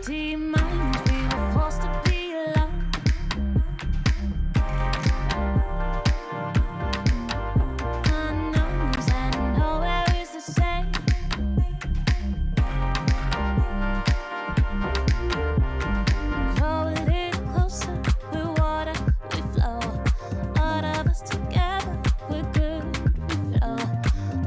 T-minus, we were forced to be alone. Unknowns and nowhere is the same. Grow a little closer, we're water, we flow. All of us together, we're good, we flow.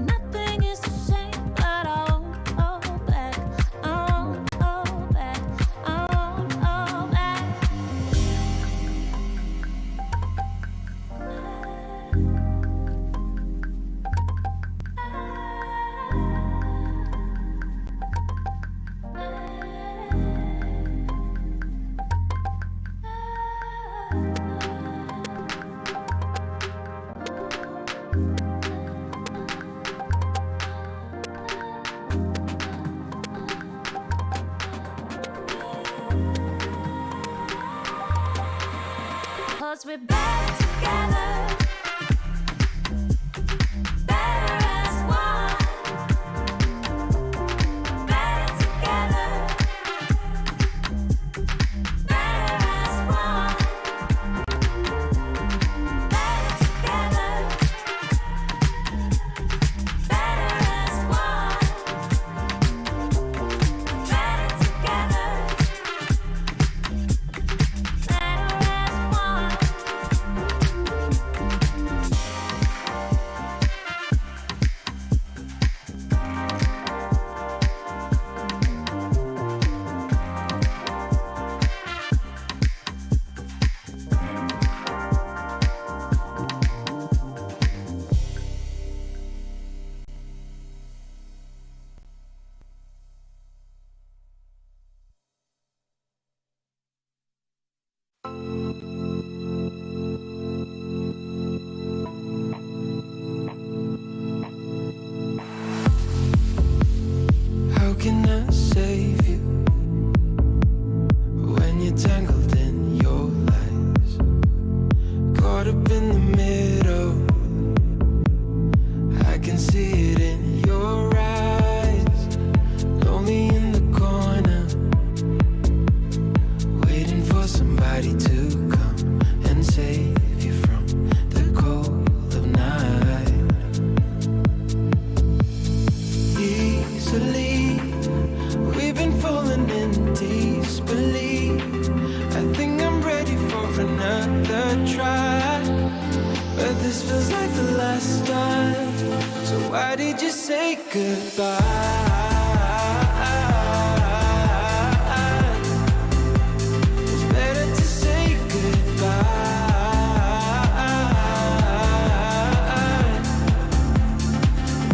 Nothing is the same, but I won't go back. I won't go back. I won't go back. Cause we're better together. Better as one. Better together. Better as one. Better together. Better as one. Better together. Better as one. How can I save you when you're tangled in your lies? Caught up in the middle, I can see it in your eyes. Lonely in the corner, waiting for somebody to come and save you from the cold of night. Easily, we've been falling in disbelief. I think I'm ready for another try, but this feels like the last time. So why did you say goodbye? It's better to say goodbye.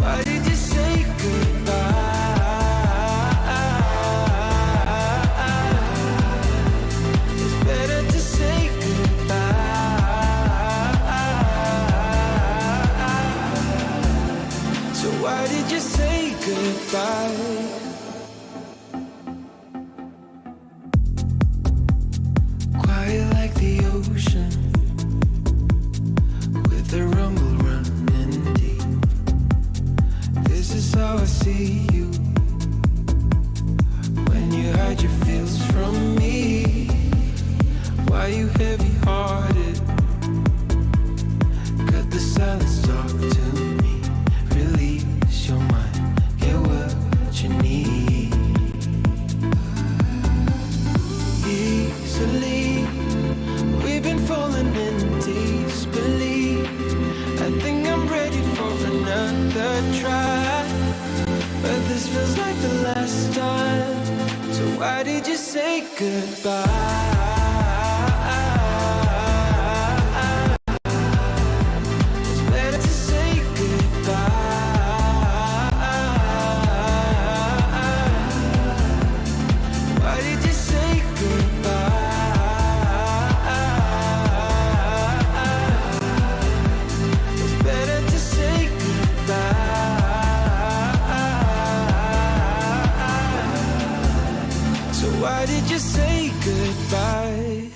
Why did you say goodbye? It's better to say goodbye. So why did you say goodbye? Quiet like the ocean, with the rumble running deep. This is how I see you when you hide your feels from me. Why you heavy-hearted? Cut the silence, talk to me. Release your mind, get what you need. Easily, we've been falling in disbelief. I think I'm ready for another try, but this feels like the last time. So why did you say goodbye? It's better to say goodbye. Why did you say goodbye? It's better to say goodbye. So why did you say goodbye?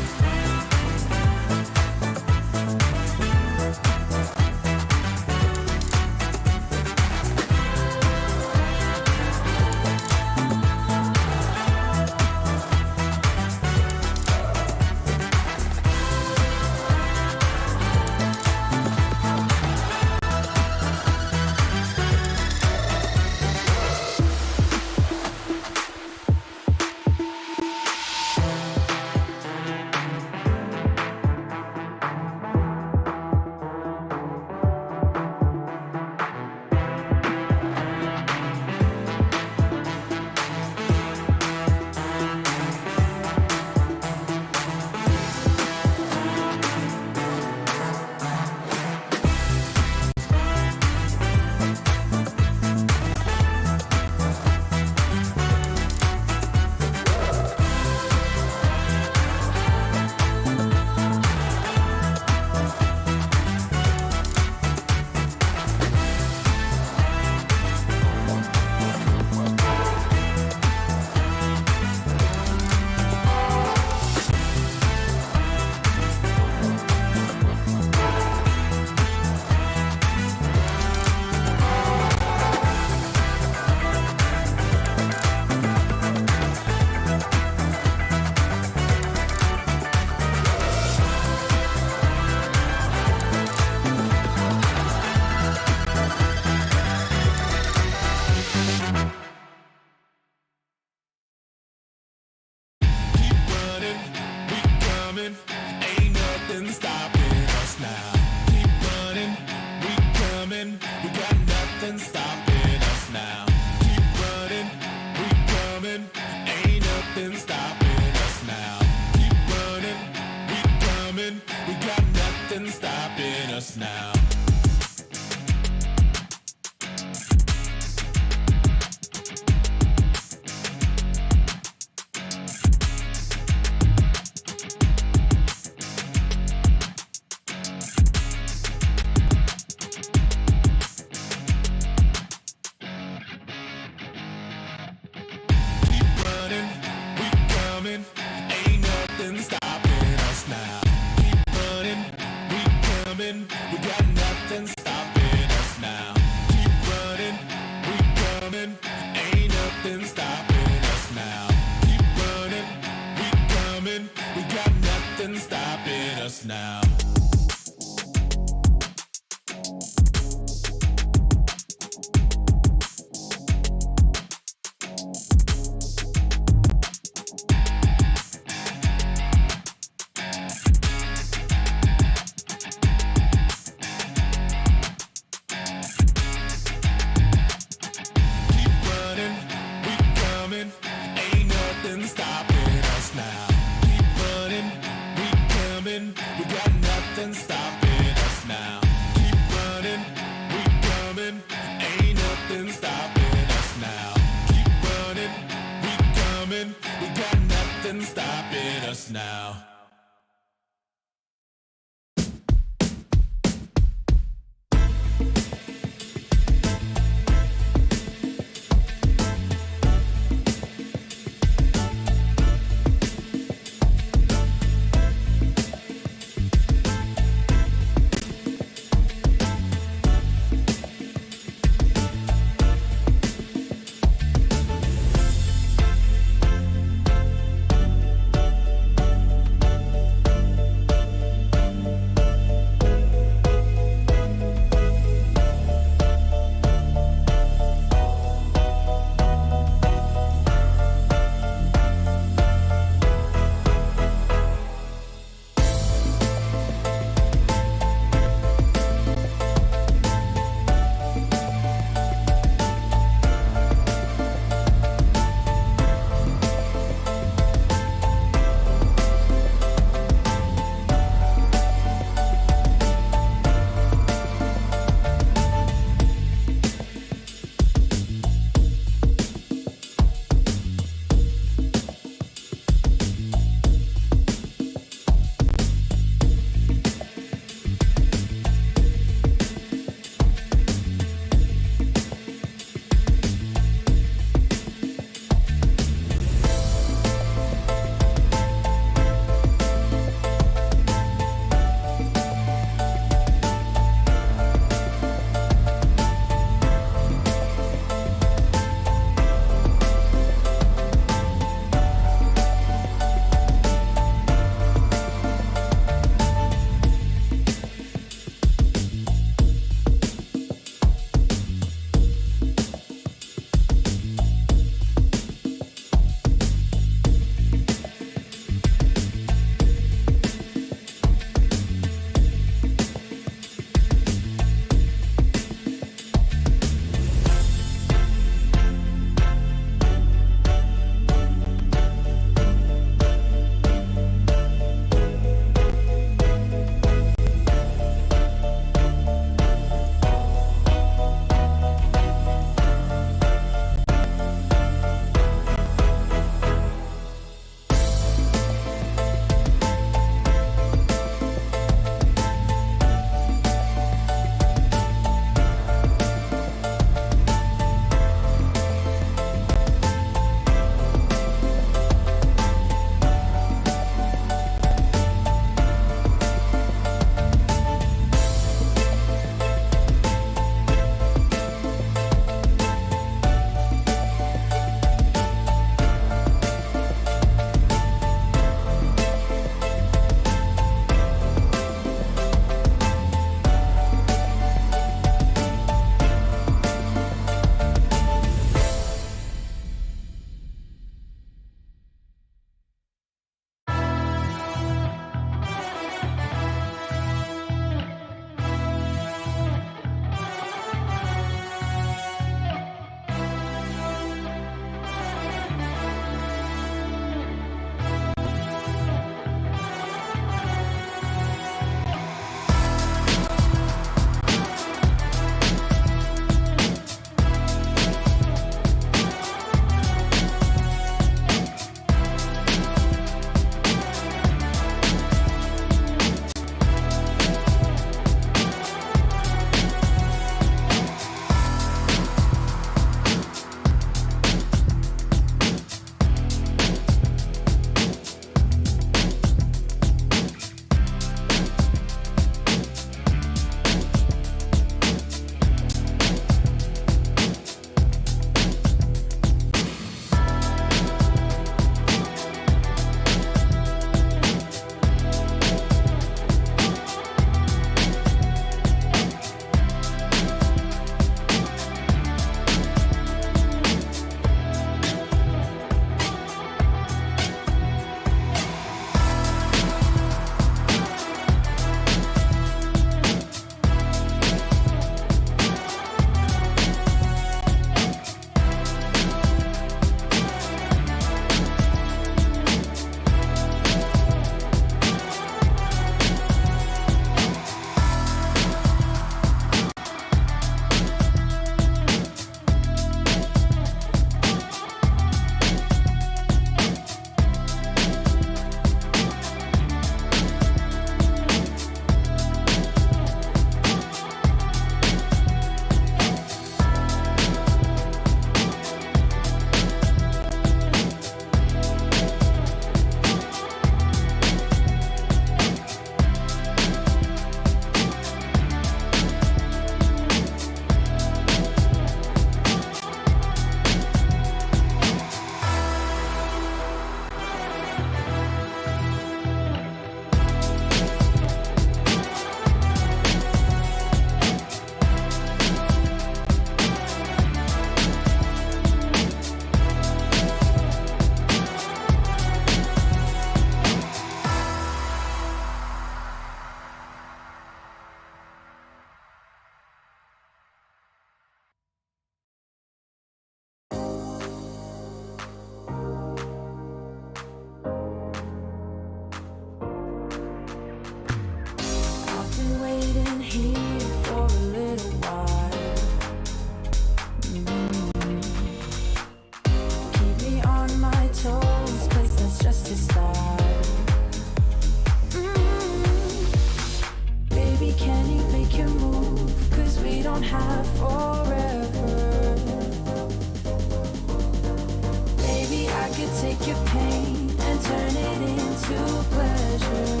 take your pain and turn it into pleasure.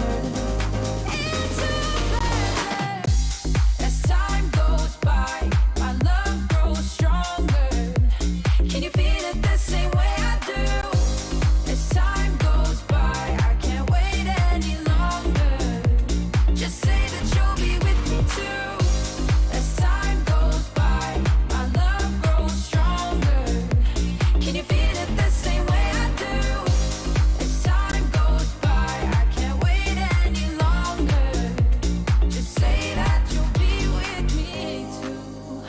Into pleasure. As time goes by, my love grows stronger. Can you feel it the same way I do? As time goes by, I can't wait any longer. Just say that you'll be with me too. As time goes by, my love grows stronger. Can you feel it the same way I do? As time goes by, I can't wait any longer. Just say that you'll be with me too.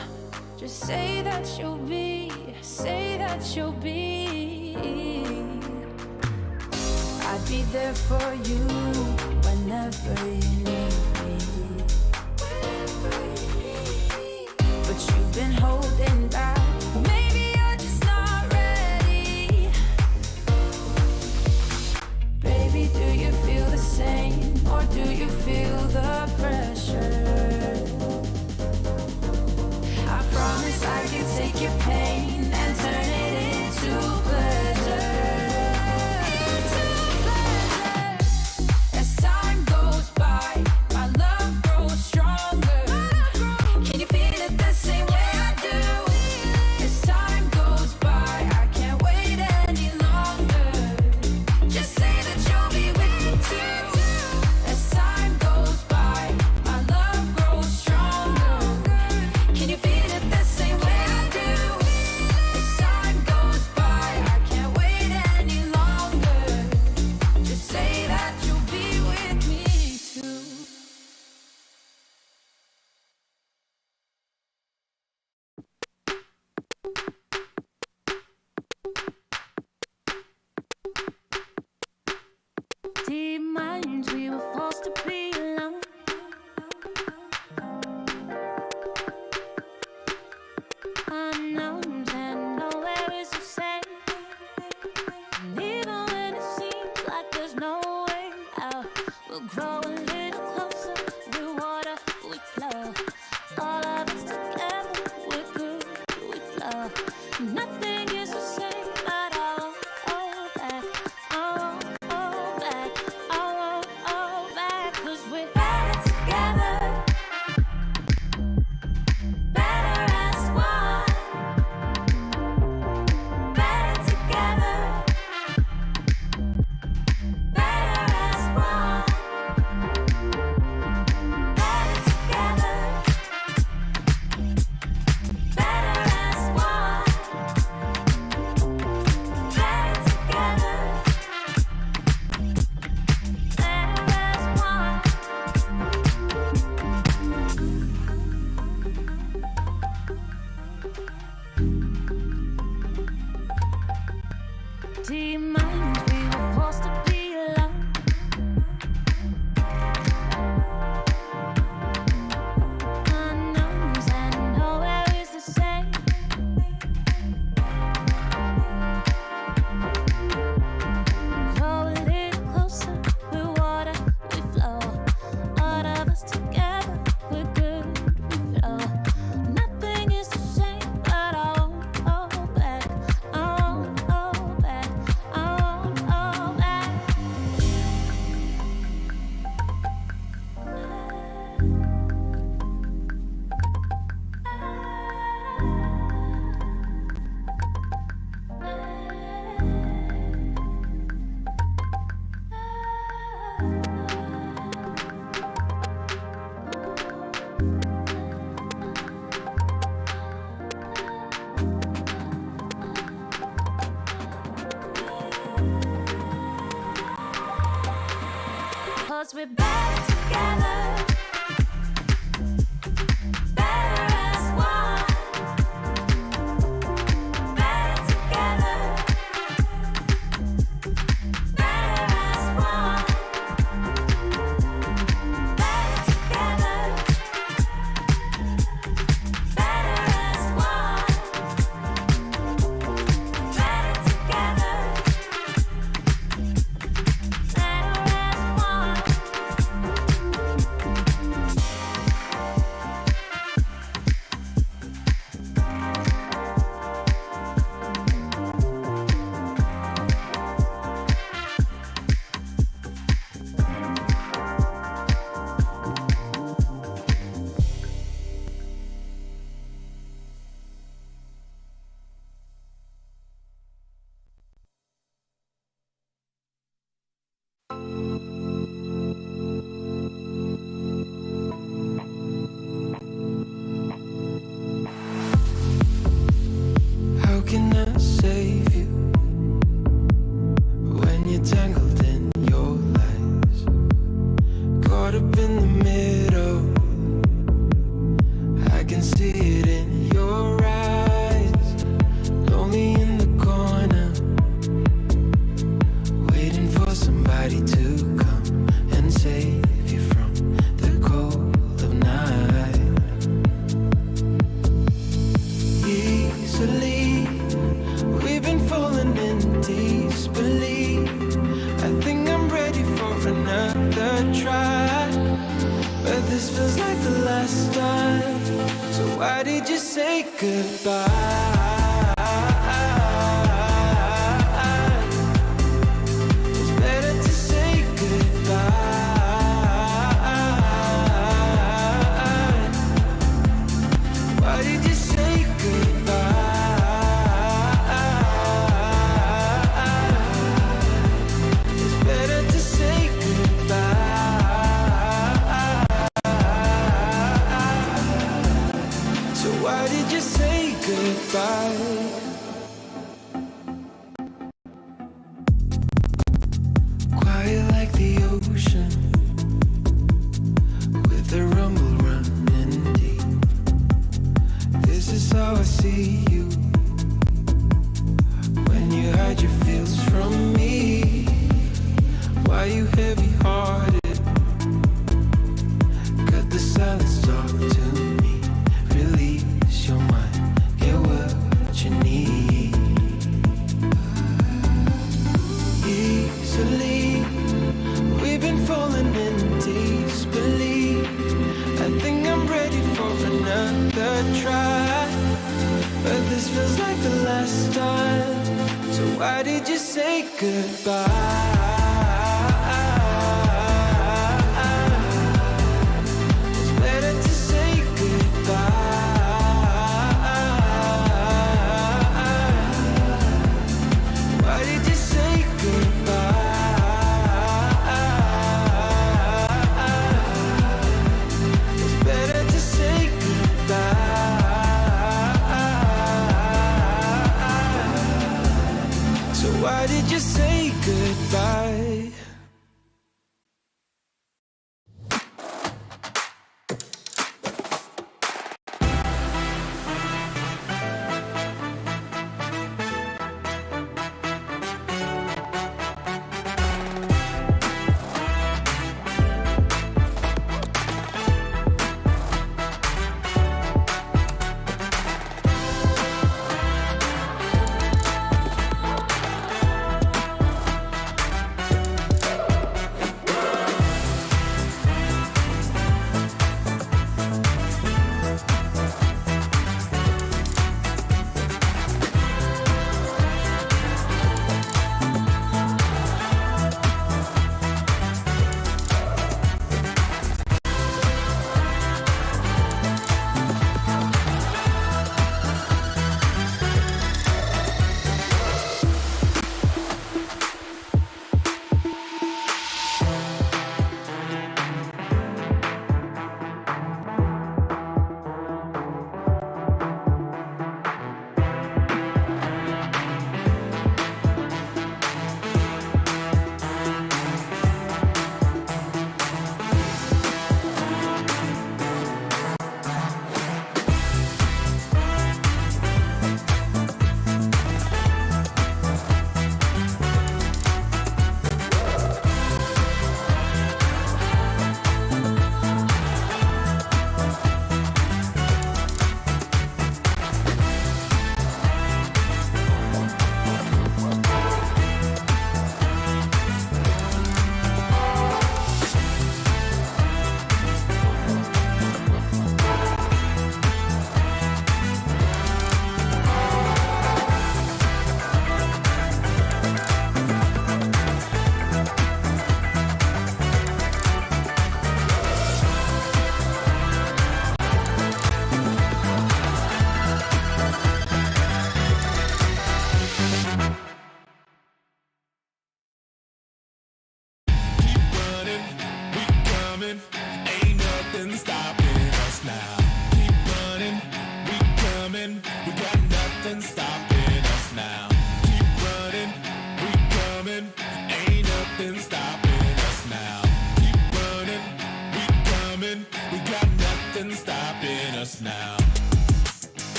Just say that you'll be, say that you'll be. I'd be there for you whenever you need me. But you've been holding back. Maybe you're just not ready. Baby, do you feel the same? Or do you feel the pressure? I promise I can take your pain and turn it into pleasure. Into pleasure. As time goes by, my love grows stronger. Can you feel it the same way I do? As time goes by, I can't wait any longer. Just say that you'll be with me too. As time goes by, my love grows stronger. Can you feel it the same way I do? As time goes by, I can't wait any longer. Just say that you'll be with me too. Deep minds, we were forced to be alone. Unknowns and nowhere is the same. And even when it seems like there's no way out, we'll grow a little closer. The water we flow. All of us together, we're good, we flow. Nothing is the same, but I won't hold back. I won't hold back. I won't hold back. 'Cause we're better together. Better as one. Better together. Better as one. Better together. Better as one. Better together. Better as one. Deep minds, we were forced to be alone. Unknowns and nowhere is the same. Grow a little closer, we're water, we flow. All of us together, we're good, we flow. Nothing is the same, but I won't hold back. I won't hold back. I won't hold back. Cause we're better together. Better as one. Better together. Better as one. Better together. Better as one. Better together. Better as one. goodbye. It's better to say goodbye. Why did you say goodbye? It's better to say goodbye. So why did you say goodbye? Quiet like the ocean, with a rumble running deep. This is how I see you, when you hide your feels from me. Why you heavy-hearted? Cut the silence, talk to me. Release your mind, get what you need. Easily, we've been falling in disbelief. I think I'm ready for another try, but this feels like the last time. So why did you say goodbye? It's better to say goodbye. Why did you say goodbye? It's better to say goodbye. So why did you say goodbye?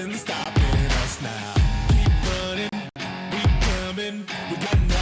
nothing stopping us now. Keep running, we coming, we got nothing.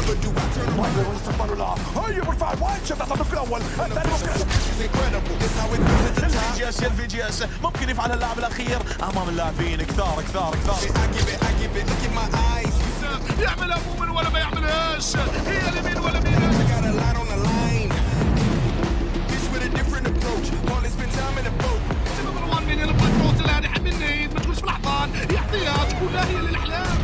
never do. I turn around واستقبلوا لها هي بالفعل وايد شبه النقطة الأول الثاني الفي جي اس ممكن يفعل اللاعب الأخير أمام اللاعبين كثار يعملها مؤمن ولا ما يعملهاش هي اليمين ولا مين من يلقى الكروت الآن يحب النيد ما تقولش في الأحضان يعطيها تكون هي للأحلام.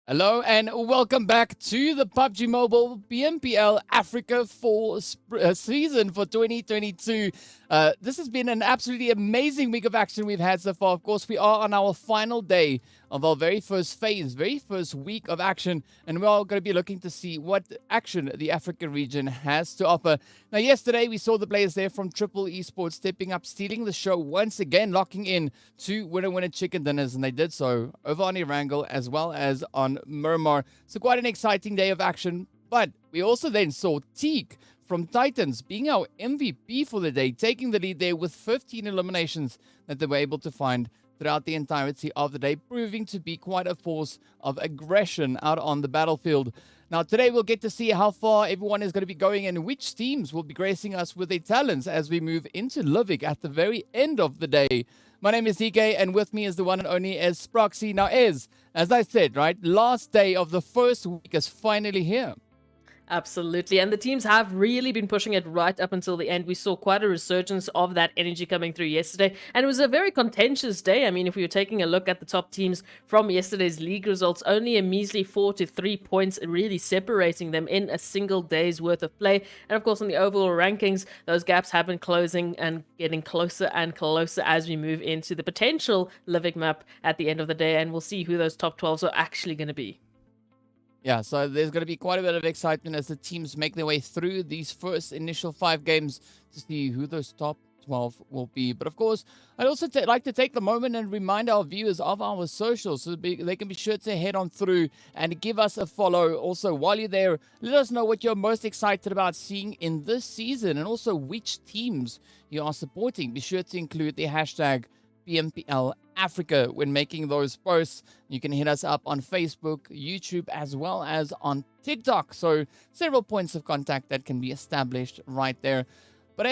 Hello and welcome back to the PUBG Mobile PMPL Africa Fall season for 2022. This has been an absolutely amazing week of action we've had so far. Of course, we are on our final day of our very first phase, very first week of action, and we're all going to be looking to see what action the Africa region has to offer. Now, yesterday we saw the players there from Triple Esports stepping up, stealing the show once again, locking in 2 winner chicken dinners, and they did so over on Erangel as well as on Miramar. So quite an exciting day of action. But we also then saw Teak from Titans being our MVP for the day, taking the lead there with 15 eliminations that they were able to find throughout the entirety of the day, proving to be quite a force of aggression out on the battlefield. Now, today we'll get to see how far everyone is going to be going and which teams will be gracing us with their talents as we move into Livik at the very end of the day. My name is DK, and with me is the one and only Proxy. Now, as I said, right, last day of the first week is finally here. Absolutely, and the teams have really been pushing it right up until the end. We saw quite a resurgence of that energy coming through yesterday, and it was a very contentious day. I mean, if we were taking a look at the top teams from yesterday's league results, only a measly 4 to 3 points really separating them in a single day's worth of play. And of course, on the overall rankings, those gaps have been closing and getting closer and closer as we move into the potential Livik map at the end of the day, and we'll see who those top 12s are actually going to be. Yeah, so there's going to be quite a bit of excitement as the teams make their way through these first initial 5 games to see who those top 12 will be. But of course, I'd also like to take the moment and remind our viewers of our socials so they can be sure to head on through and give us a follow. Also, while you're there, let us know what you're most excited about seeing in this season and also which teams you are supporting. Be sure to include the hashtag PMPL Africa when making those posts. You can hit us up on Facebook, YouTube, as well as on TikTok. So several points of contact that can be established right there. But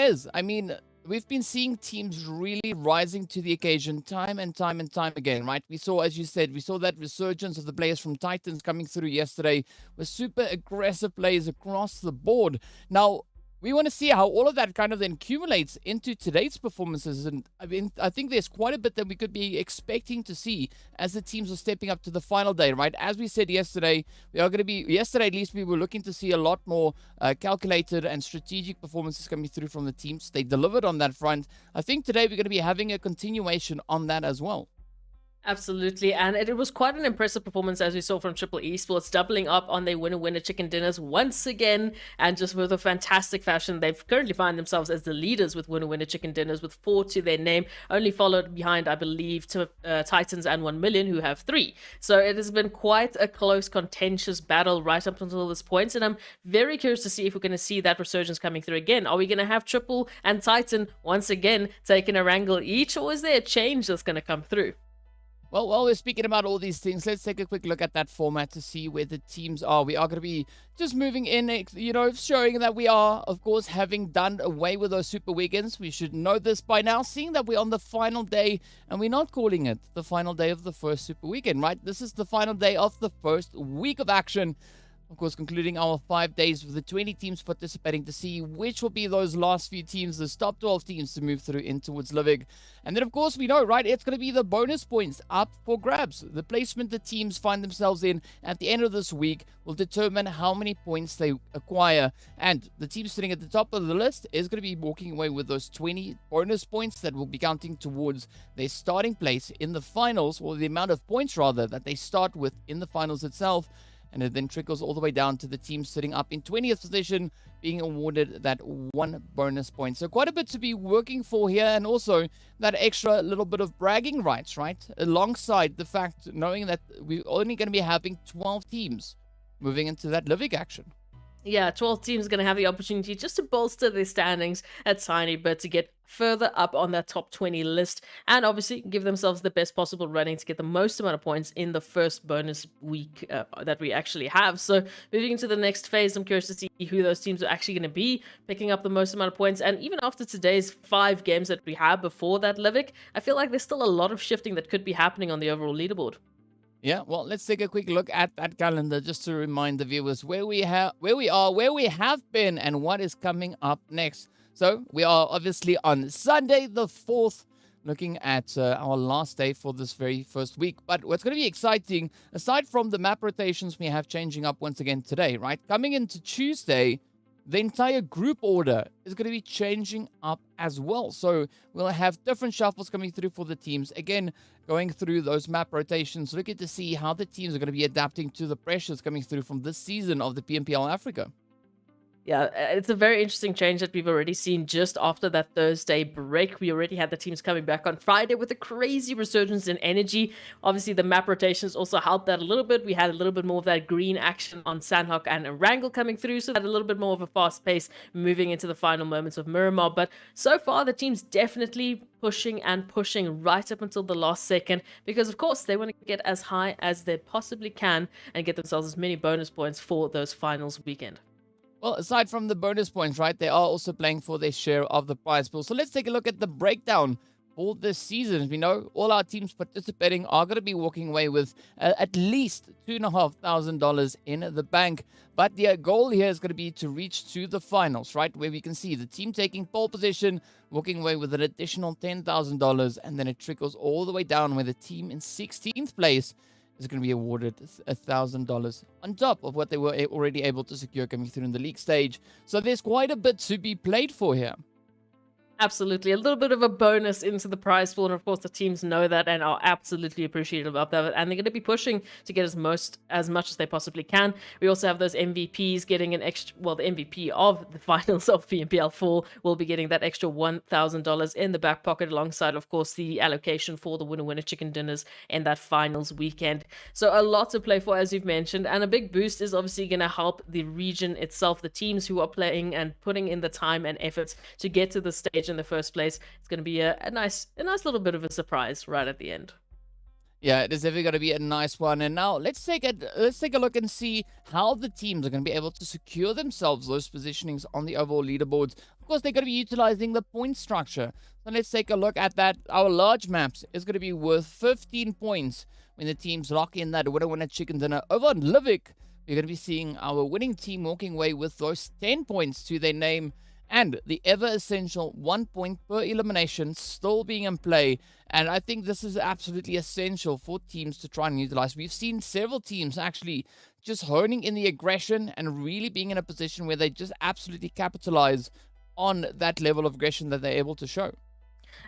we've been seeing teams really rising to the occasion time and time again, right? We saw, as you said, we saw that resurgence of the players from Titans coming through yesterday with super aggressive plays across the board. Now, we want to see how all of that kind of then accumulates into today's performances. And I think there's quite a bit that we could be expecting to see as the teams are stepping up to the final day, right? As we said yesterday, yesterday at least, we were looking to see a lot more calculated and strategic performances coming through from the teams. They delivered on that front. I think today we're going to be having a continuation on that as well. Absolutely, and it was quite an impressive performance as we saw from Triple Esports, doubling up on their winner chicken dinners once again, and just with a fantastic fashion. They've currently find themselves as the leaders with winner chicken dinners with 4 to their name, only followed behind, I believe, Titans and 1 Million, who have 3. So it has been quite a close, contentious battle right up until this point, and I'm very curious to see if we're going to see that resurgence coming through again. Are we going to have Triple and Titan once again taking Erangel each, or is there a change that's going to come through? Well, while we're speaking about all these things, let's take a quick look at that format to see where the teams are. We are going to be just moving in, showing that we are, of course, having done away with those super weekends. We should know this by now, seeing that we're on the final day, and we're not calling it the final day of the first super weekend, right? This is the final day of the first week of action. Of course, concluding our 5 days with the 20 teams participating to see which will be those last few teams, those top 12 teams to move through in towards Livik. And then, of course, we know, right, it's going to be the bonus points up for grabs. The placement the teams find themselves in at the end of this week will determine how many points they acquire. And the team sitting at the top of the list is going to be walking away with those 20 bonus points that will be counting towards their starting place in the finals, or the amount of points, rather, that they start with in the finals itself. And it then trickles all the way down to the team sitting up in 20th position being awarded that 1 bonus point. So quite a bit to be working for here, and also that extra little bit of bragging rights, right? Alongside the fact, knowing that we're only going to be having 12 teams moving into that Livik action. Yeah, 12 teams going to have the opportunity just to bolster their standings a tiny bit, to get further up on that top 20 list and obviously give themselves the best possible running to get the most amount of points in the first bonus week that we actually have. So moving into the next phase, I'm curious to see who those teams are actually going to be picking up the most amount of points. And even after today's 5 games that we have before that, Livik, I feel like there's still a lot of shifting that could be happening on the overall leaderboard. Yeah, well, let's take a quick look at that calendar just to remind the viewers where we are, where we have been, and what is coming up next. So we are obviously on Sunday the 4th, looking at our last day for this very first week. But what's going to be exciting, aside from the map rotations we have changing up once again today, right? Coming into Tuesday, the entire group order is going to be changing up as well. So we'll have different shuffles coming through for the teams. Again, going through those map rotations, looking to see how the teams are going to be adapting to the pressures coming through from this season of the PMPL Africa. Yeah, it's a very interesting change that we've already seen just after that Thursday break. We already had the teams coming back on Friday with a crazy resurgence in energy. Obviously, the map rotations also helped that a little bit. We had a little bit more of that green action on Sanhok and Erangel coming through, so that a little bit more of a fast pace moving into the final moments of Miramar. But so far, the team's definitely pushing and pushing right up until the last second because, of course, they want to get as high as they possibly can and get themselves as many bonus points for those finals weekend. Well, aside from the bonus points, right, they are also playing for their share of the prize pool. So let's take a look at the breakdown for this season. We know all our teams participating are going to be walking away with at least $2,500 in the bank. But the goal here is going to be to reach to the finals, right, where we can see the team taking pole position, walking away with an additional $10,000, and then it trickles all the way down where the team in 16th place is going to be awarded $1,000 on top of what they were already able to secure coming through in the league stage. So there's quite a bit to be played for here. Absolutely. A little bit of a bonus into the prize pool. And of course, the teams know that and are absolutely appreciative of that. And they're going to be pushing to get as much as they possibly can. We also have those MVPs getting an extra, well, the MVP of the finals of PMPL 4 will be getting that extra $1,000 in the back pocket alongside, of course, the allocation for the winner chicken dinners in that finals weekend. So a lot to play for, as you've mentioned. And a big boost is obviously going to help the region itself, the teams who are playing and putting in the time and efforts to get to the stage in the first place. It's going to be a nice little bit of a surprise right at the end. Yeah, it is definitely going to be a nice one. And now let's take a look and see how the teams are going to be able to secure themselves those positionings on the overall leaderboards. Of course, they're going to be utilizing the point structure. So let's take a look at that. Our large maps is going to be worth 15 points when the teams lock in that winner chicken dinner. Over on Livik, we're going to be seeing our winning team walking away with those 10 points to their name. And the ever-essential 1 point per elimination still being in play. And I think this is absolutely essential for teams to try and utilize. We've seen several teams actually just honing in the aggression and really being in a position where they just absolutely capitalize on that level of aggression that they're able to show.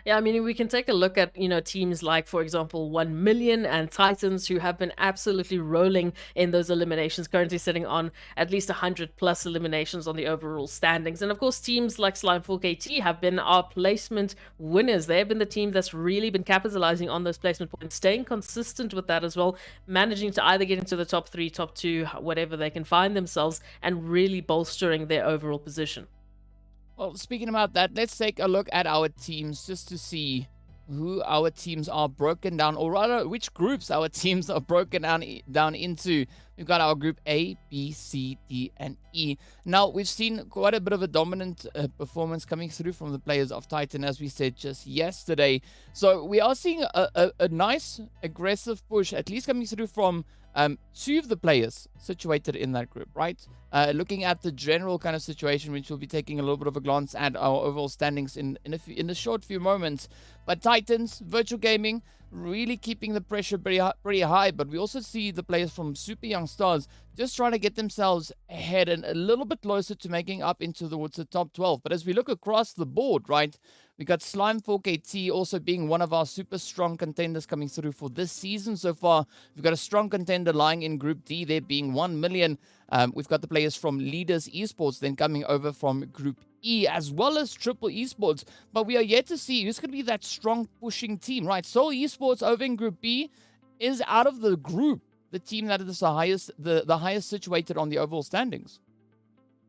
Yeah, I mean, we can take a look at, teams like, for example, 1 Million and Titans, who have been absolutely rolling in those eliminations, currently sitting on at least 100 plus eliminations on the overall standings. And of course, teams like Slime4KT have been our placement winners. They've been the team that's really been capitalizing on those placement points, staying consistent with that as well, managing to either get into the top 3, top 2, whatever they can find themselves, and really bolstering their overall position. Well, speaking about that, let's take a look at our teams just to see who our teams are broken down, or rather, which groups our teams are broken down into. We've got our group A, B, C, D, and E. Now, we've seen quite a bit of a dominant performance coming through from the players of Titan, as we said just yesterday. So we are seeing a nice, aggressive push, at least coming through from 2 of the players situated in that group, right? Looking at the general kind of situation, which we'll be taking a little bit of a glance at our overall standings in a short few moments. But Titans, Virtual Gaming, really keeping the pressure pretty high. But we also see the players from Super Young Stars just trying to get themselves ahead and a little bit closer to making up into towards the top 12. But as we look across the board, right, we got Slime4KT also being one of our super strong contenders coming through for this season so far. We've got a strong contender lying in Group D, there being 1 Million. We've got the players from Leaders Esports then coming over from Group E, as well as Triple Esports. But we are yet to see who's going to be that strong pushing team, right? Seoul Esports over in Group B is out of the group the team that is the highest situated on the overall standings.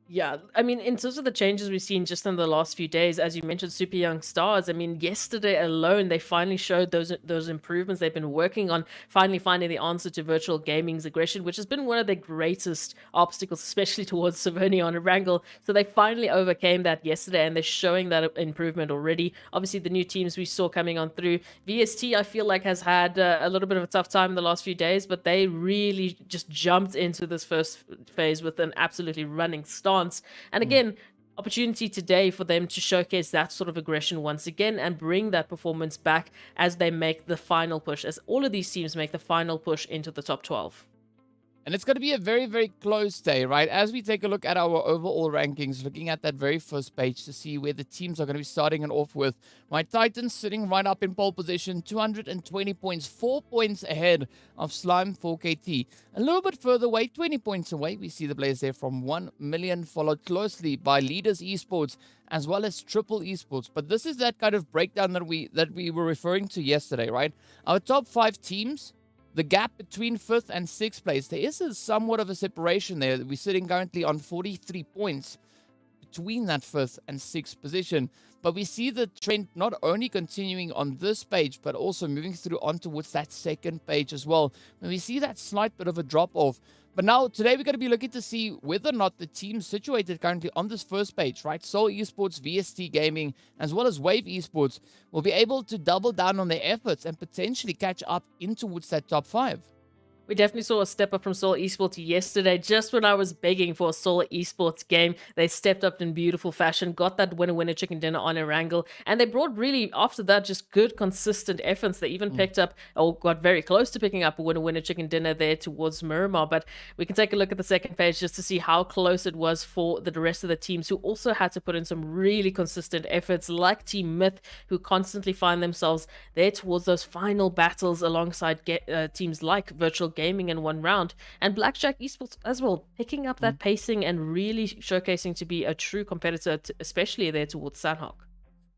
Yeah, I mean, in terms of the changes we've seen just in the last few days, as you mentioned, super young stars. I mean, yesterday alone, they finally showed those improvements they've been working on, finally finding the answer to virtual gaming's aggression, which has been one of their greatest obstacles, especially towards Savernia on Erangel. So they finally overcame that yesterday, and they're showing that improvement already. Obviously, the new teams we saw coming on through, VST, I feel like has had a little bit of a tough time in the last few days, but they really just jumped into this first phase with an absolutely running start. And again, opportunity today for them to showcase that sort of aggression once again and bring that performance back as they make the final push, as all of these teams make the final push into the top 12. And it's going to be a very, very close day, right? As we take a look at our overall rankings, looking at that very first page to see where the teams are going to be starting it off with. My Titans sitting right up in pole position, 220 points, 4 points ahead of Slime 4KT. A little bit further away, 20 points away, we see the players there from 1 million, followed closely by Leaders Esports as well as Triple Esports. But this is that kind of breakdown that we were referring to yesterday, right? Our top 5 teams, the gap between 5th and 6th place, there is somewhat of a separation there. We're sitting currently on 43 points between that 5th and 6th position. But we see the trend not only continuing on this page, but also moving through on towards that second page as well. And we see that slight bit of a drop-off. But now, today, we're going to be looking to see whether or not the teams situated currently on this first page, right? Soul Esports, VST Gaming, as well as Wave Esports, will be able to double down on their efforts and potentially catch up in towards that top 5. We definitely saw a step up from Soul Esports yesterday. Just when I was begging for a Soul Esports game, they stepped up in beautiful fashion, got that winner chicken dinner on Erangel, and they brought really, after that, just good, consistent efforts. They even picked up, or got very close to picking up a winner chicken dinner there towards Miramar. But we can take a look at the second page just to see how close it was for the rest of the teams, who also had to put in some really consistent efforts, like Team Myth, who constantly find themselves there towards those final battles alongside teams like Virtual Gaming in one round, and Blackjack Esports as well, picking up that pacing and really showcasing to be a true competitor, especially there towards Sanhok.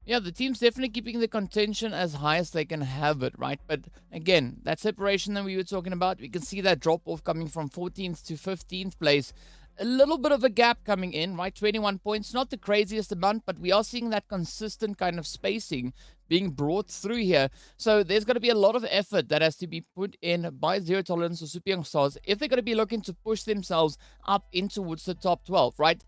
Yeah, the team's definitely keeping the contention as high as they can have it, right? But again, that separation that we were talking about, we can see that drop-off coming from 14th to 15th place. A little bit of a gap coming in, right? 21 points, not the craziest amount, but we are seeing that consistent kind of spacing being brought through here. So there's going to be a lot of effort that has to be put in by Zero Tolerance or Super Young Stars if they're going to be looking to push themselves up in towards the top 12, right?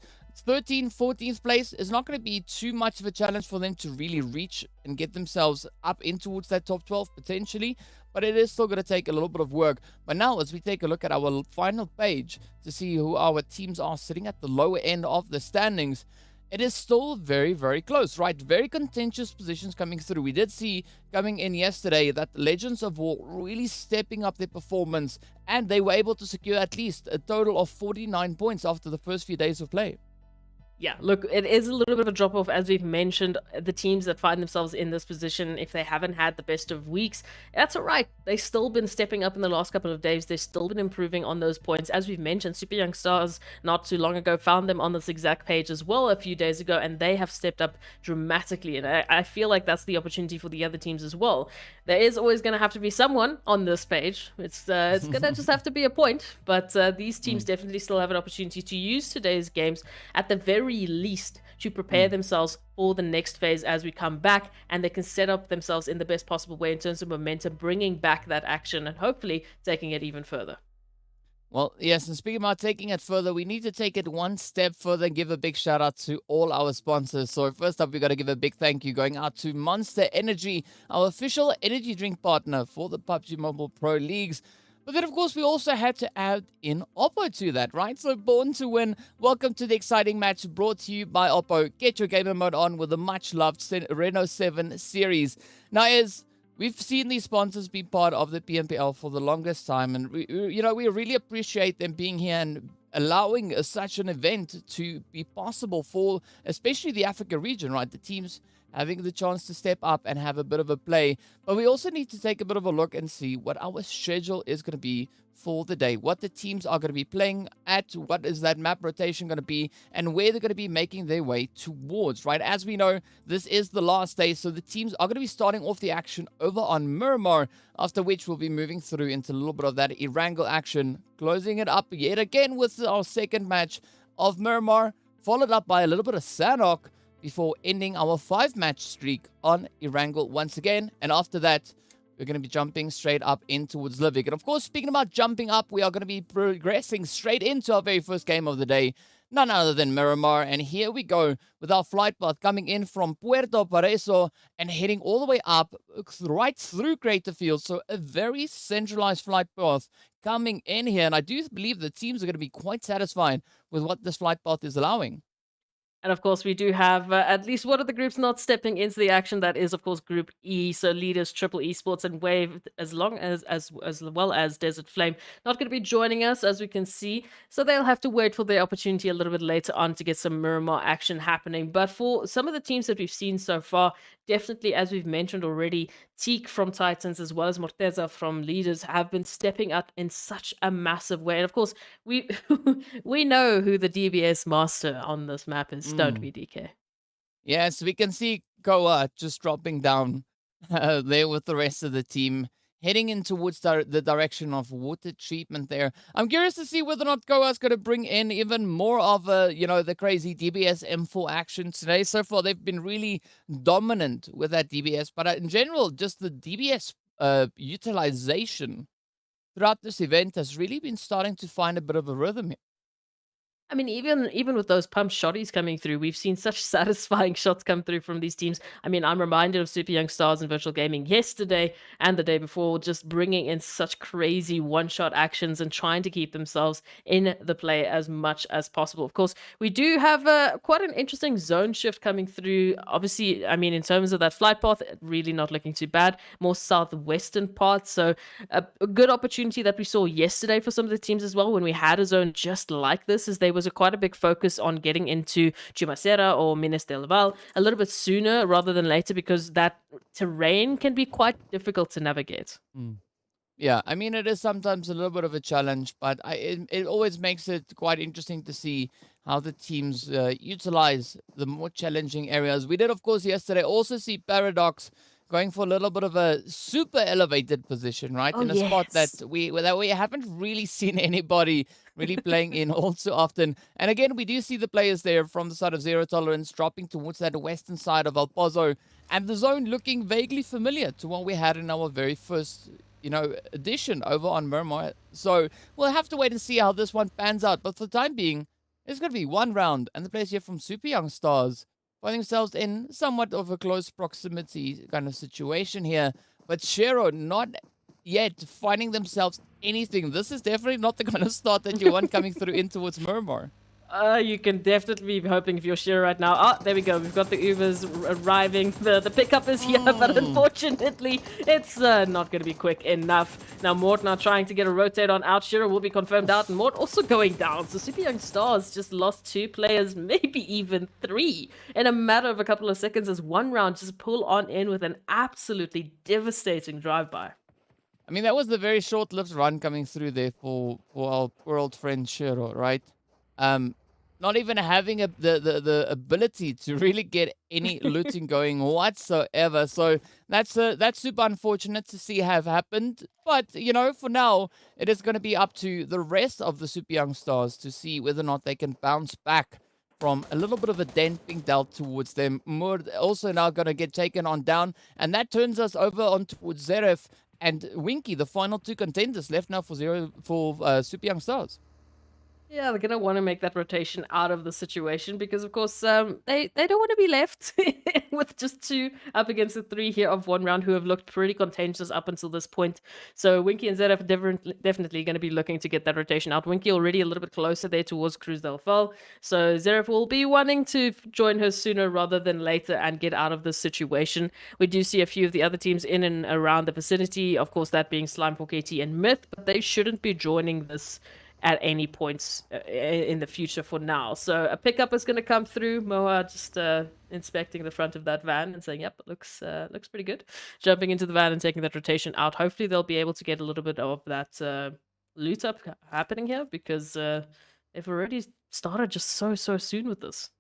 13th, 14th place is not going to be too much of a challenge for them to really reach and get themselves up in towards that top 12 potentially, but it is still going to take a little bit of work. But now, as we take a look at our final page to see who our teams are sitting at the lower end of the standings, it is still very, very close, right? Very contentious positions coming through. We did see coming in yesterday that Legends of War really stepping up their performance, and they were able to secure at least a total of 49 points after the first few days of play. Yeah, look, it is a little bit of a drop-off, as we've mentioned. The teams that find themselves in this position, if they haven't had the best of weeks, that's all right. They've still been stepping up in the last couple of days. They've still been improving on those points. As we've mentioned, Super Young Stars, not too long ago, found them on this exact page as well a few days ago, and they have stepped up dramatically. And I feel like that's the opportunity for the other teams as well. There is always going to have to be someone on this page. It's going to just have to be a point. But these teams definitely still have an opportunity to use today's games at the very least to prepare themselves for the next phase as we come back, and they can set up themselves in the best possible way in terms of momentum, bringing back that action and hopefully taking it even further. Well, yes, and speaking about taking it further, we need to take it one step further and give a big shout out to all our sponsors. So first up, we got to give a big thank you going out to Monster Energy, our official energy drink partner for the PUBG Mobile Pro Leagues. But then, of course, we also had to add in Oppo to that, right? So Born to Win, welcome to the exciting match brought to you by Oppo. Get your gamer mode on with the much-loved Reno 7 series. Now, as we've seen these sponsors be part of the PMPL for the longest time, and we really appreciate them being here and allowing such an event to be possible for especially the Africa region, right? The teams having the chance to step up and have a bit of a play. But we also need to take a bit of a look and see what our schedule is going to be for the day, what the teams are going to be playing at, what is that map rotation going to be, and where they're going to be making their way towards, right? As we know, this is the last day, so the teams are going to be starting off the action over on Miramar, after which we'll be moving through into a little bit of that Erangel action, closing it up yet again with our second match of Miramar followed up by a little bit of Sanhok before ending our 5-match streak on Erangel once again. And after that, we're going to be jumping straight up in towards Livik. And of course, speaking about jumping up, we are going to be progressing straight into our very first game of the day. None other than Miramar. And here we go with our flight path coming in from Puerto Pareso and heading all the way up right through Crater Field. So a very centralized flight path coming in here. And I do believe the teams are going to be quite satisfied with what this flight path is allowing. And of course, we do have at least one of the groups not stepping into the action. That is, of course, Group E. So leaders Triple Esports and Wave, as well as Desert Flame, not going to be joining us, as we can see. So they'll have to wait for their opportunity a little bit later on to get some Miramar action happening. But for some of the teams that we've seen so far, definitely, as we've mentioned already, Teak from Titans as well as Morteza from Leaders have been stepping up in such a massive way. And of course, we we know who the DBS master on this map is, don't we, DK? Yes, we can see Koa just dropping down there with the rest of the team, heading in towards the direction of water treatment there. I'm curious to see whether or not Koa's going to bring in even more of, the crazy DBS M4 action today. So far, they've been really dominant with that DBS. But in general, just the DBS utilization throughout this event has really been starting to find a bit of a rhythm here. I mean, even with those pump shotties coming through, we've seen such satisfying shots come through from these teams. I mean, I'm reminded of Super Young Stars and Virtual Gaming yesterday and the day before, just bringing in such crazy one-shot actions and trying to keep themselves in the play as much as possible. Of course, we do have quite an interesting zone shift coming through. Obviously, I mean, in terms of that flight path, really not looking too bad. More southwestern part, so a good opportunity that we saw yesterday for some of the teams as well when we had a zone just like this, is they was quite a big focus on getting into Chumacera or Minas del Val a little bit sooner rather than later, because that terrain can be quite difficult to navigate. Yeah, I mean, it is sometimes a little bit of a challenge, but it always makes it quite interesting to see how the teams utilize the more challenging areas. We did, of course, yesterday also see Paradox going for a little bit of a super elevated position, right? In a spot that we haven't really seen anybody really playing in all too often. And again, we do see the players there from the side of Zero Tolerance dropping towards that western side of El Pozo, and the zone looking vaguely familiar to what we had in our very first edition over on Miramar. So we'll have to wait and see how this one pans out. But for the time being, it's going to be one round, and the players here from Super Young Stars find themselves in somewhat of a close proximity kind of situation here. But Shero not yet finding themselves anything. This is definitely not the kind of start that you want coming through in towards Miramar. You can definitely be hoping if you're sure right now. Oh, there we go. We've got the Ubers arriving. The pickup is here, but unfortunately, it's not going to be quick enough. Now, Mort now trying to get a rotate on out. Shiro will be confirmed out, and Mort also going down. So Super Young Stars just lost 2 players, maybe even 3, in a matter of a couple of seconds as one round just pull on in with an absolutely devastating drive-by. I mean, that was the very short-lived run coming through there for our poor old friend Shiro, right? Not even having the ability to really get any looting going whatsoever. So that's super unfortunate to see have happened. But, for now, it is going to be up to the rest of the Super Young Stars to see whether or not they can bounce back from a little bit of a dent being dealt towards them. Mur also now going to get taken on down. And that turns us over on towards Zeref and Winky, the final 2 contenders left now for Super Young Stars. Yeah, they're going to want to make that rotation out of the situation because, of course, they don't want to be left with just 2 up against the 3 here of one round who have looked pretty contentious up until this point. So Winky and Zeref definitely going to be looking to get that rotation out. Winky already a little bit closer there towards Cruz del Val. So Zeref will be wanting to join her sooner rather than later and get out of this situation. We do see a few of the other teams in and around the vicinity, of course, that being Slime, KT, and Myth, but they shouldn't be joining this at any points in the future for now. So a pickup is going to come through. Moa just inspecting the front of that van and saying, yep, it looks pretty good. Jumping into the van and taking that rotation out. Hopefully they'll be able to get a little bit of that loot up happening here because they've already started just so soon with this.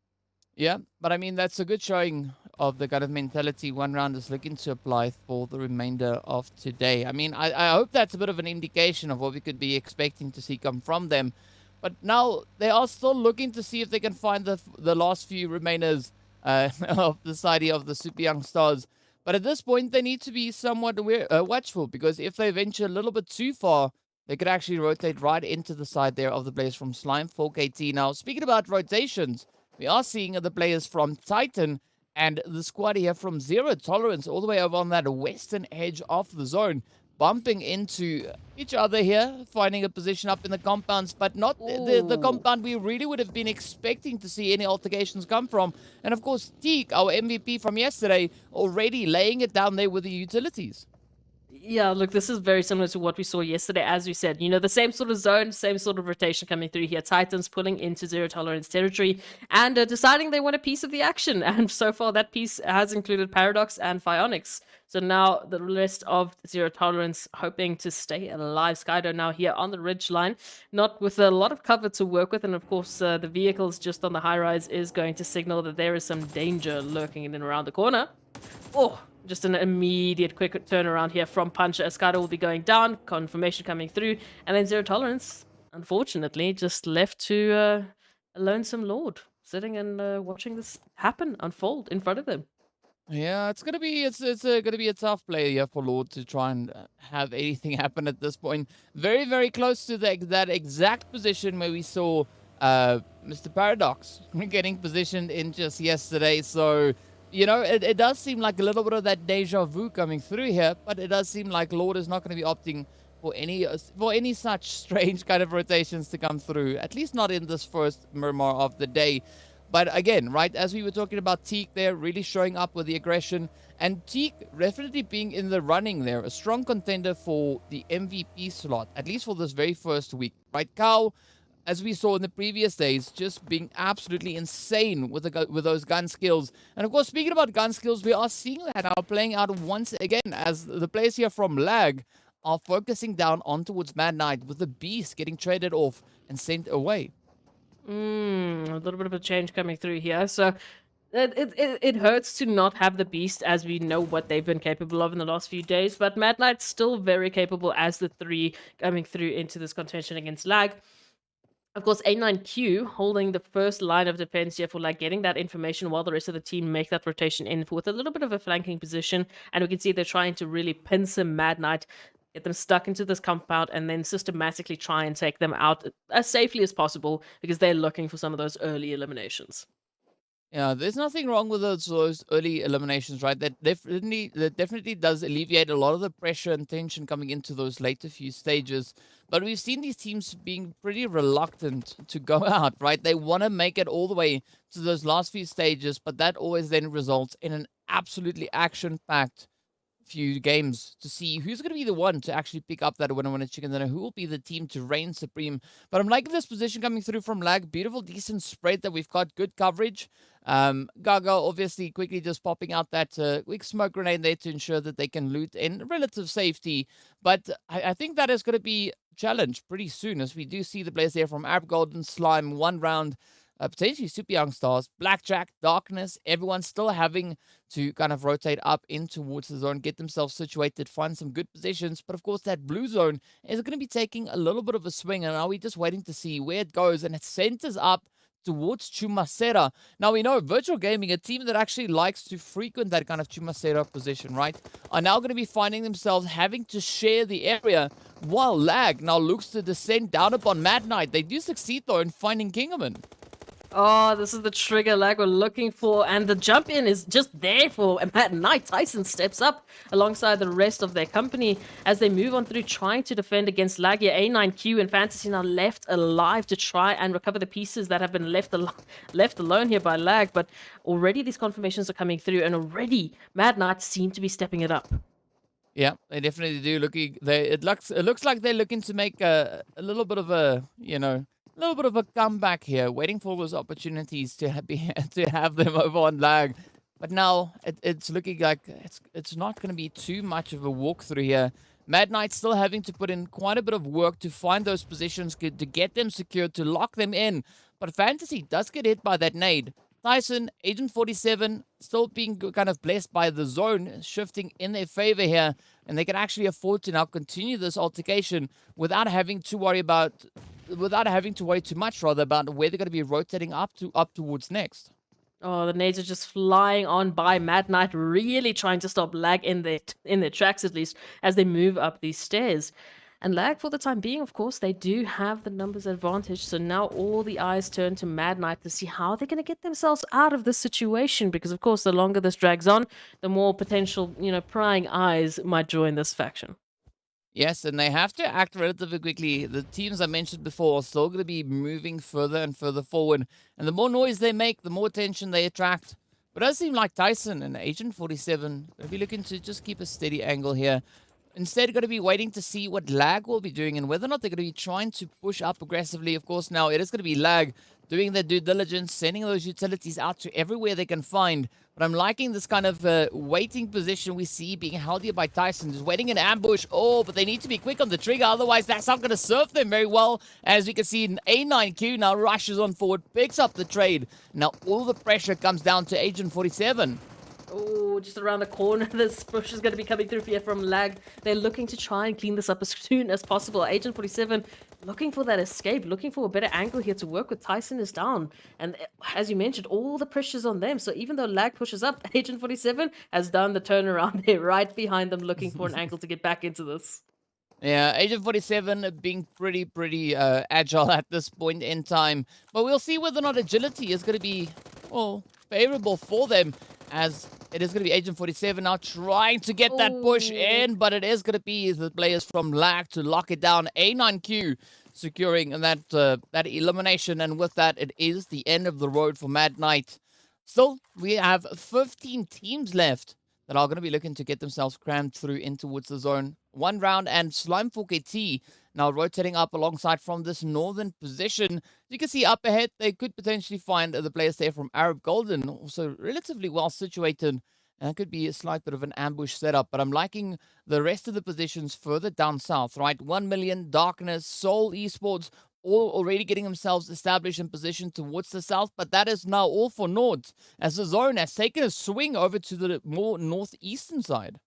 Yeah, but I mean, that's a good showing of the kind of mentality one round is looking to apply for the remainder of today. I mean, I hope that's a bit of an indication of what we could be expecting to see come from them. But now they are still looking to see if they can find the last few remainers of the side here of the Super Young Stars. But at this point, they need to be somewhat watchful, because if they venture a little bit too far, they could actually rotate right into the side there of the players from Slime 4KT. Now, speaking about rotations, we are seeing the players from Titan and the squad here from Zero Tolerance all the way over on that western edge of the zone, bumping into each other here, finding a position up in the compounds, but not the Ooh. compound we really would have been expecting to see any altercations come from. And of course, Teak, our MVP from yesterday, already laying it down there with the utilities. Yeah, look, this is very similar to what we saw yesterday. As we said, the same sort of zone, same sort of rotation coming through here. Titans pulling into Zero Tolerance territory and deciding they want a piece of the action. And so far, that piece has included Paradox and Phionics. So now the rest of Zero Tolerance hoping to stay alive. Skydo now here on the ridge line, not with a lot of cover to work with. And of course, the vehicles just on the high rise is going to signal that there is some danger lurking in and around the corner. Oh, just an immediate quick turnaround here from Puncher. Escada will be going down, confirmation coming through, and then Zero Tolerance, unfortunately, just left to a lonesome lord, sitting and watching this happen, unfold in front of them. Yeah, it's gonna be gonna be a tough play here for Lord to try and have anything happen at this point. Very, very close to that exact position where we saw Mr. Paradox getting positioned in just yesterday. So, it does seem like a little bit of that deja vu coming through here, but it does seem like Lord is not going to be opting for any such strange kind of rotations to come through, at least not in this first Miramar of the day. But again, right, as we were talking about Teak there, really showing up with the aggression, and Teak definitely being in the running there, a strong contender for the MVP slot, at least for this very first week, right? Cow, as we saw in the previous days, just being absolutely insane with those gun skills. And of course, speaking about gun skills, we are seeing that now playing out once again, as the players here from Lag are focusing down on towards Mad Knight, with the Beast getting traded off and sent away. A little bit of a change coming through here. So it hurts to not have the Beast, as we know what they've been capable of in the last few days. But Mad Knight's still very capable as the 3 coming through into this contention against Lag. Of course, A9Q holding the first line of defense here for getting that information while the rest of the team make that rotation in with a little bit of a flanking position. And we can see they're trying to really pin some Mad Knight, get them stuck into this compound, and then systematically try and take them out as safely as possible, because they're looking for some of those early eliminations. Yeah, there's nothing wrong with those early eliminations, right? That definitely does alleviate a lot of the pressure and tension coming into those later few stages. But we've seen these teams being pretty reluctant to go out, right? They want to make it all the way to those last few stages, but that always then results in an absolutely action-packed few games to see who's going to be the one to actually pick up that winner chicken dinner, who will be the team to reign supreme. But I'm liking this position coming through from Lag. Beautiful, decent spread that we've got, good coverage. Gaga obviously quickly just popping out that quick smoke grenade there to ensure that they can loot in relative safety. But I think that is going to be challenged pretty soon, as we do see the players there from Arab Golden Slime, one round, potentially Super Young Stars, Blackjack, Darkness, everyone still having to kind of rotate up in towards the zone, get themselves situated, find some good positions. But of course, that blue zone is going to be taking a little bit of a swing, and are we just waiting to see where it goes? And it centers up towards Chumacera. Now, we know Virtual Gaming, a team that actually likes to frequent that kind of Chumacera position, right, are now going to be finding themselves having to share the area, while Lag now looks to descend down upon Mad Knight. They do succeed, though, in finding Kingerman. Oh, this is the trigger Lag we're looking for, and the jump in is just there for Mad Knight. Tyson steps up alongside the rest of their company as they move on through trying to defend against Lag. Here, A9Q and Fantasy now left alive to try and recover the pieces that have been left alone here by Lag. But already these confirmations are coming through, and already Mad Knight seem to be stepping it up. Yeah, they definitely do. It looks like they're looking to make a little bit of a little bit of a comeback here, waiting for those opportunities to have them over on Lag. But now it's looking like it's not going to be too much of a walkthrough here. Mad Knight still having to put in quite a bit of work to find those positions, to get them secured, to lock them in. But Fantasy does get hit by that nade. Tyson, Agent 47, still being kind of blessed by the zone shifting in their favor here. And they can actually afford to now continue this altercation without having to worry about without having to worry too much, rather, about where they're going to be rotating up towards next. Oh, the nades are just flying on by. Mad Knight really trying to stop Lag in their tracks, at least, as they move up these stairs. And Lag, for the time being, of course, they do have the numbers advantage. So now all the eyes turn to Mad Knight to see how they're going to get themselves out of this situation. Because, of course, the longer this drags on, the more potential, prying eyes might join this faction. Yes, and they have to act relatively quickly. The teams I mentioned before are still going to be moving further and further forward. And the more noise they make, the more attention they attract. But it does seem like Tyson and Agent 47 will be looking to just keep a steady angle here. Instead, going to be waiting to see what Lag will be doing and whether or not they're going to be trying to push up aggressively. Of course, now it is going to be Lag doing their due diligence, sending those utilities out to everywhere they can find. But I'm liking this kind of waiting position we see being held here by Tyson. Just waiting in ambush. Oh, but they need to be quick on the trigger. Otherwise, that's not going to serve them very well. As we can see, an A9Q now rushes on forward, picks up the trade. Now all the pressure comes down to Agent 47. Oh, just around the corner, this push is going to be coming through here from Lag. They're looking to try and clean this up as soon as possible. Agent 47 looking for that escape, looking for a better angle here to work with. Tyson is down. And as you mentioned, all the pressure's on them. So even though Lag pushes up, Agent 47 has done the turnaround. They're right behind them looking for an angle to get back into this. Yeah, Agent 47 being pretty agile at this point in time. But we'll see whether or not agility is going to be, well, favorable for them, as it is going to be Agent 47 now trying to get that push in, but it is going to be the players from Lag to lock it down. A9Q securing that elimination, and with that, it is the end of the road for Mad Knight. Still, we have 15 teams left that are going to be looking to get themselves crammed through in towards the zone. One round, and Slime 4KT now rotating up alongside from this northern position. You can see up ahead, they could potentially find the players there from Arab Golden, also relatively well situated. And it could be a slight bit of an ambush setup, but I'm liking the rest of the positions further down south, right? 1 Million, Darkness, Soul Esports, all already getting themselves established in position towards the south, but that is now all for naught, as the zone has taken a swing over to the more northeastern side.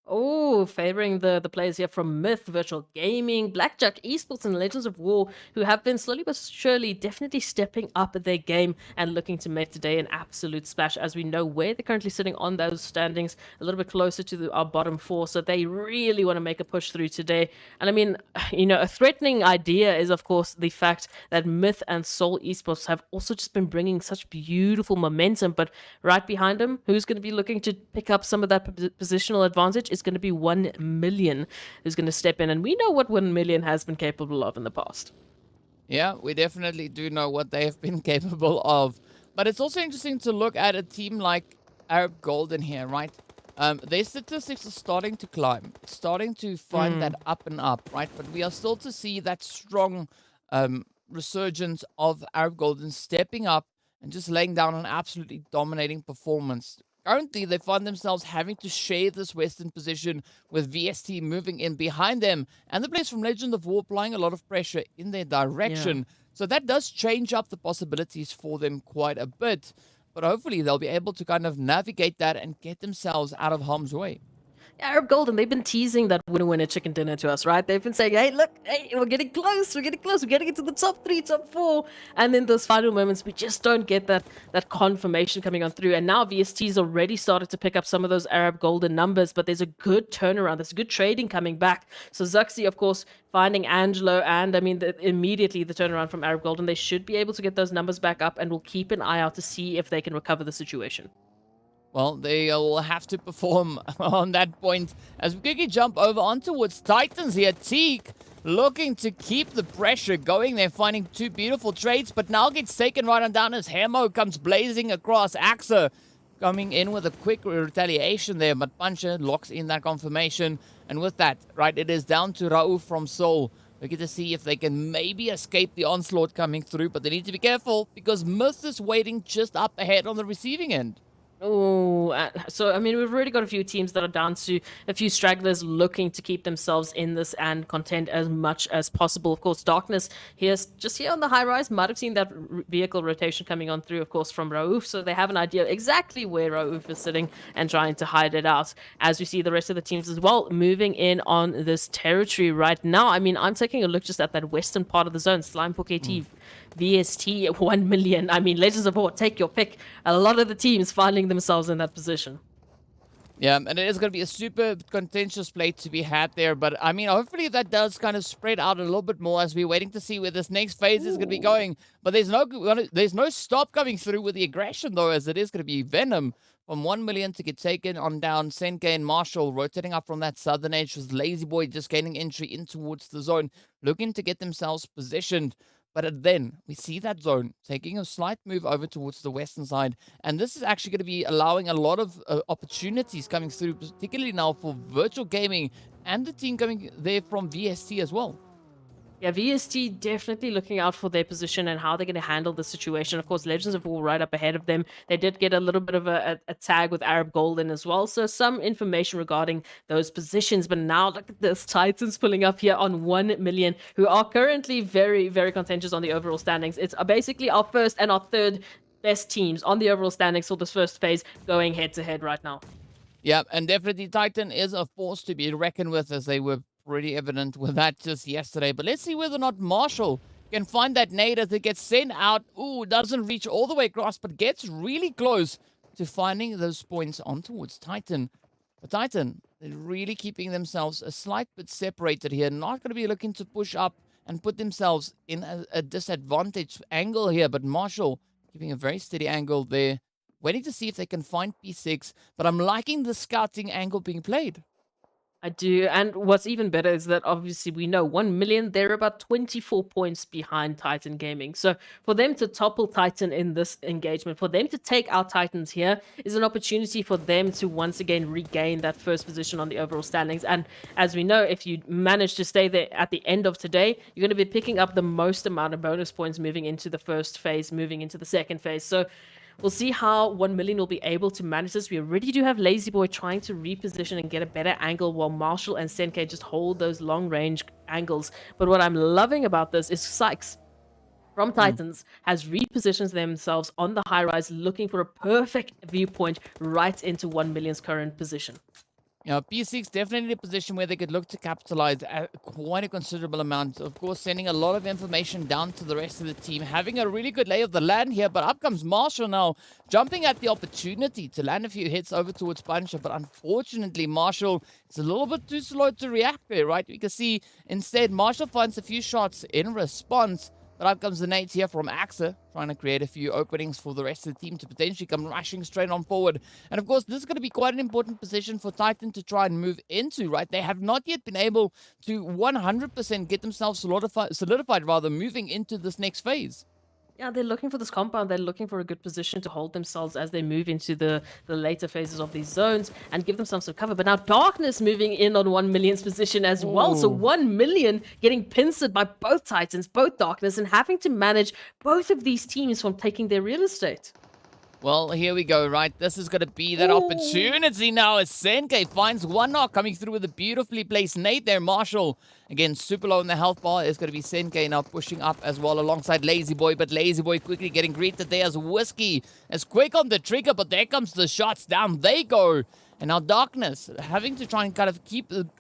Oh, favoring the players here from Myth, Virtual Gaming, Blackjack, Esports, and Legends of War, who have been slowly but surely definitely stepping up their game and looking to make today an absolute splash, as we know where they're currently sitting on those standings, a little bit closer to our bottom four, so they really want to make a push through today. And I mean, a threatening idea is, of course, the fact that Myth and Soul Esports have also just been bringing such beautiful momentum, but right behind them, who's going to be looking to pick up some of that positional advantage? Is going to be 1 Million who's going to step in, and we know what 1 Million has been capable of in the past. Yeah, we definitely do know what they have been capable of, but it's also interesting to look at a team like Arab Golden here, right? Their statistics are starting to climb, starting to find that up and up, right? But we are still to see that strong resurgence of Arab Golden stepping up and just laying down an absolutely dominating performance. Currently, they find themselves having to share this western position with VST moving in behind them, and the players from Legend of War applying a lot of pressure in their direction. Yeah. So that does change up the possibilities for them quite a bit, but hopefully they'll be able to kind of navigate that and get themselves out of harm's way. Arab Golden, they've been teasing that winner chicken dinner to us, right? They've been saying, hey, look, hey, we're getting close, we're getting to the top 3, top 4. And then those final moments, we just don't get that confirmation coming on through. And now VST's already started to pick up some of those Arab Golden numbers, but there's a good turnaround, there's good trading coming back. So Zuxi, of course, finding Angelo, and I mean, immediately the turnaround from Arab Golden, they should be able to get those numbers back up, and we'll keep an eye out to see if they can recover the situation. Well, they will have to perform on that point as we quickly jump over on towards Titans here. Teak looking to keep the pressure going. They're finding 2 beautiful trades, but now gets taken right on down as Hemo comes blazing across. Axa coming in with a quick retaliation there, but Puncher locks in that confirmation. And with that, right, it is down to Raouf from Seoul. We get to see if they can maybe escape the onslaught coming through, but they need to be careful because Myth is waiting just up ahead on the receiving end. Oh, so I mean, we've already got a few teams that are down to a few stragglers looking to keep themselves in this and contend as much as possible. Of course, Darkness just here on the high rise might have seen that vehicle rotation coming on through, of course, from Raouf, so they have an idea exactly where Raouf is sitting and trying to hide it out. As we see the rest of the teams as well moving in on this territory right now. I mean, I'm taking a look just at that western part of the zone. Slime for KT. VST 1 million. I mean, Legends of War, take your pick. A lot of the teams finding themselves in that position. Yeah, and it is going to be a super contentious play to be had there. But, I mean, hopefully that does kind of spread out a little bit more as we're waiting to see where this next phase is going to be going. But there's no stop coming through with the aggression, though, as it is going to be Venom from 1 million to get taken on down. Senke and Marshall rotating up from that southern edge with Lazy Boy just gaining entry in towards the zone, looking to get themselves positioned. But then we see that zone taking a slight move over towards the western side. And this is actually going to be allowing a lot of opportunities coming through, particularly now for virtual gaming and the team coming there from VST as well. Yeah, VST definitely looking out for their position and how they're going to handle the situation. Of course, Legends of War right up ahead of them. They did get a little bit of a tag with Arab Golden as well. So some information regarding those positions. But now look at this. Titans pulling up here on 1 million, who are currently very, very contentious on the overall standings. It's basically our first and our third best teams on the overall standings for this first phase going head to head right now. Yeah, and definitely Titan is a force to be reckoned with, as they were pretty evident with that just yesterday. But let's see whether or not Marshall can find that nade as it gets sent out. Ooh, doesn't reach all the way across, but gets really close to finding those points on towards Titan. But Titan, they're really keeping themselves a slight bit separated here. Not going to be looking to push up and put themselves in a disadvantaged angle here. But Marshall keeping a very steady angle there, waiting to see if they can find P6. But I'm liking the scouting angle being played. I do, and what's even better is that obviously we know 1 million, they're about 24 points behind Titan Gaming. So for them to topple Titan in this engagement, for them to take out Titans here, is an opportunity for them to once again regain that first position on the overall standings. And as we know, if you manage to stay there at the end of today, you're going to be picking up the most amount of bonus points moving into the first phase, moving into the second phase. So we'll see how 1 million will be able to manage this. We already do have Lazy Boy trying to reposition and get a better angle, while Marshall and Senke just hold those long-range angles. But what I'm loving about this is Sykes from Titans has repositioned themselves on the high-rise, looking for a perfect viewpoint right into 1 million's current position. Yeah, P6 definitely in a position where they could look to capitalize at quite a considerable amount. Of course, sending a lot of information down to the rest of the team, having a really good lay of the land here. But up comes Marshall now, jumping at the opportunity to land a few hits over towards Punisher. But unfortunately, Marshall is a little bit too slow to react there, right? We can see instead Marshall finds a few shots in response. But up comes the nades here from Axa, trying to create a few openings for the rest of the team to potentially come rushing straight on forward. And of course, this is going to be quite an important position for Titan to try and move into, right? They have not yet been able to 100% get themselves solidified, moving into this next phase. Yeah, they're looking for this compound. They're looking for a good position to hold themselves as they move into the later phases of these zones and give themselves some cover. But now Darkness moving in on 1 million's position as well. So 1 million getting pincered by both Titans, both Darkness, and having to manage both of these teams from taking their real estate. Well, here we go, right? This is going to be that opportunity now as Senke finds one knock coming through with a beautifully placed nade there. Marshall, again, super low in the health bar. It's going to be Senke now pushing up as well alongside Lazy Boy. But Lazy Boy quickly getting greeted there as Whiskey. As quick on the trigger, but there comes the shots. Down they go. And now Darkness having to try and kind of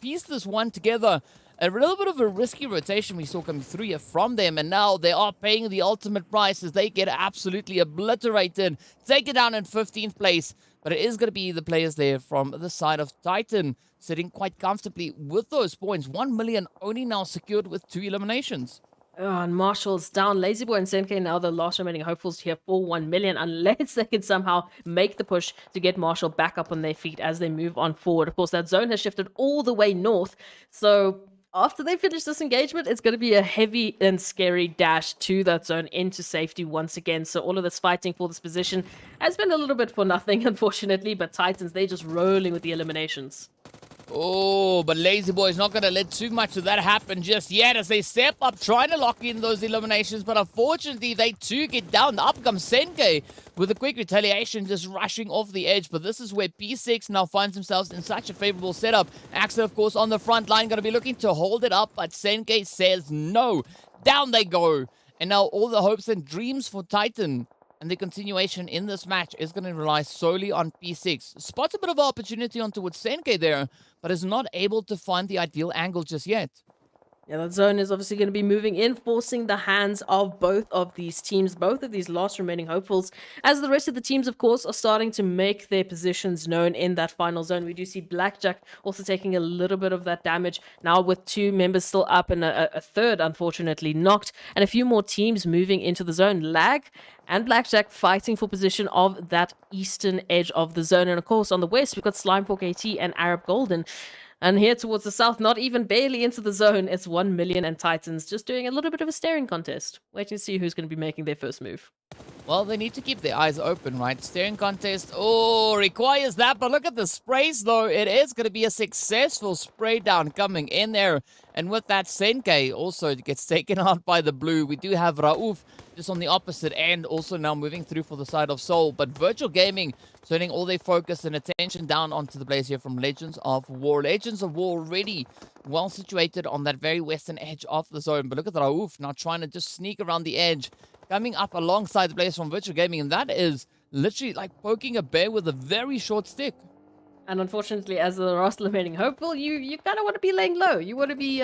piece this one together. A little bit of a risky rotation we saw coming through here from them, and now they are paying the ultimate price as they get absolutely obliterated, taken down in 15th place. But it is going to be the players there from the side of Titan sitting quite comfortably with those points. 1 million only now secured with 2 eliminations. Oh, and Marshall's down. Lazy Boy and Senke now the last remaining hopefuls here for 1 million, unless they can somehow make the push to get Marshall back up on their feet as they move on forward. Of course, that zone has shifted all the way north, so after they finish this engagement, it's going to be a heavy and scary dash to that zone into safety once again. So all of this fighting for this position has been a little bit for nothing, unfortunately. But Titans, they're just rolling with the eliminations. Oh, but Lazy Boy's not going to let too much of that happen just yet as they step up, trying to lock in those eliminations. But unfortunately, they too get down. Up comes Senke with a quick retaliation, just rushing off the edge. But this is where P6 now finds themselves in such a favorable setup. Axel, of course, on the front line, going to be looking to hold it up. But Senke says no. Down they go. And now all the hopes and dreams for Titan and the continuation in this match is going to rely solely on P6. Spots a bit of opportunity on towards Senke there, but is not able to find the ideal angle just yet. Yeah, that zone is obviously going to be moving in, forcing the hands of both of these teams, both of these last remaining hopefuls, as the rest of the teams, of course, are starting to make their positions known in that final zone. We do see Blackjack also taking a little bit of that damage, now with 2 members still up and a third, unfortunately, knocked, and a few more teams moving into the zone. Lag and Blackjack fighting for position of that eastern edge of the zone. And of course, on the west, we've got Slimefork AT and Arab Golden. And here towards the south, not even barely into the zone, it's 1 million and Titans just doing a little bit of a staring contest. Waiting to see who's going to be making their first move. Well, they need to keep their eyes open, right? Staring contest, oh, requires that. But look at the sprays, though. It is going to be a successful spray down coming in there. And with that, Senke also gets taken out by the blue. We do have Rauf just on the opposite end, also now moving through for the side of Seoul. But Virtual Gaming turning all their focus and attention down onto the blaze here from Legends of War. Legends of War already well situated on that very western edge of the zone. But look at Rauf now trying to just sneak around the edge, coming up alongside the blaze from Virtual Gaming. And that is literally like poking a bear with a very short stick. And unfortunately, as the last remaining hopeful, you kind of want to be laying low. You want to be,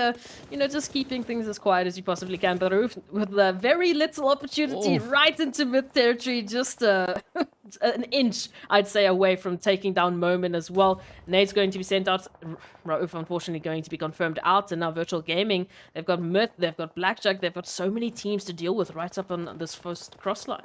just keeping things as quiet as you possibly can. But Roof, with very little opportunity right into mid territory, just an inch, I'd say, away from taking down Moment as well. Nade's going to be sent out. Rauf, unfortunately, going to be confirmed out. And now Virtual Gaming, they've got Myth, they've got Blackjack, they've got so many teams to deal with right up on this first cross line.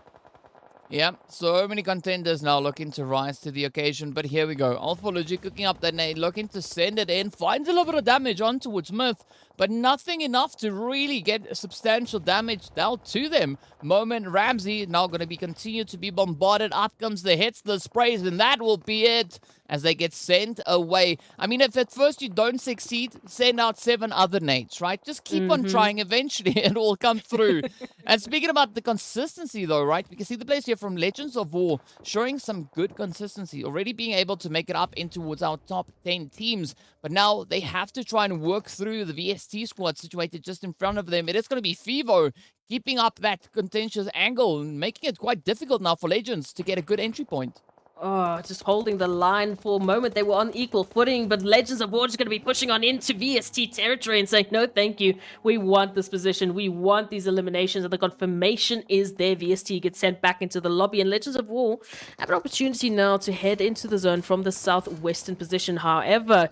Yeah, so many contenders now looking to rise to the occasion, but here we go. Alpha Luigi cooking up that nade, looking to send it in, finds a little bit of damage on towards Myth, but nothing enough to really get substantial damage dealt to them. Moment Ramsey now going to be continued to be bombarded. Up comes the hits, the sprays, and that will be it as they get sent away. I mean, if at first you don't succeed, send out 7 other nades, right? Just keep on trying. Eventually, it will come through. And speaking about the consistency, though, right? We can see the place here from Legends of War showing some good consistency, already being able to make it up in towards our top 10 teams. But now they have to try and work through the VST squad situated just in front of them. It is going to be Fivo keeping up that contentious angle and making it quite difficult now for Legends to get a good entry point. Oh, just holding the line for a moment. They were on equal footing, but Legends of War is going to be pushing on into VST territory and saying, no, thank you. We want this position. We want these eliminations. And the confirmation is there. VST gets sent back into the lobby, and Legends of War have an opportunity now to head into the zone from the southwestern position. However,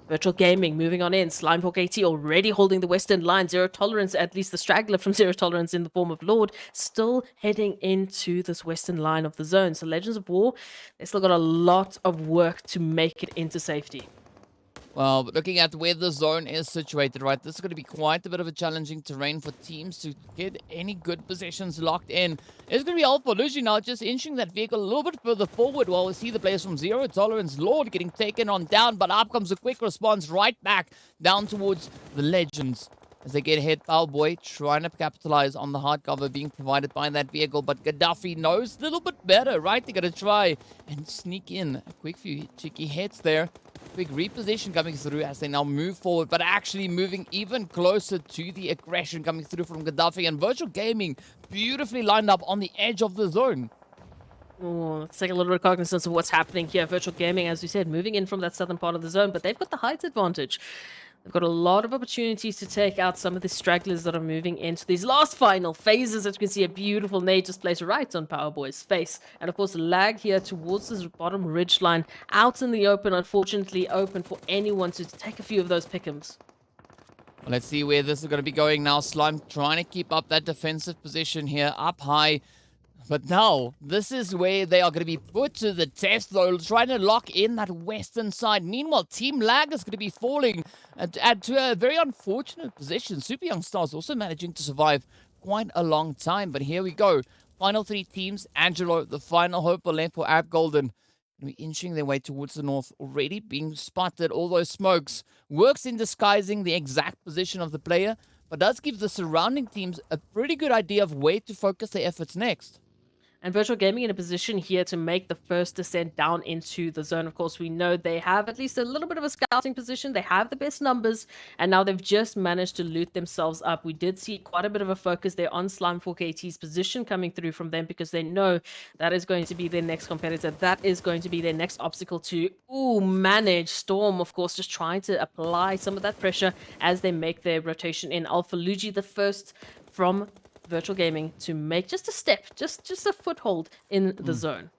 Virtual Gaming moving on in. Slimefork AT already holding the western line. Zero Tolerance, at least the straggler from Zero Tolerance in the form of Lord, still heading into this western line of the zone. So Legends of War, they still got a lot of work to make it into safety. Well, looking at where the zone is situated, right, this is going to be quite a bit of a challenging terrain for teams to get any good positions locked in. It's going to be Alpha Luigi now just inching that vehicle a little bit further forward while we see the players from Zero Tolerance, Lord, getting taken on down, but up comes a quick response right back down towards the Legends. As they get hit, Powerboy trying to capitalize on the hard cover being provided by that vehicle, but Gaddafi knows a little bit better, right? They're going to try and sneak in a quick few cheeky hits there. Quick reposition coming through as they now move forward, but actually moving even closer to the aggression coming through from Gaddafi, and Virtual Gaming beautifully lined up on the edge of the zone. Oh, let's take a little bit of cognizance of what's happening here. Virtual Gaming, as we said, moving in from that southern part of the zone, but they've got the height advantage. They've got a lot of opportunities to take out some of the stragglers that are moving into these last final phases. As you can see, a beautiful nade just placed right on Powerboy's face. And of course, lag here towards this bottom ridge line, out in the open, unfortunately open for anyone to take a few of those pick'ems. Well, let's see where this is going to be going now. Slime trying to keep up that defensive position here, up high. But now, this is where they are going to be put to the test, though, trying to lock in that western side. Meanwhile, TEAMLAG is going to be falling to a very unfortunate position. Super Young Stars also managing to survive quite a long time. But here we go. Final 3 teams. Angelo, the final hope for left for Arab Golden. Going to be inching their way towards the north, already being spotted. All those smokes works in disguising the exact position of the player, but does give the surrounding teams a pretty good idea of where to focus their efforts next. And Virtual Gaming in a position here to make the first descent down into the zone. Of course, we know they have at least a little bit of a scouting position. They have the best numbers, and now they've just managed to loot themselves up. We did see quite a bit of a focus there on Slime 4KT's position coming through from them, because they know that is going to be their next competitor. That is going to be their next obstacle to manage. Storm, of course, just trying to apply some of that pressure as they make their rotation in. Alpha Luigi, the first from Virtual Gaming to make just a step, just a foothold in the zone.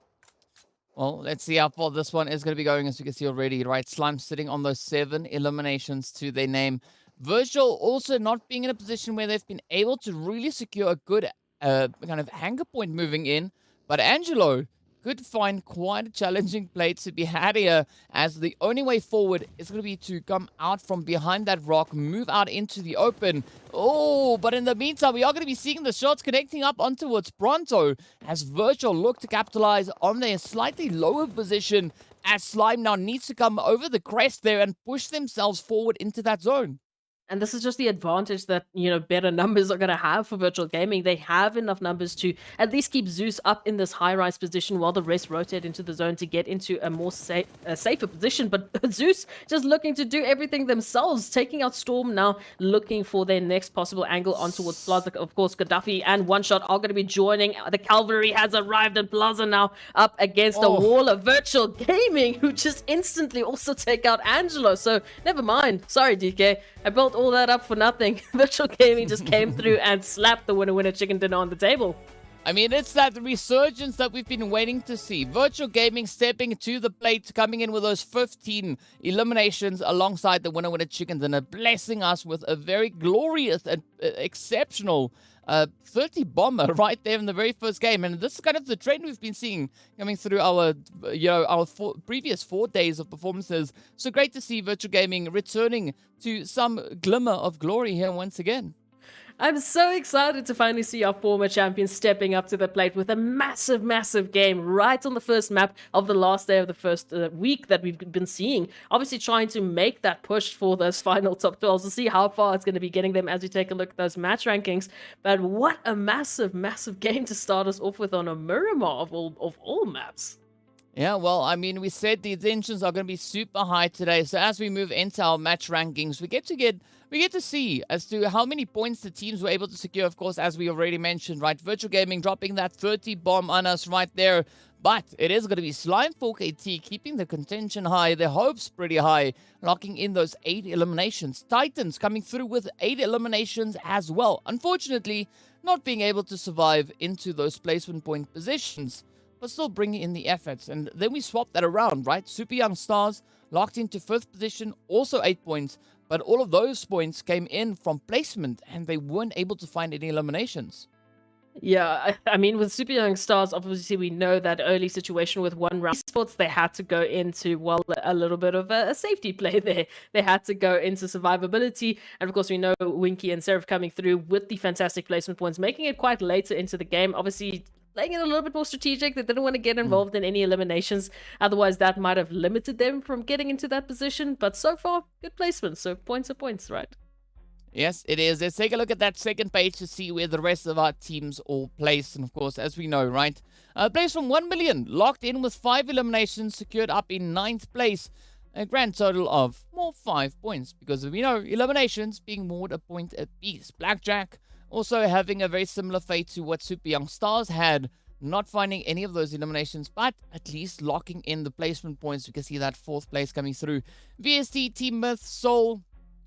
Well, let's see how far this one is going to be going. As you can see already, right? Slime sitting on those 7 eliminations to their name. Virtual also not being in a position where they've been able to really secure a good kind of anchor point moving in. But Angelo could find quite a challenging play to be had here, as the only way forward is going to be to come out from behind that rock, move out into the open. Oh, but in the meantime, we are going to be seeing the shots connecting up on towards Pronto, as Virtual look to capitalize on their slightly lower position, as Slime now needs to come over the crest there and push themselves forward into that zone. And this is just the advantage that, better numbers are going to have for Virtual Gaming. They have enough numbers to at least keep Zeus up in this high-rise position while the rest rotate into the zone to get into a more safer position. But Zeus just looking to do everything themselves, taking out Storm now, looking for their next possible angle on towards Plaza. Of course, Gaddafi and One Shot are going to be joining. The Cavalry has arrived, and Plaza now up against the wall of Virtual Gaming, who just instantly also take out Angelo. So, never mind. Sorry, DK. I built all that up for nothing. Virtual Gaming just came through and slapped the winner chicken dinner on the table. I mean, it's that resurgence that we've been waiting to see. Virtual Gaming stepping to the plate, coming in with those 15 eliminations alongside the winner chicken dinner, blessing us with a very glorious and exceptional 30 bomber right there in the very first game. And this is kind of the trend we've been seeing coming through our previous 4 days of performances. So great to see Virtual Gaming returning to some glimmer of glory here once again. I'm so excited to finally see our former champions stepping up to the plate with a massive, massive game right on the first map of the last day of the first week that we've been seeing. Obviously trying to make that push for those final top 12s. We'll see how far it's going to be getting them as we take a look at those match rankings. But what a massive, massive game to start us off with on a Miramar of all maps. Yeah, well, I mean, we said the tensions are going to be super high today. So as we move into our match rankings, we get to see as to how many points the teams were able to secure. Of course, as we already mentioned, right? Virtual Gaming dropping that 30 bomb on us right there. But it is going to be Slime 4KT keeping the contention high, their hopes pretty high, locking in those 8 eliminations. Titans coming through with 8 eliminations as well. Unfortunately, not being able to survive into those placement point positions, but still bringing in the efforts. And then we swap that around, right? Super Young Stars locked into 5th position, also 8 points. But all of those points came in from placement, and they weren't able to find any eliminations. Yeah, I mean, with Super Young Stars, obviously we know that early situation with one round esports, they had to go into, well, a little bit of a safety play there. They had to go into survivability. And of course, we know Winky and Seraph coming through with the fantastic placement points, making it quite later into the game. Obviously, playing it a little bit more strategic. They didn't want to get involved in any eliminations. Otherwise, that might have limited them from getting into that position. But so far, good placement. So points are points, right? Yes, it is. Let's take a look at that second page to see where the rest of our teams all placed. And of course, as we know, right? Players from 1 million locked in with 5 eliminations, secured up in 9th place. A grand total of, well, 5 points. Because we know eliminations being moored a point apiece. Blackjack also having a very similar fate to what Super Young Stars had, not finding any of those eliminations, but at least locking in the placement points. We can see that 4th place coming through. VST, Team Myth, Soul,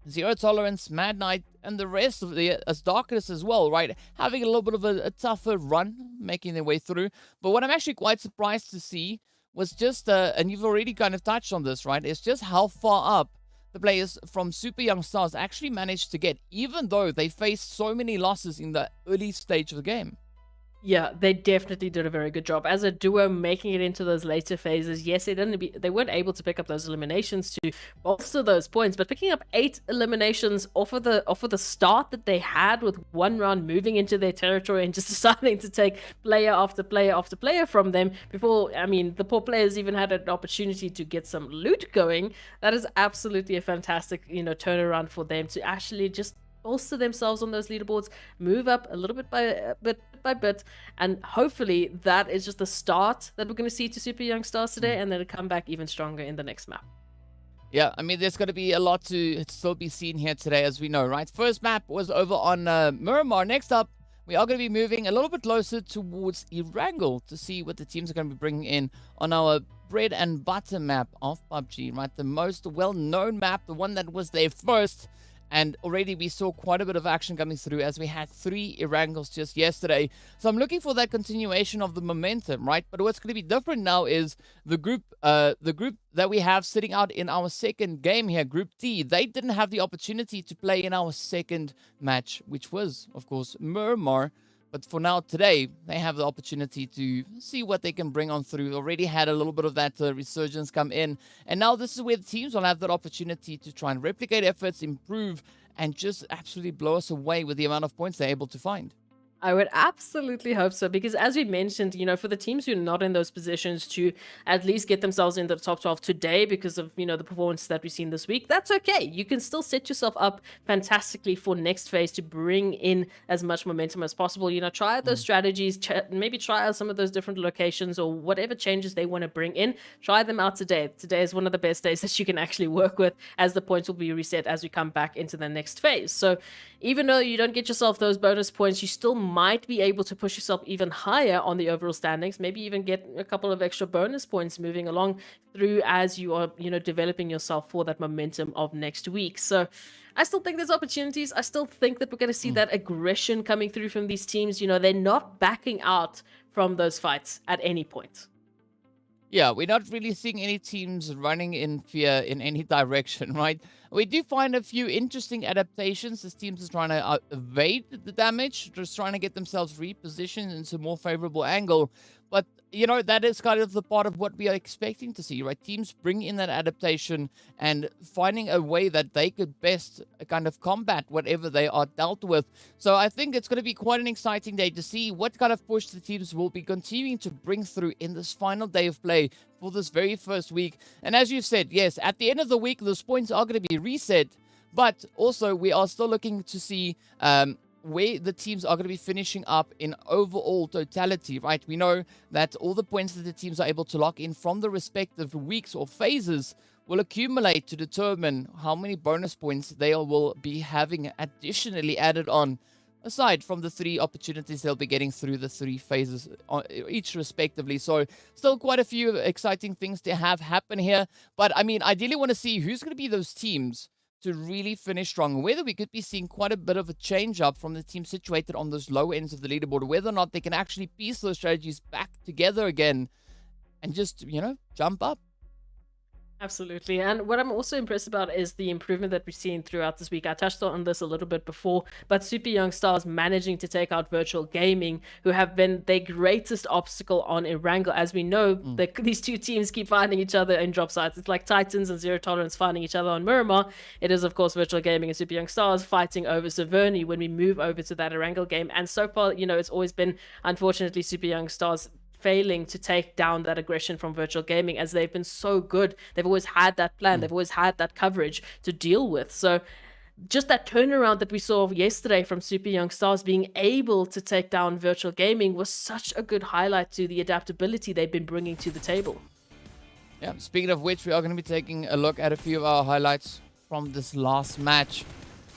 Zero Tolerance, Mad Knight, and the rest of the as Darkness as well, right? Having a little bit of a tougher run, making their way through. But what I'm actually quite surprised to see was just, and you've already kind of touched on this, right? It's just how far up the players from Super Young Stars actually managed to get, even though they faced so many losses in the early stage of the game. Yeah, they definitely did a very good job as a duo making it into those later phases. Yes, they weren't able to pick up those eliminations to bolster those points, but picking up 8 eliminations off of the start that they had with one round moving into their territory and just deciding to take player after player after player from them before, I mean, the poor players even had an opportunity to get some loot going. That is absolutely a fantastic, turnaround for them to actually just bolster themselves on those leaderboards, move up a little bit by bit, and hopefully that is just the start that we're going to see to Super Young Stars today, and then come back even stronger in the next map. Yeah, I mean, there's going to be a lot to still be seen here today, as we know, right? First map was over on Miramar. Next up, we are going to be moving a little bit closer towards Erangel to see what the teams are going to be bringing in on our bread and butter map of PUBG, right? The most well-known map, the one that was there first. And already we saw quite a bit of action coming through as we had 3 Erangels just yesterday. So I'm looking for that continuation of the momentum, right? But what's going to be different now is the group that we have sitting out in our second game here, Group D. They didn't have the opportunity to play in our second match, which was, of course, Miramar. But for now, today, they have the opportunity to see what they can bring on through. Already had a little bit of that resurgence come in. And now this is where the teams will have that opportunity to try and replicate efforts, improve, and just absolutely blow us away with the amount of points they're able to find. I would absolutely hope so, because as we mentioned, for the teams who are not in those positions to at least get themselves into the top 12 today because of, the performance that we've seen this week, that's okay. You can still set yourself up fantastically for next phase to bring in as much momentum as possible. Try out those strategies, maybe try out some of those different locations or whatever changes they want to bring in. Try them out today. Today is one of the best days that you can actually work with, as the points will be reset as we come back into the next phase. So even though you don't get yourself those bonus points, you still might be able to push yourself even higher on the overall standings, maybe even get a couple of extra bonus points moving along through as you are, developing yourself for that momentum of next week. So I still think there's opportunities. I still think that we're going to see that aggression coming through from these teams. They're not backing out from those fights at any point. Yeah, we're not really seeing any teams running in fear in any direction, right? We do find a few interesting adaptations as teams are trying to evade the damage, just trying to get themselves repositioned into a more favorable angle. But, that is kind of the part of what we are expecting to see, right? Teams bring in that adaptation and finding a way that they could best kind of combat whatever they are dealt with. So I think it's going to be quite an exciting day to see what kind of push the teams will be continuing to bring through in this final day of play for this very first week. And as you said, yes, at the end of the week, those points are going to be reset. But also, we are still looking to see where the teams are going to be finishing up in overall totality, right? We know that all the points that the teams are able to lock in from the respective weeks or phases will accumulate to determine how many bonus points they will be having additionally added on, aside from the 3 opportunities they'll be getting through the 3 phases each respectively. So still quite a few exciting things to have happen here. But I mean, ideally want to see who's going to be those teams to really finish strong, whether we could be seeing quite a bit of a change up from the team situated on those low ends of the leaderboard, whether or not they can actually piece those strategies back together again and just, jump up. Absolutely. And what I'm also impressed about is the improvement that we've seen throughout this week. I touched on this a little bit before, but Super Young Stars managing to take out Virtual Gaming, who have been their greatest obstacle on Erangel. As we know, these two teams keep finding each other in drop sites. It's like Titans and Zero Tolerance finding each other on Miramar. It is, of course, Virtual Gaming and Super Young Stars fighting over Severny when we move over to that Erangel game. And so far, it's always been, unfortunately, Super Young Stars failing to take down that aggression from Virtual Gaming, as they've been so good. They've always had that plan. They've always had that coverage to deal with. So just that turnaround that we saw yesterday from Super Young Stars being able to take down Virtual Gaming was such a good highlight to the adaptability they've been bringing to the table. Yeah, speaking of which, we are going to be taking a look at a few of our highlights from this last match.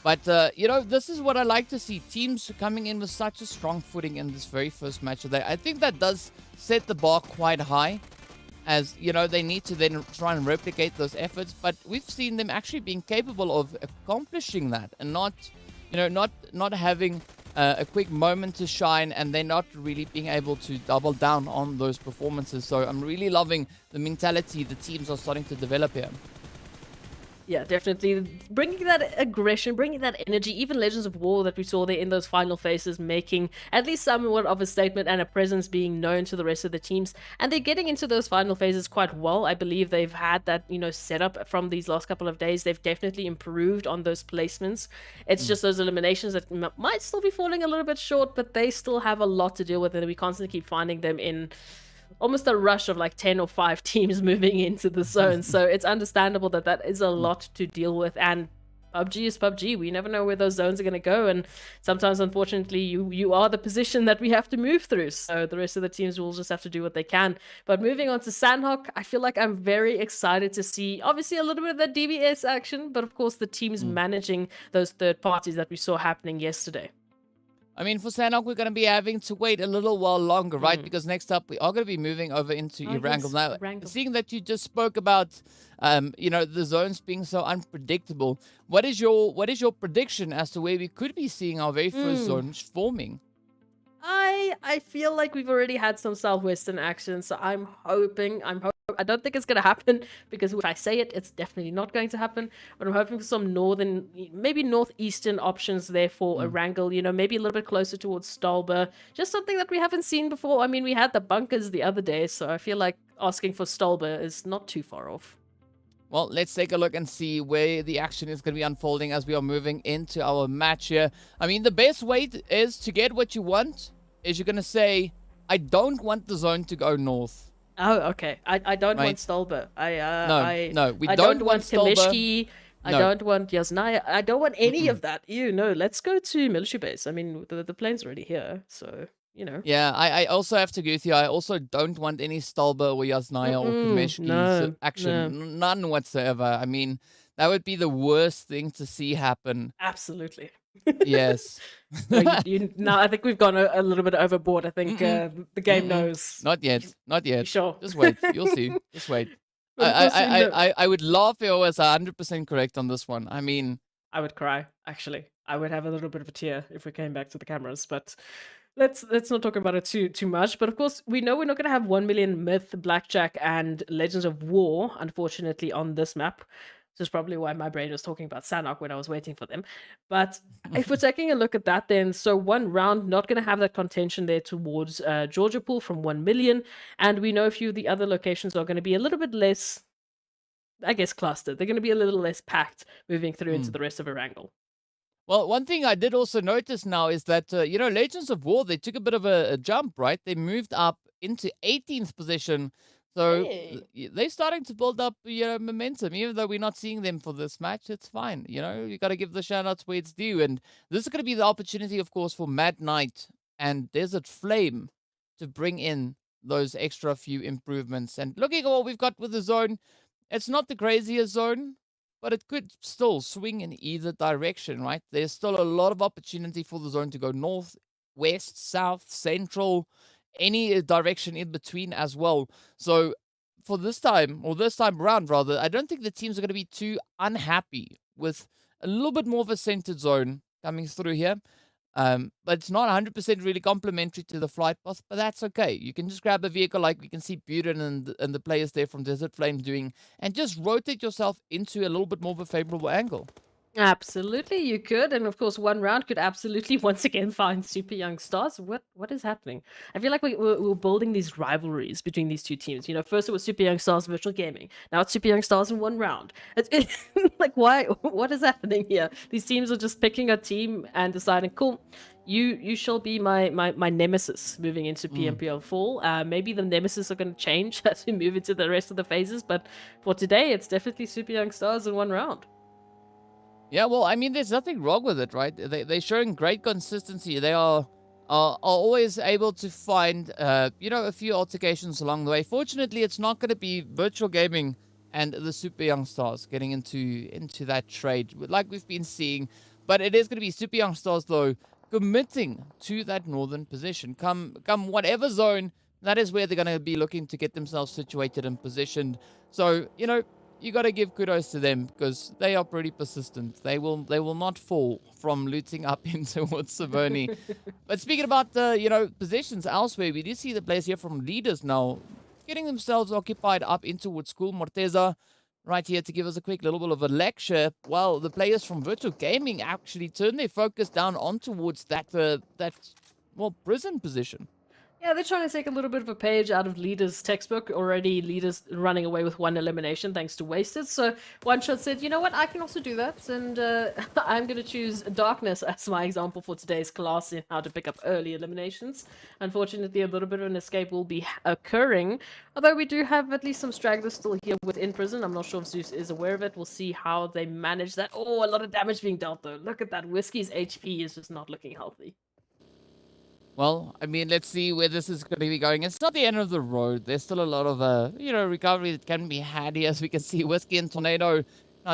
But, this is what I like to see. Teams coming in with such a strong footing in this very first match of the day. I think that does set the bar quite high, as, they need to then try and replicate those efforts. But we've seen them actually being capable of accomplishing that and not having a quick moment to shine, and they're not really being able to double down on those performances. So I'm really loving the mentality the teams are starting to develop here. Yeah, definitely. Bringing that aggression, bringing that energy, even Legends of War that we saw there in those final phases, making at least somewhat of a statement and a presence being known to the rest of the teams. And they're getting into those final phases quite well. I believe they've had that, set up from these last couple of days. They've definitely improved on those placements. It's just those eliminations that might still be falling a little bit short, but they still have a lot to deal with, and we constantly keep finding them in almost a rush of like 10 or 5 teams moving into the zone. So it's understandable that that is a lot to deal with. And PUBG is PUBG. We never know where those zones are going to go. And sometimes, unfortunately, you are the position that we have to move through. So the rest of the teams will just have to do what they can. But moving on to Sanhok, I feel like I'm very excited to see, obviously, a little bit of that DBS action. But of course, the teams managing those third parties that we saw happening yesterday. I mean, for Sanhok, we're going to be having to wait a little while longer, right? Because next up, we are going to be moving over into Erangel. Now, seeing that you just spoke about, the zones being so unpredictable, what is your prediction as to where we could be seeing our very first zones forming? I feel like we've already had some southwestern action, so I'm hoping. I don't think it's going to happen, because if I say it, it's definitely not going to happen. But I'm hoping for some northern, maybe northeastern options there for Erangel, maybe a little bit closer towards Stolber. Just something that we haven't seen before. I mean, we had the bunkers the other day, so I feel like asking for Stolber is not too far off. Well, let's take a look and see where the action is going to be unfolding as we are moving into our match here. I mean, the best way is to get what you want is you're going to say, I don't want the zone to go north. Oh, okay. I don't want Stolber. We I don't want Stolber. Temishki. I don't want Yasnaya. I don't want any of that. Let's go to military base. I mean, the plane's already here, so, Yeah, I also have to agree with you. I also don't want any Stolber or Yasnaya or Kameshki action. None whatsoever. I mean, that would be the worst thing to see happen. Absolutely. Yes. No, I think we've gone a little bit overboard. I think the game knows. Not yet. Not yet. Sure. Just wait. You'll see. Just wait. I would laugh if I was 100% correct on this one. I mean, I would cry, actually. I would have a little bit of a tear if we came back to the cameras, but let's not talk about it too much. But of course, we know we're not going to have 1 million Myth, Blackjack, and Legends of War, unfortunately, on this map. This is probably why my brain was talking about Sanhok when I was waiting for them. But if we're taking a look at that, then, so 1 round, not going to have that contention there towards Georgia Pool from 1 million. And we know a few of the other locations are going to be a little bit less, I guess, clustered. They're going to be a little less packed moving through into the rest of Erangel. Well, one thing I did also notice now is that, Legends of War, they took a bit of a jump, right? They moved up into 18th position. So they're starting to build up, momentum. Even though we're not seeing them for this match, it's fine. You got to give the shout-outs where it's due. And this is going to be the opportunity, of course, for Mad Knight and Desert Flame to bring in those extra few improvements. And looking at what we've got with the zone, it's not the craziest zone, but it could still swing in either direction, right? There's still a lot of opportunity for the zone to go north, west, south, central, any direction in between as well. So for this time around, rather, I don't think the teams are going to be too unhappy with a little bit more of a centered zone coming through here. But it's not 100% really complementary to the flight path, but that's okay. You can just grab a vehicle like we can see Buren and the players there from Desert Flame doing, and just rotate yourself into a little bit more of a favorable angle. Absolutely, you could, and of course, 1 round could absolutely once again find super young stars. What is happening? I feel like we're building these rivalries between these two teams. First it was super young stars virtual gaming. Now it's super young stars in 1 round. It's like, why? What is happening here? These teams are just picking a team and deciding, cool, you shall be my nemesis moving into PMPL fall. Maybe the nemesis are going to change as we move into the rest of the phases, but for today, it's definitely super young stars in 1 round. Yeah, well, I mean, there's nothing wrong with it, right? They're showing great consistency. They are always able to find, a few altercations along the way. Fortunately, it's not going to be virtual gaming and the super young stars getting into that trade like we've been seeing. But it is going to be super young stars, though, committing to that northern position. Come whatever zone, that is where they're going to be looking to get themselves situated and positioned. So, you got to give kudos to them because they are pretty persistent. They will not fall from looting up in towards Savoni. But speaking about positions elsewhere, we do see the players here from leaders now getting themselves occupied up in towards School Morteza. right here to give us a quick little bit of a lecture. Well, the players from Virtual Gaming actually turned their focus down on towards that prison position. Yeah, they're trying to take a little bit of a page out of Leader's textbook. Already, Leader's running away with 1 elimination thanks to Wasted. So, One Shot said, you know what, I can also do that. And I'm going to choose Darkness as my example for today's class in how to pick up early eliminations. Unfortunately, a little bit of an escape will be occurring. Although we do have at least some stragglers still here within prison. I'm not sure if Zeus is aware of it. We'll see how they manage that. Oh, a lot of damage being dealt, though. Look at that. Whiskey's HP is just not looking healthy. Well, I mean, let's see where this is going to be going. It's not the end of the road. There's still a lot of, recovery that can be had here. As we can see, Whiskey and Tornado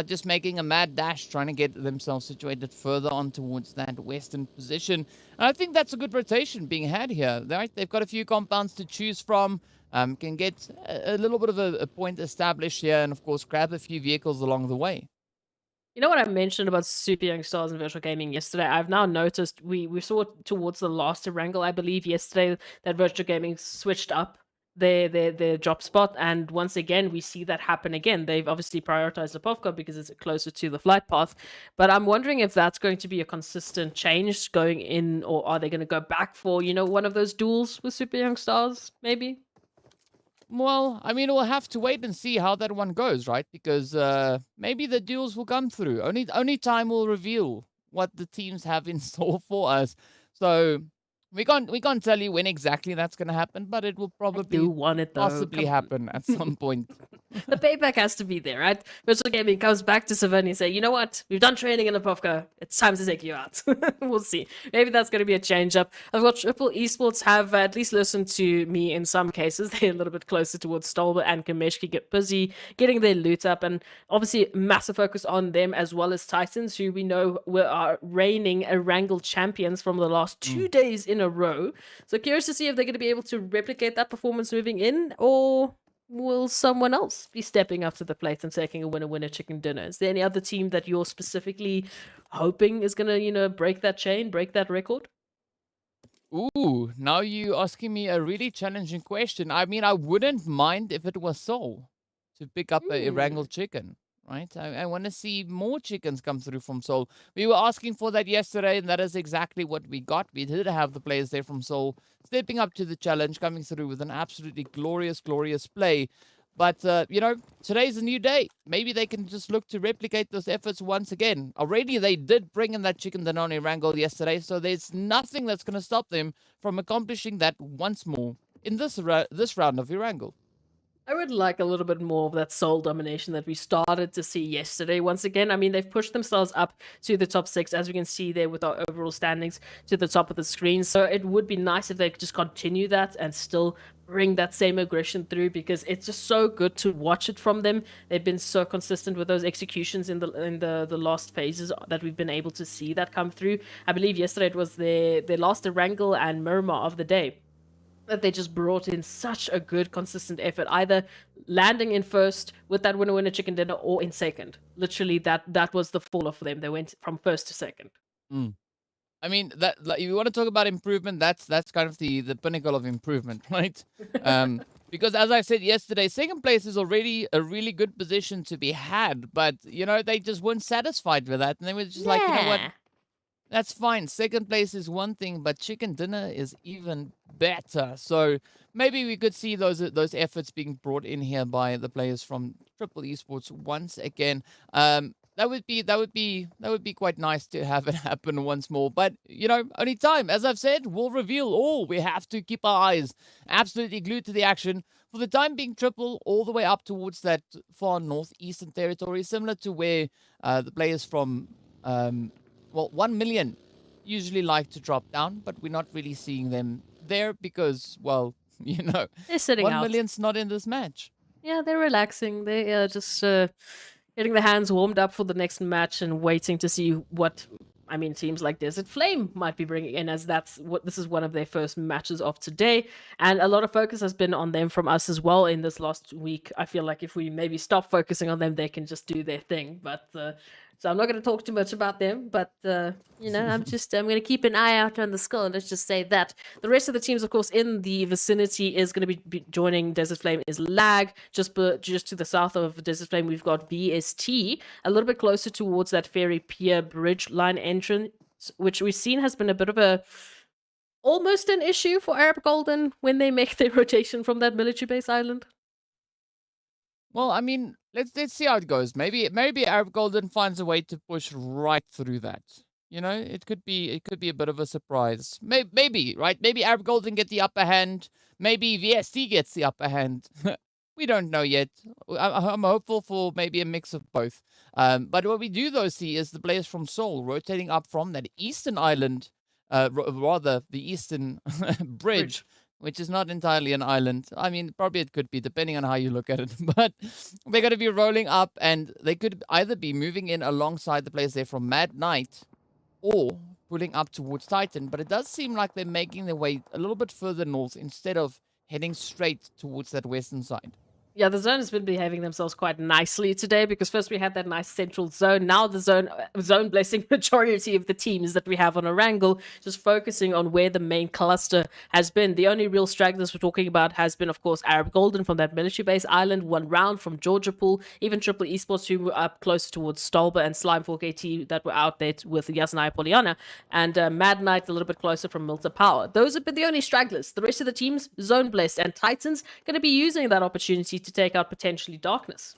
just making a mad dash, trying to get themselves situated further on towards that western position. And I think that's a good rotation being had here. Right? They've got a few compounds to choose from. Can get a little bit of a point established here, and of course, grab a few vehicles along the way. You know what I mentioned about Super Young Stars and Virtual Gaming yesterday? I've now noticed we saw towards the last Erangel, I believe, yesterday that Virtual Gaming switched up their drop spot, and once again we see that happen again. They've obviously prioritized the Povka because it's closer to the flight path, but I'm wondering if that's going to be a consistent change going in, or are they going to go back for, one of those duels with Super Young Stars, maybe? Well, I mean, we'll have to wait and see how that one goes, right? Because maybe the duels will come through. Only time will reveal what the teams have in store for us. So we can't tell you when exactly that's going to happen, but it will I probably do want it though. possibly happen at some point. The payback has to be there, right? Virtual Gaming comes back to Savannah and say, you know what? We've done training in the Povka. It's time to take you out. We'll see. Maybe that's going to be a change up. I've got Triple Esports have at least listened to me in some cases. They're a little bit closer towards Stolber and Kameshki, get busy getting their loot up, and obviously massive focus on them as well as Titans, who we know are reigning Erangel champions from the last 2 days in a row. So curious to see if they're going to be able to replicate that performance moving in, or will someone else be stepping up to the plate and taking a winner-winner chicken dinner? Is there any other team that you're specifically hoping is going to, break that chain, break that record? Ooh, now you asking me a really challenging question. I mean, I wouldn't mind if it was Seoul to pick up a Erangel chicken, right? I want to see more chickens come through from Seoul. We were asking for that yesterday, and that is exactly what we got. We did have the players there from Seoul stepping up to the challenge, coming through with an absolutely glorious, glorious play. But, today's a new day. Maybe they can just look to replicate those efforts once again. Already they did bring in that chicken Danone Erangel yesterday, so there's nothing that's going to stop them from accomplishing that once more in this round of Erangel. I would like a little bit more of that soul domination that we started to see yesterday. Once again, I mean, they've pushed themselves up to the top 6, as we can see there with our overall standings, to the top of the screen. So it would be nice if they could just continue that and still bring that same aggression through, because it's just so good to watch it from them. They've been so consistent with those executions in the last phases that we've been able to see that come through. I believe yesterday it was their last Erangel and Miramar of the day, that they just brought in such a good, consistent effort, either landing in first with that winner-winner chicken dinner or in second. Literally, that was the fall off for them. They went from first to second. I mean, that if you want to talk about improvement, that's kind of the pinnacle of improvement, right? Because as I said yesterday, second place is already a really good position to be had, but they just weren't satisfied with that, and they were just like, you know what? That's fine. Second place is one thing, but chicken dinner is even better. So maybe we could see those efforts being brought in here by the players from Triple Esports once again. That would be quite nice to have it happen once more. But only time, as I've said, will reveal all. We have to keep our eyes absolutely glued to the action. For the time being, Triple all the way up towards that far northeastern territory, similar to where the players from 1 million usually like to drop down, but we're not really seeing them there because, they're sitting 1 out. million's not in this match. Yeah, they're relaxing. They are just getting their hands warmed up for the next match and waiting to see what, teams like Desert Flame might be bringing in, as this is one of their first matches of today. And a lot of focus has been on them from us as well in this last week. I feel like if we maybe stop focusing on them, they can just do their thing. But So I'm not going to talk too much about them, but I'm going to keep an eye out on the score. And let's just say that the rest of the teams, of course, in the vicinity is going to be joining Desert Flame is Lag. Just to the south of Desert Flame, we've got VST, a little bit closer towards that Ferry Pier Bridge line entrance, which we've seen has been a bit of a almost an issue for Arab Golden when they make their rotation from that military base island. Well, I mean, let's see how it goes. Maybe Arab Golden finds a way to push right through that. You know, it could be a bit of a surprise. Maybe right? Maybe Arab Golden get the upper hand. Maybe VST gets the upper hand. We don't know yet. I'm hopeful for maybe a mix of both. But what we do though see is the players from Seoul rotating up from that eastern island, rather the eastern bridge, which is not entirely an island. I mean, probably it could be, depending on how you look at it. But they're going to be rolling up, and they could either be moving in alongside the players there from Mad Knight, or pulling up towards Titan. But it does seem like they're making their way a little bit further north instead of heading straight towards that western side. Yeah, the zone has been behaving themselves quite nicely today, because first we had that nice central zone. Now the zone blessing majority of the teams that we have on Erangel, just focusing on where the main cluster has been. The only real stragglers we're talking about has been, of course, Arab Golden from that military base island, one round from Georgia Pool, even Triple Esports, who were up closer towards Stolber, and Slime 4KT that were out there with Yasnaya Poliana, and Mad Knight a little bit closer from Milta Power. Those have been the only stragglers. The rest of the teams, zone blessed, and Titans going to be using that opportunity to take out potentially Darkness.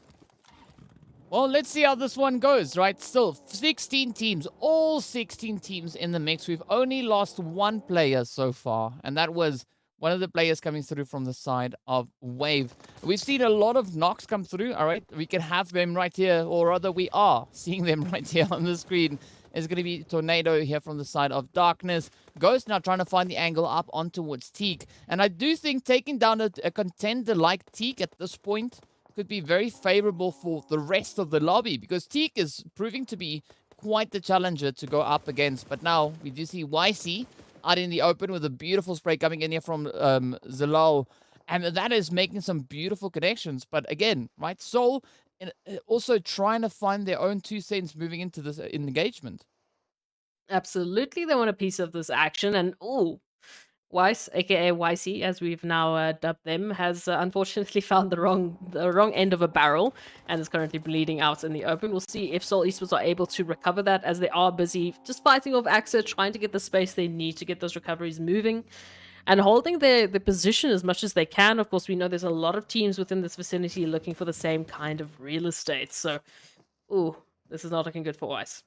Well, let's see how this one goes, right? Still, 16 teams, all 16 teams in the mix. We've only lost one player so far, and that was one of the players coming through from the side of Wave. We've seen a lot of knocks come through, all right? We can have them right here, or rather we are seeing them right here on the screen. It's going to be Tornado here from the side of Darkness. Ghost now trying to find the angle up on towards Teak. And I do think taking down a contender like Teak at this point could be very favorable for the rest of the lobby, because Teak is proving to be quite the challenger to go up against. But now we do see YC out in the open with a beautiful spray coming in here from Zalal. And that is making some beautiful connections. But again, right, Soul and also trying to find their own 2 cents moving into this engagement. Absolutely, they want a piece of this action, and Weiss, aka YC, as we've now dubbed them, has unfortunately found the wrong end of a barrel and is currently bleeding out in the open. We'll see if Seoul Esports are able to recover that, as they are busy just fighting off AXA, trying to get the space they need to get those recoveries moving and holding their position as much as they can. Of course, we know there's a lot of teams within this vicinity looking for the same kind of real estate. So, this is not looking good for Weiss.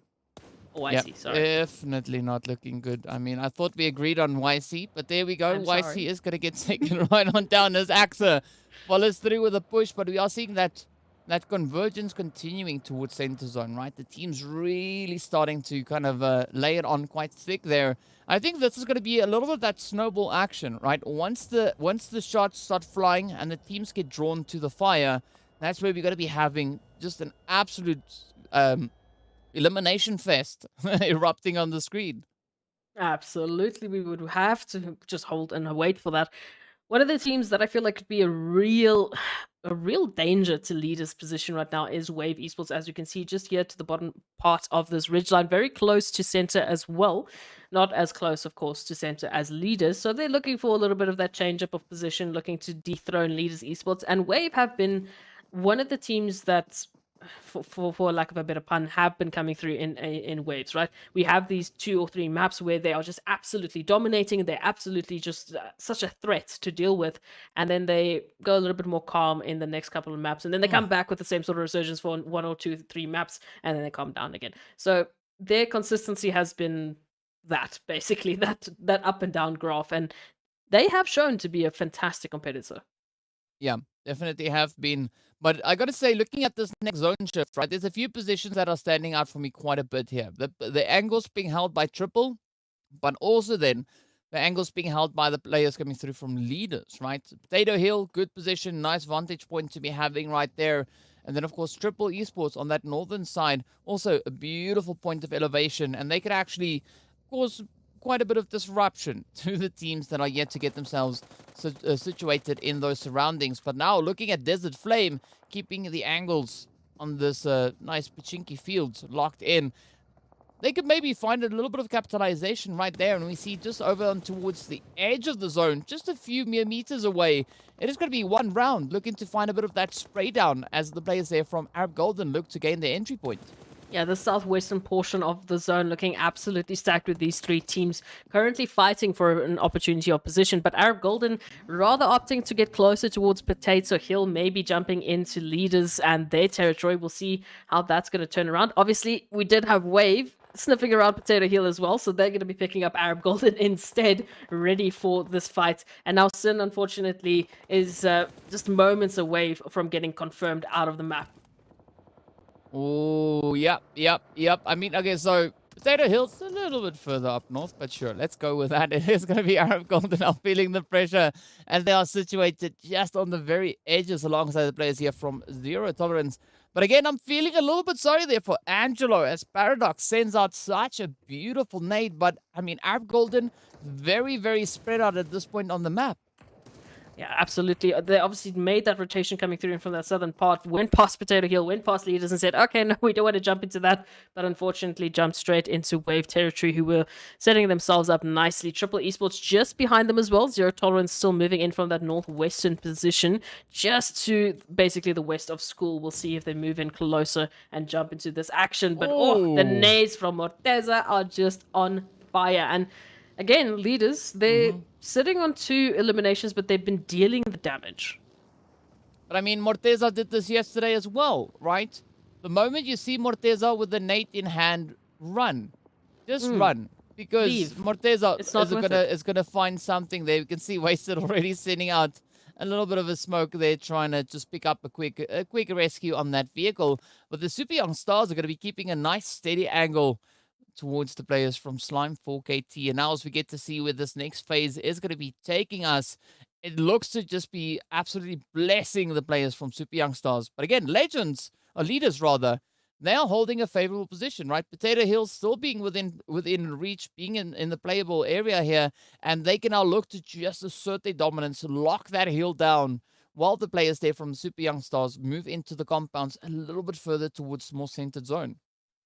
Or YC, sorry. Definitely not looking good. I mean, I thought we agreed on YC, but there we go. I'm YC sorry. is going to get taken right on down as AXA follows through with a push, but we are seeing that convergence continuing towards center zone, right? The team's really starting to kind of lay it on quite thick there. I think this is going to be a little bit of that snowball action, right? Once the shots start flying and the teams get drawn to the fire, that's where we're going to be having just an absolute elimination fest erupting on the screen. Absolutely, we would have to just hold and wait for that. One of the teams that I feel like could be a real danger to leader's position right now is Wave Esports, as you can see just here to the bottom part of this ridgeline, very close to center as well. Not as close, of course, to center as leaders. So they're looking for a little bit of that change up of position, looking to dethrone leaders Esports. And Wave have been one of the teams that, for lack of a better pun, have been coming through in waves, right? We have these 2 or 3 maps where they are just absolutely dominating, and they're absolutely just such a threat to deal with, and then they go a little bit more calm in the next couple of maps, and then they come back with the same sort of resurgence for 1 or 2, 3 maps, and then they calm down again. So their consistency has been that, basically, that up and down graph, and they have shown to be a fantastic competitor. Yeah, definitely have been. But I got to say, looking at this next zone shift, right, there's a few positions that are standing out for me quite a bit here. The angles being held by Triple, but also then the angles being held by the players coming through from leaders, right? Potato Hill, good position, nice vantage point to be having right there. And then, of course, Triple Esports on that northern side, also a beautiful point of elevation. And they could actually cause quite a bit of disruption to the teams that are yet to get themselves situated in those surroundings. But now looking at Desert Flame, keeping the angles on this nice Pachinki field locked in. They could maybe find a little bit of capitalization right there, and we see just over on towards the edge of the zone, just a few mere meters away. It is going to be one round, looking to find a bit of that spray down as the players there from Arab Golden look to gain their entry point. Yeah, the southwestern portion of the zone looking absolutely stacked with these three teams currently fighting for an opportunity of position. But Arab Golden rather opting to get closer towards Potato Hill, maybe jumping into leaders and their territory. We'll see how that's going to turn around. Obviously, we did have Wave sniffing around Potato Hill as well, so they're going to be picking up Arab Golden instead, ready for this fight. And now Sin, unfortunately, is just moments away from getting confirmed out of the map. Oh, yep. I mean, okay, so Potato Hill's a little bit further up north, but sure, let's go with that. It is going to be Arab Golden now feeling the pressure as they are situated just on the very edges alongside the players here from Zero Tolerance. But again, I'm feeling a little bit sorry there for Angelo as Paradox sends out such a beautiful nade. But, I mean, Arab Golden very, very spread out at this point on the map. Yeah, absolutely. They obviously made that rotation coming through from that southern part, went past Potato Hill, went past leaders and said, okay, no, we don't want to jump into that. But unfortunately jumped straight into Wave territory, who were setting themselves up nicely. Triple Esports just behind them as well. Zero Tolerance still moving in from that northwestern position, just to basically the west of school. We'll see if they move in closer and jump into this action. But the nades from Morteza are just on fire. And again, leaders, they're sitting on 2 eliminations, but they've been dealing the damage. But I mean, Morteza did this yesterday as well, right? The moment you see Morteza with the nade in hand, run. Just run. Because Leave. Morteza It's is gonna find something there. You can see Wasted already sending out a little bit of a smoke there, trying to just pick up a quick rescue on that vehicle. But the Super Young Stars are going to be keeping a nice steady angle towards the players from Slime 4KT. And now as we get to see where this next phase is going to be taking us, it looks to just be absolutely blessing the players from Super Young Stars. But again, Legends, or Leaders rather, they are holding a favorable position, right? Potato Hill still being within reach, being in the playable area here, and they can now look to just assert their dominance, lock that hill down, while the players there from Super Young Stars move into the compounds a little bit further towards the more centered zone.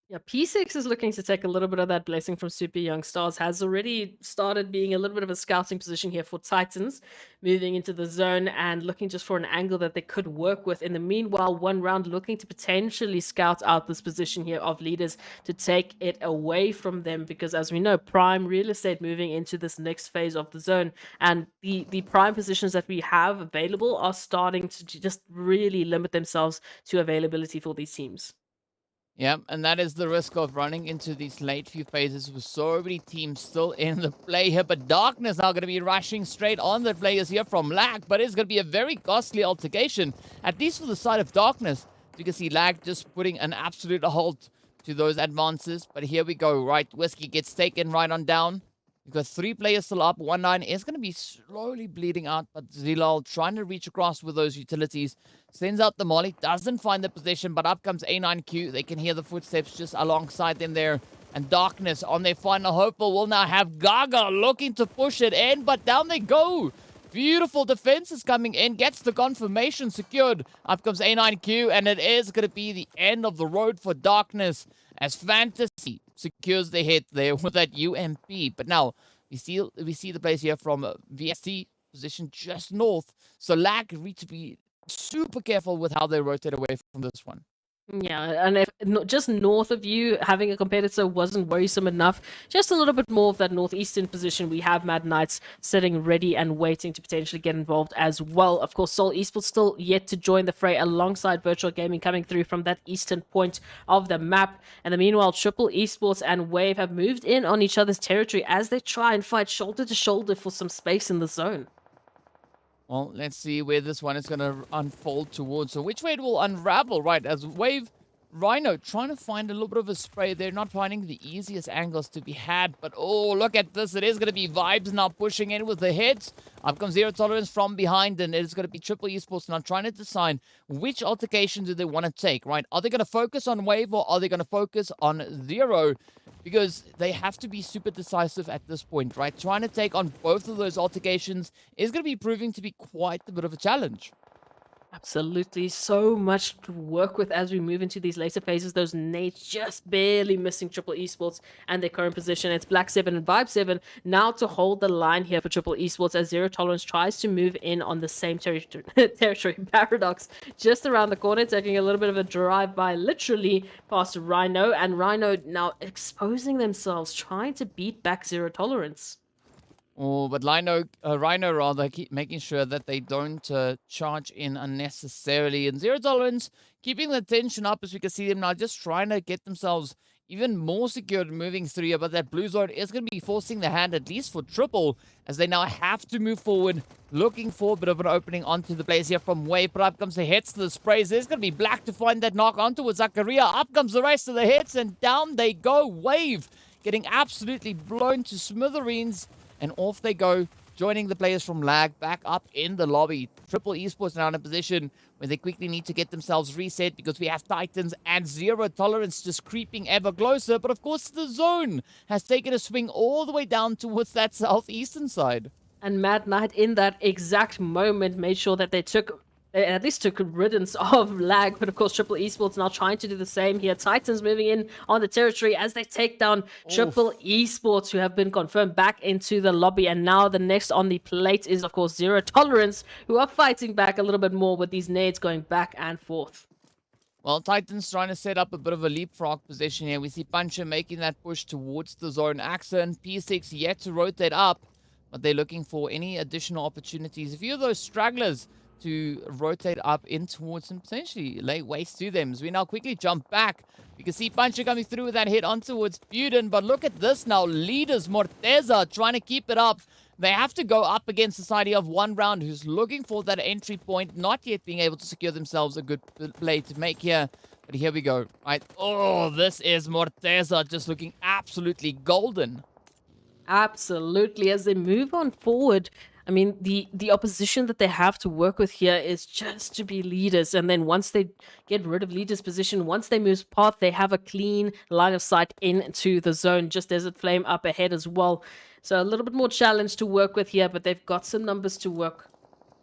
Yeah, P6 is looking to take a little bit of that blessing from Super Young Stars, has already started being a little bit of a scouting position here for Titans, moving into the zone and looking just for an angle that they could work with. In the meanwhile, one round looking to potentially scout out this position here of leaders to take it away from them, because as we know, prime real estate moving into this next phase of the zone, and the prime positions that we have available are starting to just really limit themselves to availability for these teams. Yeah, and that is the risk of running into these late few phases with so many teams still in the play here. But Darkness now going to be rushing straight on the players here from Lag, but it's going to be a very costly altercation, at least for the side of Darkness. You can see Lag just putting an absolute halt to those advances. But here we go, right? Whiskey gets taken right on down. We've got 3 players still up. 1-9 is going to be slowly bleeding out, but Zilal trying to reach across with those utilities. Sends out the molly, doesn't find the position, but up comes A9Q. They can hear the footsteps just alongside them there. And Darkness on their final hopeful will now have Gaga looking to push it in, but down they go. Beautiful defense is coming in, gets the confirmation secured. Up comes A9Q, and it is going to be the end of the road for Darkness as Fantasy secures the hit there with that UMP. But now we see the players here from VST position just north. So Lag need to be super careful with how they rotate away from this one. Yeah, and if just north of you, having a competitor wasn't worrisome enough, just a little bit more of that northeastern position, we have Mad Knights sitting ready and waiting to potentially get involved as well. Of course, Seoul Esports still yet to join the fray alongside Virtual Gaming coming through from that eastern point of the map. And the meanwhile, Triple Esports and Wave have moved in on each other's territory as they try and fight shoulder to shoulder for some space in the zone. Well, let's see where this one is going to unfold towards. So which way it will unravel, right? As Wave Rhino trying to find a little bit of a spray. They're not finding the easiest angles to be had. But, oh, look at this. It is going to be Vibes now pushing in with the hits. Up comes Zero Tolerance from behind. And it is going to be Triple Esports now trying to decide which altercation do they want to take, right? Are they going to focus on Wave or are they going to focus on Zero? Because they have to be super decisive at this point, right? Trying to take on both of those altercations is going to be proving to be quite a bit of a challenge. Absolutely. So much to work with as we move into these later phases. Those nades just barely missing Triple Esports and their current position. It's Black 7 and Vibe 7 now to hold the line here for Triple Esports as Zero Tolerance tries to move in on the same territory. Paradox just around the corner, taking a little bit of a drive-by literally past Rhino. And Rhino now exposing themselves, trying to beat back Zero Tolerance. Oh, but Rhino rather keep making sure that they don't charge in unnecessarily. And Zero Tolerance keeping the tension up as we can see them now just trying to get themselves even more secured moving through here. But that blue zone is going to be forcing the hand, at least for Triple, as they now have to move forward, looking for a bit of an opening onto the place here from Wave. But up comes the hits to the sprays. There's going to be Black to find that knock onto with Zakaria. Up comes the rest of the hits, and down they go. Wave getting absolutely blown to smithereens. And off they go, joining the players from Lag back up in the lobby. Triple Esports now in a position where they quickly need to get themselves reset because we have Titans and Zero Tolerance just creeping ever closer. But of course, the zone has taken a swing all the way down towards that southeastern side. And Mad Knight in that exact moment made sure that they at least took riddance of Lag, but of course Triple Esports now trying to do the same here. Titans moving in on the territory as they take down Triple Esports, who have been confirmed back into the lobby. And now the next on the plate is of course Zero Tolerance, who are fighting back a little bit more with these nades going back and forth. Well, Titans trying to set up a bit of a leapfrog position here. We see Puncher making that push towards the zone. Axa and P6 yet to rotate up, but they're looking for any additional opportunities. A few of those stragglers to rotate up in towards and potentially lay waste to them. As we now quickly jump back, you can see Puncher coming through with that hit on towards Buden. But look at this now. Leaders, Morteza, trying to keep it up. They have to go up against Society of One Round, who's looking for that entry point, not yet being able to secure themselves a good play to make here. But here we go. Right. Oh, this is Morteza just looking absolutely golden. Absolutely. As they move on forward, I mean, the opposition that they have to work with here is just to be leaders. And then once they get rid of leaders' position, once they move path, they have a clean line of sight into the zone. Just Desert Flame up ahead as well. So a little bit more challenge to work with here, but they've got some numbers to work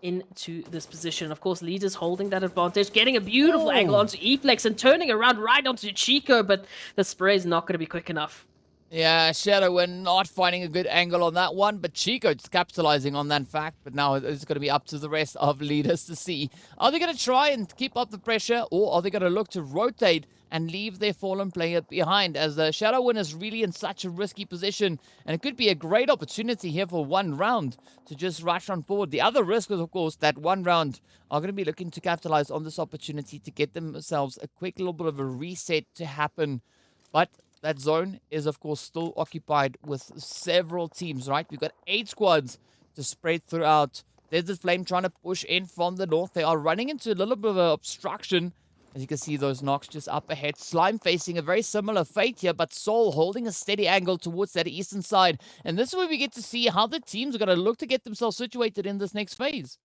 into this position. Of course, leaders holding that advantage, getting a beautiful angle onto E-Flex and turning around right onto Chico, but the spray is not going to be quick enough. Yeah, Shadow, we're not finding a good angle on that one, but Chico just capitalizing on that fact. But now it's going to be up to the rest of leaders to see. Are they going to try and keep up the pressure, or are they going to look to rotate and leave their fallen player behind, as the Shadow Win is really in such a risky position, and it could be a great opportunity here for one round to just rush on forward. The other risk is, of course, that one round are going to be looking to capitalize on this opportunity to get themselves a quick little bit of a reset to happen. But that zone is, of course, still occupied with several teams, right? We've got 8 squads to spread throughout. Desert Flame trying to push in from the north. They are running into a little bit of an obstruction. As you can see, those knocks just up ahead. Slime facing a very similar fate here, but Soul holding a steady angle towards that eastern side. And this is where we get to see how the teams are going to look to get themselves situated in this next phase.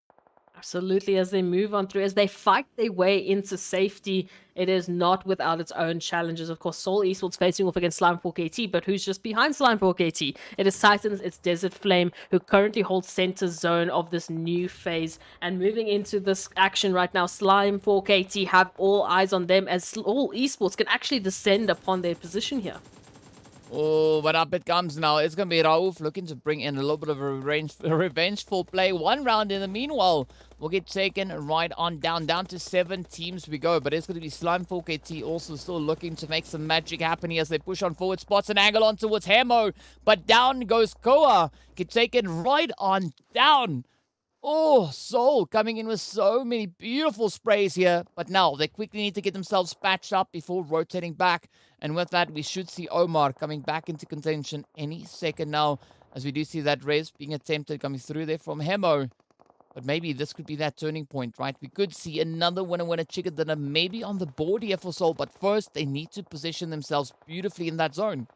Absolutely, as they move on through, as they fight their way into safety, it is not without its own challenges. Of course, Soul Esports facing off against Slime 4KT, but who's just behind Slime 4KT? It is Titans, it's Desert Flame, who currently holds center zone of this new phase. And moving into this action right now, Slime 4KT have all eyes on them, as Soul Esports can actually descend upon their position here. Oh, but up it comes now. It's going to be Rauf looking to bring in a little bit of a revengeful play. One round in the meanwhile will get taken right on down to 7 teams we go. But it's going to be Slime 4KT also still looking to make some magic happen here as they push on forward. Spots an angle on towards Hemo. But down goes Koa. Get taken right on down. Oh, Soul coming in with so many beautiful sprays here. But now they quickly need to get themselves patched up before rotating back. And with that, we should see Omar coming back into contention any second now, as we do see that res being attempted coming through there from Hemo. But maybe this could be that turning point, right? We could see another winner chicken dinner maybe on the board here for Soul. But first, they need to position themselves beautifully in that zone.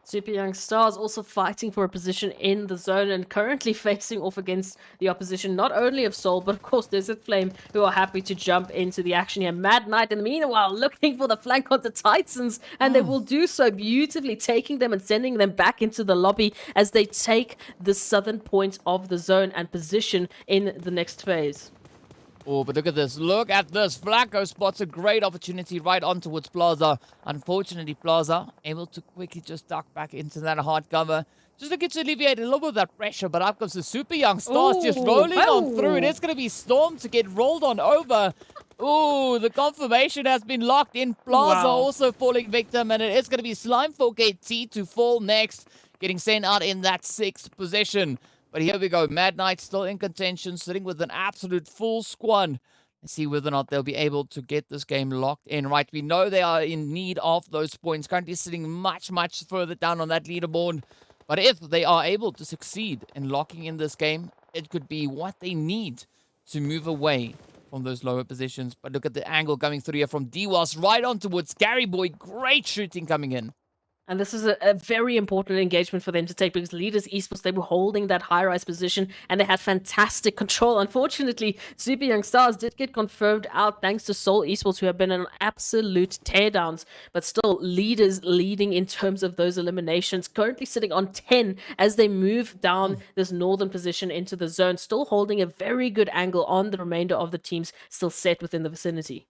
Super Young Stars also fighting for a position in the zone and currently facing off against the opposition, not only of Soul, but of course Desert Flame, who are happy to jump into the action here. Mad Knight, in the meanwhile, looking for the flank onto Titans, and they will do so beautifully, taking them and sending them back into the lobby as they take the southern point of the zone and position in the next phase. Oh, but look at this. Look at this. Flacco spots a great opportunity right on towards Plaza. Unfortunately, Plaza able to quickly just duck back into that hard cover. Just looking to alleviate a little bit of that pressure, but up comes the super young stars just Ooh, rolling on through. It oh. is going to be Storm to get rolled on over. Ooh, the confirmation has been locked in. Plaza Wow. also falling victim, and it is going to be Slime 4KT to fall next, getting sent out in that 6th position. But here we go. Mad Knight still in contention, sitting with an absolute full squad. Let's see whether or not they'll be able to get this game locked in, right? We know they are in need of those points, currently sitting much, much further down on that leaderboard. But if they are able to succeed in locking in this game, it could be what they need to move away from those lower positions. But look at the angle coming through here from DWAS right on towards Gary Boy. Great shooting coming in. And this is a very important engagement for them to take because leaders esports, they were holding that high-rise position and they had fantastic control. Unfortunately, Super Young Stars did get confirmed out thanks to Seoul Esports, who have been an absolute teardowns, but still leaders leading in terms of those eliminations, currently sitting on 10 as they move down this northern position into the zone, still holding a very good angle on the remainder of the teams still set within the vicinity.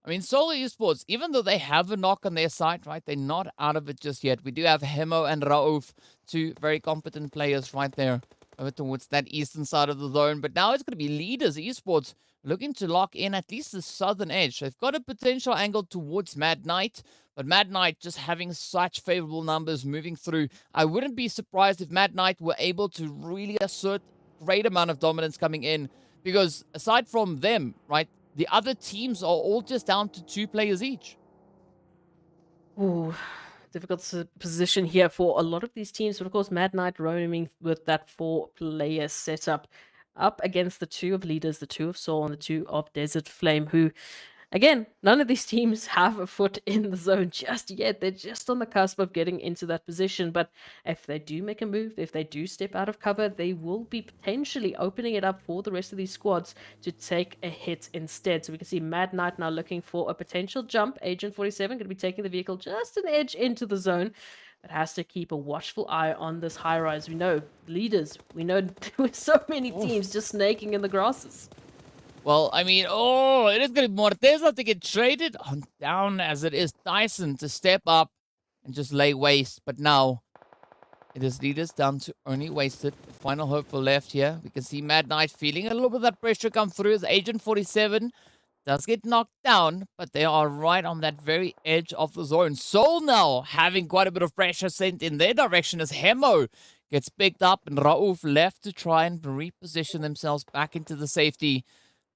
I mean, Seoul Esports, even though they have a knock on their side, right, they're not out of it just yet. We do have Hemo and Raouf, two very competent players right there over towards that eastern side of the zone. But now it's going to be leaders Esports looking to lock in at least the southern edge. They've got a potential angle towards Mad Knight, but Mad Knight just having such favorable numbers moving through. I wouldn't be surprised if Mad Knight were able to really assert great amount of dominance coming in, because aside from them, right, the other teams are all just down to 2 players each. Ooh, difficult position here for a lot of these teams. But of course, Mad Knight roaming with that 4-player setup up against the 2 of leaders, the 2 of Soul, and the 2 of Desert Flame, who, again, none of these teams have a foot in the zone just yet. They're just on the cusp of getting into that position. But if they do make a move, if they do step out of cover, they will be potentially opening it up for the rest of these squads to take a hit instead. So we can see Mad Knight now looking for a potential jump. Agent 47 going to be taking the vehicle just an edge into the zone, but has to keep a watchful eye on this high rise. We know leaders, we know with so many teams just snaking in the grasses. Well, I mean, oh, it is going to be Morteza to get traded on down, as it is Tyson to step up and just lay waste. But now it is leaders down to only wasted. The final hope for left here. We can see Mad Knight feeling a little bit of that pressure come through as Agent 47 does get knocked down, but they are right on that very edge of the zone. Soul now having quite a bit of pressure sent in their direction as Hemo gets picked up and Raouf left to try and reposition themselves back into the safety.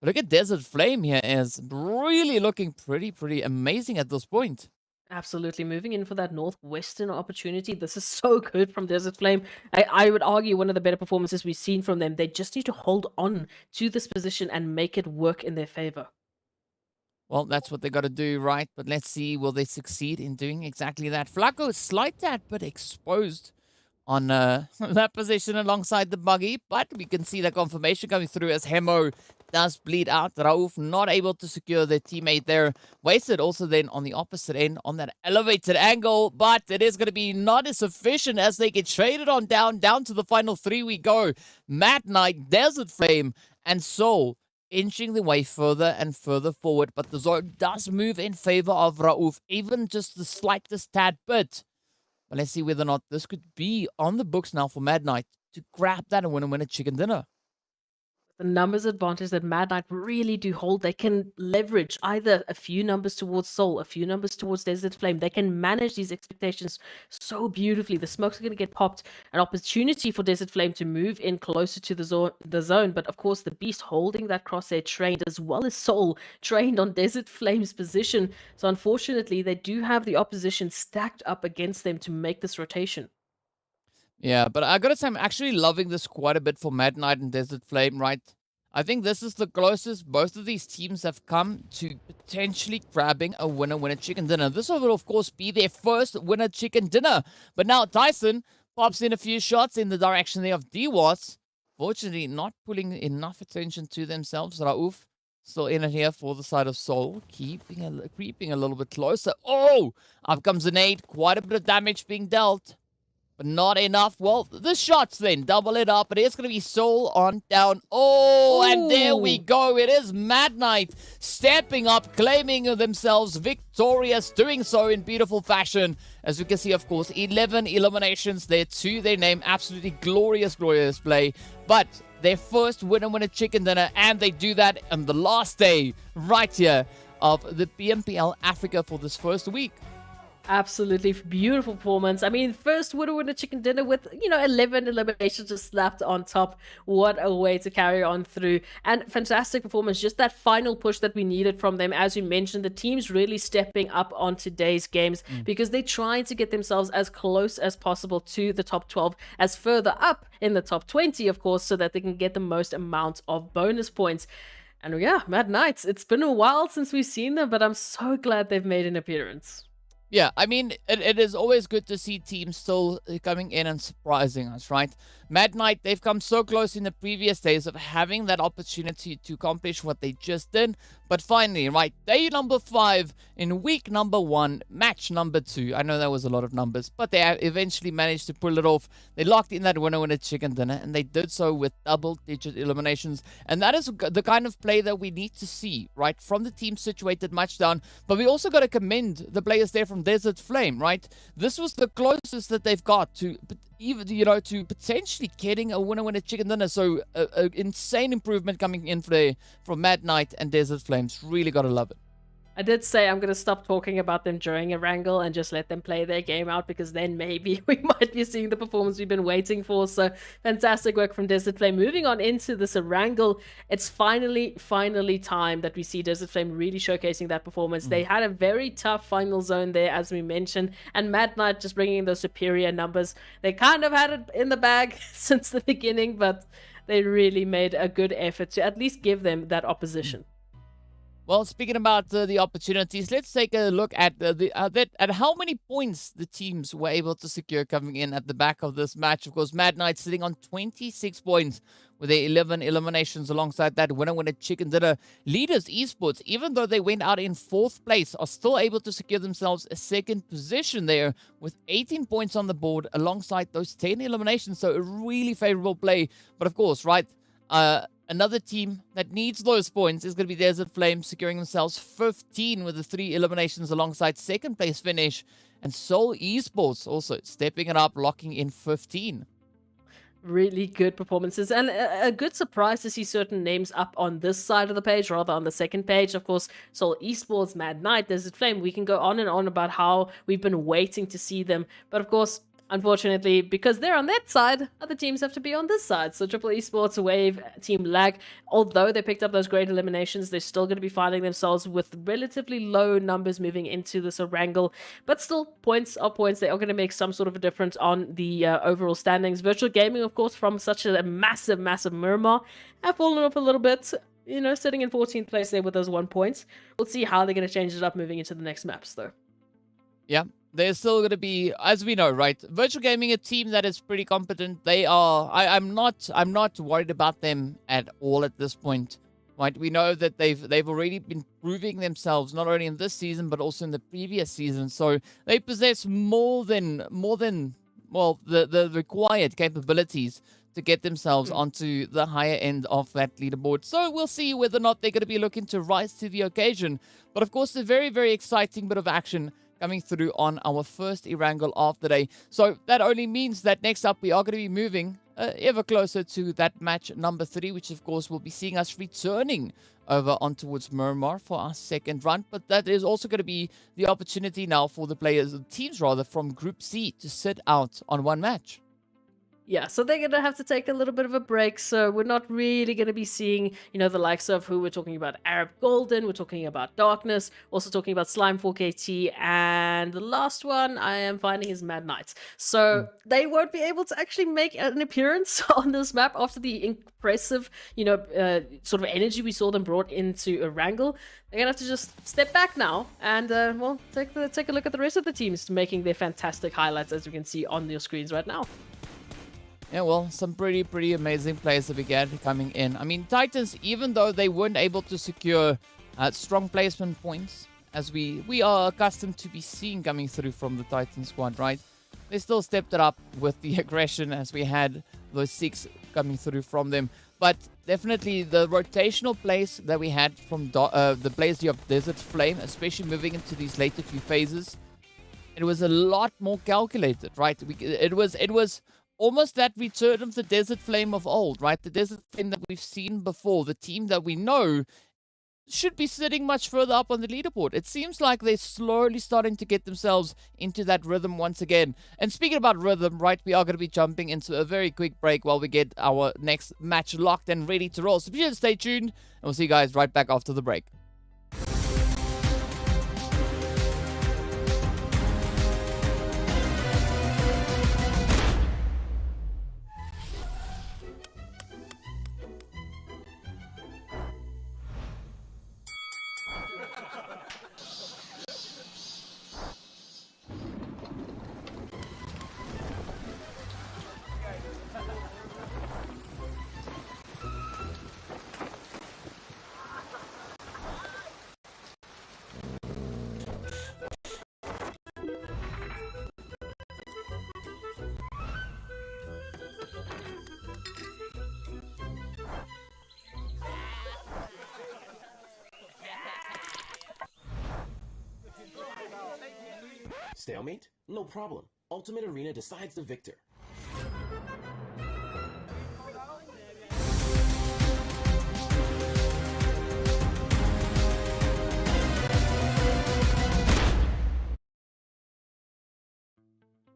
Look at Desert Flame here, is really looking pretty amazing at this point. Absolutely. Moving in for that northwestern opportunity. This is so good from Desert Flame. I would argue one of the better performances we've seen from them. They just need to hold on to this position and make it work in their favor. Well, that's what they got to do, right? But let's see, will they succeed in doing exactly that? Flacco is slight tad, but exposed on that position alongside the buggy. But we can see the confirmation coming through as Hemo does bleed out. Raouf not able to secure their teammate there. Wasted also then on the opposite end on that elevated angle. But it is going to be not as sufficient as they get traded on down to the final 3 we go. Mad Knight, Desert Flame, and Soul inching the way further and further forward. But the zone does move in favor of Raouf, even just the slightest tad bit. But let's see whether or not this could be on the books now for Mad Knight to grab that and win a chicken dinner. The numbers advantage that Mad Knight really do hold. They can leverage either a few numbers towards Soul, a few numbers towards Desert Flame. They can manage these expectations so beautifully. The smokes are going to get popped. An opportunity for Desert Flame to move in closer to the zone. But of course, the Beast holding that crosshair trained, as well as Soul trained on Desert Flame's position. So unfortunately, they do have the opposition stacked up against them to make this rotation. Yeah, but I gotta say, I'm actually loving this quite a bit for Mad Knight and Desert Flame, right? I think this is the closest both of these teams have come to potentially grabbing a winner chicken dinner. This will, of course, be their first winner chicken dinner. But now Tyson pops in a few shots in the direction there of DWAS. Fortunately, not pulling enough attention to themselves. Raouf still in it here for the side of Soul, creeping a little bit closer. Oh! Up comes a nade. Quite a bit of damage being dealt. but not enough. Well, the shots then double it up, but it's going to be Soul on down. Oh, and there we go. It is Mad Knight stepping up, claiming themselves victorious, doing so in beautiful fashion. As we can see, of course, 11 eliminations there to their name. Absolutely glorious, glorious play. But their first winner chicken dinner, and they do that on the last day right here of the PMPL Africa for this first week. Absolutely beautiful performance. I mean, first winner chicken dinner with, 11 eliminations just slapped on top. What a way to carry on through. And fantastic performance. Just that final push that we needed from them. As we mentioned, the team's really stepping up on today's games because they're trying to get themselves as close as possible to the top 12, as further up in the top 20, of course, so that they can get the most amount of bonus points. And yeah, Mad Knights, it's been a while since we've seen them, but I'm so glad they've made an appearance. Yeah, I mean, it is always good to see teams still coming in and surprising us, right? Mad Knight, they've come so close in the previous days of having that opportunity to accomplish what they just did. But finally, right, day number 5 in week number 1, match number 2. I know that was a lot of numbers, but they eventually managed to pull it off. They locked in that winner chicken dinner, and they did so with double-digit eliminations. And that is the kind of play that we need to see, right, from the team situated much down. But we also got to commend the players there from Desert Flame, right? This was the closest that they've got to even, to potentially getting a winner chicken dinner. So an insane improvement coming in from Mad Knight and Desert Flames. Really gotta love it. I did say I'm going to stop talking about them during Erangel and just let them play their game out, because then maybe we might be seeing the performance we've been waiting for. So fantastic work from Desert Flame. Moving on into this Erangel, it's finally time that we see Desert Flame really showcasing that performance. They had a very tough final zone there, as we mentioned, and Mad Knight just bringing in those superior numbers. They kind of had it in the bag since the beginning, but they really made a good effort to at least give them that opposition. Well, speaking about the opportunities, let's take a look at at how many points the teams were able to secure coming in at the back of this match. Of course, Mad Knight sitting on 26 points with their 11 eliminations. Alongside that, winner chicken dinner. Leaders Esports, even though they went out in 4th place, are still able to secure themselves a 2nd position there with 18 points on the board alongside those 10 eliminations. So a really favorable play. But of course, right, another team that needs those points is going to be Desert Flame, securing themselves 15 with the 3 eliminations alongside 2nd place finish. And Seoul Esports also stepping it up, locking in 15. Really good performances, and a good surprise to see certain names up on this side of the page rather on the 2nd page. Of course, Seoul Esports, Mad Knight, Desert Flame. We can go on and on about how we've been waiting to see them. But of course, unfortunately, because they're on that side, other teams have to be on this side. So Triple Esports, Wave, TEAMLAG, although they picked up those great eliminations, they're still going to be finding themselves with relatively low numbers moving into this Erangel. But still, points are points. They are going to make some sort of a difference on the overall standings. Virtual Gaming, of course, from such a massive Miramar, have fallen off a little bit. Sitting in 14th place there with those 1 points. We'll see how they're going to change it up moving into the next maps, though. Yeah, they're still going to be, as we know, right? Virtual Gaming, a team that is pretty competent. They are. I'm not worried about them at all at this point, right? We know that they've already been proving themselves not only in this season but also in the previous season. So they possess more than the required capabilities to get themselves onto the higher end of that leaderboard. So we'll see whether or not they're going to be looking to rise to the occasion. But of course, a very, very exciting bit of action coming through on our first Erangel of the day. So that only means that next up we are going to be moving ever closer to that match number 3, which of course will be seeing us returning over on towards Miramar for our 2nd run. But that is also going to be the opportunity now for the teams from Group C to sit out on one match. Yeah, so they're going to have to take a little bit of a break. So we're not really going to be seeing, the likes of who we're talking about. Arab Golden, we're talking about Darkness, also talking about Slime 4KT, and the last one I am finding is Mad Knights. So they won't be able to actually make an appearance on this map after the impressive, sort of energy we saw them brought into Erangel. They're going to have to just step back now and, take a look at the rest of the teams making their fantastic highlights, as you can see on your screens right now. Yeah, well, some pretty amazing players that began coming in. I mean, Titans, even though they weren't able to secure strong placement points, as we are accustomed to be seeing coming through from the Titan squad, right? they still stepped it up with the aggression as we had those 6 coming through from them. But definitely the rotational plays that we had from the plays of Desert Flame, especially moving into these later few phases, it was a lot more calculated, right? It was almost that return of the Desert Flame of old, right? The Desert Flame that we've seen before, the team that we know should be sitting much further up on the leaderboard. It seems like they're slowly starting to get themselves into that rhythm once again. And speaking about rhythm, right, we are going to be jumping into a very quick break while we get our next match locked and ready to roll. So be sure to stay tuned, and we'll see you guys right back after the break. Stalemate? No problem. Ultimate Arena decides the victor.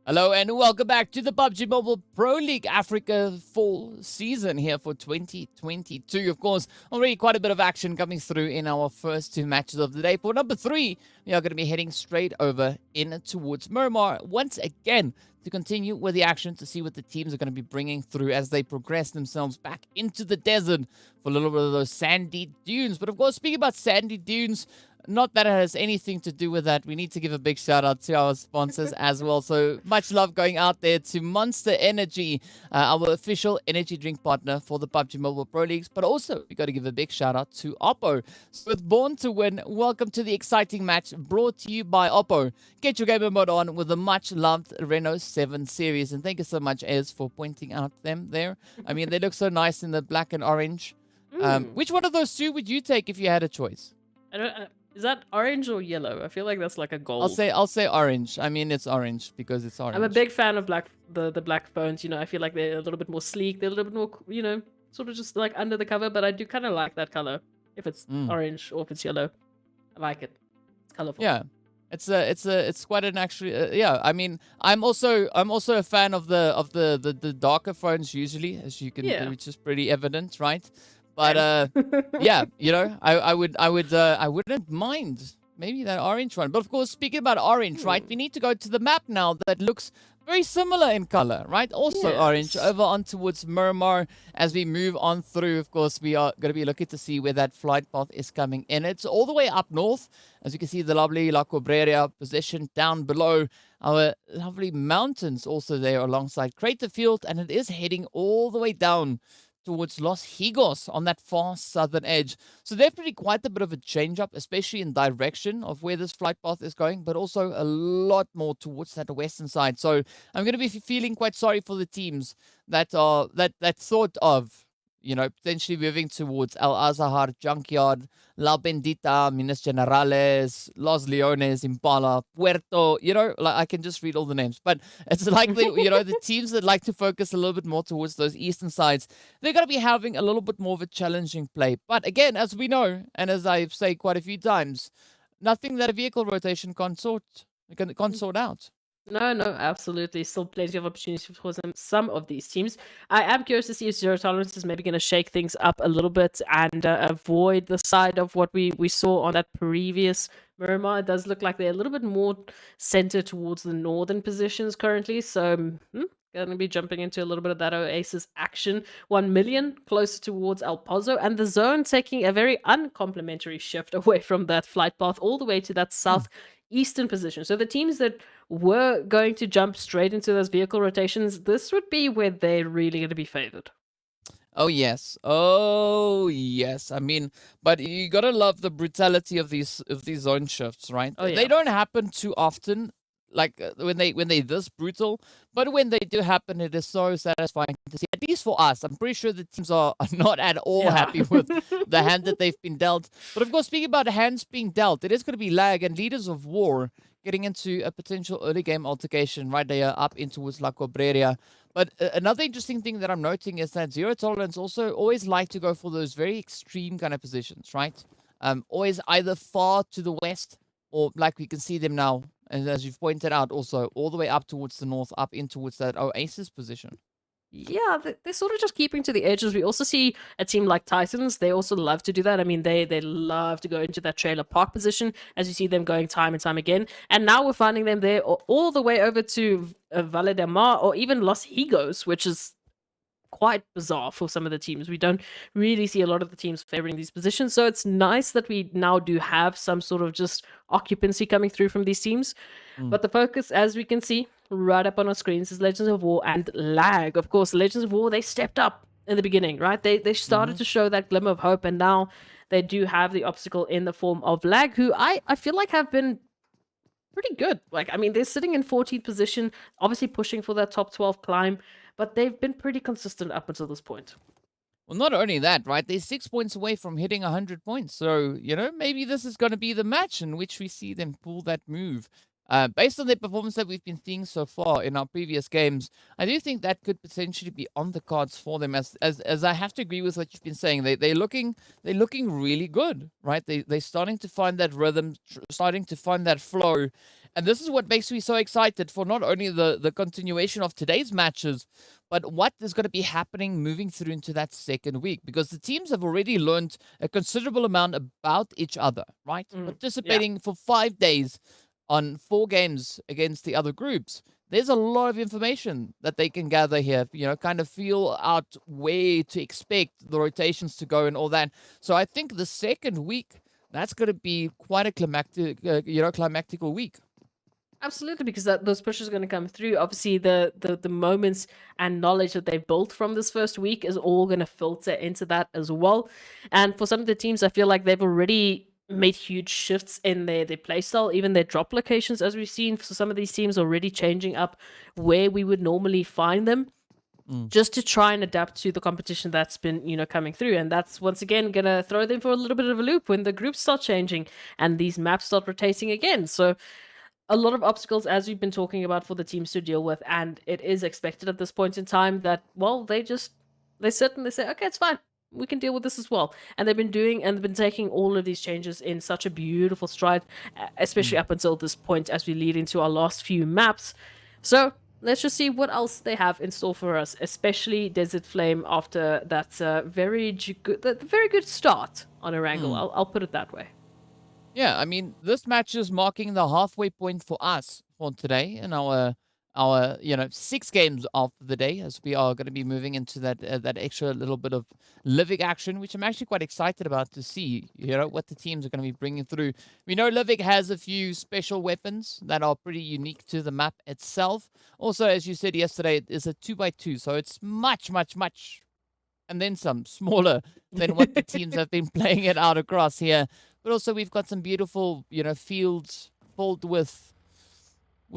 Hello and welcome back to the PUBG Mobile Pro League Africa fall season here for 2022. Of course, already quite a bit of action coming through in our first 2 matches of the day. For number 3, we are going to be heading straight over in towards Miramar once again to continue with the action to see what the teams are going to be bringing through as they progress themselves back into the desert for a little bit of those sandy dunes. But of course, speaking about sandy dunes, not that it has anything to do with that. We need to give a big shout out to our sponsors as well. So much love going out there to Monster Energy, our official energy drink partner for the PUBG Mobile Pro Leagues. But also, we got to give a big shout out to Oppo. So with Born to Win, welcome to the exciting match brought to you by Oppo. Get your gamer mode on with the much loved Reno 7 series. And thank you so much, Ez, for pointing out them there. I mean, they look so nice in the black and orange. Which one of those 2 would you take if you had a choice? I don't. Is that orange or yellow? I feel like that's like a gold. I'll say orange. I mean, it's orange because it's orange. I'm a big fan of the black phones. You know, I feel like they're a little bit more sleek. They're a little bit more, you know, sort of just like under the cover. But I do kind of like that color. If it's orange or if it's yellow, I like it. It's colorful. Yeah, it's quite an actually. Yeah, I mean, I'm also a fan of the darker phones usually, as you can, which is pretty evident, right? But yeah, you know, I wouldn't mind maybe that orange one. But of course, speaking about orange, right, we need to go to the map now that looks very similar in color, right? Also orange over on towards Miramar as we move on through. Of course, we are going to be looking to see where that flight path is coming in. It's all the way up north. As you can see, the lovely La Cobreria positioned down below. Our lovely mountains also there alongside Crater Field. And it is heading all the way down towards Los Higos on that far southern edge. So definitely quite a bit of a change up, especially in direction of where this flight path is going, but also a lot more towards that western side. So I'm going to be feeling quite sorry for the teams that are that thought of, you know, potentially moving towards El Azahar Junkyard, La Bendita, Minas Generales, Los Leones, Impala, Puerto, you know, like I can just read all the names. But it's likely, you know, the teams that like to focus a little bit more towards those eastern sides, they're going to be having a little bit more of a challenging play. But again, as we know, and as I say quite a few times, nothing that a vehicle rotation can't sort out. No, absolutely. Still plenty of opportunities for some of these teams. I am curious to see if Zero Tolerance is maybe going to shake things up a little bit and avoid the side of what we saw on that previous Miramar. It does look like they're a little bit more centered towards the northern positions currently. So, going to be jumping into a little bit of that Oasis action. 1 million closer towards El Pozo, and the zone taking a very uncomplimentary shift away from that flight path all the way to that southeastern position. So the teams that were going to jump straight into those vehicle rotations, this would be where they're really going to be favored. Oh yes. I mean, but you gotta love the brutality of these zone shifts, right? Oh, yeah. They don't happen too often. like when they this brutal, but when they do happen, it is so satisfying to see. At least for us, I'm pretty sure the teams are not at all Yeah. happy with the hand that they've been dealt. But of course, speaking about hands being dealt, it is going to be Lag and Leaders of War getting into a potential early game altercation right there up in towards La Cobreria. But another interesting thing that I'm noting is that Zero Tolerance also always like to go for those very extreme kind of positions, right? Always either far to the west or like we can see them now, and as you've pointed out, also all the way up towards the north, up in towards that Oasis position. Yeah, they're sort of just keeping to the edges. We also see a team like Titans. They also love to do that. I mean, they love to go into that trailer park position, as you see them going time and time again. And now we're finding them there all the way over to Valle de Mar or even Los Higos, which is quite bizarre for some of the teams. We don't really see a lot of the teams favoring these positions. So it's nice that we now do have some sort of just occupancy coming through from these teams. But the focus, as we can see right up on our screens, is Legends of War and Lag. Of course, Legends of War, they stepped up in the beginning, right? They started to show that glimmer of hope, and now they do have the obstacle in the form of Lag, who I feel like have been pretty good. Like, I mean, they're sitting in 14th position, obviously pushing for that top 12 climb, but they've been pretty consistent up until this point. Well, not only that, right? They're 6 points away from hitting 100 points. So, maybe this is going to be the match in which we see them pull that move. Based on the performance that we've been seeing so far in our previous games, I do think that could potentially be on the cards for them. As I have to agree with what you've been saying, they're looking really good, right? They're starting to find that rhythm, starting to find that flow, and this is what makes me so excited for not only the continuation of today's matches, but what is going to be happening moving through into that second week, because the teams have already learned a considerable amount about each other, right? Participating for 5 days on 4 games against the other groups, there's a lot of information that they can gather here, kind of feel out where to expect the rotations to go and all that. So I think the second week, that's going to be quite a climactical week. Absolutely, because those pushes are going to come through. Obviously, the moments and knowledge that they've built from this first week is all going to filter into that as well. And for some of the teams, I feel like they've already made huge shifts in their playstyle, even their drop locations, as we've seen. For some of these teams already changing up where we would normally find them, just to try and adapt to the competition that's been, coming through. And that's once again gonna throw them for a little bit of a loop when the groups start changing and these maps start rotating again. So a lot of obstacles, as we've been talking about, for the teams to deal with, and it is expected at this point in time that, well, they sit and they say, okay, it's fine, we can deal with this as well. And they've been taking all of these changes in such a beautiful stride, especially up until this point as we lead into our last few maps. So let's just see what else they have in store for us, especially Desert Flame after that very good start on Erangel. I'll put it that way. Yeah, I mean, this match is marking the halfway point for us for today in our 6 games of the day, as we are going to be moving into that extra little bit of Livik action, which I'm actually quite excited about to see, what the teams are going to be bringing through. We know Livik has a few special weapons that are pretty unique to the map itself. Also, as you said yesterday, it is a 2x2, so it's much, much, much, and then some smaller than what the teams have been playing it out across here. But also, we've got some beautiful, fields filled with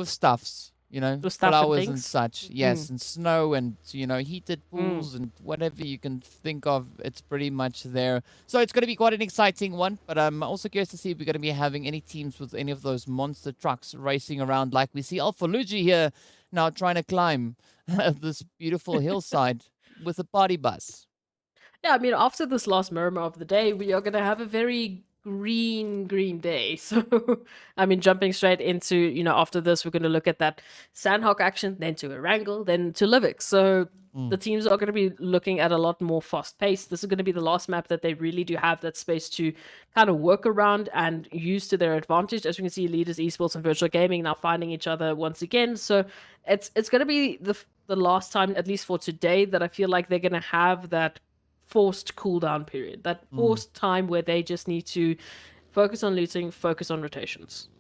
stuffs. With stuff and flowers and things. such. Yes, and snow and, heated pools and whatever you can think of, it's pretty much there. So it's going to be quite an exciting one, but I'm also curious to see if we're going to be having any teams with any of those monster trucks racing around like we see Alpha Luigi here now trying to climb this beautiful hillside with a party bus. Yeah, I mean, after this last Miramar of the day, we are going to have a very green day. So, I mean, jumping straight into, after this, we're going to look at that Sanhok action, then to Erangel, then to Livik. So, the teams are going to be looking at a lot more fast pace. This is going to be the last map that they really do have that space to kind of work around and use to their advantage. As we can see, Leaders, Esports, and Virtual Gaming now finding each other once again. So, it's going to be the last time, at least for today, that I feel like they're going to have that forced cooldown period, that forced time where they just need to focus on looting, focus on rotations.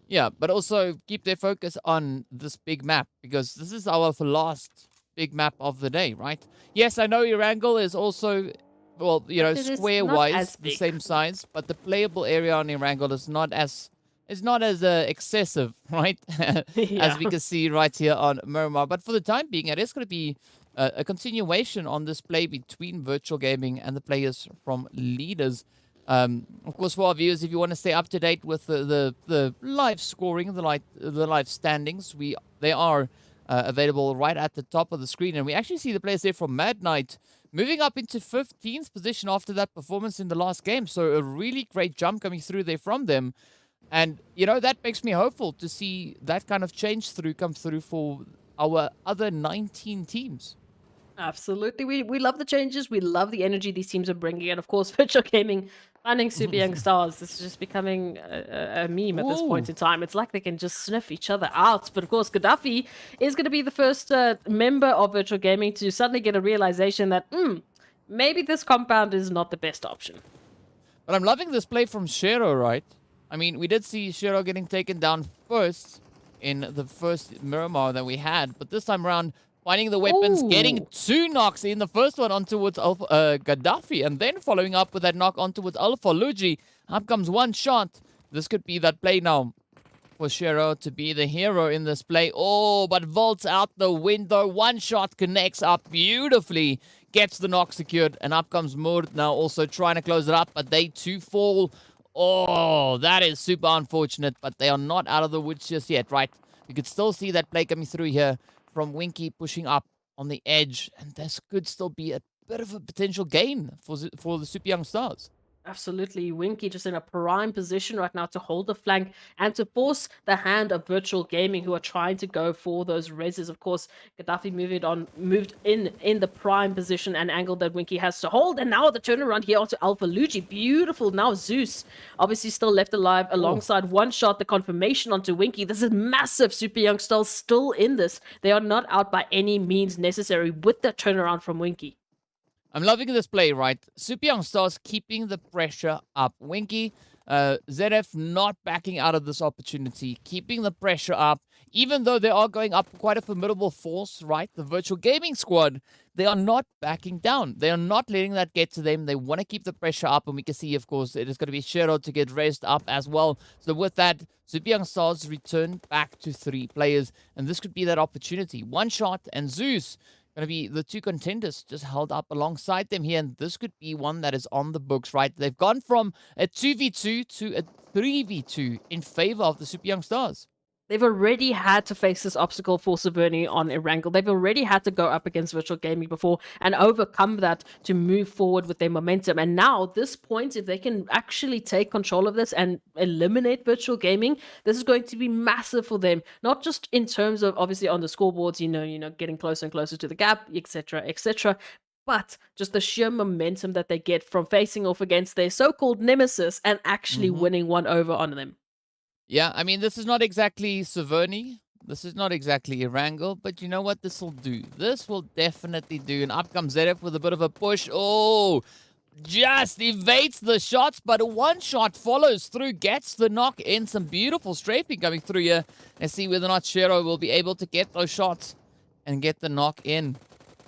Yeah, but also keep their focus on this big map, because this is our last big map of the day, right? Yes, I know Erangel is also, well, But it is not square-wise as the big. same size, but the playable area on Erangel is not as is not as excessive, right? As we can see right here on Miramar. But for the time being, it is going to be a continuation on this play between virtual gaming and the players from leaders. Of course, for our viewers, if you want to stay up to date with the live scoring, the live standings, they are available right at the top of the screen. And we actually see the players there from Mad Knight moving up into 15th position after that performance in the last game. So a really great jump coming through there from them. And, you know, that makes me hopeful to see that kind of change come through for our other 19 teams. Absolutely. We love the changes. We love the energy these teams are bringing. And of course, virtual gaming, finding super young stars. This is just becoming a meme at this point in time. It's like they can just sniff each other out. But of course, Gaddafi is going to be the first member of virtual gaming to suddenly get a realization that, maybe this compound is not the best option. But I'm loving this play from Shero, right? I mean, we did see Shero getting taken down first in the first Miramar that we had. But this time around, finding the weapons, getting 2 knocks in. The first one on towards Gaddafi, and then following up with that knock on towards Alpha Luigi. Up comes one shot. This could be that play now for Shero to be the hero in this play. Oh, but vaults out the window. One shot connects up beautifully. Gets the knock secured, and up comes Murd now also trying to close it up, but they too fall. Oh, that is super unfortunate, but they are not out of the woods just yet, right? You could still see that play coming through here from Winky pushing up on the edge, and this could still be a bit of a potential gain for the super young stars. Absolutely. Winky just in a prime position right now to hold the flank and to force the hand of virtual gaming, who are trying to go for those reses. Of course, Gaddafi moved in the prime position and angle that Winky has to hold. And now the turnaround here onto Alpha Luigi. Beautiful. Now Zeus obviously still left alive alongside one shot. The confirmation onto Winky. This is massive. Super young stars still in this. They are not out by any means necessary with the turnaround from Winky. I'm loving this play, right? Super Young Stars keeping the pressure up. Winky, ZF not backing out of this opportunity, keeping the pressure up, even though they are going up quite a formidable force, right? The virtual gaming squad, they are not backing down. They are not letting that get to them. They want to keep the pressure up, and we can see, of course, it is going to be Shero to get raised up as well. So with that, Super Young Stars return back to 3 players, and this could be that opportunity. One shot, and Zeus going to be the 2 contenders just held up alongside them here, and this could be one that is on the books, right? They've gone from a 2v2 to a 3v2 in favor of the Super Young Stars. They've already had to face this obstacle for Severny on Erangel. They've already had to go up against virtual gaming before and overcome that to move forward with their momentum. And now, at this point, if they can actually take control of this and eliminate virtual gaming, this is going to be massive for them. Not just in terms of, obviously, on the scoreboards, you know, getting closer and closer to the gap, etc., etc., but just the sheer momentum that they get from facing off against their so-called nemesis and actually winning one over on them. Yeah, I mean, this is not exactly Severny. This is not exactly Erangel, but you know what? This will do. This will definitely do. And up comes ZF with a bit of a push. Oh, just evades the shots, but a one shot follows through, gets the knock in. Some beautiful strafing coming through here. Let's see whether or not Shero will be able to get those shots and get the knock in.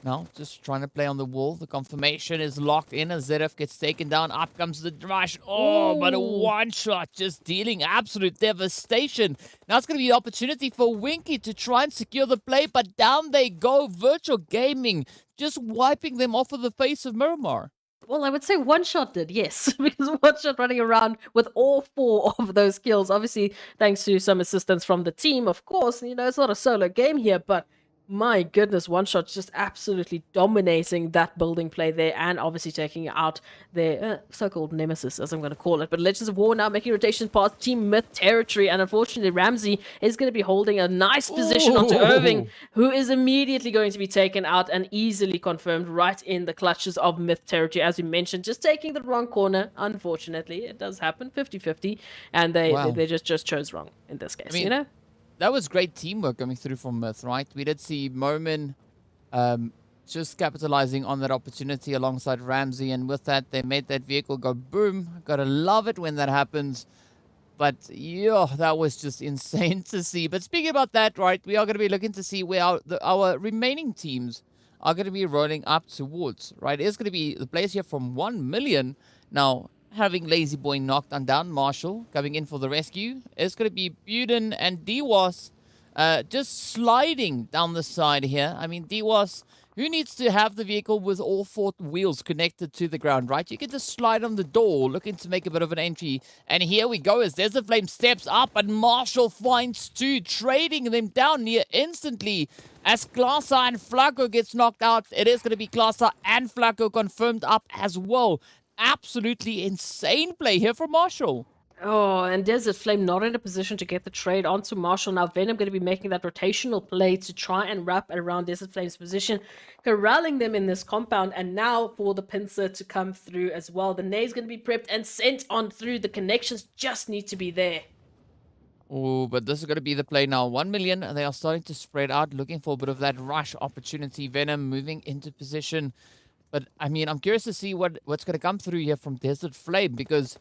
Now, just trying to play on the wall. The confirmation is locked in as ZF gets taken down. Up comes the rush. Oh, but a one-shot just dealing absolute devastation. Now it's going to be the opportunity for Winky to try and secure the play, but down they go. Virtual Gaming just wiping them off of the face of Miramar. Well, I would say one shot did, yes, because one shot running around with all 4 of those kills. Obviously, thanks to some assistance from the team, of course. You know, it's not a solo game here, but my goodness, one shot's just absolutely dominating that building play there and obviously taking out their so-called nemesis, as I'm going to call it. But Legends of War now making rotations past Team Myth territory, and unfortunately Ramsey is going to be holding a nice position onto Irving, who is immediately going to be taken out and easily confirmed right in the clutches of Myth territory, as you mentioned, just taking the wrong corner. Unfortunately, it does happen, 50-50, and they just chose wrong in this case, you know? That was great teamwork coming through from Myth, right? We did see Momin just capitalizing on that opportunity alongside Ramsey, and with that, they made that vehicle go boom. Gotta love it when that happens. But, yeah, that was just insane to see. But speaking about that, right, we are going to be looking to see where our remaining teams are going to be rolling up towards, right? It's going to be the players here from 1 million. Now, having Lazy Boy knocked down. Marshall coming in for the rescue. It's going to be Buden and DWAS just sliding down the side here. I mean, DWAS, who needs to have the vehicle with all 4 wheels connected to the ground, right? You can just slide on the door, looking to make a bit of an entry. And here we go as Desert Flame steps up and Marshall finds 2, trading them down near instantly. As Klasa and Flacco gets knocked out, it is going to be Klasa and Flacco confirmed up as well. Absolutely insane play here from Marshall. Oh, and Desert Flame not in a position to get the trade onto Marshall. Now Venom going to be making that rotational play to try and wrap around Desert Flame's position, corralling them in this compound, and now for the pincer to come through as well. The nade's going to be prepped and sent on through. The connections just need to be there. Oh, but this is going to be the play now. 1 million, and they are starting to spread out, looking for a bit of that rush opportunity. Venom moving into position. But, I mean, I'm curious to see what's going to come through here from Desert Flame, because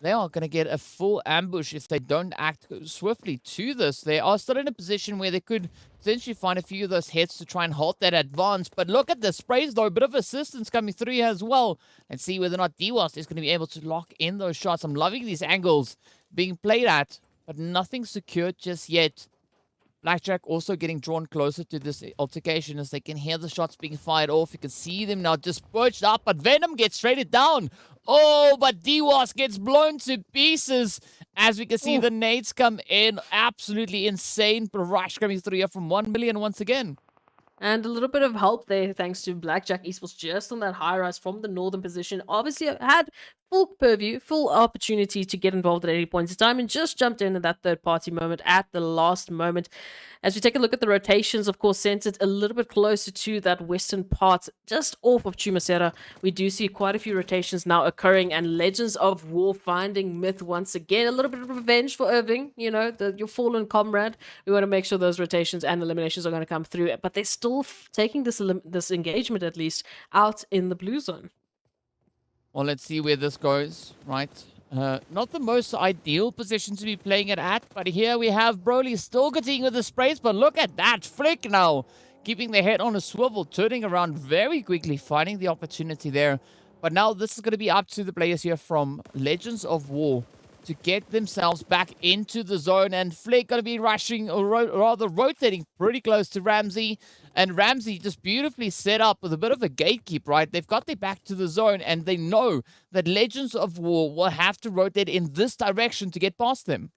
they are going to get a full ambush if they don't act swiftly to this. They are still in a position where they could potentially find a few of those hits to try and halt that advance. But look at the sprays, though. A bit of assistance coming through here as well. And see whether or not DWAS is going to be able to lock in those shots. I'm loving these angles being played at, but nothing secured just yet. Blackjack also getting drawn closer to this altercation as they can hear the shots being fired off. You can see them now just perched up, but Venom gets traded down. Oh, but DWAS gets blown to pieces as we can see the nades come in. Absolutely insane rush coming through here from 1 million once again. And a little bit of help there thanks to Blackjack Esports just on that high rise from the northern position. Obviously had full purview, full opportunity to get involved at any point in time and just jumped in at that third party moment at the last moment. As we take a look at the rotations, of course, centered a little bit closer to that western part, just off of Chumacera, we do see quite a few rotations now occurring, and Legends of War finding Myth once again. A little bit of revenge for Irving, you know, your fallen comrade. We want to make sure those rotations and eliminations are going to come through, but they're still taking this engagement, at least, out in the blue zone. Well, let's see where this goes, right? Not the most ideal position to be playing it at, but here we have Broly still continuing with the sprays, but look at that flick now. Keeping the head on a swivel, turning around very quickly, finding the opportunity there. But now this is going to be up to the players here from Legends of War to get themselves back into the zone. And Flick going to be rushing, or rather rotating pretty close to Ramsey. And Ramsey just beautifully set up with a bit of a gatekeep, right? They've got their back to the zone, and they know that Legends of War will have to rotate in this direction to get past them.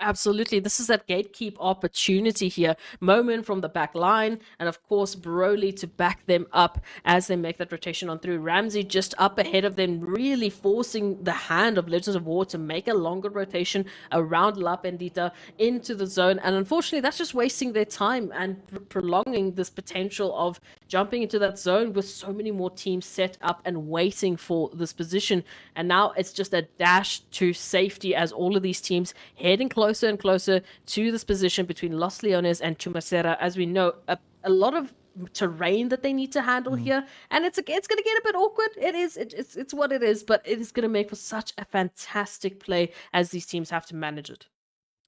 Absolutely. This is that gatekeep opportunity here. Moment from the back line, and of course Broly to back them up as they make that rotation on through. Ramsey just up ahead of them, really forcing the hand of Legends of War to make a longer rotation around La Bendita into the zone. And unfortunately, that's just wasting their time and prolonging this potential of jumping into that zone with so many more teams set up and waiting for this position. And now it's just a dash to safety as all of these teams heading closer and closer to this position between Los Leones and Chumacera. As we know, a lot of terrain that they need to handle here, and it's going to get a bit awkward. It's what it is, but it is going to make for such a fantastic play as these teams have to manage it.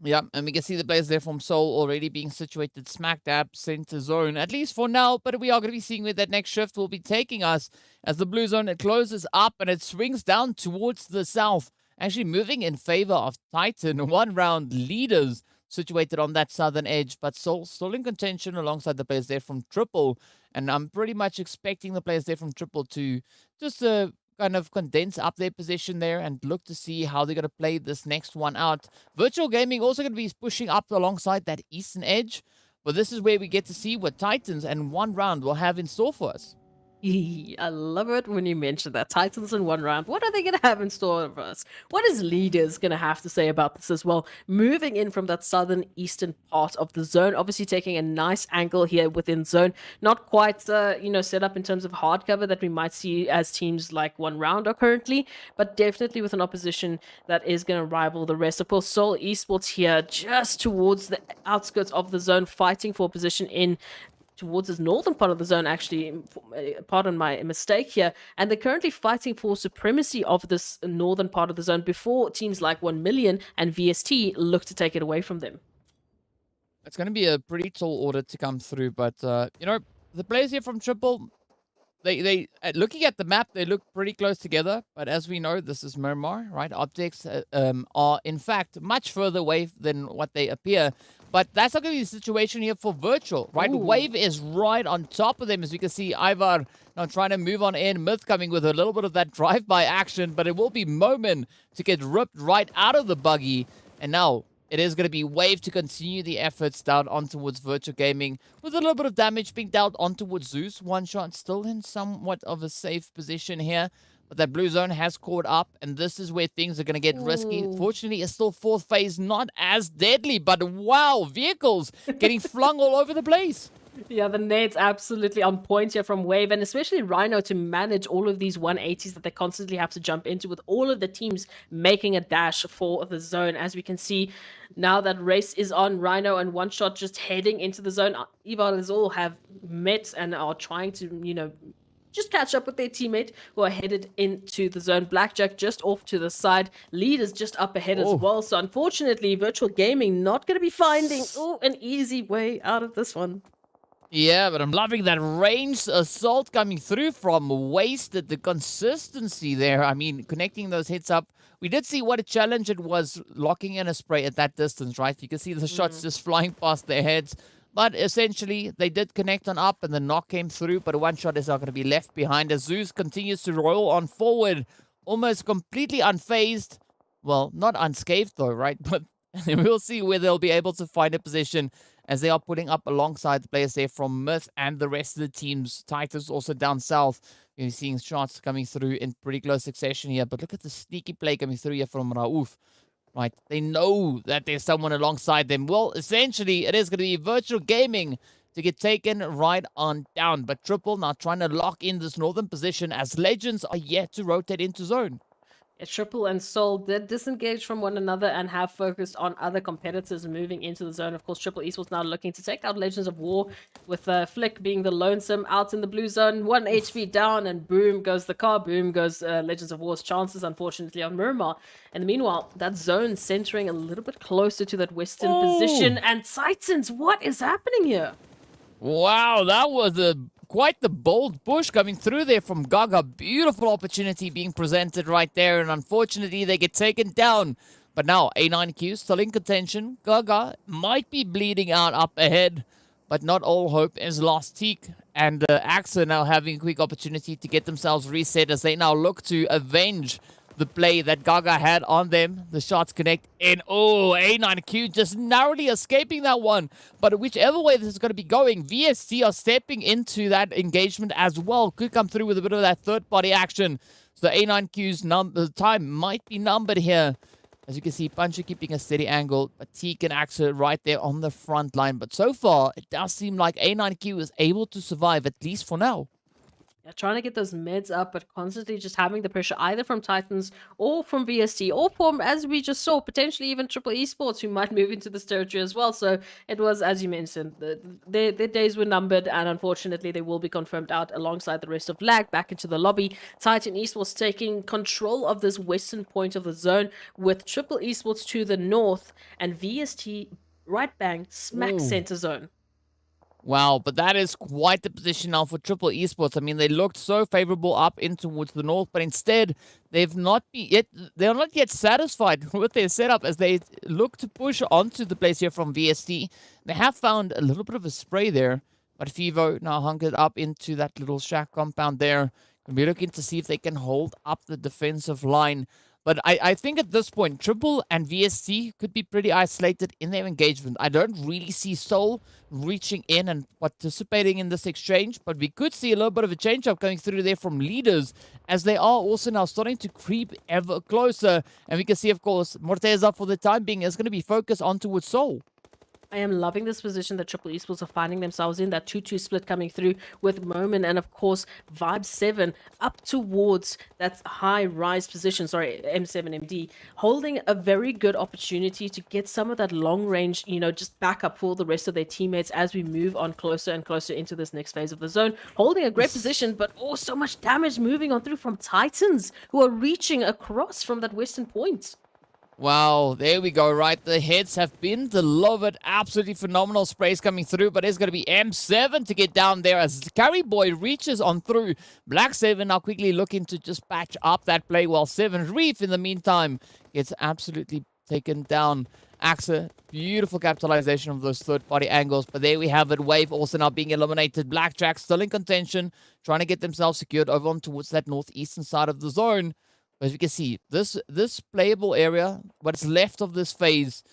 Yeah, and we can see the players there from Seoul already being situated smack dab center zone, at least for now, but we are going to be seeing where that next shift will be taking us as the blue zone, it closes up and it swings down towards the south. Actually moving in favor of Titan, 1 round leaders situated on that southern edge, but still in contention alongside the players there from Triple. And I'm pretty much expecting the players there from Triple to just kind of condense up their position there and look to see how they're going to play this next one out. Virtual Gaming also going to be pushing up alongside that eastern edge, but this is where we get to see what Titans and 1 round will have in store for us. I love it when you mention that. Titans in 1 round. What are they going to have in store for us? What is Leaders going to have to say about this as well? Moving in from that southern eastern part of the zone. Obviously taking a nice angle here within zone. Not quite, set up in terms of hard cover that we might see as teams like 1 round are currently. But definitely with an opposition that is going to rival the rest. Of course, Seoul Esports here just towards the outskirts of the zone. Fighting for position in towards this northern part of the zone, actually, pardon my mistake here, and they're currently fighting for supremacy of this northern part of the zone before teams like 1 million and VST look to take it away from them. It's going to be a pretty tall order to come through, but, the players here from Triple, they looking at the map, they look pretty close together. But as we know, this is Miramar, right? Objects are in fact much further away than what they appear. But that's not going to be the situation here for Virtual, right? Ooh. Wave is right on top of them, as we can see. Ivar now trying to move on in. Myth coming with a little bit of that drive-by action, but it will be Moment to get ripped right out of the buggy. And now it is going to be Wave to continue the efforts down on towards Virtual Gaming, with a little bit of damage being dealt on towards Zeus. One shot still in somewhat of a safe position here. But that blue zone has caught up, and this is where things are going to get risky. Ooh. Fortunately, it's still fourth phase, not as deadly, but wow, vehicles getting flung all over the place. Yeah, the nades absolutely on point here from Wave, and especially Rhino to manage all of these 180s that they constantly have to jump into, with all of the teams making a dash for the zone. As we can see, now that race is on, Rhino and One Shot just heading into the zone. Eval is all have met and are trying to, just catch up with their teammate who are headed into the zone. Blackjack just off to the side. Leaders just up ahead as well. So unfortunately, Virtual Gaming not going to be finding an easy way out of this one. Yeah, but I'm loving that ranged assault coming through from Wasted. The consistency there. I mean, connecting those hits up. We did see what a challenge it was locking in a spray at that distance, right? You can see the shots just flying past their heads. But essentially, they did connect on up and the knock came through. But One Shot is not going to be left behind as Zeus continues to roll on forward. Almost completely unfazed. Well, not unscathed though, right? But we'll see where they'll be able to find a position as they are putting up alongside the players there from Myth and the rest of the teams. Titans also down south. You're seeing shots coming through in pretty close succession here. But look at the sneaky play coming through here from Raouf. Right, they know that there's someone alongside them. Well, essentially, it is going to be Virtual Gaming to get taken right on down. But Triple now trying to lock in this northern position as Legends are yet to rotate into zone. Triple and Soul did disengage from one another and have focused on other competitors moving into the zone. Of course, Triple Esports now looking to take out Legends of War, with Flick being the lonesome out in the blue zone. 1 HP down, and boom goes the car, boom goes Legends of War's chances, unfortunately, on Miramar. And meanwhile, that zone centering a little bit closer to that western position. And Titans, what is happening here? Wow, that was quite the bold push coming through there from Gaga. Beautiful opportunity being presented right there, and unfortunately they get taken down. But now A9Q still in contention. Gaga might be bleeding out up ahead, but not all hope is lost. Teak and Axa now having a quick opportunity to get themselves reset as they now look to avenge the play that Gaga had on them. The shots connect in. Oh, A9Q just narrowly escaping that one. But whichever way this is going to be going, VST are stepping into that engagement as well. Could come through with a bit of that third-party action. So A9Q's time might be numbered here. As you can see, Puncher keeping a steady angle, but Teak and Axa right there on the front line. But so far, it does seem like A9Q is able to survive, at least for now. Yeah, trying to get those mids up, but constantly just having the pressure either from Titans or from VST or from, as we just saw, potentially even Triple Esports, who might move into this territory as well. So it was, as you mentioned, their days were numbered, and unfortunately they will be confirmed out alongside the rest of Lag back into the lobby. Titan Esports taking control of this western point of the zone, with Triple Esports to the north and VST right bang smack center zone. Wow, but that is quite the position now for Triple Esports. I mean, they looked so favorable up in towards the north, but instead they're not yet satisfied with their setup as they look to push onto the place here from VST. They have found a little bit of a spray there, but Fivo now hunkered up into that little shack compound there. And we're looking to see if they can hold up the defensive line. But I think at this point, Triple and VST could be pretty isolated in their engagement. I don't really see Soul reaching in and participating in this exchange, but we could see a little bit of a change-up coming through there from leaders, as they are also now starting to creep ever closer. And we can see, of course, Morteza for the time being is going to be focused on towards Soul. I am loving this position that Triple Esports are finding themselves in, that 2-2 split coming through with Moment and, of course, Vibe 7 up towards that high-rise position, M7MD, holding a very good opportunity to get some of that long-range, just backup for the rest of their teammates as we move on closer and closer into this next phase of the zone. Holding a great position, but so much damage moving on through from Titans, who are reaching across from that western point. Wow, there we go, right? The heads have been delivered. Absolutely phenomenal sprays coming through, but it's going to be M7 to get down there as Carry Boy reaches on through. Black 7 now quickly looking to just patch up that play, while 7 Reef in the meantime gets absolutely taken down. Axa, beautiful capitalization of those third-party angles, but there we have it. Wave also now being eliminated. Blackjack still in contention, trying to get themselves secured over on towards that northeastern side of the zone. As we can see, this playable area, what's left of this phase,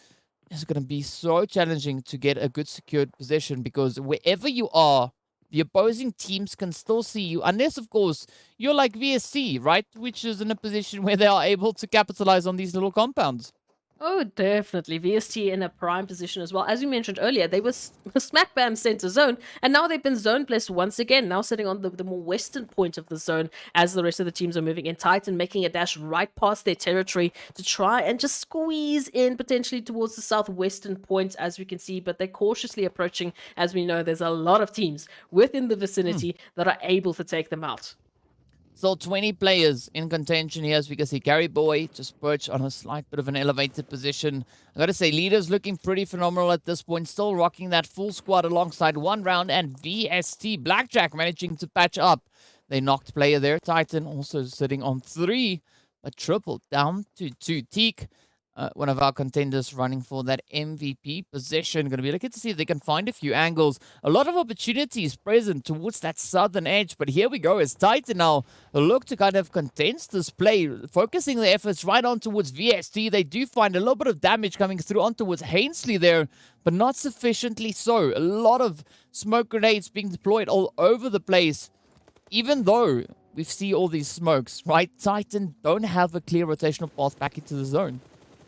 is going to be so challenging to get a good secured position, because wherever you are, the opposing teams can still see you, unless, of course, you're like VSC, right? Which is in a position where they are able to capitalize on these little compounds. Oh, definitely. VST in a prime position as well. As you mentioned earlier, they were smack bam center zone, and now they've been zone blessed once again, now sitting on the more western point of the zone as the rest of the teams are moving in. Titan making a dash right past their territory to try and just squeeze in potentially towards the southwestern point, as we can see, but they're cautiously approaching. As we know, there's a lot of teams within the vicinity that are able to take them out. Still 20 players in contention here, as we can see Gary Boy just perched on a slight bit of an elevated position. I gotta say, leaders looking pretty phenomenal at this point, still rocking that full squad alongside 1round and VST. Blackjack managing to patch up. They knocked player there. Titan also sitting on 3, but triple down to 2. Teak, one of our contenders running for that MVP position. Going to be looking to see if they can find a few angles. A lot of opportunities present towards that southern edge. But here we go as Titan now look to kind of condense this play, focusing their efforts right on towards VST. They do find a little bit of damage coming through on towards Hainsley there, but not sufficiently so. A lot of smoke grenades being deployed all over the place. Even though we see all these smokes, right? Titan don't have a clear rotational path back into the zone.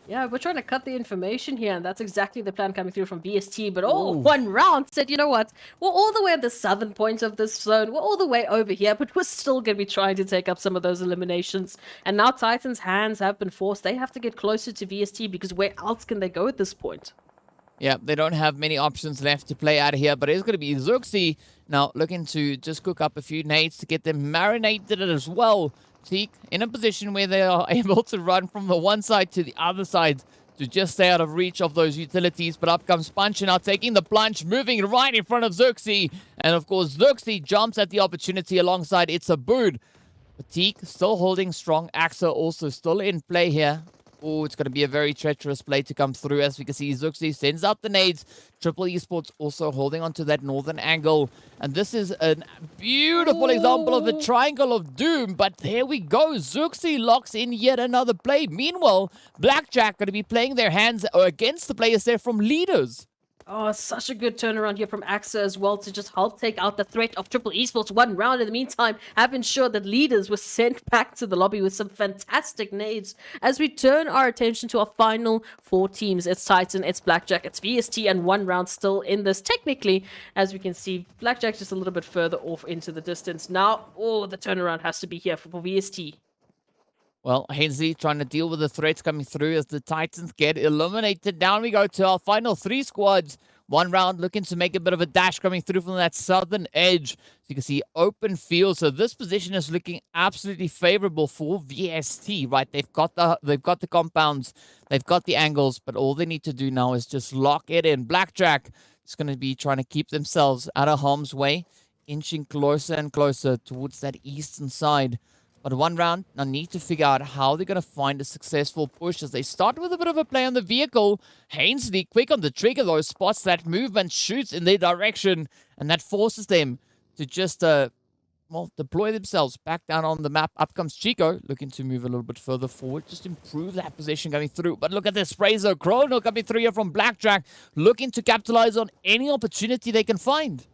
Yeah, we're trying to cut the information here, and that's exactly the plan coming through from BST. But 1round said, you know what? We're all the way at the southern point of this zone. We're all the way over here, but we're still going to be trying to take up some of those eliminations. And now Titan's hands have been forced. They have to get closer to VST, because where else can they go at this point? Yeah, they don't have many options left to play out of here, but it's going to be Zuxi now looking to just cook up a few nades to get them marinated as well. Teak in a position where they are able to run from the one side to the other side to just stay out of reach of those utilities. But up comes Punch now taking the plunge, moving right in front of Zuxi. And of course, Zuxi jumps at the opportunity alongside It's a Bood. But Teak still holding strong. Axa also still in play here. Oh, it's going to be a very treacherous play to come through. As we can see, Zuxi sends out the nades. Triple Esports also holding on to that northern angle. And this is a beautiful example of the triangle of doom. But there we go. Zuxi locks in yet another play. Meanwhile, Blackjack going to be playing their hands against the players there from leaders. Oh, such a good turnaround here from AXA as well to just help take out the threat of Triple Esports 1round. In the meantime, have ensured that leaders were sent back to the lobby with some fantastic nades. As we turn our attention to our final 4 teams, it's Titan, it's Blackjack, it's VST, and 1round still in this. Technically, as we can see, Blackjack just a little bit further off into the distance. Now, the turnaround has to be here for VST. Well, Hensley trying to deal with the threats coming through as the Titans get eliminated. Down we go to our final 3 squads. 1round looking to make a bit of a dash coming through from that southern edge. So you can see open field. So this position is looking absolutely favorable for VST, right? They've got the compounds, they've got the angles, but all they need to do now is just lock it in. Blackjack is going to be trying to keep themselves out of harm's way, inching closer and closer towards that eastern side. But 1round now need to figure out how they're going to find a successful push as they start with a bit of a play on the vehicle. Hainsley quick on the trigger though, spots that movement, shoots in their direction, and that forces them to just, deploy themselves back down on the map. Up comes Chico, looking to move a little bit further forward, just improve that position going through. But look at this spray though. Chrono coming through here from Blackjack, looking to capitalize on any opportunity they can find.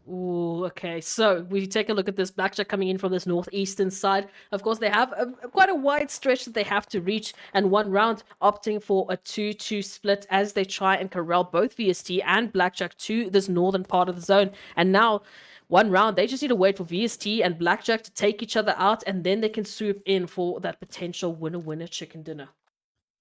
Ooh, okay. So we take a look at this Blackjack coming in from this northeastern side. Of course, they have quite a wide stretch that they have to reach, and 1round opting for a 2-2 split as they try and corral both VST and Blackjack to this northern part of the zone. And now 1round, they just need to wait for VST and Blackjack to take each other out, and then they can swoop in for that potential winner-winner chicken dinner.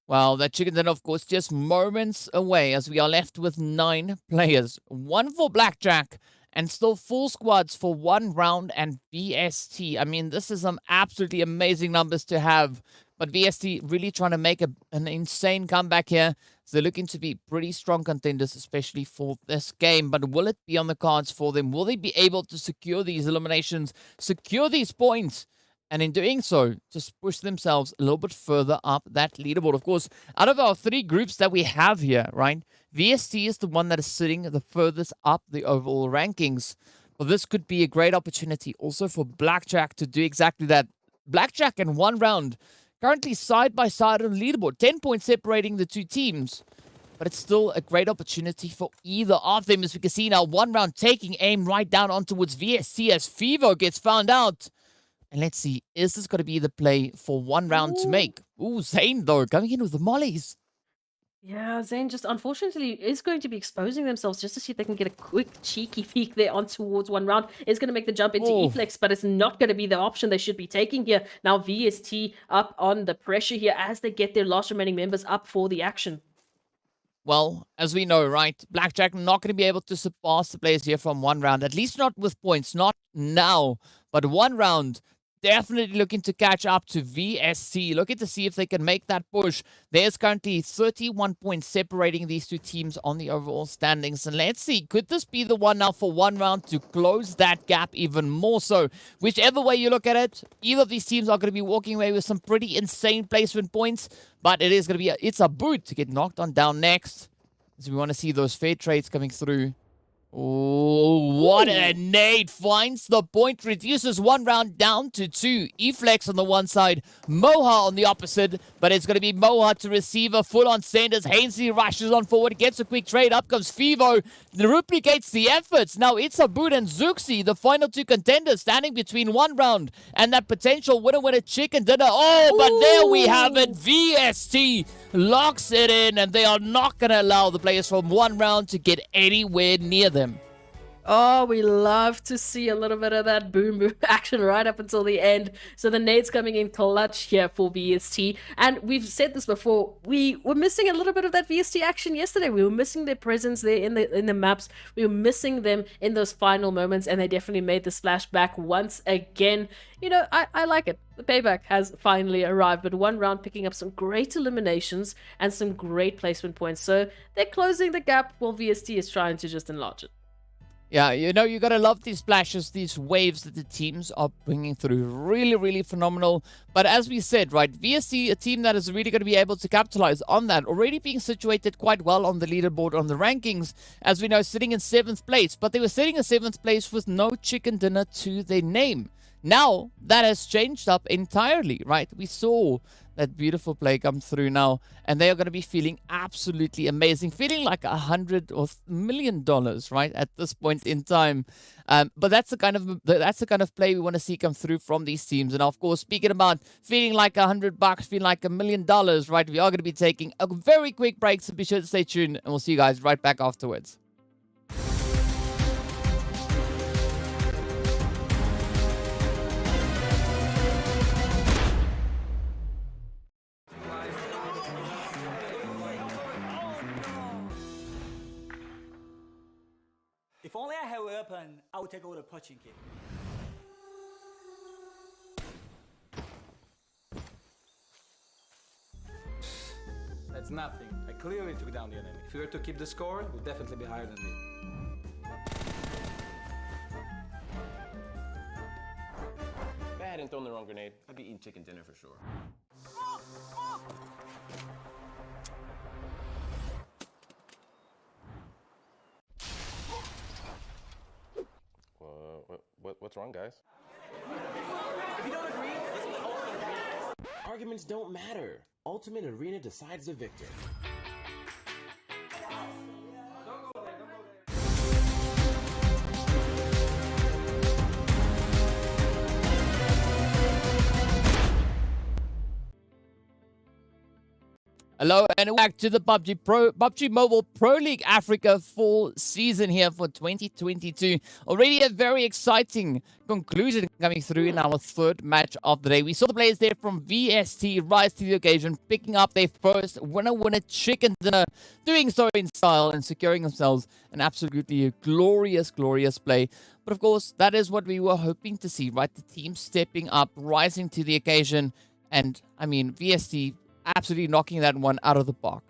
Well, that chicken dinner, of course, just moments away as we are left with 9 players. 1 for Blackjack and still full squads for 1 round and VST. I mean, this is some absolutely amazing numbers to have. But VST really trying to make an insane comeback here. So they're looking to be pretty strong contenders, especially for this game. But will it be on the cards for them? Will they be able to secure these eliminations, secure these points? And in doing so, just push themselves a little bit further up that leaderboard. Of course, out of our 3 groups that we have here, right? VST is the one that is sitting the furthest up the overall rankings. Well, this could be a great opportunity also for Blackjack to do exactly that. Blackjack in 1 round, currently side by side on the leaderboard. 10 points separating the 2 teams. But it's still a great opportunity for either of them. As we can see now, 1 round taking aim right down on towards VST as Fivo gets found out. And let's see, is this going to be the play for 1 round to make? Ooh, Zane, though, coming in with the mollies. Yeah, Zane just unfortunately is going to be exposing themselves just to see if they can get a quick cheeky peek there on towards 1 round. Is going to make the jump into E-Flex, but it's not going to be the option they should be taking here. Now VST up on the pressure here as they get their last remaining members up for the action. Well, as we know, right, Blackjack not going to be able to surpass the players here from 1 round, at least not with points, not now, but 1 round. Definitely looking to catch up to VST. Looking to see if they can make that push. There's currently 31 points separating these 2 teams on the overall standings. And let's see, could this be the one now for 1 round to close that gap even more so? Whichever way you look at it, either of these teams are going to be walking away with some pretty insane placement points. But it is going to be, it's a boot to get knocked on down next. So we want to see those fair trades coming through. Oh, what a nade. Finds the point, reduces 1 round down to 2. E-Flex on the one side, Moha on the opposite, but it's going to be Moha to receive a full-on send as Hainsey rushes on forward, gets a quick trade, up comes Fivo, replicates the efforts. Now it's Abud and Zuxi, the final 2 contenders, standing between 1 round and that potential winner chicken dinner. Oh, but there we have it. VST locks it in, and they are not going to allow the players from 1 round to get anywhere near them. Oh, we love to see a little bit of that boom boom action right up until the end. So the nades coming in clutch here for VST. And we've said this before, we were missing a little bit of that VST action yesterday. We were missing their presence there in the maps. We were missing them in those final moments, and they definitely made the splash back once again. You know, I like it. The payback has finally arrived, but 1 round picking up some great eliminations and some great placement points. So they're closing the gap while VST is trying to just enlarge it. Yeah, you know, you gotta love these splashes, these waves that the teams are bringing through. Really, really phenomenal. But as we said, right, VSC, a team that is really going to be able to capitalize on that, already being situated quite well on the leaderboard, on the rankings, as we know, sitting in 7th place. But they were sitting in 7th place with no chicken dinner to their name. Now, that has changed up entirely, right? We saw that beautiful play come through now, and they are going to be feeling absolutely amazing, feeling like $100 or $1 million, right, at this point in time. But that's the kind of play we want to see come through from these teams. And of course, speaking about feeling like $100, feeling like $1 million, right, we are going to be taking a very quick break, so be sure to stay tuned, and we'll see you guys right back afterwards. If only I had a weapon, I would take over the punching kick. That's nothing. I clearly took down the enemy. If we were to keep the score, we'll definitely be higher than me. If I hadn't thrown the wrong grenade, I'd be eating chicken dinner for sure. What's wrong, guys? If you don't agree, let's play Ultimate Arena. Arguments don't matter. Ultimate Arena decides the victor. Hello and back to the PUBG Mobile Pro League Africa fall season here for 2022. Already a very exciting conclusion coming through in our third match of the day. We saw the players there from VST rise to the occasion, picking up their first winner chicken dinner, doing so in style and securing themselves an absolutely glorious play. But of course, that is what we were hoping to see, right? The team stepping up, rising to the occasion, and I mean, VST absolutely knocking that one out of the park.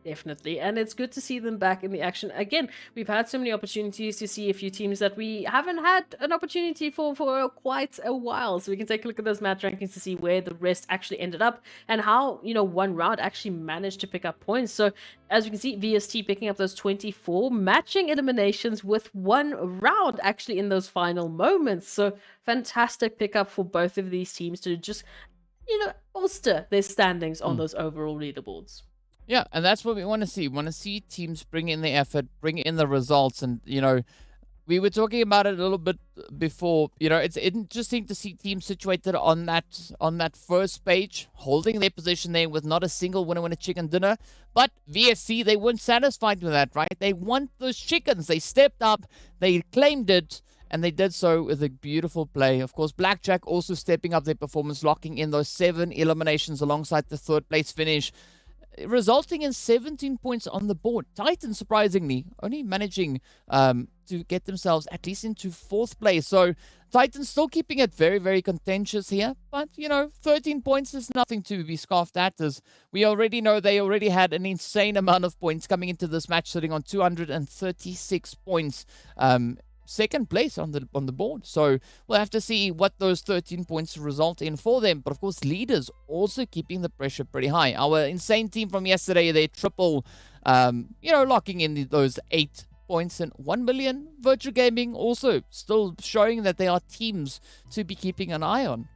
Definitely, and it's good to see them back in the action again. We've had so many opportunities to see a few teams that we haven't had an opportunity for quite a while, so we can take a look at those match rankings to see where the rest actually ended up and how, you know, one round actually managed to pick up points. So as you can see, VST picking up those 24 matching eliminations with one round actually in those final moments. So fantastic pickup for both of these teams to just, you know, bolster their standings on those overall leaderboards. Yeah, and that's what we want to see. We want to see teams bring in the effort, bring in the results. And, you know, we were talking about it a little bit before. You know, it's interesting to see teams situated on that first page, holding their position there with not a single winner chicken dinner. But VSC, they weren't satisfied with that, right? They want those chickens. They stepped up, they claimed it, and they did so with a beautiful play. Of course, Blackjack also stepping up their performance, locking in those 7 eliminations alongside the third place finish, resulting in 17 points on the board. Titans, surprisingly, only managing to get themselves at least into 4th place. So Titans still keeping it very contentious here. But, you know, 13 points is nothing to be scoffed at, as we already know they already had an insane amount of points coming into this match, sitting on 236 points. Second place on the board. So we'll have to see what those 13 points result in for them. But of course, leaders also keeping the pressure pretty high. Our insane team from yesterday, they triple, you know, locking in those 8 points, and 1 million. Virtual Gaming also still showing that they are teams to be keeping an eye on.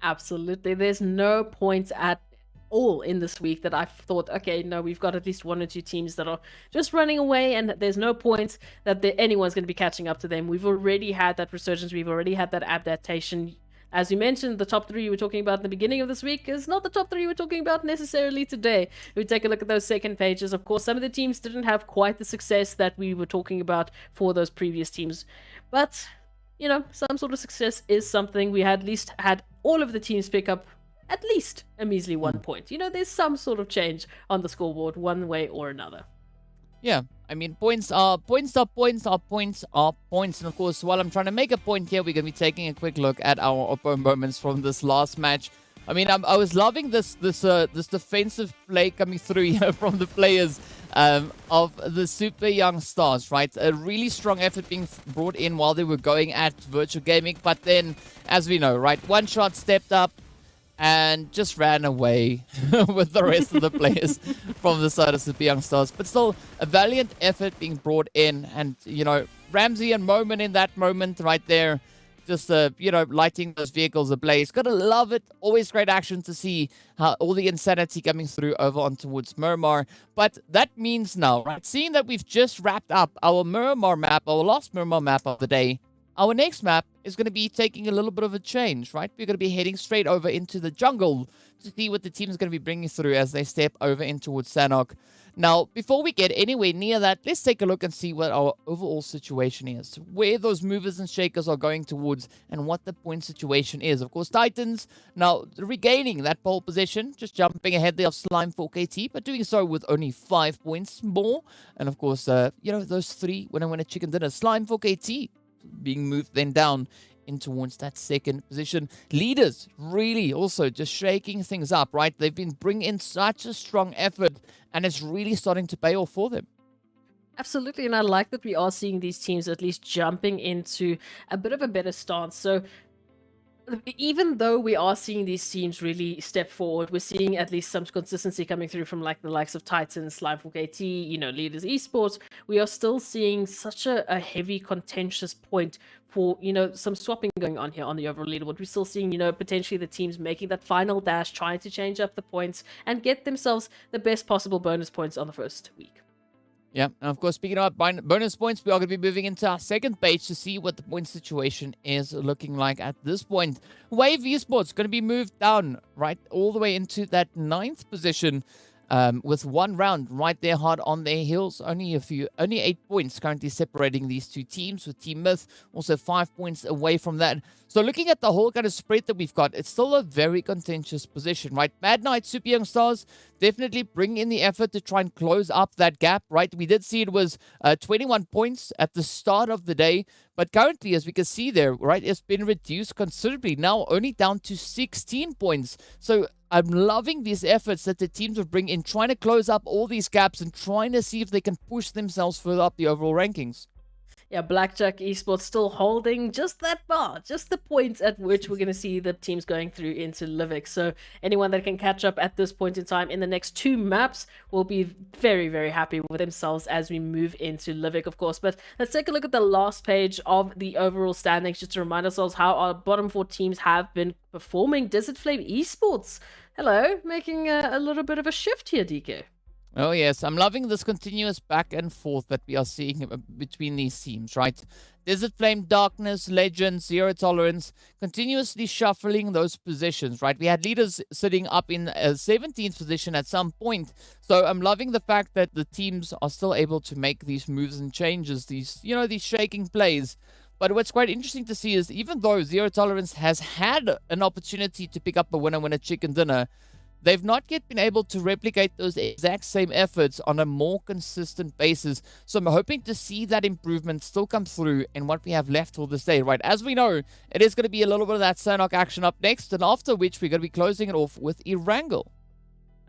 Absolutely. There's no points at all in this week that I've thought, okay, no, we've got at least 1 or 2 teams that are just running away, and there's no points that anyone's going to be catching up to them. We've already had that resurgence. We've already had that adaptation. As you mentioned, the top 3 you were talking about in the beginning of this week is not the top 3 we're talking about necessarily today. We take a look at those second pages. Of course, some of the teams didn't have quite the success that we were talking about for those previous teams. But, you know, some sort of success is something. We had at least had all of the teams pick up at least a measly 1 point. You know, there's some sort of change on the scoreboard one way or another. Yeah, I mean, points are points. And of course, while I'm trying to make a point here, we're going to be taking a quick look at our Oppo moments from this last match. I mean, I was loving this defensive play coming through here from the players of the super young stars, right? A really strong effort being brought in while they were going at Virtual Gaming. But then, as we know, right, one shot stepped up and just ran away with the rest of the players from the side of Super Young Stars. But still, a valiant effort being brought in. And, you know, Ramsey and Moment in that moment right there, just, you know, lighting those vehicles ablaze. Gotta love it. Always great action to see how all the insanity coming through over on towards Miramar. But that means now, right, seeing that we've just wrapped up our Miramar map, our last Miramar map of the day, our next map is going to be taking a little bit of a change, right? We're going to be heading straight over into the jungle to see what the team is going to be bringing through as they step over in towards Sanhok. Now, before we get anywhere near that, let's take a look and see what our overall situation is, where those movers and shakers are going towards, and what the point situation is. Of course, Titans now regaining that pole position, just jumping ahead there of Slime 4KT, but doing so with only 5 points more. And of course, you know, those 3 winner chicken dinner. Slime 4KT being moved then down in towards that second position. Leaders really also just shaking things up, right? They've been bringing in such a strong effort, and it's really starting to pay off for them. Absolutely, and I like that we are seeing these teams at least jumping into a bit of a better stance. So even though we are seeing these teams really step forward, we're seeing at least some consistency coming through from like the likes of Titans, Slime 4KT, you know, Leaders Esports. We are still seeing such a heavy contentious point for, you know, some swapping going on here on the overall leaderboard. We're still seeing, you know, potentially the teams making that final dash, trying to change up the points and get themselves the best possible bonus points on the first week. Yeah, and of course, speaking about bonus points, we are going to be moving into our second page to see what the point situation is looking like at this point. Wave Esports going to be moved down, right, all the way into that 9th position. with one round right there hard on their heels. Only 8 points currently separating these two teams, with Team Myth also 5 points away from that. So looking at the whole kind of spread that we've got, it's still a very contentious position, right? Mad Knight, Super Young Stars definitely bring in the effort to try and close up that gap, right? We did see it was 21 points at the start of the day, but currently, as we can see there, right, it's been reduced considerably, now only down to 16 points. So I'm loving these efforts that the teams will bring in, trying to close up all these gaps and trying to see if they can push themselves further up the overall rankings. Yeah, Blackjack Esports still holding just that bar, just the points at which we're going to see the teams going through into Livik. So anyone that can catch up at this point in time in the next 2 maps will be very, very happy with themselves as we move into Livik, of course. But let's take a look at the last page of the overall standings, just to remind ourselves how our bottom 4 teams have been performing. Desert Flame Esports, hello, making a little bit of a shift here, DK. Oh, yes. I'm loving this continuous back and forth that we are seeing between these teams, right? Desert Flame, Darkness, Legend, Zero Tolerance, continuously shuffling those positions, right? We had leaders sitting up in a 17th position at some point. So I'm loving the fact that the teams are still able to make these moves and changes, these shaking plays. But what's quite interesting to see is even though Zero Tolerance has had an opportunity to pick up a winner chicken dinner, they've not yet been able to replicate those exact same efforts on a more consistent basis. So I'm hoping to see that improvement still come through in what we have left for this day, right? As we know, it is going to be a little bit of that Sanhok action up next, and after which we're going to be closing it off with Erangel.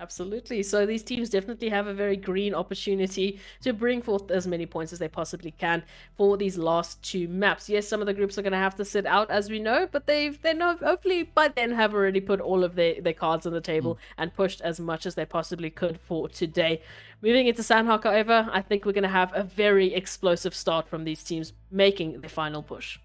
Absolutely. So these teams definitely have a very green opportunity to bring forth as many points as they possibly can for these last 2 maps. Yes, some of the groups are going to have to sit out, as we know, but they know hopefully by then have already put all of their cards on the table and pushed as much as they possibly could for today. Moving into Sanhok, however, I think we're going to have a very explosive start from these teams making the final push.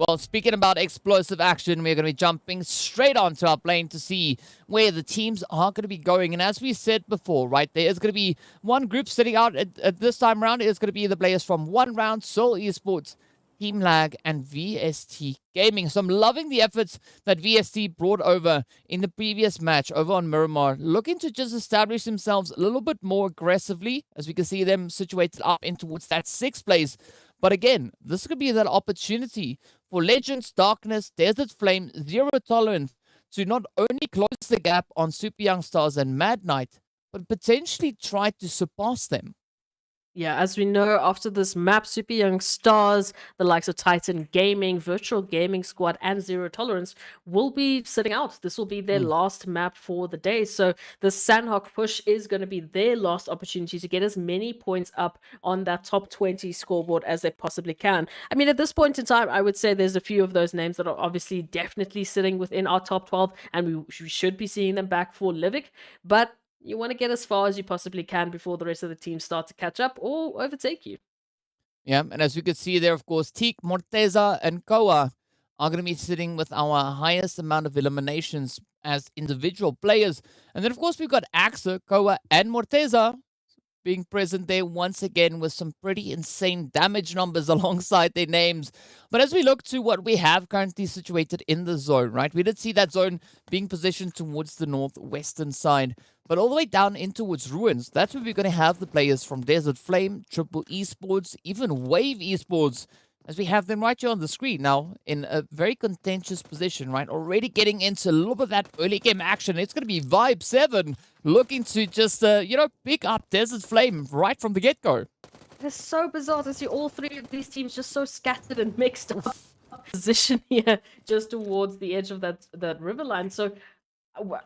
Well, speaking about explosive action, we're going to be jumping straight onto our plane to see where the teams are going to be going. And as we said before, right, there is going to be one group sitting out at this time round. It is going to be the players from One Round, Seoul Esports, TEAMLAG, and VST Gaming. So I'm loving the efforts that VST brought over in the previous match over on Miramar, looking to just establish themselves a little bit more aggressively, as we can see them situated up in towards that 6th place. But again, this could be that opportunity for Legends, Darkness, Desert Flame, Zero Tolerance to not only close the gap on Super Young Stars and Mad Knight, but potentially try to surpass them. Yeah, as we know, after this map, Super Young Stars, the likes of Titan Gaming, Virtual Gaming Squad, and Zero Tolerance will be sitting out. This will be their last map for the day. So the Sanhok push is going to be their last opportunity to get as many points up on that top 20 scoreboard as they possibly can. I mean, at this point in time, I would say there's a few of those names that are obviously definitely sitting within our top 12, and we should be seeing them back for Livik. But you want to get as far as you possibly can before the rest of the team start to catch up or overtake you. Yeah, and as you can see there, of course, Teak, Morteza, and Koa are going to be sitting with our highest amount of eliminations as individual players. And then, of course, we've got Axa, Koa, and Morteza being present there once again with some pretty insane damage numbers alongside their names. But as we look to what we have currently situated in the zone, right, we did see that zone being positioned towards the northwestern side. But all the way down in towards Ruins, that's where we're going to have the players from Desert Flame, Triple Esports, even Wave Esports, as we have them right here on the screen now in a very contentious position, right? Already getting into a little bit of that early game action. It's going to be Vibe 7 looking to just, pick up Desert Flame right from the get-go. It's so bizarre to see all 3 of these teams just so scattered and mixed up position here just towards the edge of that river line. So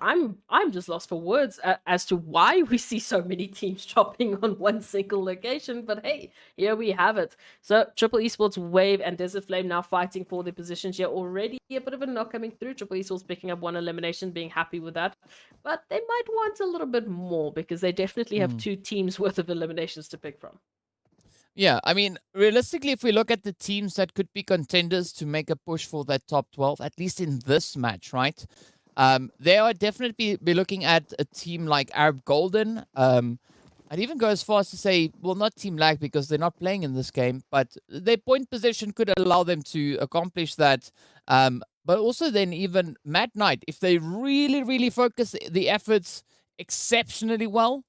I'm just lost for words as to why we see so many teams dropping on one single location. But hey, here we have it. So Triple Esports, Wave, and Desert Flame now fighting for their positions here. Already a bit of a knock coming through. Triple Esports picking up 1 elimination, being happy with that. But they might want a little bit more because they definitely have 2 teams worth of eliminations to pick from. Yeah, I mean, realistically, if we look at the teams that could be contenders to make a push for that top 12, at least in this match, right? They are definitely be looking at a team like Arab Golden. I'd even go as far as to say, well, not TEAMLAG because they're not playing in this game, but their point position could allow them to accomplish that. But also then even Mad Knight, if they really, really focus the efforts exceptionally well,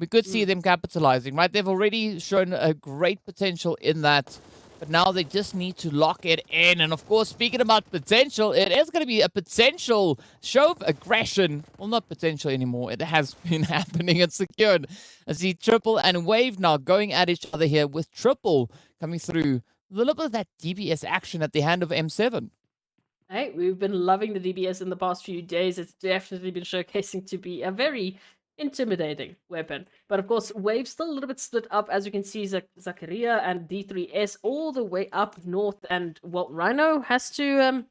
we could see them capitalizing, right? They've already shown a great potential in that, but now they just need to lock it in. And of course, speaking about potential, it is going to be a potential show of aggression. Well, not potential anymore. It has been happening and secured. I see Triple and Wave now going at each other here, with Triple coming through a little bit of that DBS action at the hand of M7. Hey, we've been loving the DBS in the past few days. It's definitely been showcasing to be a very intimidating weapon. But of course, Wave's still a little bit split up. As you can see, Zakaria and D3S all the way up north. And, well, Rhino has to,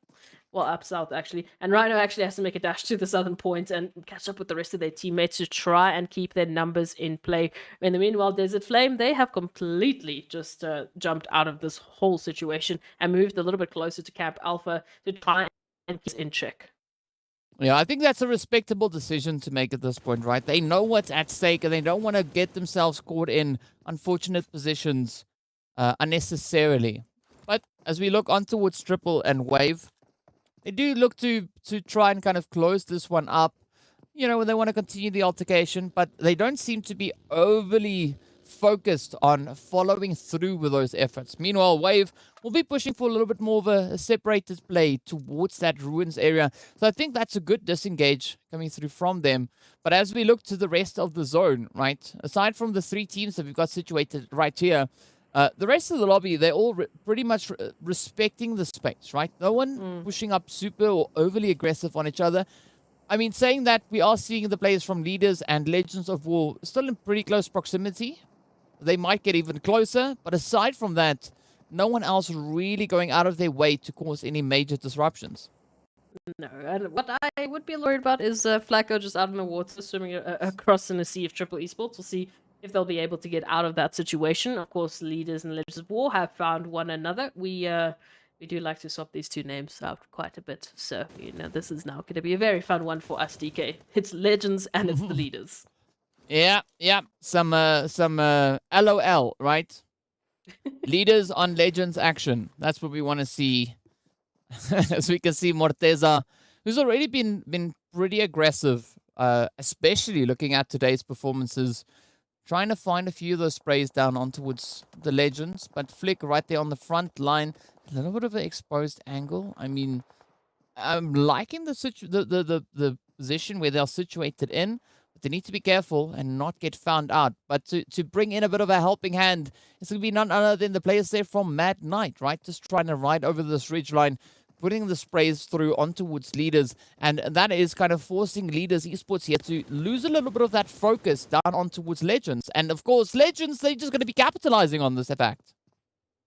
well, up south, actually. And Rhino actually has to make a dash to the southern point and catch up with the rest of their teammates to try and keep their numbers in play. In the meanwhile, Desert Flame, they have completely just jumped out of this whole situation and moved a little bit closer to Camp Alpha to try and keep it in check. Yeah, I think that's a respectable decision to make at this point, right? They know what's at stake, and they don't want to get themselves caught in unfortunate positions unnecessarily. But as we look on towards Triple and Wave, they do look to try and kind of close this one up. You know, they want to continue the altercation, but they don't seem to be overly focused on following through with those efforts. Meanwhile, Wave will be pushing for a little bit more of a separated play towards that ruins area. So I think that's a good disengage coming through from them. But as we look to the rest of the zone, right, aside from the 3 teams that we've got situated right here, the rest of the lobby, they're all pretty much respecting the space, right? No one pushing up super or overly aggressive on each other. I mean, saying that, we are seeing the players from Leaders and Legends of War still in pretty close proximity. They might get even closer, but aside from that, no one else really going out of their way to cause any major disruptions. No, and what I would be worried about is Flacco just out in the water, swimming across in a sea of Triple Esports. We'll see if they'll be able to get out of that situation. Of course, Leaders and Legends of War have found one another. We do like to swap these two names out quite a bit, so you know this is now going to be a very fun one for us, DK. It's Legends and it's the Leaders. Yeah. Some LOL, right? Leaders on Legends action. That's what we want to see. As we can see, Morteza, who's already been pretty aggressive, especially looking at today's performances, trying to find a few of those sprays down on towards the Legends, but Flick right there on the front line, a little bit of an exposed angle. I mean, I'm liking the position where they're situated in. They need to be careful and not get found out. But to bring in a bit of a helping hand, it's going to be none other than the players there from Mad Knight, right? Just trying to ride over this ridge line, putting the sprays through on towards Leaders. And that is kind of forcing Leaders Esports here to lose a little bit of that focus down on towards Legends. And of course, Legends, they're just going to be capitalizing on this fact.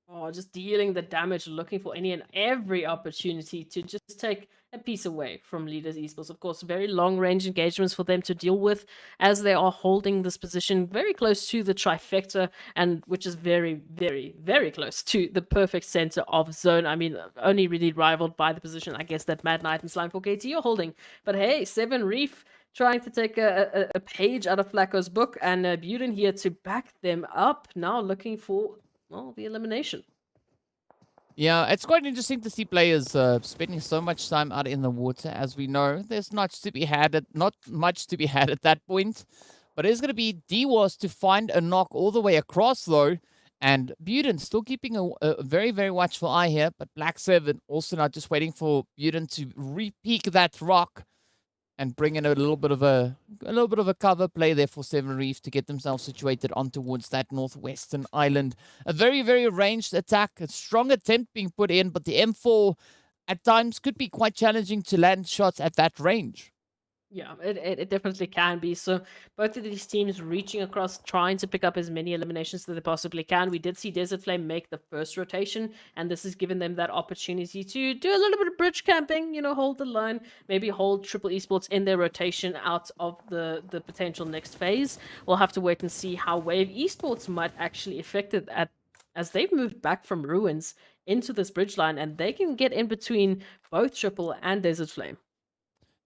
Oh, just dealing the damage, looking for any and every opportunity to just take a piece away from Leaders Esports. Of course, very long-range engagements for them to deal with as they are holding this position very close to the trifecta, and which is very, very, very close to the perfect center of zone. I mean, only really rivaled by the position, I guess, that Mad Knight and Slime4KT are holding. But hey, Seven Reef trying to take a page out of Flacco's book, and Buden here to back them up, now looking for, well, the elimination. Yeah, it's quite interesting to see players spending so much time out in the water. As we know, there's not much to be had at that point. But it's going to be DWAS to find a knock all the way across, though. And Buden still keeping a very, very watchful eye here. But Black 7 also not just waiting for Buden to re-peek that rock and bring in a little bit of a cover play there for Seven Reef to get themselves situated on towards that northwestern island. A very, very ranged attack, a strong attempt being put in, but the M4 at times could be quite challenging to land shots at that range. Yeah, it definitely can be. So both of these teams reaching across, trying to pick up as many eliminations that they possibly can. We did see Desert Flame make the first rotation, and this has given them that opportunity to do a little bit of bridge camping, you know, hold the line, maybe hold Triple Esports in their rotation out of the potential next phase. We'll have to wait and see how Wave Esports might actually affect it as they've moved back from Ruins into this bridge line, and they can get in between both Triple and Desert Flame.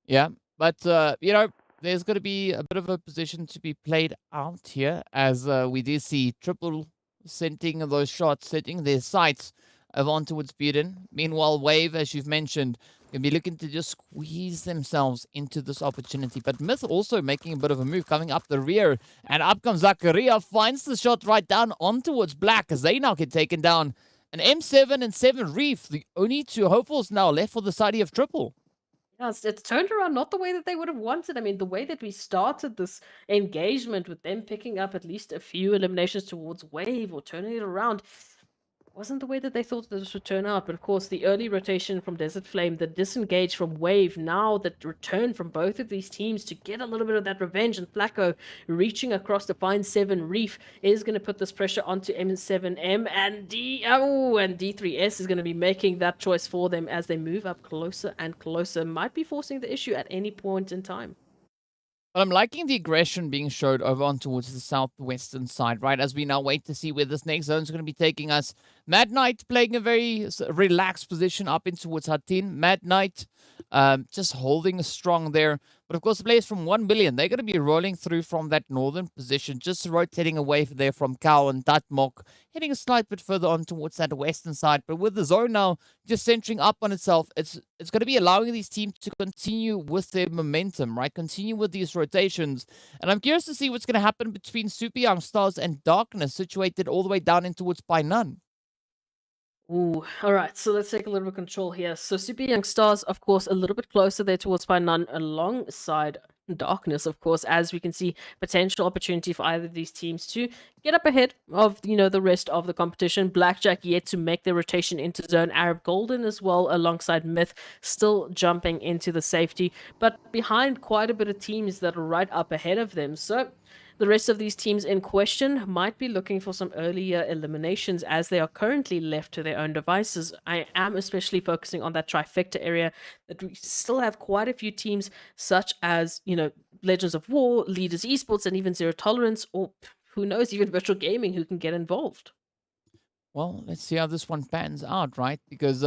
Yeah. But, you know, there's going to be a bit of a position to be played out here as we do see Triple sending those shots, setting their sights on towards Buden. Meanwhile, Wave, as you've mentioned, Gonna be looking to just squeeze themselves into this opportunity. But Myth also making a bit of a move, coming up the rear. And up comes Zakaria, finds the shot right down on towards Black as they now get taken down. An M7 and 7 Reef, the only two hopefuls now left for the side of Triple. Yeah, it's turned around not the way that they would have wanted. I mean, the way that we started this engagement with them picking up at least a few eliminations towards Wave or turning it around wasn't the way that they thought that this would turn out. But of course, the early rotation from Desert Flame, the disengage from Wave, now that return from both of these teams to get a little bit of that revenge, and Flacco reaching across to find 7 Reef is going to put this pressure onto M7M, and D3S is going to be making that choice for them as they move up closer and closer. Might be forcing the issue at any point in time. But I'm liking the aggression being showed over on towards the southwestern side, right? As we now wait to see where this next zone is going to be taking us. Mad Knight playing a very relaxed position up in towards Hatin. Mad Knight just holding strong there. But of course, the players from 1 billion, they're going to be rolling through from that northern position, just rotating away there from Cow and Datmok, heading a slight bit further on towards that western side. But with the zone now just centering up on itself, it's going to be allowing these teams to continue with their momentum, right? Continue with these rotations. And I'm curious to see what's going to happen between Super Young Stars and Darkness, situated all the way down in towards Painan. Ooh, all right. So let's take a little bit of control here. So Super Young Stars, of course, a little bit closer there towards Painan, alongside Darkness, of course, as we can see potential opportunity for either of these teams to get up ahead of the rest of the competition. Blackjack yet to make their rotation into zone. Arab Golden as well, alongside Myth, still jumping into the safety, but behind quite a bit of teams that are right up ahead of them. So the rest of these teams in question might be looking for some earlier eliminations, as they are currently left to their own devices. I am especially focusing on that trifecta area, that we still have quite a few teams such as, Legends of War, Leaders Esports, and even Zero Tolerance, or who knows, even Virtual Gaming, who can get involved. Well, let's see how this one pans out, right? Because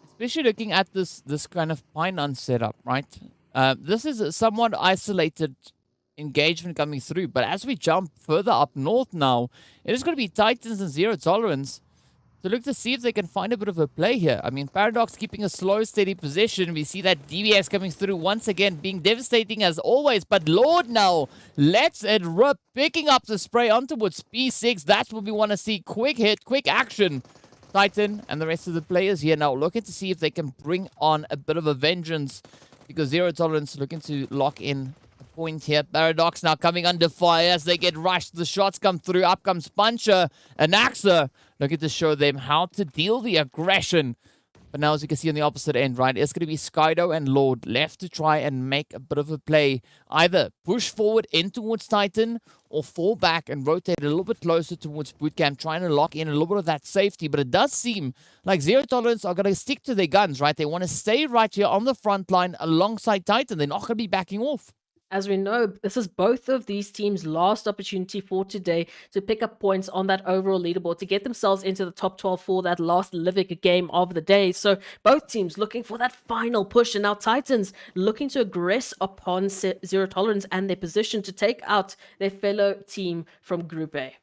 especially looking at this kind of Painan setup, right? This is a somewhat isolated engagement coming through, but as we jump further up north now, it is going to be Titans and Zero Tolerance to look to see if they can find a bit of a play here. I mean, Paradox keeping a slow, steady position. We see that DBS coming through once again, being devastating as always, but Lord now lets it rip, picking up the spray on towards P6. That's what we want to see. Quick hit, quick action. Titan and the rest of the players here now looking to see if they can bring on a bit of a vengeance, because Zero Tolerance looking to lock in point here. Paradox now coming under fire as they get rushed. The shots come through. Up comes Puncher and Axa, looking to show them how to deal the aggression. But now, as you can see on the opposite end, right, it's going to be Skydo and Lord left to try and make a bit of a play. Either push forward in towards Titan or fall back and rotate a little bit closer towards Bootcamp, trying to lock in a little bit of that safety. But it does seem like Zero Tolerance are going to stick to their guns, right? They want to stay right here on the front line alongside Titan. They're not going to be backing off. As we know, this is both of these teams' last opportunity for today to pick up points on that overall leaderboard, to get themselves into the top 12 for that last Livik game of the day. So both teams looking for that final push, and now Titans looking to aggress upon Zero Tolerance and their position to take out their fellow team from Group A.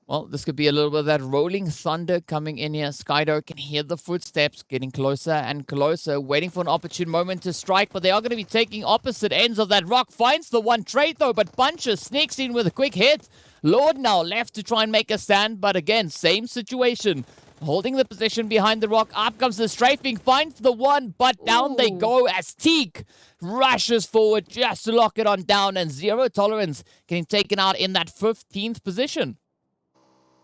Well, this could be a little bit of that rolling thunder coming in here. Skydo can hear the footsteps getting closer and closer, waiting for an opportune moment to strike, but they are going to be taking opposite ends of that rock. Finds the one trade though, but Puncher sneaks in with a quick hit. Lord now left to try and make a stand, but again, same situation. Holding the position behind the rock. Up comes the strafing, finds the one, but down they go as Teak rushes forward just to lock it on down, and Zero Tolerance getting taken out in that 15th position.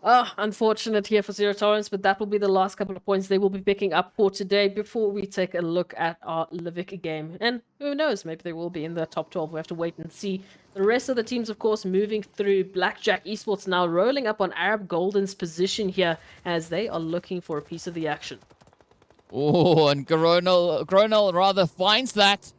Unfortunate here for Zero Tolerance, but that will be the last couple of points they will be picking up for today before we take a look at our Livik game. And who knows, maybe they will be in the top 12. We have to wait and see. The rest of the teams, of course, moving through. Blackjack Esports now rolling up on Arab Golden's position here as they are looking for a piece of the action. Oh, and Coronel rather finds that,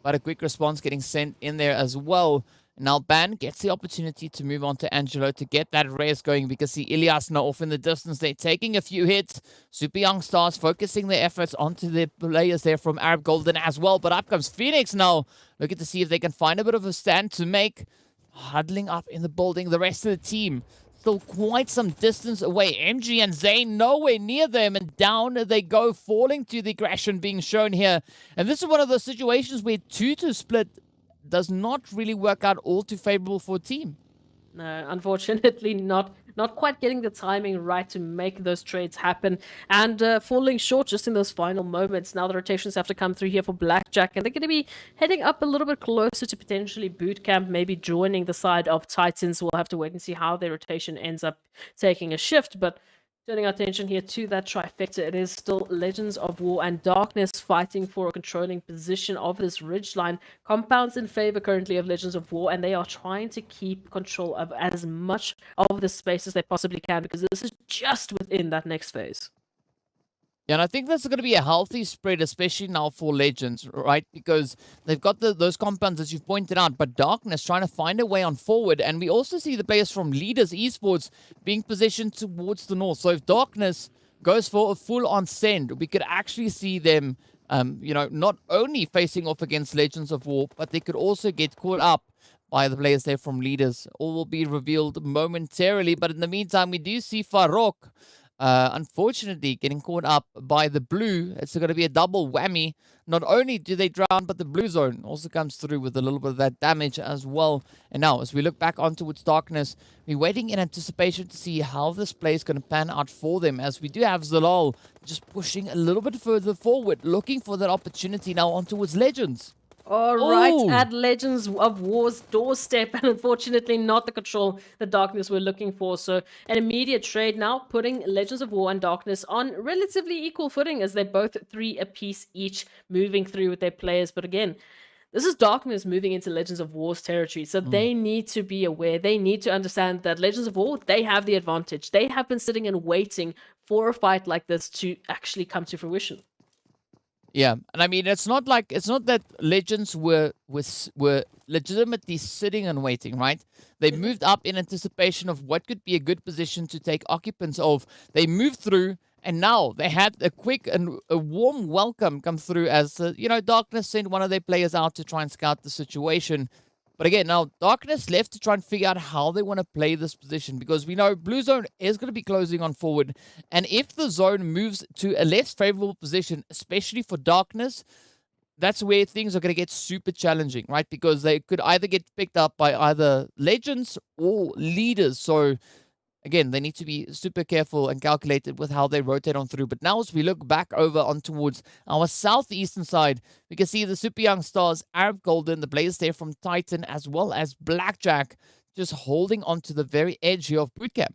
but a quick response getting sent in there as well. Now Ban gets the opportunity to move on to Angelo to get that res going, because see Ilias now off in the distance. They're taking a few hits. Super Young Stars focusing their efforts onto their players there from Arab Golden as well. But up comes Phoenix now, looking to see if they can find a bit of a stand to make. Huddling up in the building, the rest of the team still quite some distance away. MG and Zane nowhere near them, and down they go, falling to the aggression being shown here. And this is one of those situations where 2-2 split does not really work out all too favorable for a team. No, unfortunately not quite getting the timing right to make those trades happen, and falling short just in those final moments. Now the rotations have to come through here for Blackjack, and they're going to be heading up a little bit closer to potentially boot camp, maybe joining the side of Titans. We'll have to wait and see how their rotation ends up taking a shift, but turning our attention here to that trifecta, it is still Legends of War and Darkness fighting for a controlling position of this ridgeline. Compounds in favor currently of Legends of War, and they are trying to keep control of as much of the space as they possibly can, because this is just within that next phase. Yeah, and I think that's going to be a healthy spread, especially now for Legends, right? Because they've got those compounds, as you've pointed out, but Darkness trying to find a way on forward. And we also see the players from Leaders Esports being positioned towards the north. So if Darkness goes for a full-on send, we could actually see them, not only facing off against Legends of War, but they could also get caught up by the players there from Leaders. All will be revealed momentarily. But in the meantime, we do see Farok, unfortunately, getting caught up by the blue. It's going to be a double whammy. Not only do they drown, but the blue zone also comes through with a little bit of that damage as well. And now, as we look back onto its Darkness, we're waiting in anticipation to see how this play is going to pan out for them, as we do have Zalal just pushing a little bit further forward, looking for that opportunity now on towards Legends. All right, at Legends of War's doorstep, and unfortunately not the control the Darkness we're looking for. So an immediate trade now, putting Legends of War and Darkness on relatively equal footing, as they're both 3 apiece each, moving through with their players. But again, this is Darkness moving into Legends of War's territory, so they need to be aware. They need to understand that Legends of War, they have the advantage. They have been sitting and waiting for a fight like this to actually come to fruition. Yeah, and I mean, it's not that Legends were legitimately sitting and waiting, right? They moved up in anticipation of what could be a good position to take occupants of. They moved through, and now they had a quick and a warm welcome come through as, Darkness sent one of their players out to try and scout the situation. But again, now Darkness left to try and figure out how they want to play this position, because we know Blue Zone is going to be closing on forward. And if the zone moves to a less favorable position, especially for Darkness, that's where things are going to get super challenging, right? Because they could either get picked up by either Legends or Leaders. So again, they need to be super careful and calculated with how they rotate on through. But now as we look back over on towards our southeastern side, we can see the Super Young Stars, Arab Golden, the players there from Titan, as well as Blackjack, just holding on to the very edge here of bootcamp.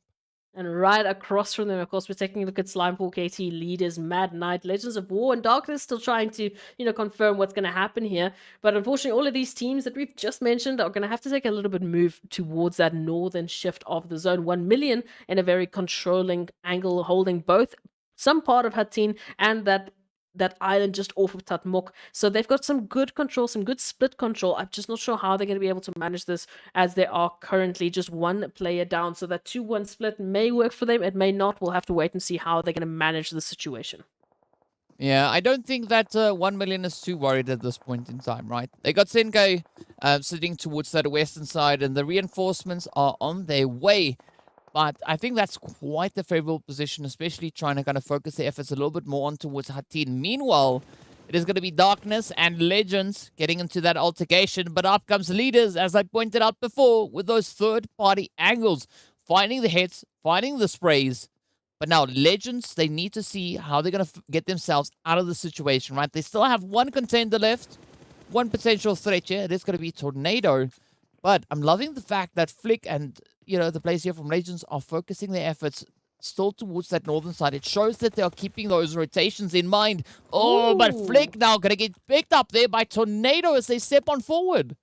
And right across from them, of course, we're taking a look at Slimepool KT, Leaders, Mad Knight, Legends of War, and Darkness, still trying to, confirm what's going to happen here. But unfortunately, all of these teams that we've just mentioned are going to have to take a little bit move towards that northern shift of the zone. 1 million in a very controlling angle, holding both some part of Hatin and that island just off of Tatmok. So they've got some good control, some good split control. I'm just not sure how they're going to be able to manage this, as they are currently just one player down. So that 2-1 split may work for them. It may not. We'll have to wait and see how they're going to manage the situation. Yeah, I don't think that 1 million is too worried at this point in time, right? They got Senkai sitting towards that western side, and the reinforcements are on their way. But I think that's quite a favorable position, especially trying to kind of focus their efforts a little bit more on towards Hatin. Meanwhile, it is going to be Darkness and Legends getting into that altercation. But up comes Leaders, as I pointed out before, with those third-party angles, finding the hits, finding the sprays. But now Legends, they need to see how they're going to get themselves out of the situation, right? They still have one contender left, one potential threat here. It is going to be Tornado. But I'm loving the fact that Flick and, the players here from Legends are focusing their efforts still towards that northern side. It shows that they are keeping those rotations in mind. Oh, but Flick now going to get picked up there by Tornado as they step on forward.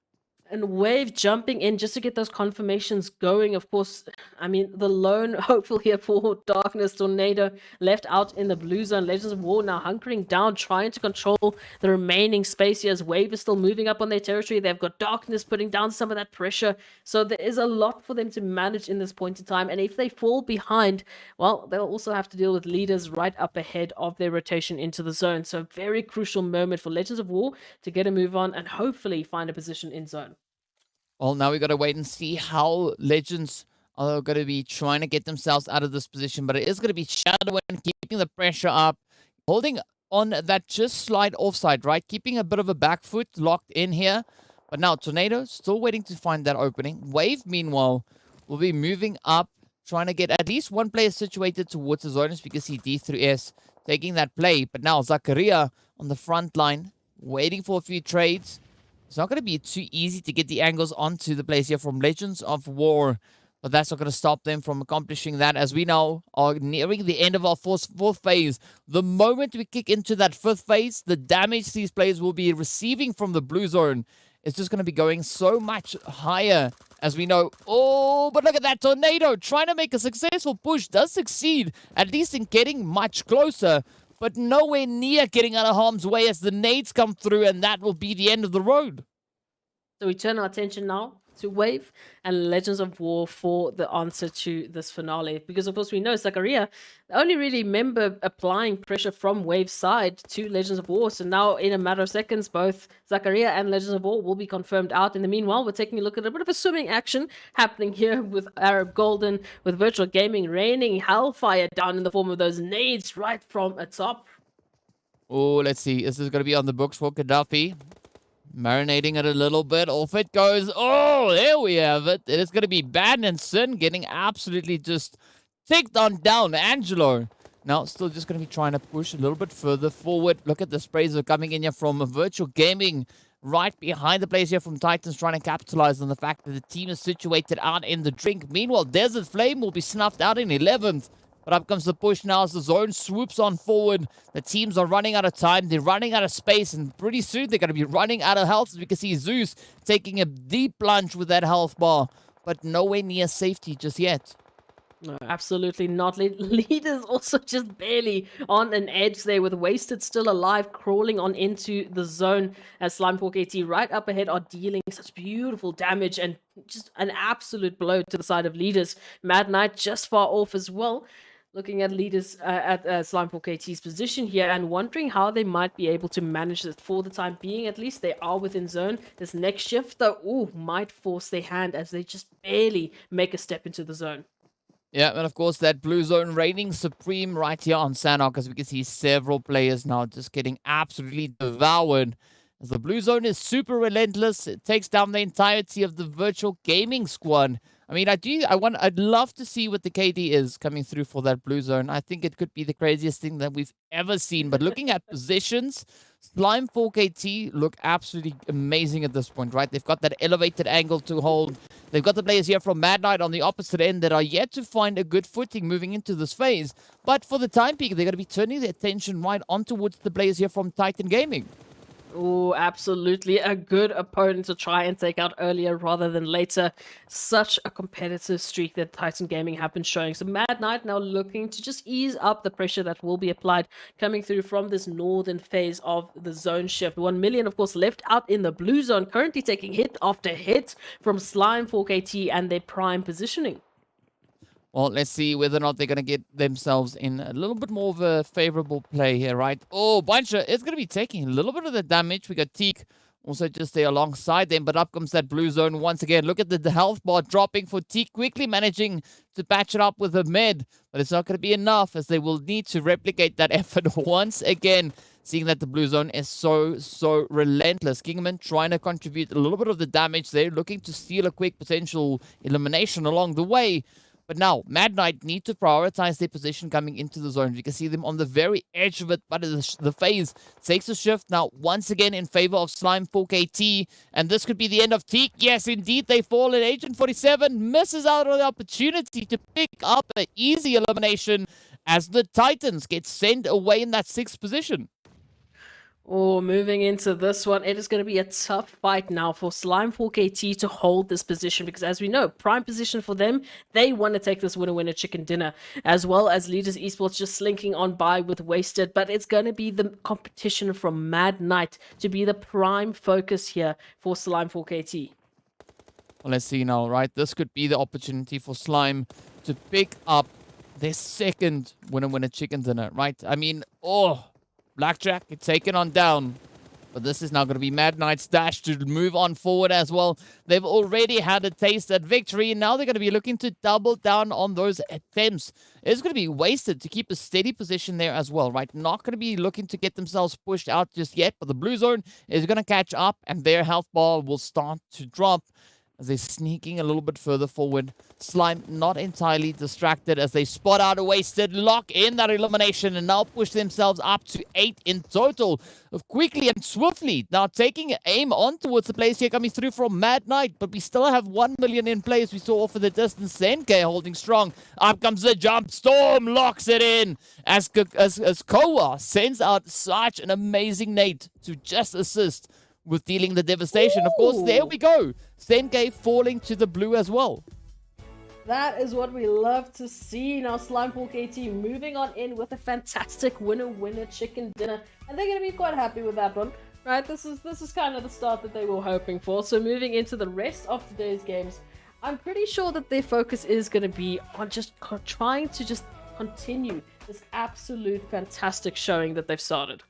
And Wave jumping in just to get those confirmations going. Of course, I mean, the lone hopeful here for Darkness, Tornado, left out in the blue zone. Legends of War now hunkering down, trying to control the remaining space here, as Wave is still moving up on their territory. They've got Darkness putting down some of that pressure. So there is a lot for them to manage in this point in time. And if they fall behind, well, they'll also have to deal with Leaders right up ahead of their rotation into the zone. So very crucial moment for Legends of War to get a move on and hopefully find a position in zone. Well, now we got to wait and see how Legends are going to be trying to get themselves out of this position, but it is going to be Shadow and keeping the pressure up, holding on that just slight offside, right? Keeping a bit of a back foot locked in here. But now Tornado still waiting to find that opening. Wave, meanwhile, will be moving up, trying to get at least one player situated towards the zone as we can see D3S taking that play. But now Zakaria on the front line, waiting for a few trades. It's not going to be too easy to get the angles onto the players here from Legends of War. But that's not going to stop them from accomplishing that, as we now are nearing the end of our fourth phase. The moment we kick into that fifth phase, the damage these players will be receiving from the blue zone is just going to be going so much higher, as we know. Oh, but look at that Tornado trying to make a successful push. Does succeed, at least in getting much closer, but nowhere near getting out of harm's way as the nades come through, and that will be the end of the road. So we turn our attention now to Wave and Legends of War for the answer to this finale. Because, of course, we know Zakaria, the only really member applying pressure from Wave's side to Legends of War. So now, in a matter of seconds, both Zakaria and Legends of War will be confirmed out. In the meanwhile, we're taking a look at a bit of a swimming action happening here with Arab Golden, with Virtual Gaming raining hellfire down in the form of those nades right from atop. Oh, let's see. This is going to be on the books for Gaddafi. Marinating it a little bit. Off it goes. Oh, there we have it. It is going to be Bad and Sin getting absolutely just ticked on down. Angelo now still just going to be trying to push a little bit further forward. Look at the sprays that are coming in here from Virtual Gaming. Right behind the players here from Titans, trying to capitalize on the fact that the team is situated out in the drink. Meanwhile, Desert Flame will be snuffed out in 11th. But up comes the push now as the zone swoops on forward. The teams are running out of time. They're running out of space. And pretty soon they're going to be running out of health. As we can see Zeus taking a deep plunge with that health bar. But nowhere near safety just yet. No, absolutely not. Leaders also just barely on an edge there with Wasted still alive, crawling on into the zone as Slime 4KT right up ahead are dealing such beautiful damage and just an absolute blow to the side of Leaders. Mad Knight just far off as well. Looking at Leaders at Slime 4KT's position here and wondering how they might be able to manage this for the time being. At least they are within zone. This next shift, though, might force their hand as they just barely make a step into the zone. Yeah, and of course that blue zone reigning supreme right here on Sanhok, as we can see several players now just getting absolutely devoured. As the blue zone is super relentless, it takes down the entirety of the Virtual Gaming squad. I mean, I'd love to see what the KD is coming through for that blue zone. I think it could be the craziest thing that we've ever seen. But looking at positions, Slime 4KT look absolutely amazing at this point, right? They've got that elevated angle to hold. They've got the players here from Mad Knight on the opposite end that are yet to find a good footing moving into this phase. But for the time being, they're going to be turning their attention right on towards the players here from Titan Gaming. Oh, absolutely. A good opponent to try and take out earlier rather than later. Such a competitive streak that Titan Gaming have been showing. So Mad Knight now looking to just ease up the pressure that will be applied coming through from this northern phase of the zone shift. 1 million, of course, left out in the blue zone, currently taking hit after hit from Slime 4KT and their prime positioning. Well, let's see whether or not they're going to get themselves in a little bit more of a favorable play here, right? Oh, Buncher is going to be taking a little bit of the damage. We got Teak also just there alongside them, but up comes that blue zone once again. Look at the health bar dropping for Teak, quickly managing to patch it up with a med, but it's not going to be enough as they will need to replicate that effort once again, seeing that the blue zone is so relentless. Kingman trying to contribute a little bit of the damage there, looking to steal a quick potential elimination along the way. But now, Mad Knight need to prioritize their position coming into the zone. You can see them on the very edge of it, but the phase takes a shift now once again in favor of Slime 4KT. And this could be the end of Teak. Yes, indeed, they fall, and Agent 47 misses out on the opportunity to pick up an easy elimination as the Titans get sent away in that 6th position. Oh, moving into this one, it is going to be a tough fight now for Slime 4KT to hold this position because, as we know, prime position for them, they want to take this winner chicken dinner, as well as Leaders Esports just slinking on by with Wasted, but it's going to be the competition from Mad Knight to be the prime focus here for Slime 4KT. Well, let's see now, right? This could be the opportunity for Slime to pick up their 2nd winner chicken dinner, right? I mean, Blackjack, it's taken on down. But this is now going to be Mad Knight's dash to move on forward as well. They've already had a taste at victory, and now they're going to be looking to double down on those attempts. It's going to be wasted to keep a steady position there as well, right? Not going to be looking to get themselves pushed out just yet, but the blue zone is going to catch up, and their health bar will start to drop as they're sneaking a little bit further forward. Slime not entirely distracted as they spot out a wasted, lock in that elimination, and now push themselves up to 8 in total. Quickly and swiftly, now taking aim on towards the place here coming through from Mad Knight, but we still have 1 million in play as we saw off of the distance. Senke holding strong. Up comes the jump. Storm locks it in as Koa sends out such an amazing nade to just assist with dealing the devastation. Of course, there we go. Senke falling to the blue as well. That is what we love to see. Now Slimepool KT moving on in with a fantastic winner chicken dinner. And they're going to be quite happy with that one. Right, this is kind of the start that they were hoping for. So moving into the rest of today's games, I'm pretty sure that their focus is going to be on just trying to just continue this absolute fantastic showing that they've started.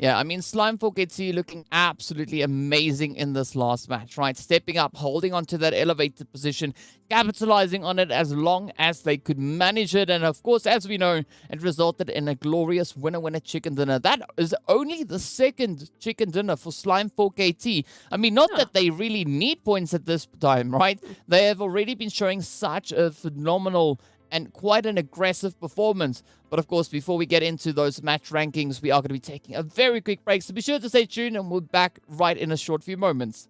Yeah, I mean, Slime4 KT looking absolutely amazing in this last match, right? Stepping up, holding on to that elevated position, capitalizing on it as long as they could manage it. And of course, as we know, it resulted in a glorious winner chicken dinner. That is only the second chicken dinner for Slime4 KT. I mean, not that they really need points at this time, right? They have already been showing such a phenomenal and quite an aggressive performance. But of course, before we get into those match rankings, we are going to be taking a very quick break. So be sure to stay tuned and we'll be back right in a short few moments.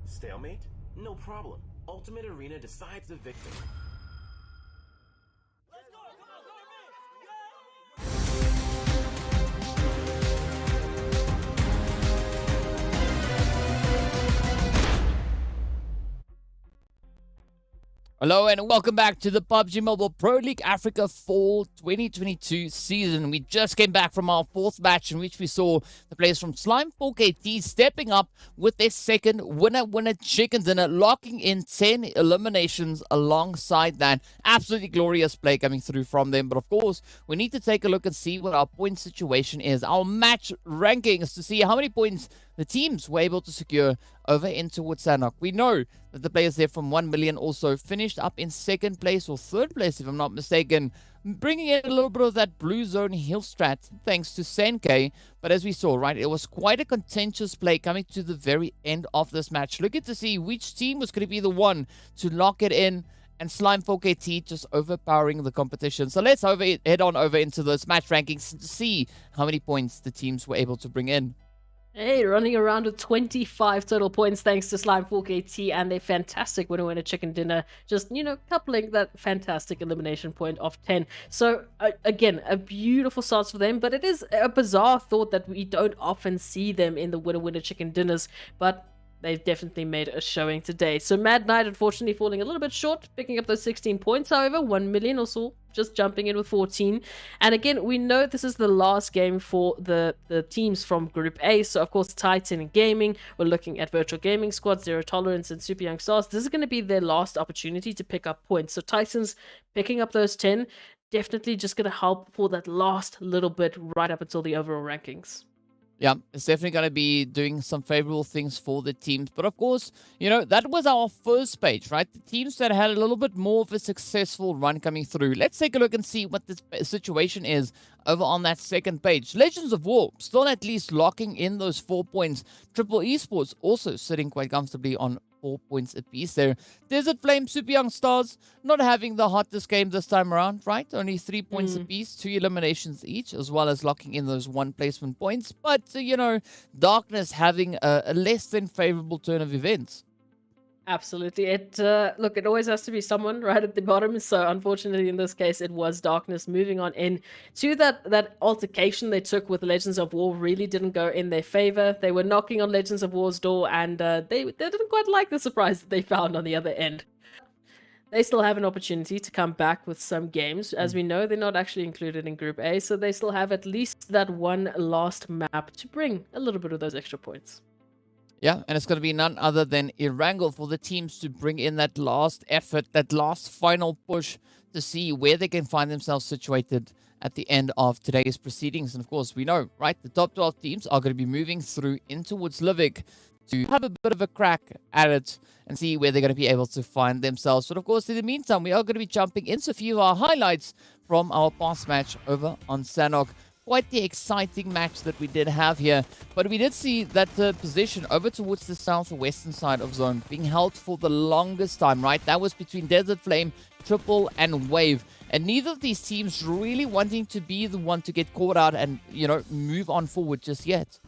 Stalemate? No problem. Ultimate Arena decides the victor. Hello and welcome back to the PUBG Mobile Pro League Africa Fall 2022 season. We just came back from our fourth match in which we saw the players from Slime4 KT stepping up with their second winner chicken dinner, locking in 10 eliminations alongside that. Absolutely glorious play coming through from them. But of course, we need to take a look and see what our point situation is. Our match rankings to see how many points the teams were able to secure over in towards Sanhok. We know that the players there from 1 million also finished up in second place or third place, if I'm not mistaken, bringing in a little bit of that blue zone heal strat thanks to Senke. But as we saw, right, it was quite a contentious play coming to the very end of this match. Looking to see which team was going to be the one to lock it in, and Slime4 KT just overpowering the competition. So let's head on over into those match rankings to see how many points the teams were able to bring in. Hey, running around with 25 total points thanks to Slime4 KT and their fantastic winner chicken dinner. Just, coupling that fantastic elimination point of 10. So, again, a beautiful start for them, but it is a bizarre thought that we don't often see them in the winner chicken dinners, but they've definitely made a showing today. So Mad Knight, unfortunately, falling a little bit short, picking up those 16 points. However, 1 million or so, just jumping in with 14. And again, we know this is the last game for the teams from Group A. So, of course, Titan Gaming, we're looking at Virtual Gaming Squad, Zero Tolerance, and Super Young Stars. This is going to be their last opportunity to pick up points. So Titans picking up those 10, definitely just going to help for that last little bit right up until the overall rankings. Yeah, it's definitely going to be doing some favorable things for the teams. But of course, that was our first page, right? The teams that had a little bit more of a successful run coming through. Let's take a look and see what the situation is over on that second page. Legends of War still at least locking in those 4 points. Triple Esports also sitting quite comfortably on 4 points apiece there. Desert Flame, Super Young Stars, not having the hottest game this time around, right? Only 3 points apiece, 2 eliminations each, as well as locking in those 1 placement points. But, Darkness having a less than favorable turn of events. Absolutely. Look, it always has to be someone right at the bottom. So unfortunately, in this case, it was Darkness moving on in to that altercation they took with Legends of War. Really didn't go in their favor. They were knocking on Legends of War's door, and they didn't quite like the surprise that they found on the other end. They still have an opportunity to come back with some games. As we know, they're not actually included in Group A, so they still have at least that one last map to bring a little bit of those extra points. Yeah, and it's going to be none other than Erangel for the teams to bring in that last effort, that last final push to see where they can find themselves situated at the end of today's proceedings. And of course, we know, right, the top 12 teams are going to be moving through in towards Livik to have a bit of a crack at it and see where they're going to be able to find themselves. But of course, in the meantime, we are going to be jumping into a few of our highlights from our past match over on Sanhok. Quite the exciting match that we did have here, but we did see that position over towards the southwestern side of zone being held for the longest time, right? That was between Desert Flame, Triple, and Wave, and neither of these teams really wanting to be the one to get caught out and, move on forward just yet.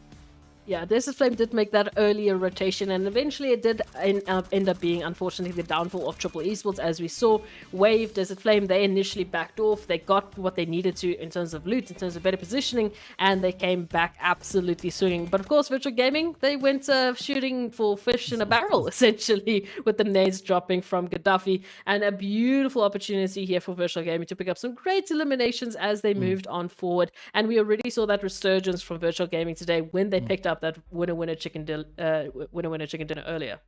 Yeah, Desert Flame did make that earlier rotation, and eventually it did end up being, unfortunately, the downfall of Triple Esports. As we saw, Wave, Desert Flame, they initially backed off. They got what they needed to in terms of loot, in terms of better positioning, and they came back absolutely swinging. But of course, Virtual Gaming, they went shooting for fish in a barrel, essentially, with the nades dropping from Gaddafi. And a beautiful opportunity here for Virtual Gaming to pick up some great eliminations as they moved on forward. And we already saw that resurgence from Virtual Gaming today when they picked up that winner chicken dinner earlier.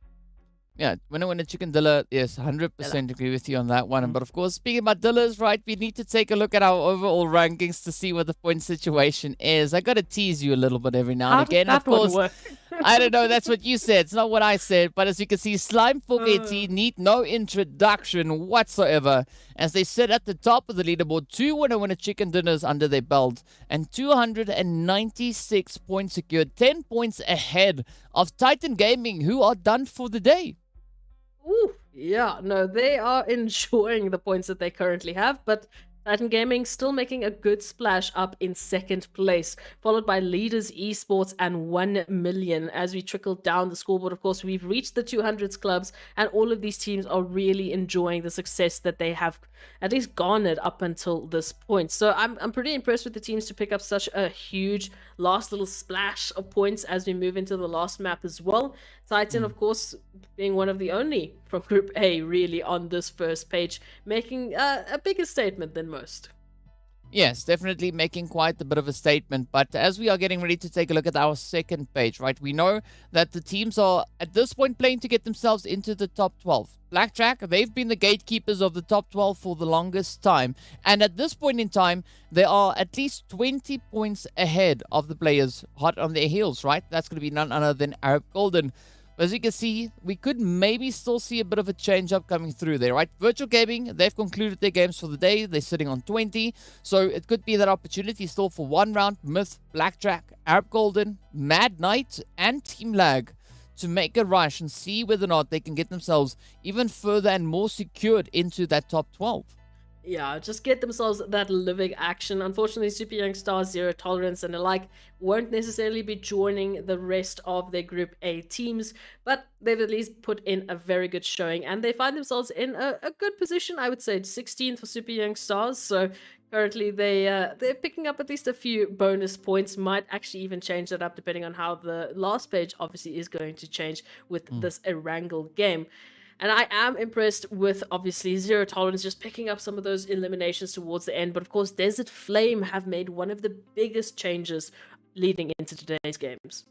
Yeah, winner chicken dinner. Yes, 100% agree with you on that one. But of course, speaking about dillers, right, we need to take a look at our overall rankings to see what the point situation is. I got to tease you a little bit every now and again. Of course, I don't know, that's what you said. It's not what I said. But as you can see, Slime Forgetti need no introduction whatsoever as they sit at the top of the leaderboard. 2 winner chicken dinners under their belt and 296 points secured. 10 points ahead of Titan Gaming, who are done for the day. Ooh, yeah, no, they are enjoying the points that they currently have, but Titan Gaming still making a good splash up in second place, followed by Leaders Esports and 1 million. As we trickle down the scoreboard, of course, we've reached the 200s clubs, and all of these teams are really enjoying the success that they have at least garnered up until this point. So I'm pretty impressed with the teams to pick up such a huge last little splash of points as we move into the last map as well. Titan, of course, being one of the only from Group A really on this first page, making a bigger statement than most. Yes, definitely making quite a bit of a statement. But as we are getting ready to take a look at our second page, right, we know that the teams are at this point playing to get themselves into the top 12. Blackjack, they've been the gatekeepers of the top 12 for the longest time. And at this point in time, they are at least 20 points ahead of the players hot on their heels, right? That's going to be none other than Arab Golden. As you can see, we could maybe still see a bit of a change up coming through there, right? Virtual Gaming, they've concluded their games for the day. They're sitting on 20. So it could be that opportunity still for one round. Myth, Blackjack, Arab Golden, Mad Knight, and TEAMLAG to make a rush and see whether or not they can get themselves even further and more secured into that top 12. Yeah, just get themselves that Livik action. Unfortunately, Super Young Stars, Zero Tolerance, and the like won't necessarily be joining the rest of their Group A teams, but they've at least put in a very good showing, and they find themselves in a good position. I would say 16th for Super Young Stars, so currently they're picking up at least a few bonus points. Might actually even change that up depending on how the last page obviously is going to change with this Erangel game. And I am impressed with, obviously, Zero Tolerance just picking up some of those eliminations towards the end. But, of course, Desert Flame have made one of the biggest changes leading into today's games.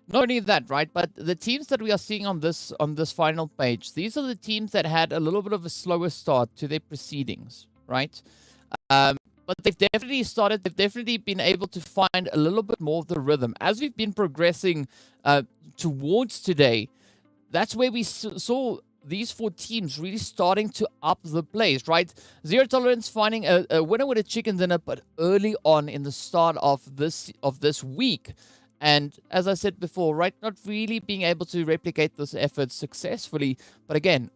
Not only that, right, but the teams that we are seeing on this final page, these are the teams that had a little bit of a slower start to their proceedings, right? But they've definitely been able to find a little bit more of the rhythm. As we've been progressing towards today, that's where we saw these 4 teams really starting to up the place, right? Zero Tolerance finding a winner with a chicken dinner, but early on in the start of this week. And as I said before, right, not really being able to replicate this effort successfully. But again,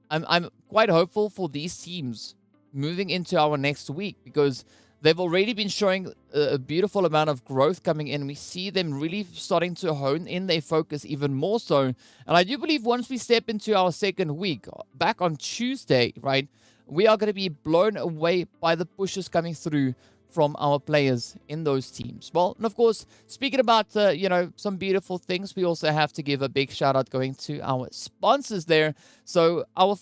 I'm quite hopeful for these teams moving into our next week, because they've already been showing a beautiful amount of growth coming in. We see them really starting to hone in their focus even more so. And I do believe once we step into our second week, back on Tuesday, right, we are going to be blown away by the pushes coming through from our players in those teams. Well, and of course, speaking about, some beautiful things, we also have to give a big shout out going to our sponsors there. So our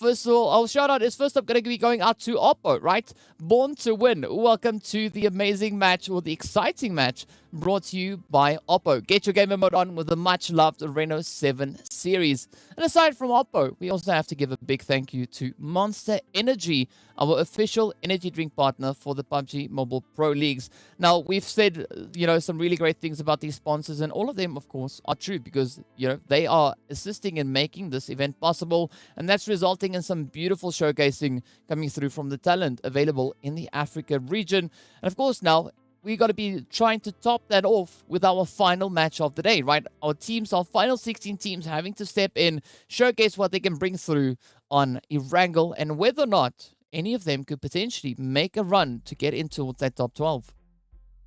shout out is first up going to be going out to Oppo, right? Born to win. Welcome to the amazing match, or the exciting match, brought to you by Oppo. Get your gamer mode on with the much loved Reno 7 series. And aside from Oppo, we also have to give a big thank you to Monster Energy, our official energy drink partner for the PUBG Mobile Pro Leagues. Now, we've said, some really great things about these sponsors, and all of them, of course, are true, because, they are assisting in making this event possible, and that's resulting in some beautiful showcasing coming through from the talent available in the Africa region. And of course, now, we got to be trying to top that off with our final match of the day, right? Our final 16 teams having to step in, showcase what they can bring through on Erangel, and whether or not any of them could potentially make a run to get into that top 12.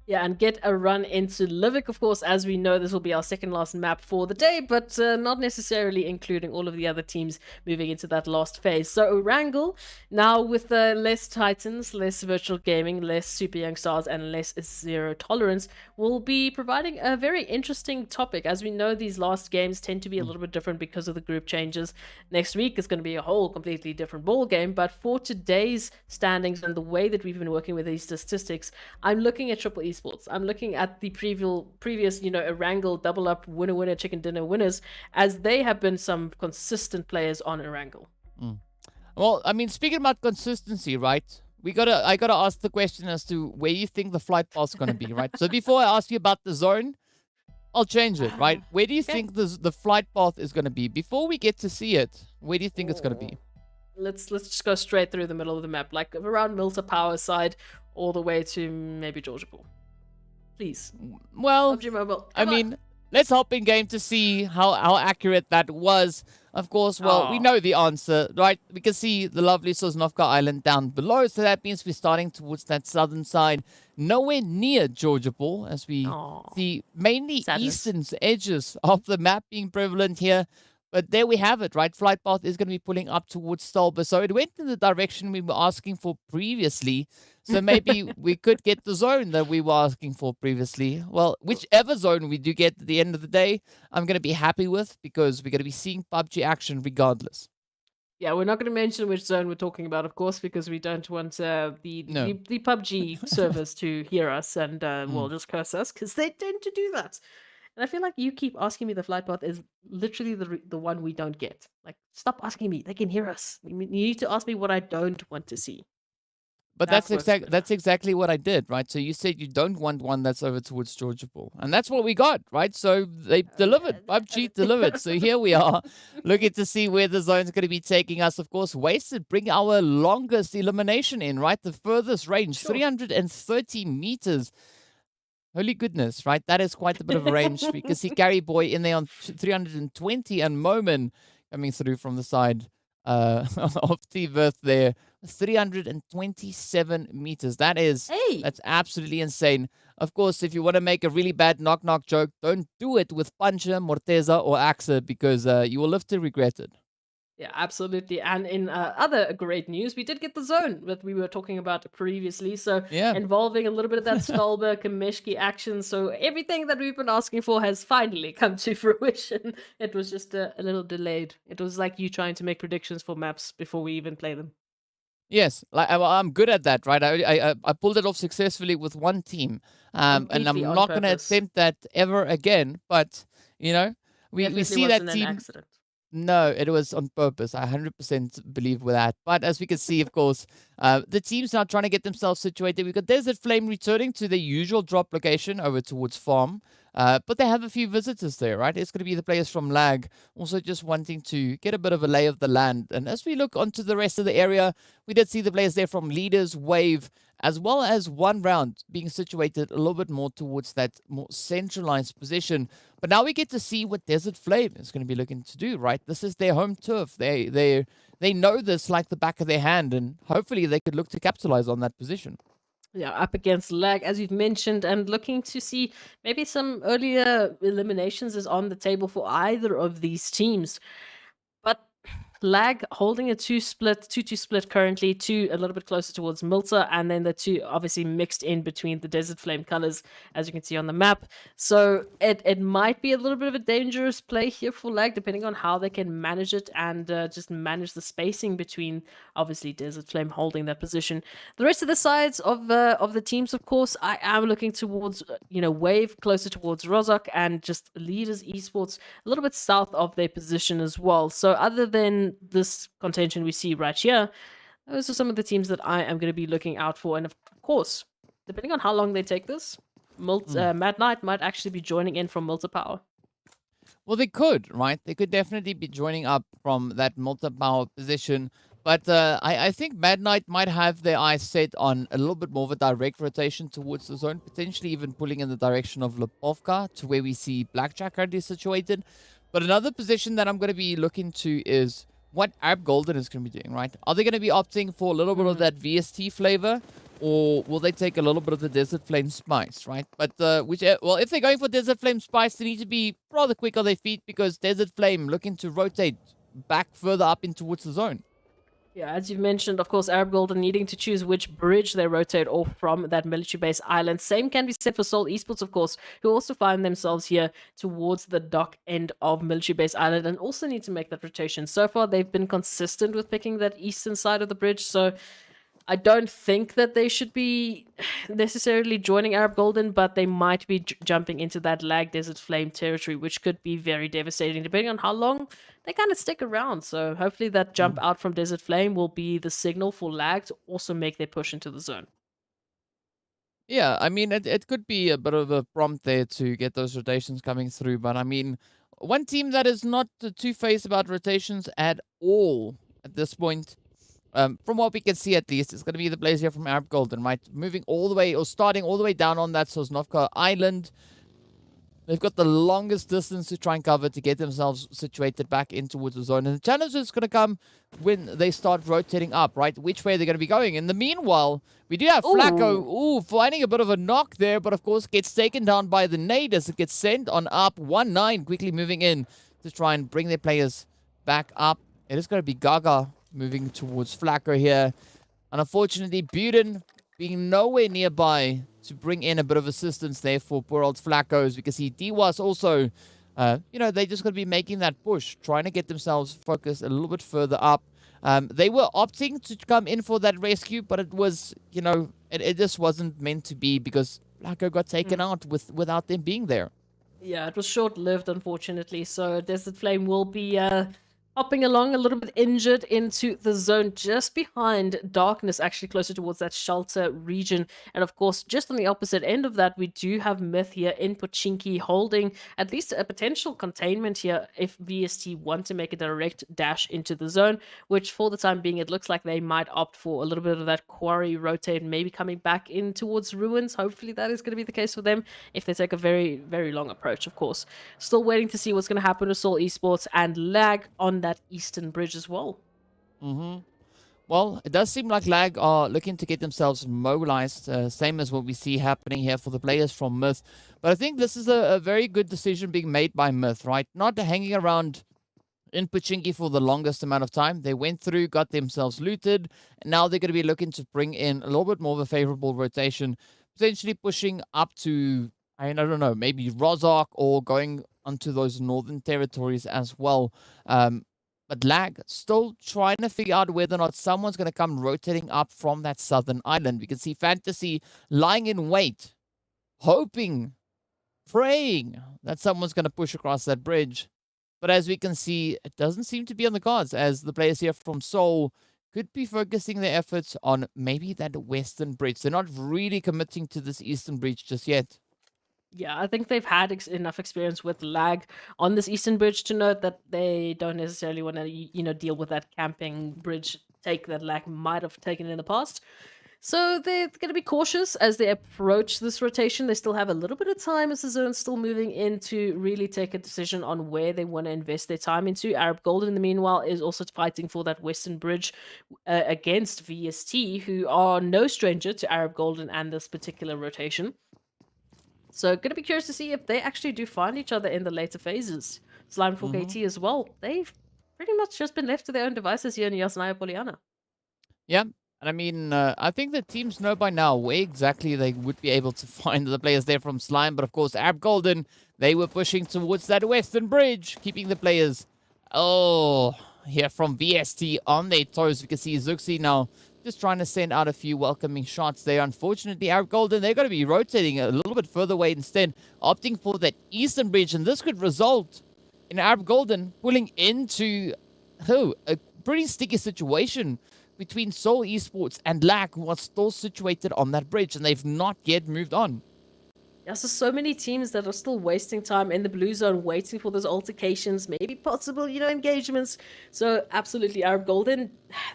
Yeah, and get a run into Livik, of course. As we know, this will be our second last map for the day, but not necessarily including all of the other teams moving into that last phase. So Erangel, now with less Titans, less virtual gaming, less super young stars, and less zero tolerance, will be providing a very interesting topic. As we know, these last games tend to be a little bit different because of the group changes. Next week is going to be a whole completely different ball game, but for today's standings and the way that we've been working with these statistics, I'm looking at Triple Esports. I'm looking at the previous, Erangel double up winner chicken dinner winners, as they have been some consistent players on Erangel. Well, I mean, speaking about consistency, right? I gotta ask the question as to where you think the flight path's gonna be, right? So before I ask you about the zone, I'll change it, right? Where do you think the flight path is gonna be? Before we get to see it, where do you think it's gonna be? Let's just go straight through the middle of the map, like around Milta Power side, all the way to maybe Georgia Pool. Please. Well, PUBG Mobile. I mean, let's hop in game to see how accurate that was. Of course, well, we know the answer, right? We can see the lovely Sosnovka Island down below, so that means we're starting towards that southern side, nowhere near Georgia Pool, as we see mainly eastern edges of the map being prevalent here. But there we have it, right? Flight path is going to be pulling up towards Stalber. So it went in the direction we were asking for previously. So maybe we could get the zone that we were asking for previously. Well, whichever zone we do get at the end of the day, I'm going to be happy with, because we're going to be seeing PUBG action regardless. Yeah, we're not going to mention which zone we're talking about, of course, because we don't want the PUBG servers to hear us and well, just curse us, because they tend to do that. And I feel like you keep asking me the flight path is literally the one we don't get. Like, stop asking me. They can hear us. You need to ask me what I don't want to see. But that's exactly what I did, right? So you said you don't want one that's over towards Georgia Pool. And that's what we got, right? So they delivered. PUBG delivered. So here we are, looking to see where the zone's going to be taking us. Of course, Wasted bring our longest elimination in, right? The furthest range, 330 meters. Holy goodness, right? That is quite a bit of a range. We can see Gary Boy in there on 320 and Moman coming through from the side of T-Birth there. 327 meters. That's absolutely insane. Of course, if you want to make a really bad knock-knock joke, don't do it with Puncher, Morteza, or Axa, because you will live to regret it. Yeah, absolutely. And in other great news, we did get the zone that we were talking about previously. So involving a little bit of that Stolberg and Meshki action. So everything that we've been asking for has finally come to fruition. It was just a little delayed. It was like you trying to make predictions for maps before we even play them. Yes, I'm good at that, right? I pulled it off successfully with one team. And I'm not going to attempt that ever again. But, we see that team. Accident. No, it was on purpose. I 100% believe with that. But as we can see, of course, the team's now trying to get themselves situated. We've got Desert Flame returning to their usual drop location over towards Farm. But they have a few visitors there, right? It's going to be the players from Lag, also just wanting to get a bit of a lay of the land. And as we look onto the rest of the area, we did see the players there from Leaders, Wave, as well as one round being situated a little bit more towards that more centralized position. But now we get to see what Desert Flame is going to be looking to do, right? This is their home turf. They know this like the back of their hand, and hopefully they could look to capitalize on that position. Yeah, up against Lag, as you've mentioned, and looking to see maybe some earlier eliminations is on the table for either of these teams. But Lag holding a 2-2 split currently, 2 a little bit closer towards Milta, and then the 2 obviously mixed in between the Desert Flame colors, as you can see on the map. So it might be a little bit of a dangerous play here for Lag, depending on how they can manage it and just manage the spacing between, obviously, Desert Flame holding that position. The rest of the sides of the teams, of course, I am looking towards, Wave closer towards Rozok, and just Leaders Esports a little bit south of their position as well. So other than this contention we see right here, those are some of the teams that I am going to be looking out for. And of course, depending on how long they take this, Mad Knight might actually be joining in from Milta Power. Well, they could, right? They could definitely be joining up from that multi-power position. But I think Mad Knight might have their eyes set on a little bit more of a direct rotation towards the zone, potentially even pulling in the direction of Lipovka to where we see Blackjack currently situated. But another position that I'm going to be looking to is what Arab Golden is going to be doing, right? Are they going to be opting for a little bit of that VST flavor, or will they take a little bit of the Desert Flame Spice, right? But if they're going for Desert Flame Spice, they need to be rather quick on their feet, because Desert Flame looking to rotate back further up in towards the zone. Yeah, as you've mentioned, of course, Arab Golden needing to choose which bridge they rotate off from that military base island. Same can be said for Seoul Esports, of course, who also find themselves here towards the dock end of military base island and also need to make that rotation. So far, they've been consistent with picking that eastern side of the bridge, so I don't think that they should be necessarily joining Arab Golden, but they might be jumping into that Lag Desert Flame territory, which could be very devastating, depending on how long they kind of stick around. So hopefully that jump out from Desert Flame will be the signal for Lag to also make their push into the zone. Yeah, I mean, it could be a bit of a prompt there to get those rotations coming through. But I mean, one team that is not two-faced about rotations at all at this point, from what we can see at least, it's going to be the players here from Arab Golden, right? Moving all the way, or starting all the way down on that Sosnovka Island. They've got the longest distance to try and cover to get themselves situated back in towards the zone. And the challenge is going to come when they start rotating up, right? Which way they're going to be going. In the meanwhile, we do have Flacco, finding a bit of a knock there, but of course gets taken down by the nade as it gets sent on up. 1-9 quickly moving in to try and bring their players back up. It is going to be Gaga moving towards Flacco here. And unfortunately, Buden being nowhere nearby to bring in a bit of assistance there for poor old Flacco. As we can see, Diwas also, they're just going to be making that push, trying to get themselves focused a little bit further up. They were opting to come in for that rescue, but it was, it just wasn't meant to be, because Flacco got taken out without them being there. Yeah, it was short-lived, unfortunately. So Desert Flame will be hopping along a little bit injured into the zone just behind Darkness, actually closer towards that shelter region. And of course, just on the opposite end of that, we do have Myth here in Pochinki holding at least a potential containment here if VST want to make a direct dash into the zone, which for the time being, it looks like they might opt for a little bit of that quarry rotate, maybe coming back in towards Ruins. Hopefully that is going to be the case for them if they take a very, very long approach, of course. Still waiting to see what's going to happen with Seoul Esports and Lag on that eastern bridge as well. Well, it does seem like Lag are looking to get themselves mobilized, same as what we see happening here for the players from Myth. But I think this is a very good decision being made by Myth, right? Not hanging around in Pochinki for the longest amount of time. They went through, got themselves looted, and now they're going to be looking to bring in a little bit more of a favorable rotation, potentially pushing up to, I don't know, maybe Rozok, or going onto those northern territories as well. But Lag still trying to figure out whether or not someone's going to come rotating up from that southern island. We can see Fantasy lying in wait, hoping, praying that someone's going to push across that bridge. But as we can see, it doesn't seem to be on the cards, as the players here from Seoul could be focusing their efforts on maybe that western bridge. They're not really committing to this eastern bridge just yet. Yeah, I think they've had enough experience with Lag on this eastern bridge to know that they don't necessarily want to, deal with that camping bridge take that Lag might have taken in the past. So they're going to be cautious as they approach this rotation. They still have a little bit of time as the zone's still moving in to really take a decision on where they want to invest their time into. Arab Golden, in the meanwhile, is also fighting for that Western Bridge against VST, who are no stranger to Arab Golden and this particular rotation. So going to be curious to see if they actually do find each other in the later phases. Slime 4KT as well. They've pretty much just been left to their own devices here in Yasnaya Poliana. Yeah. And I mean, I think the teams know by now where exactly they would be able to find the players there from Slime. But of course, Arab Golden, they were pushing towards that Western Bridge, keeping the players, here from VST on their toes. We can see Zuxi now just trying to send out a few welcoming shots there. Unfortunately, Arab Golden, they're going to be rotating a little bit further away instead, opting for that Eastern Bridge. And this could result in Arab Golden pulling into a pretty sticky situation between Seoul Esports and LAC, who are still situated on that bridge, and they've not yet moved on. Yes, there's so many teams that are still wasting time in the blue zone, waiting for those altercations, maybe possible, engagements. So absolutely, Arab Golden,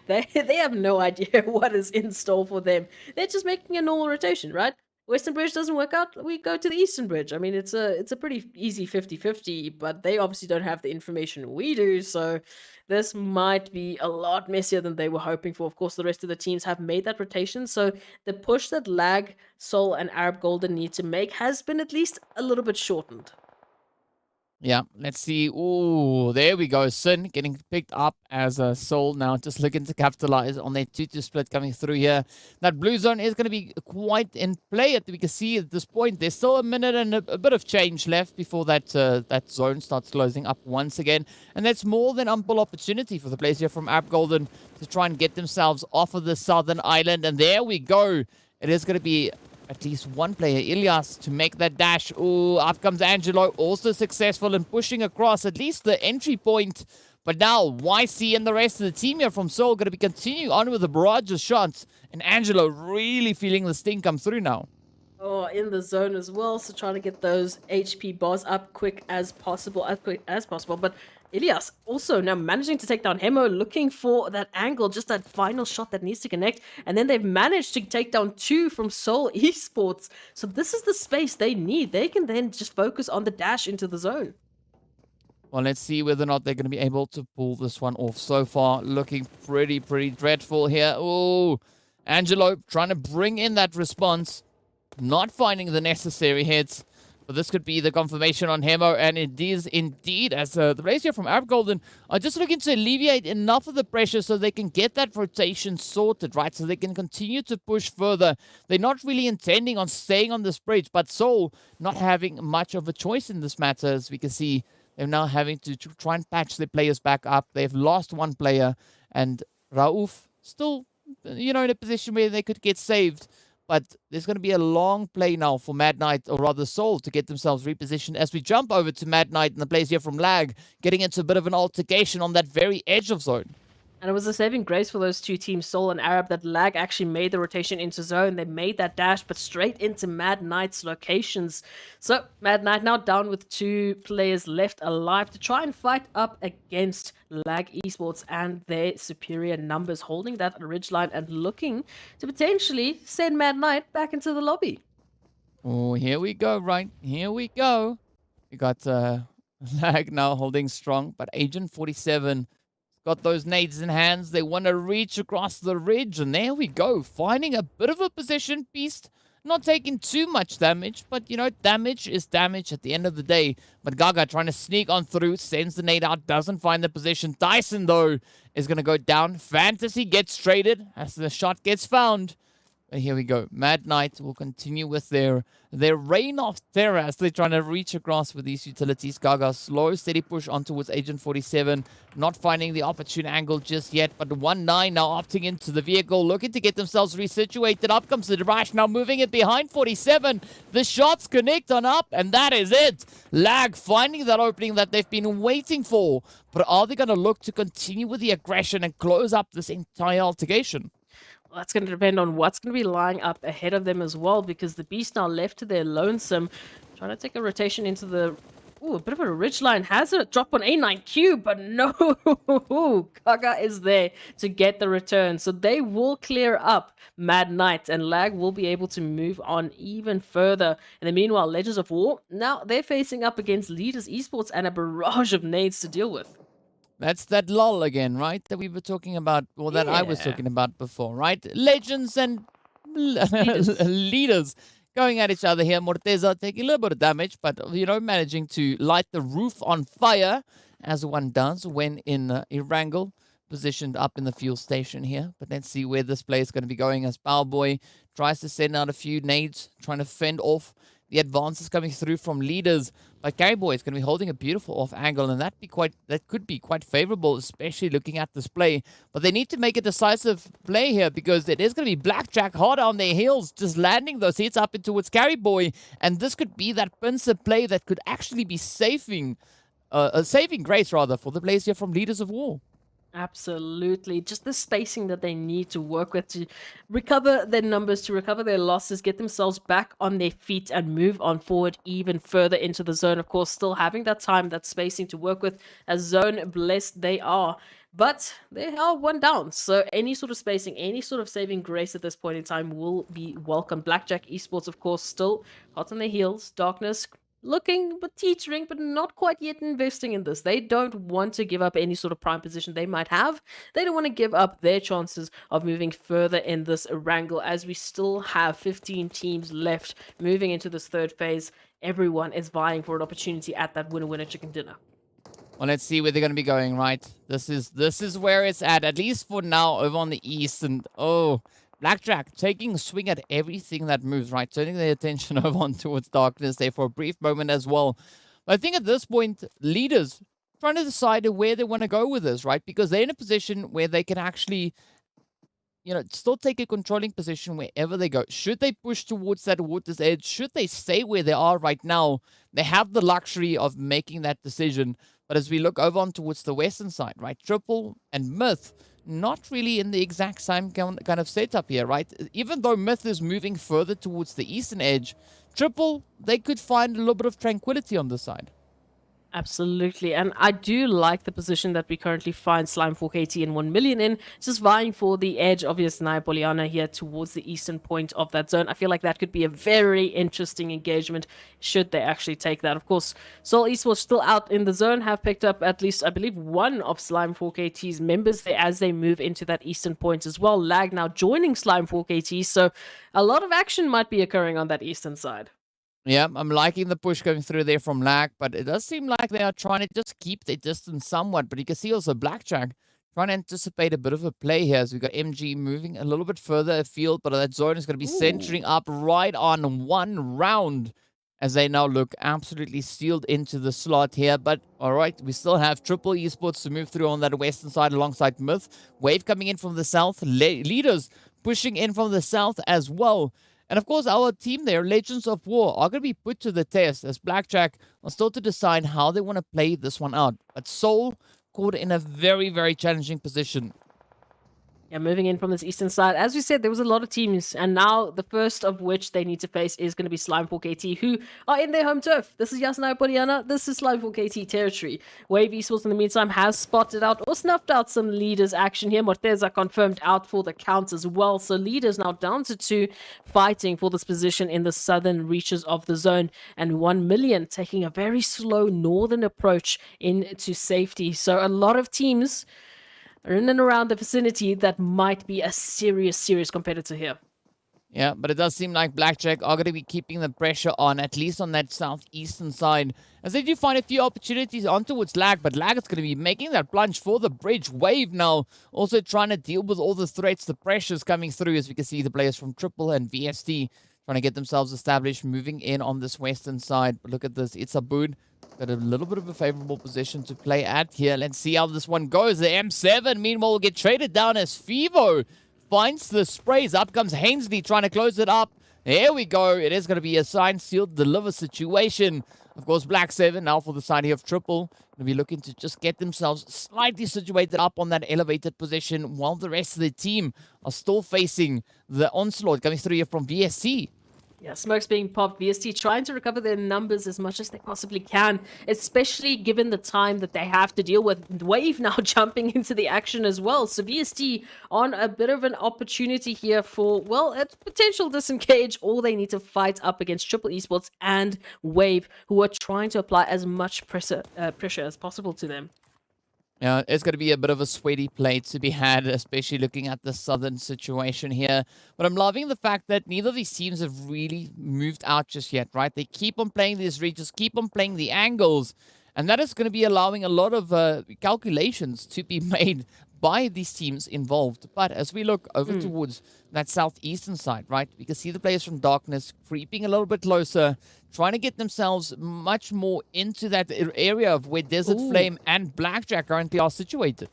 they have no idea what is in store for them. They're just making a normal rotation, right? Western Bridge doesn't work out, we go to the Eastern Bridge. I mean, it's a pretty easy 50-50, but they obviously don't have the information we do, so this might be a lot messier than they were hoping for. Of course, the rest of the teams have made that rotation, so the push that Lag, Seoul, and Arab Golden need to make has been at least a little bit shortened. Yeah, let's see. Ooh, there we go. Sin getting picked up as a Soul now, just looking to capitalize on their 2-2 split coming through here. That blue zone is going to be quite in play. We can see at this point, there's still a minute and a bit of change left before that that zone starts closing up once again. And that's more than ample opportunity for the players here from Arab Golden to try and get themselves off of the southern island. And there we go. It is going to be at least one player, Ilyas, to make that dash. Ooh, up comes Angelo, also successful in pushing across at least the entry point. But now, YC and the rest of the team here from Seoul going to be continuing on with the barrage of shots. And Angelo really feeling the sting come through now. Oh, in the zone as well, so trying to get those HP bars up quick as possible. But Ilyas also now managing to take down Hemo, looking for that angle, just that final shot that needs to connect. And then they've managed to take down 2 from Seoul Esports. So this is the space they need. They can then just focus on the dash into the zone. Well, let's see whether or not they're going to be able to pull this one off. So far, looking pretty dreadful here. Oh, Angelo trying to bring in that response. Not finding the necessary hits. But this could be the confirmation on Hemo, and it is indeed, as the players here from Arab Golden are just looking to alleviate enough of the pressure so they can get that rotation sorted, right? So they can continue to push further. They're not really intending on staying on this bridge, but Seoul not having much of a choice in this matter, as we can see. They're now having to try and patch their players back up. They've lost one player, and Rauf still, in a position where they could get saved. But there's going to be a long play now for Mad Knight, or rather Seoul, to get themselves repositioned. As we jump over to Mad Knight and the players here from Lag, getting into a bit of an altercation on that very edge of zone. And it was a saving grace for those two teams, Seoul and Arab, that Lag actually made the rotation into zone. They made that dash, but straight into Mad Knight's locations. So Mad Knight now down with 2 players left alive to try and fight up against Lag Esports and their superior numbers, holding that ridge line and looking to potentially send Mad Knight back into the lobby. Oh, here we go, right? Here we go. We got Lag now holding strong, but Agent 47 got those nades in hands. They want to reach across the ridge, and there we go. Finding a bit of a position. Beast not taking too much damage, but, damage is damage at the end of the day. But Gaga trying to sneak on through, sends the nade out, doesn't find the position. Dyson, though, is going to go down. Fantasy gets traded as the shot gets found. Here we go. Mad Knight will continue with their reign of terror as they're trying to reach across with these utilities. Gaga, slow, steady push on towards Agent 47. Not finding the opportune angle just yet, but 1-9 now opting into the vehicle, looking to get themselves resituated. Up comes the Rash, now moving it behind 47. The shots connect on up, and that is it. Lag finding that opening that they've been waiting for. But are they going to look to continue with the aggression and close up this entire altercation? Well, that's going to depend on what's going to be lying up ahead of them as well, because the Beast now left to their lonesome, trying to take a rotation into the Ooh, a bit of a ridge line. Has a drop on A9Q, but no. Kaga is there to get the return. So they will clear up Mad Knight, and Lag will be able to move on even further. And then meanwhile, Legends of War, now they're facing up against Leaders Esports and a barrage of nades to deal with. That's that lull again, right? That we were talking about, or that I was talking about before, right? Legends and leaders going at each other here. Morteza taking a little bit of damage, but, you know, managing to light the roof on fire, as one does when in Erangel, positioned up in the fuel station here. But let's see where this play is going to be going as Powerboy tries to send out a few nades, trying to fend off the advances coming through from leaders. But Carryboy is going to be holding a beautiful off angle, and that could be quite favorable, especially looking at this play. But they need to make a decisive play here, because it is going to be Blackjack hard on their heels, just landing those hits up in towards Carryboy. And this could be that pincer play that could actually be saving grace, rather, for the players here from Leaders of War. Absolutely. Just the spacing that they need to work with to recover their numbers, to recover their losses, get themselves back on their feet and move on forward even further into the zone. Of course, still having that time, that spacing to work with, as zone blessed they are. But they are one down, so any sort of spacing, any sort of saving grace at this point in time will be welcome. Blackjack Esports, of course, still hot on their heels. Darkness looking but teetering, but not quite yet investing in this. They don't want to give up any sort of prime position they might have. They don't want to give up their chances of moving further in this wrangle, as we still have 15 teams left moving into this third phase. Everyone is vying for an opportunity at that winner chicken dinner. Well, let's see where they're going to be going, right? This is where it's at least for now, over on the east. And Blackjack taking a swing at everything that moves, right? Turning their attention over on towards Darkness there for a brief moment as well. But I think at this point, leaders trying to decide where they want to go with this, right? Because they're in a position where they can actually, you know, still take a controlling position wherever they go. Should they push towards that water's edge? Should they stay where they are right now? They have the luxury of making that decision. But as we look over on towards the western side, right? Triple and Myth, not really in the exact same kind of setup here, right? Even though Myth is moving further towards the eastern edge, Triple, they could find a little bit of tranquility on this side. Absolutely, and I do like the position that we currently find Slime 4KT and 1 million in, just vying for the edge of Yasnaya Poliana here towards the eastern point of that zone. I feel like that could be a very interesting engagement should they actually take that. Of course, Seoul Esports still out in the zone, have picked up at least, I believe, one of Slime 4KT's members there as they move into that eastern point as well. Lag now joining Slime 4KT, so a lot of action might be occurring on that eastern side. Yeah, I'm liking the push going through there from Lag, but it does seem like they are trying to just keep their distance somewhat. But you can see also Blackjack trying to anticipate a bit of a play here. So we've got MG moving a little bit further afield, but that zone is going to be centering up right on one round as they now look absolutely sealed into the slot here. But all right, we still have Triple Esports to move through on that western side alongside Myth. Wave coming in from the south, leaders pushing in from the south as well. And of course, our team there, Legends of War, are going to be put to the test as Blackjack are still to decide how they want to play this one out. But Soul caught in a very, very challenging position. Yeah, moving in from this eastern side, as we said, there was a lot of teams, and now the first of which they need to face is going to be Slime 4KT, who are in their home turf. This is Yasnaya Poliana, this is Slime 4KT territory. Wave Esports, in the meantime, has spotted out or snuffed out some leaders action here. Morteza confirmed out for the count as well, so leaders now down to 2, fighting for this position in the southern reaches of the zone, and 1 million taking a very slow northern approach into safety. So a lot of teams are in and around the vicinity that might be a serious competitor here. Yeah, but it does seem like Blackjack are going to be keeping the pressure on, at least on that southeastern side, as they do find a few opportunities on towards Lag, but Lag is going to be making that plunge for the bridge. Wave now also trying to deal with all the threats, the pressures coming through, as we can see the players from Triple and VST trying to get themselves established, moving in on this western side. But look at this, it's a boot. Got a little bit of a favorable position to play at here. Let's see how this one goes. The M7, meanwhile, will get traded down as Fivo finds the sprays. Up comes Hainsley trying to close it up. There we go. It is going to be a sign, sealed, deliver situation. Of course, Black 7 now for the side here of Triple. Going to be looking to just get themselves slightly situated up on that elevated position, while the rest of the team are still facing the onslaught coming through here from VSC. Yeah, smokes being popped. VST trying to recover their numbers as much as they possibly can, especially given the time that they have to deal with. Wave now jumping into the action as well. So VST on a bit of an opportunity here for, well, a potential disengage. All they need to fight up against Triple Esports and Wave, who are trying to apply as much pressure as possible to them. Yeah, it's going to be a bit of a sweaty play to be had, especially looking at the southern situation here. But I'm loving the fact that neither of these teams have really moved out just yet, right? They keep on playing these regions, keep on playing the angles, and that is going to be allowing a lot of calculations to be made by these teams involved. But as we look over towards that southeastern side, right, we can see the players from Darkness creeping a little bit closer, trying to get themselves much more into that area of where Desert Flame and Blackjack currently are situated.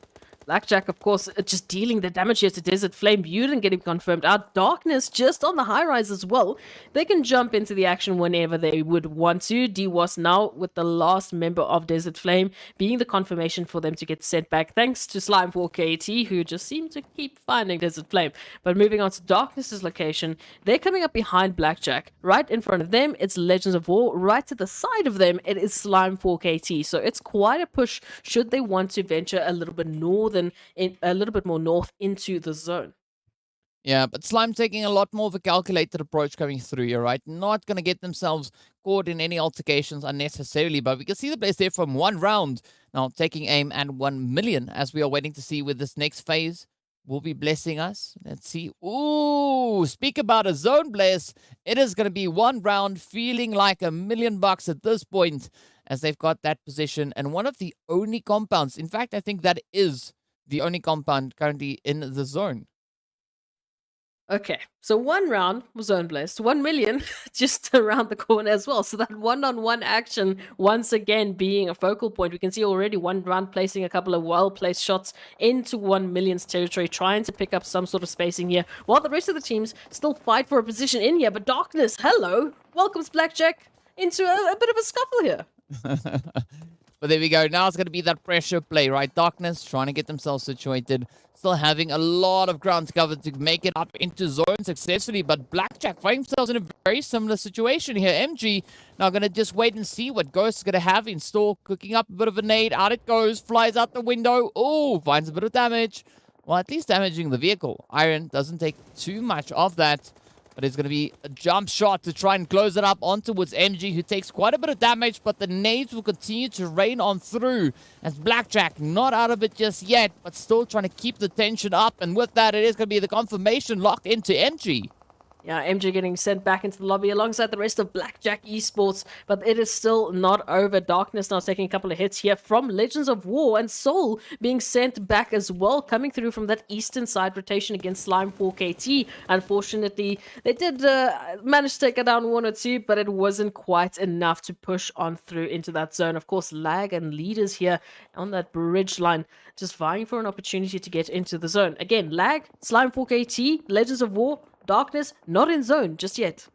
Blackjack, of course, just dealing the damage here to Desert Flame. Buden getting confirmed out. Darkness just on the high rise as well. They can jump into the action whenever they would want to. DWAS now with the last member of Desert Flame being the confirmation for them to get sent back. Thanks to Slime4KT, who just seem to keep finding Desert Flame. But moving on to Darkness's location, they're coming up behind Blackjack. Right in front of them, it's Legends of War. Right to the side of them, it is Slime4KT. So it's quite a push should they want to venture a little bit a little bit more north into the zone. Yeah, but Slime taking a lot more of a calculated approach coming through here, right? Not going to get themselves caught in any altercations unnecessarily, but we can see the place there from one round. Now taking aim at 1 million as we are waiting to see where this next phase will be blessing us. Let's see. Ooh, speak about a zone bless. It is going to be one round feeling like $1 million at this point as they've got that position and one of the only compounds. In fact, I think that is the only compound currently in the zone. Okay, so one round was zone blessed, 1 million just around the corner as well. So that one-on-one action once again being a focal point. We can see already one round placing a couple of well-placed shots into 1 million's territory, trying to pick up some sort of spacing here, while the rest of the teams still fight for a position in here. But Darkness, hello, welcomes Blackjack into a bit of a scuffle here. But there we go. Now it's going to be that pressure play, right? Darkness trying to get themselves situated. Still having a lot of ground to cover to make it up into zone successfully. But Blackjack find themselves in a very similar situation here. MG now going to just wait and see what Ghost is going to have in store. Cooking up a bit of a nade. Out it goes. Flies out the window. Oh, finds a bit of damage. Well, at least damaging the vehicle. Iron doesn't take too much of that. But it's going to be a jump shot to try and close it up on towards MG, who takes quite a bit of damage, but the nades will continue to rain on through as Blackjack not out of it just yet, but still trying to keep the tension up. And with that, it is going to be the confirmation locked into MG. Yeah, MJ getting sent back into the lobby alongside the rest of Blackjack Esports, but it is still not over. Darkness now taking a couple of hits here from Legends of War, and Soul being sent back as well, coming through from that eastern side rotation against Slime4KT. Unfortunately, they did manage to take it down 1 or 2, but it wasn't quite enough to push on through into that zone. Of course, Lag and Leaders here on that bridge line, just vying for an opportunity to get into the zone. Again, Lag, Slime4KT, Legends of War, Darkness, not in zone just yet.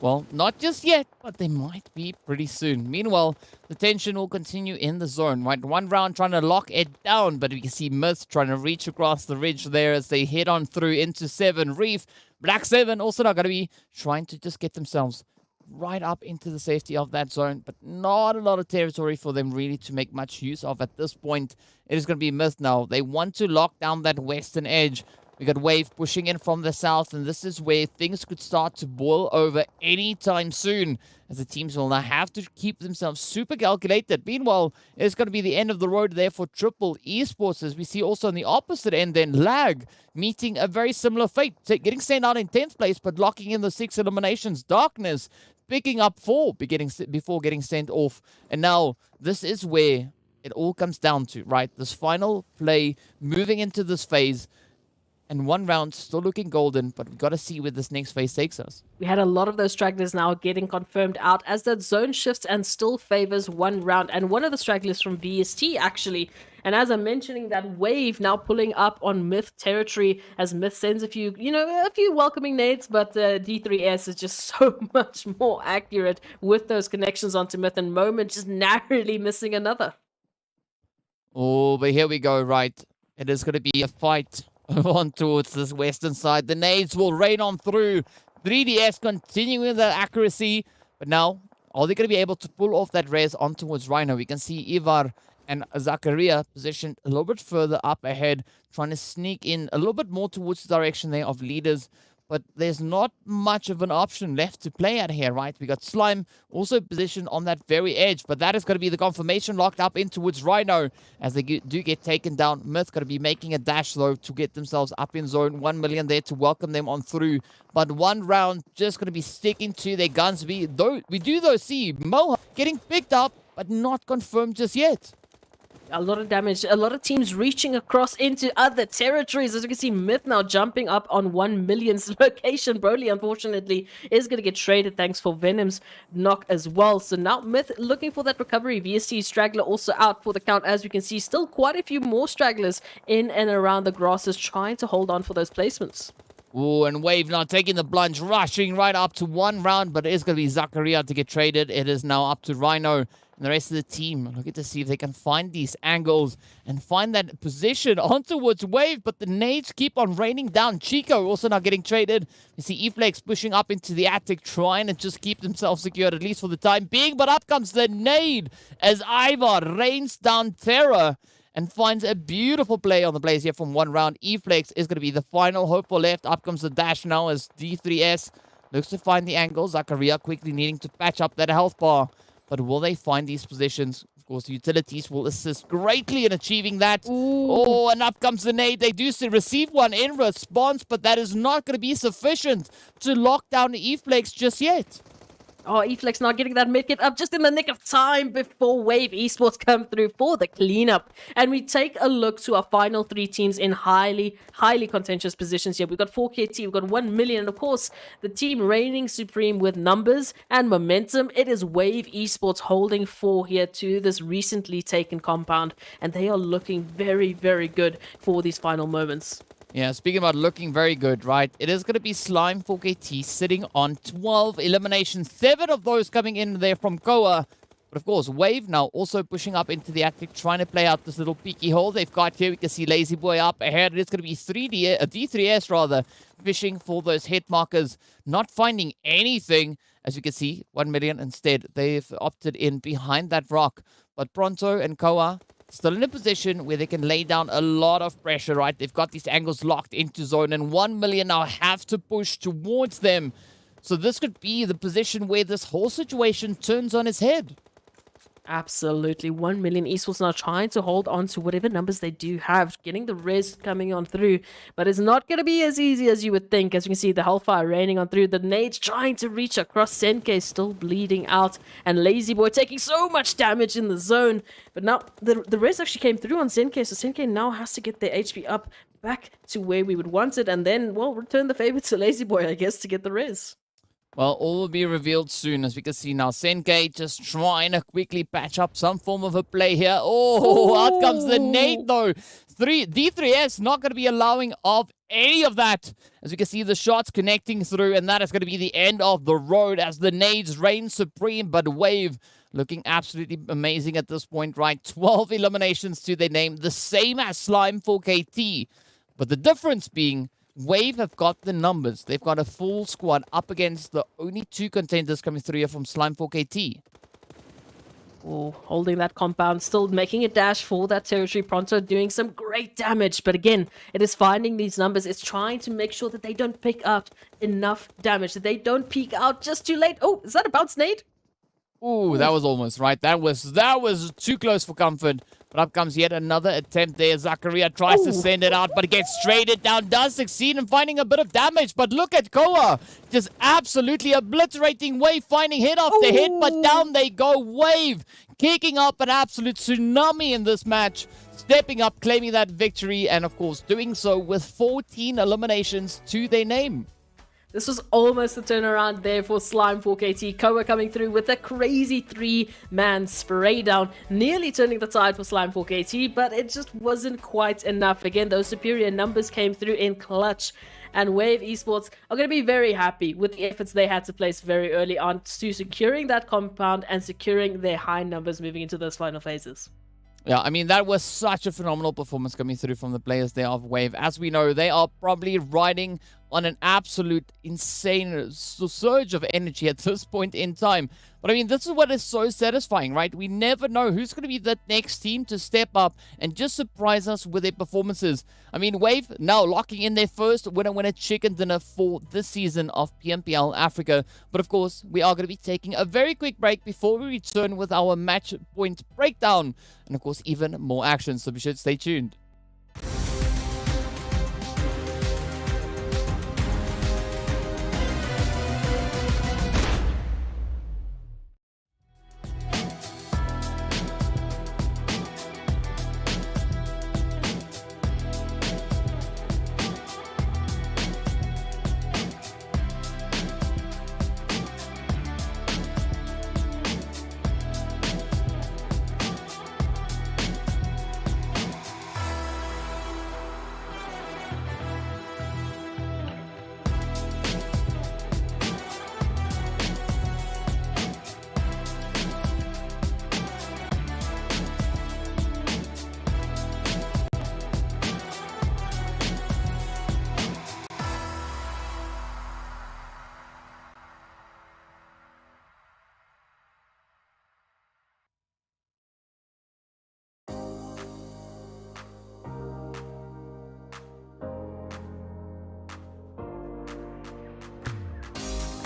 Well, not just yet, but they might be pretty soon. Meanwhile, the tension will continue in the zone, right? One round trying to lock it down, but we can see Myth trying to reach across the ridge there as they head on through into 7. Reef, Black 7 also not going to be trying to just get themselves right up into the safety of that zone, but not a lot of territory for them really to make much use of at this point. It is going to be Myth now. They want to lock down that western edge. We got Wave pushing in from the south, and this is where things could start to boil over anytime soon, as the teams will now have to keep themselves super calculated. Meanwhile, it's going to be the end of the road there for Triple Esports, as we see also on the opposite end then Lag meeting a very similar fate, getting sent out in 10th place, but locking in the 6 eliminations. Darkness picking up 4 before getting sent off, and now this is where it all comes down to, right? This final play, moving into this phase. And one round still looking golden, but we've got to see where this next phase takes us. We had a lot of those stragglers now getting confirmed out as that zone shifts and still favors one round. And one of the stragglers from VST actually. And as I'm mentioning, that Wave now pulling up on Myth territory as Myth sends a few welcoming nades, but D3S is just so much more accurate with those connections onto Myth, and Moment just narrowly missing another. Oh, but here we go, right? It is going to be a fight on towards this western side. The nades will rain on through. 3DS continuing with the accuracy, but now, are they going to be able to pull off that res on towards Rhino? We can see Ivar and Zakaria positioned a little bit further up ahead, trying to sneak in a little bit more towards the direction there of leaders. But there's not much of an option left to play at here, right? We got Slime also positioned on that very edge, but that is going to be the confirmation locked up in towards Rhino as they do get taken down. Myth going to be making a dash, though, to get themselves up in zone. 1 million there to welcome them on through. But one round just going to be sticking to their guns. We do, though, see Moha getting picked up, but not confirmed just yet. A lot of damage, a lot of teams reaching across into other territories. As you can see, Myth now jumping up on 1 million's location. Broly, unfortunately, is going to get traded thanks for Venom's knock as well. So now Myth looking for that recovery. VST Straggler also out for the count. As we can see, still quite a few more stragglers in and around the grasses trying to hold on for those placements. Oh, and Wave now taking the plunge, rushing right up to one round, but it is going to be Zakaria to get traded. It is now up to Rhino and the rest of the team looking to see if they can find these angles and find that position on towards Wave, but the nades keep on raining down. Chico also now getting traded. You see E-Flex pushing up into the attic, trying to just keep themselves secured, at least for the time being, but up comes the nade as Ivar rains down terror and finds a beautiful play on the blaze here from one round. E-Flex is going to be the final hope for left. Up comes the dash now as D3S looks to find the angle. Zakaria quickly needing to patch up that health bar. But will they find these positions? Of course, the utilities will assist greatly in achieving that. Ooh. Oh, and up comes the nade. They do receive one in response, but that is not going to be sufficient to lock down the E-Flex just yet. Oh, E-Flex not getting that mid-kit up just in the nick of time before Wave Esports come through for the cleanup. And we take a look to our final three teams in highly contentious positions here. We've got 4KT, we've got 1 million, and of course, the team reigning supreme with numbers and momentum. It is Wave Esports holding 4 here to this recently taken compound, and they are looking very, very good for these final moments. Yeah, speaking about looking very good, right? It is going to be Slime 4KT sitting on 12 eliminations. 7 of those coming in there from Koa. But of course, Wave now also pushing up into the attic, trying to play out this little peeky hole they've got here. We can see Lazy Boy up ahead. It's going to be D3S rather, fishing for those hit markers, not finding anything. As you can see, 1 million instead. They've opted in behind that rock. But Pronto and Koa still in a position where they can lay down a lot of pressure, right? They've got these angles locked into zone, and 1 million now have to push towards them. So this could be the position where this whole situation turns on its head. Absolutely. 1 million Esports now trying to hold on to whatever numbers they do have, getting the res coming on through, but it's not going to be as easy as you would think. As you can see, the Hellfire raining on through, the nades trying to reach across. Senke still bleeding out, and Lazy Boy taking so much damage in the zone. But now the res actually came through on Senke, so Senke now has to get their HP up back to where we would want it, and then, well, return the favor to Lazy Boy, I guess, to get the res. Well, all will be revealed soon, as we can see now. Senke just trying to quickly patch up some form of a play here. Oh, out comes the nade, though. D3S not going to be allowing of any of that. As we can see, the shots connecting through, and that is going to be the end of the road as the nades reign supreme. But Wave looking absolutely amazing at this point, right? 12 eliminations to their name, the same as Slime 4KT. But the difference being, Wave have got the numbers. They've got a full squad up against the only 2 contenders coming through here from Slime 4KT. Oh, holding that compound, still making a dash for that territory. Pronto doing some great damage. But again, it is finding these numbers. It's trying to make sure that they don't pick up enough damage, that they don't peek out just too late. Oh, is that a bounce nade? Ooh, that was almost right. That was too close for comfort. But up comes yet another attempt there. Zakaria tries to send it out, but it gets traded down. Does succeed in finding a bit of damage. But look at Koa. Just absolutely obliterating Wave, finding hit after hit. But down they go. Wave kicking up an absolute tsunami in this match. Stepping up, claiming that victory. And of course, doing so with 14 eliminations to their name. This was almost a turnaround there for Slime 4KT. Koa coming through with a crazy 3-man spray down, nearly turning the tide for Slime 4KT, but it just wasn't quite enough. Again, those superior numbers came through in clutch, and Wave Esports are going to be very happy with the efforts they had to place very early on to securing that compound and securing their high numbers moving into those final phases. Yeah, I mean, that was such a phenomenal performance coming through from the players there of Wave. As we know, they are probably riding on an absolute insane surge of energy at this point in time. But I mean, this is what is so satisfying, right? We never know who's going to be the next team to step up and just surprise us with their performances. I mean, Wave now locking in their first winner chicken dinner for this season of PMPL Africa. But of course, we are going to be taking a very quick break before we return with our match point breakdown. And of course, even more action, so be sure to stay tuned.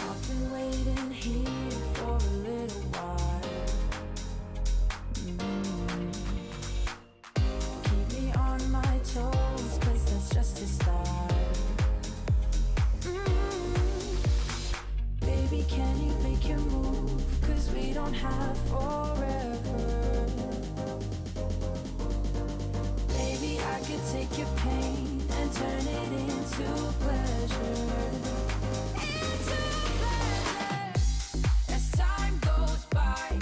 I've been waiting here for a little while. Keep me on my toes, 'cause that's just a start. Baby, can you make your move? 'Cause we don't have forever. Baby, I could take your pain and turn it into pleasure. Into pleasure as time goes by.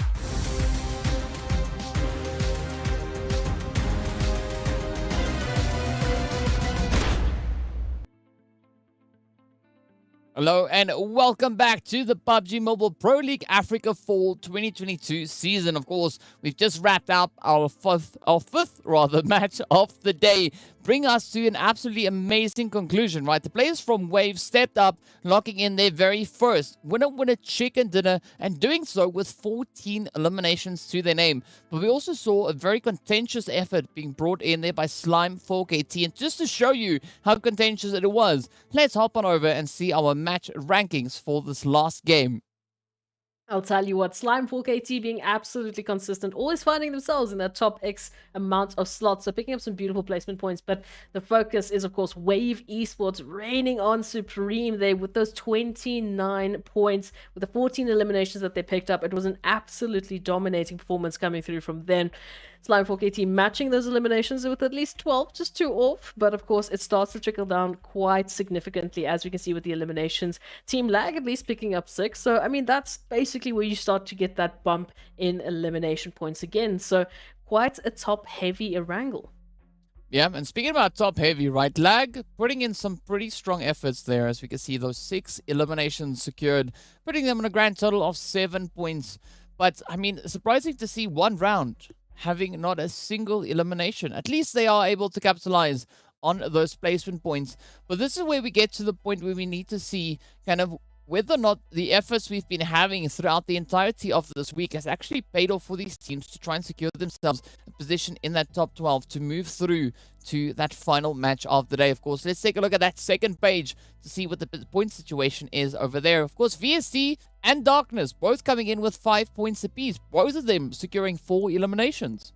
Hello and welcome back to the PUBG Mobile Pro League Africa Fall 2022 season. Of course, we've just wrapped up our fifth match of the day, bring us to an absolutely amazing conclusion, right? The players from Wave stepped up, locking in their very first winner chicken dinner, and doing so with 14 eliminations to their name. But we also saw a very contentious effort being brought in there by Slime 4KT, and just to show you how contentious it was, let's hop on over and see our match rankings for this last game. I'll tell you what, Slime 4KT being absolutely consistent, always finding themselves in that top X amount of slots, so picking up some beautiful placement points. But the focus is, of course, Wave Esports reigning on supreme there with those 29 points, with the 14 eliminations that they picked up. It was an absolutely dominating performance coming through from them. Slime 4KT matching those eliminations with at least 12, just 2 off. But of course, it starts to trickle down quite significantly, as we can see with the eliminations. TEAMLAG at least picking up 6. So, I mean, that's basically where you start to get that bump in elimination points again. So, quite a top-heavy Erangel. Yeah, and speaking about top heavy, right, Lag putting in some pretty strong efforts there, as we can see those 6 eliminations secured, putting them on a grand total of 7 points. But, I mean, surprising to see one round having not a single elimination. At least they are able to capitalize on those placement points. But this is where we get to the point where we need to see kind of whether or not the efforts we've been having throughout the entirety of this week has actually paid off for these teams to try and secure themselves a position in that top 12 to move through to that final match of the day. Of course, let's take a look at that second page to see what the point situation is over there. Of course, VST and Darkness both coming in with 5 points apiece, both of them securing 4 eliminations.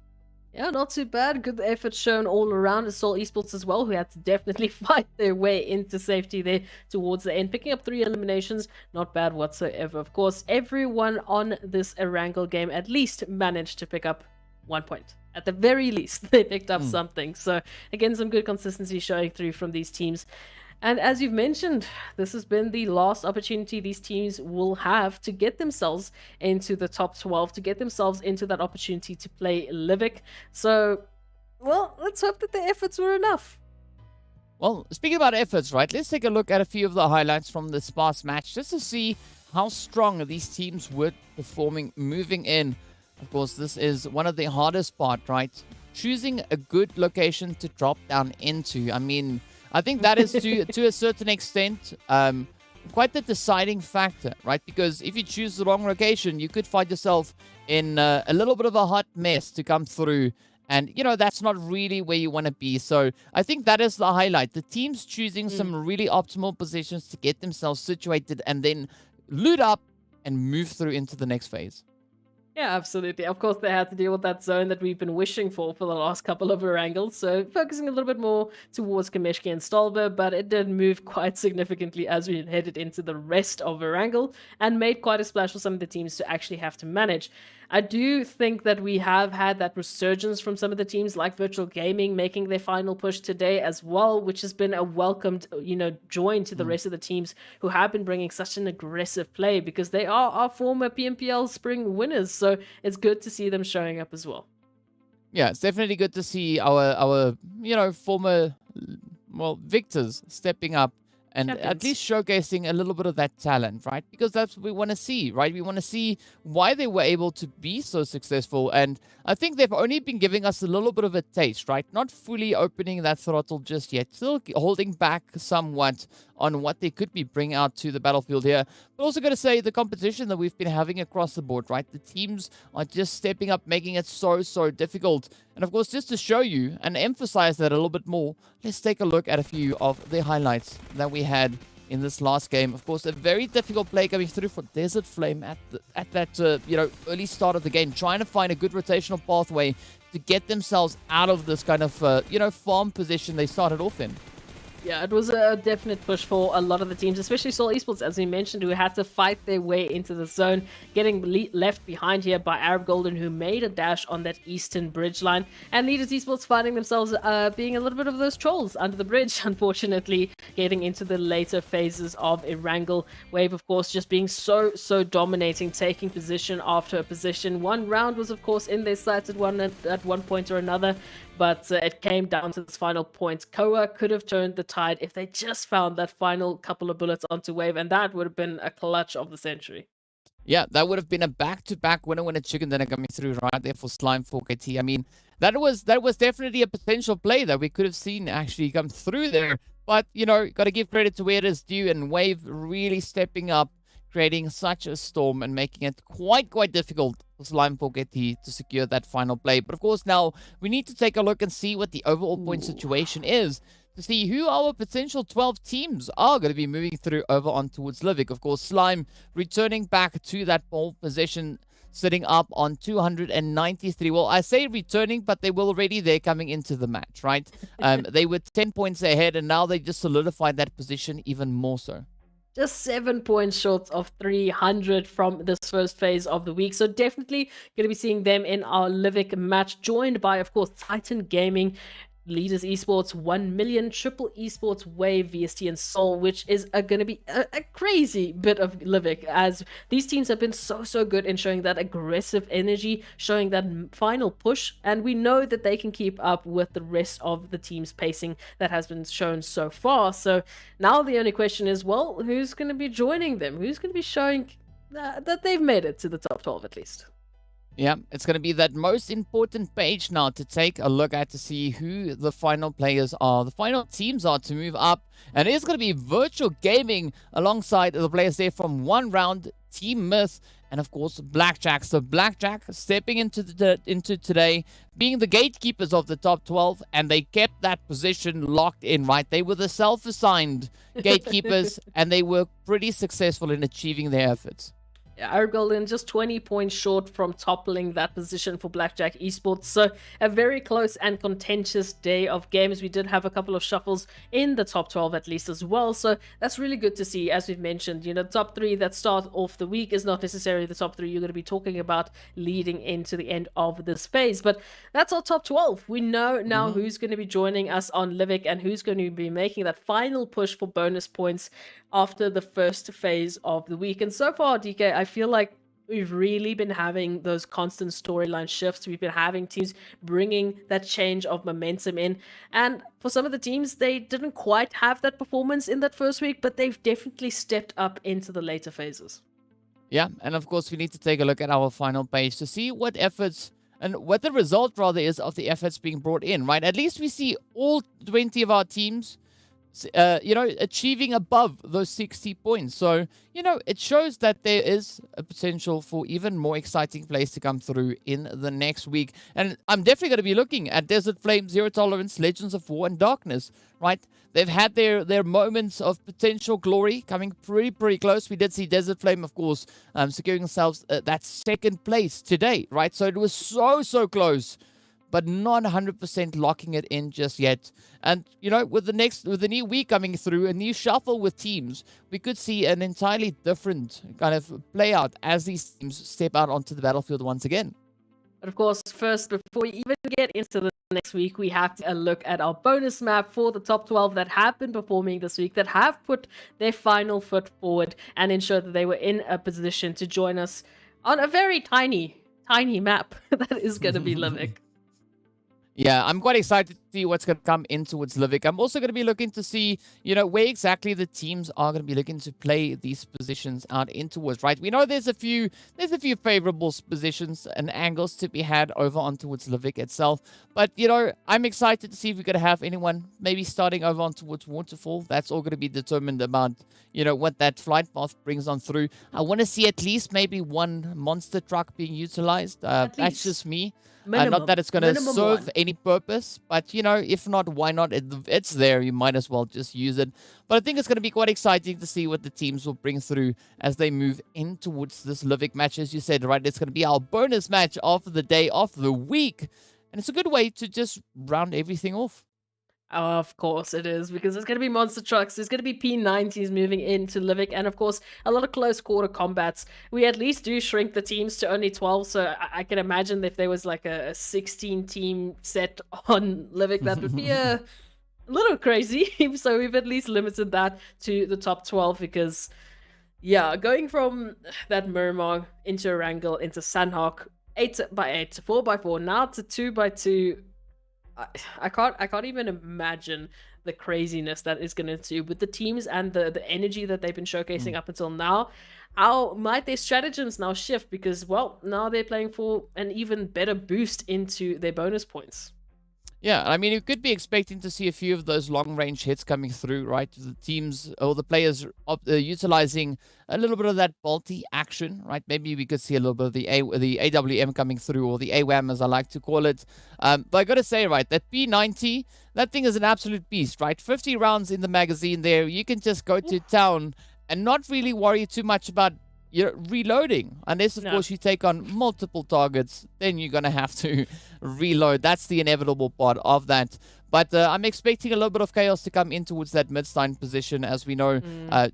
Yeah, not too bad. Good effort shown all around. It's all Esports as well, who had to definitely fight their way into safety there towards the end. Picking up 3 eliminations, not bad whatsoever. Of course, everyone on this Erangel game at least managed to pick up 1 point. At the very least, they picked up something. So, again, some good consistency showing through from these teams. And as you've mentioned, this has been the last opportunity these teams will have to get themselves into the top 12, to get themselves into that opportunity to play Livik. So, well, let's hope that the efforts were enough. Well, speaking about efforts, right, let's take a look at a few of the highlights from this past match just to see how strong these teams were performing moving in. Of course, this is one of the hardest part, right? Choosing a good location to drop down into. I mean, I think that is to a certain extent quite the deciding factor, right? Because if you choose the wrong location, you could find yourself in a little bit of a hot mess to come through. And, that's not really where you want to be. So I think that is the highlight. The team's choosing some really optimal positions to get themselves situated and then loot up and move through into the next phase. Yeah, absolutely. Of course, they had to deal with that zone that we've been wishing for the last couple of Erangels. So focusing a little bit more towards Kameshki and Stolber, but it did move quite significantly as we headed into the rest of Erangel and made quite a splash for some of the teams to actually have to manage. I do think that we have had that resurgence from some of the teams like Virtual Gaming making their final push today as well, which has been a welcomed, join to the rest of the teams who have been bringing such an aggressive play because they are our former PMPL spring winners. So it's good to see them showing up as well. Yeah, it's definitely good to see our former, victors stepping up and at least showcasing a little bit of that talent, right? Because that's what we want to see, right? We want to see why they were able to be so successful. And I think they've only been giving us a little bit of a taste, right? Not fully opening that throttle just yet. Still holding back somewhat on what they could be bringing out to the battlefield here. But also got to say the competition that we've been having across the board, right? The teams are just stepping up, making it so difficult. And of course, just to show you and emphasize that a little bit more, let's take a look at a few of the highlights that we had in this last game. Of course, a very difficult play coming through for Desert Flame at that early start of the game, trying to find a good rotational pathway to get themselves out of this kind of farm position they started off in. Yeah, it was a definite push for a lot of the teams, especially Seoul Esports, as we mentioned, who had to fight their way into the zone, getting left behind here by Arab Golden, who made a dash on that eastern bridge line. And Leaders Esports finding themselves being a little bit of those trolls under the bridge, unfortunately, getting into the later phases of Erangel. Wave, of course, just being so dominating, taking position after position. One round was, of course, in their sights at one point or another. But it came down to this final point. Koa could have turned the tide if they just found that final couple of bullets onto Wave, and that would have been a clutch of the century. Yeah, that would have been a back-to-back winner chicken dinner coming through right there for Slime 4KT. I mean, that was definitely a potential play that we could have seen actually come through there. But, got to give credit to where it is due, and Wave really stepping up, creating such a storm and making it quite difficult for Slime 4KT to secure that final play. But of course, now we need to take a look and see what the overall point situation is to see who our potential 12 teams are going to be moving through over on towards Livik. Of course, Slime returning back to that pole position, sitting up on 293. Well, I say returning, but they were already there coming into the match, right? They were 10 points ahead, and now they just solidified that position even more so. Just 7 points short of 300 from this first phase of the week. So definitely going to be seeing them in our Livik match, joined by, of course, Titan Gaming, Leaders Esports, 1 million, Triple Esports, Wave, VST, and Soul, which is going to be a crazy bit of Livik, as these teams have been so good in showing that aggressive energy, showing that final push, and we know that they can keep up with the rest of the team's pacing that has been shown so far. So now the only question is, well, who's going to be joining them? Who's going to be showing that they've made it to the top 12 at least? Yeah, it's going to be that most important page now to take a look at to see who the final players are, the final teams are to move up. And it is going to be Virtual Gaming alongside the players there from One Round, Team Myth, and of course Blackjack. So Blackjack stepping into today, being the gatekeepers of the top 12, and they kept that position locked in, right? They were the self-assigned gatekeepers, and they were pretty successful in achieving their efforts. Arab Golden just 20 points short from toppling that position for Blackjack Esports. So a very close and contentious day of games. We did have a couple of shuffles in the top 12 at least as well. So that's really good to see. As we've mentioned, the top 3 that start off the week is not necessarily the top 3 you're going to be talking about leading into the end of this phase. But that's our top 12. We know now who's going to be joining us on Livik and who's going to be making that final push for bonus points after the first phase of the week. And so far, DK, I feel like we've really been having those constant storyline shifts. We've been having teams bringing that change of momentum in. And for some of the teams, they didn't quite have that performance in that first week, but they've definitely stepped up into the later phases. Yeah, and of course, we need to take a look at our final page to see what efforts and what the result rather is of the efforts being brought in, right? At least we see all 20 of our teams achieving above those 60 points. So, it shows that there is a potential for even more exciting plays to come through in the next week. And I'm definitely going to be looking at Desert Flame, Zero Tolerance, Legends of War, and Darkness, right? They've had their moments of potential glory coming pretty close. We did see Desert Flame, of course, securing themselves that second place today, right? So it was so close, but not 100% locking it in just yet. And, with the new week coming through, a new shuffle with teams, we could see an entirely different kind of play out as these teams step out onto the battlefield once again. But of course, first, before we even get into the next week, we have to look at our bonus map for the top 12 that have been performing this week, that have put their final foot forward and ensured that they were in a position to join us on a very tiny map that is going to be Livik. Yeah, I'm quite excited to see what's going to come in towards Livik. I'm also going to be looking to see, where exactly the teams are going to be looking to play these positions out in towards, right? We know there's a few favorable positions and angles to be had over on towards Livik itself. But, I'm excited to see if we're going to have anyone maybe starting over on towards Waterfall. That's all going to be determined about, what that flight path brings on through. I want to see at least maybe one monster truck being utilized. That's just me. Not that it's going to serve any purpose, but, if not, why not? It's there. You might as well just use it. But I think it's going to be quite exciting to see what the teams will bring through as they move in towards this Livik match. As you said, right, it's going to be our bonus match of the day, of the week. And it's a good way to just round everything off. Of course it is, because there's going to be monster trucks, there's going to be P90s moving into Livik, and of course a lot of close quarter combats. We at least do shrink the teams to only 12, so I can imagine if there was like a 16 team set on Livik, that would be a little crazy. So we've at least limited that to the top 12, because yeah, going from that Miramar into Erangel into Sanhok, 8x8 to 4x4, now to 2x2. I can't even imagine the craziness that is going to ensue with the teams and the energy that they've been showcasing up until now. How might their stratagems now shift? Because, well, now they're playing for an even better boost into their bonus points. Yeah, I mean, you could be expecting to see a few of those long-range hits coming through, right? The teams or the players utilizing a little bit of that bolty action, right? Maybe we could see a little bit of the AWM coming through, or the AWAM, as I like to call it. But I got to say, right, that P90, that thing is an absolute beast, right? 50 rounds in the magazine there. You can just go to town and not really worry too much about reloading, unless of course you take on multiple targets. Then you're gonna have to reload. That's the inevitable part of that. But I'm expecting a little bit of chaos to come in towards that Midstein position. As we know,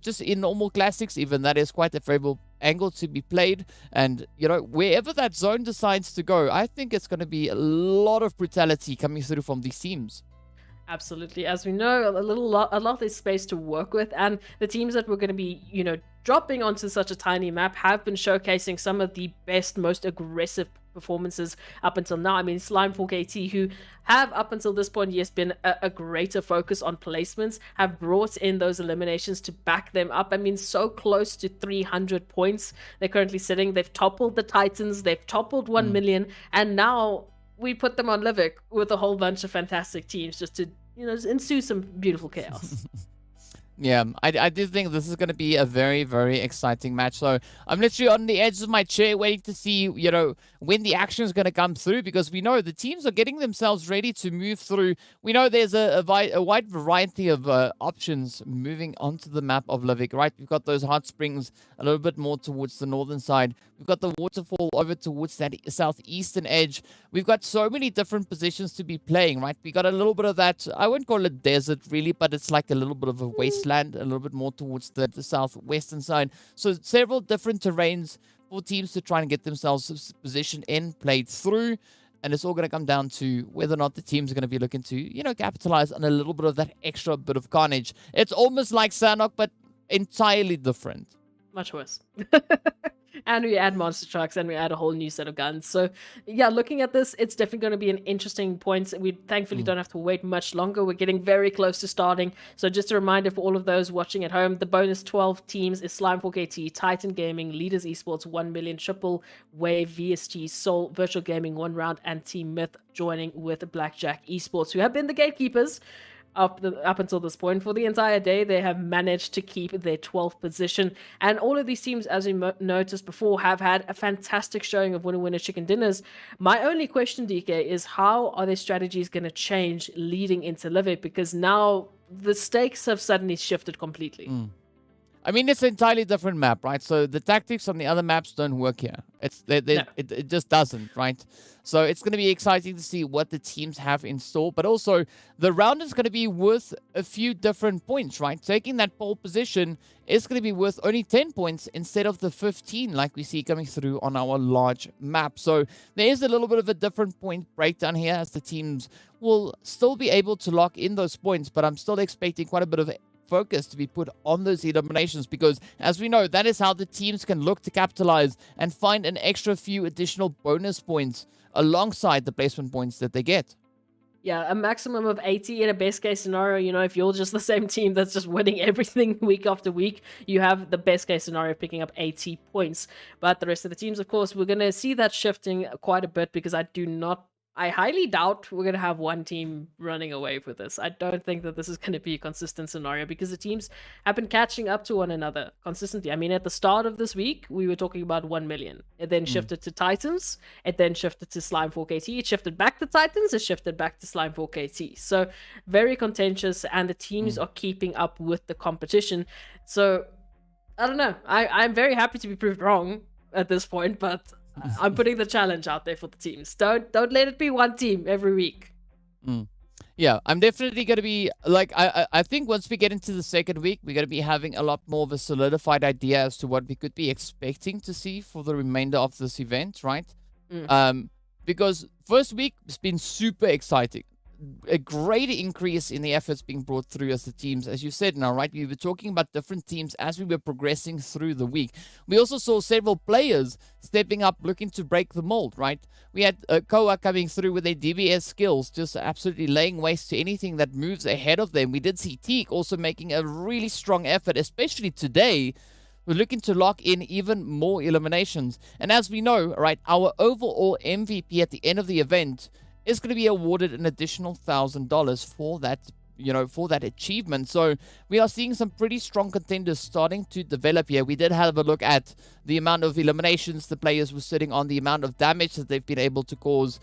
just in normal classics, even that is quite a favorable angle to be played. And wherever that zone decides to go, I think it's going to be a lot of brutality coming through from these teams. Absolutely. As we know, a lot is space to work with, and the teams that we're going to be, dropping onto such a tiny map have been showcasing some of the best, most aggressive performances up until now. I mean, Slime4KT, who have up until this point, yes, been a greater focus on placements, have brought in those eliminations to back them up. I mean, so close to 300 points they're currently sitting. They've toppled the Titans, they've toppled 1 million, and now we put them on Livik with a whole bunch of fantastic teams just to, ensue some beautiful chaos. Yeah, I do think this is going to be a very, very exciting match. So I'm literally on the edge of my chair waiting to see, when the action is going to come through, because we know the teams are getting themselves ready to move through. We know there's a wide variety of options moving onto the map of Livik, right? We've got those hot springs a little bit more towards the northern side. We've got the waterfall over towards that southeastern edge. We've got so many different positions to be playing, right? We got a little bit of that, I wouldn't call it desert really, but it's like a little bit of a wasteland, a little bit more towards the southwestern side. So several different terrains for teams to try and get themselves positioned in, played through. And it's all going to come down to whether or not the teams are going to be looking to, capitalize on a little bit of that extra bit of carnage. It's almost like Sanhok, but entirely different. Much worse. And we add monster trucks, and we add a whole new set of guns. So yeah, looking at this, it's definitely going to be an interesting point. We thankfully don't have to wait much longer. We're getting very close to starting. So just a reminder for all of those watching at home, the bonus 12 teams is Slime4KT, Titan Gaming, Leaders Esports, 1 million, Triple Wave, VST, Soul, Virtual Gaming, 1 round, and Team Myth joining with Blackjack Esports, who have been the gatekeepers. up until this point. For the entire day, they have managed to keep their 12th position. And all of these teams, as we noticed before, have had a fantastic showing of winner chicken dinners. My only question, DK, is how are their strategies going to change leading into Livik? Because now the stakes have suddenly shifted completely. I mean, it's an entirely different map, right? So the tactics on the other maps don't work here. It just doesn't, right? So it's going to be exciting to see what the teams have in store. But also, the round is going to be worth a few different points, right? Taking that pole position is going to be worth only 10 points instead of the 15 like we see coming through on our large map. So there is a little bit of a different point breakdown here as the teams will still be able to lock in those points. But I'm still expecting quite a bit of focus to be put on those eliminations, because as we know, that is how the teams can look to capitalize and find an extra few additional bonus points alongside the placement points that they get. Yeah, a maximum of 80 in a best case scenario. You know, if you're just the same team that's just winning everything week after week, you have the best case scenario picking up 80 points. But the rest of the teams, of course, we're going to see that shifting quite a bit, because I highly doubt we're going to have one team running away with this. I don't think that this is going to be a consistent scenario, because the teams have been catching up to one another consistently. I mean, at the start of this week, we were talking about 1 million. It then shifted to Titans. It then shifted to Slime 4KT. It shifted back to Titans. It shifted back to Slime 4KT. So very contentious, and the teams are keeping up with the competition. So I don't know. I'm very happy to be proved wrong at this point, but I'm putting the challenge out there for the teams. Don't let it be one team every week. Yeah, I'm definitely going to be, like, I think once we get into the second week, we're going to be having a lot more of a solidified idea as to what we could be expecting to see for the remainder of this event, right? Because first week has been super exciting. A great increase in the efforts being brought through as the teams, as you said now, right? We were talking about different teams as we were progressing through the week. We also saw several players stepping up, looking to break the mold, right? We had Koa coming through with their DBS skills, just absolutely laying waste to anything that moves ahead of them. We did see Teak also making a really strong effort, especially today. We're looking to lock in even more eliminations. And as we know, right, our overall MVP at the end of the event is going to be awarded an additional $1,000 for that, for that achievement. So we are seeing some pretty strong contenders starting to develop here. We did have a look at the amount of eliminations the players were sitting on, the amount of damage that they've been able to cause.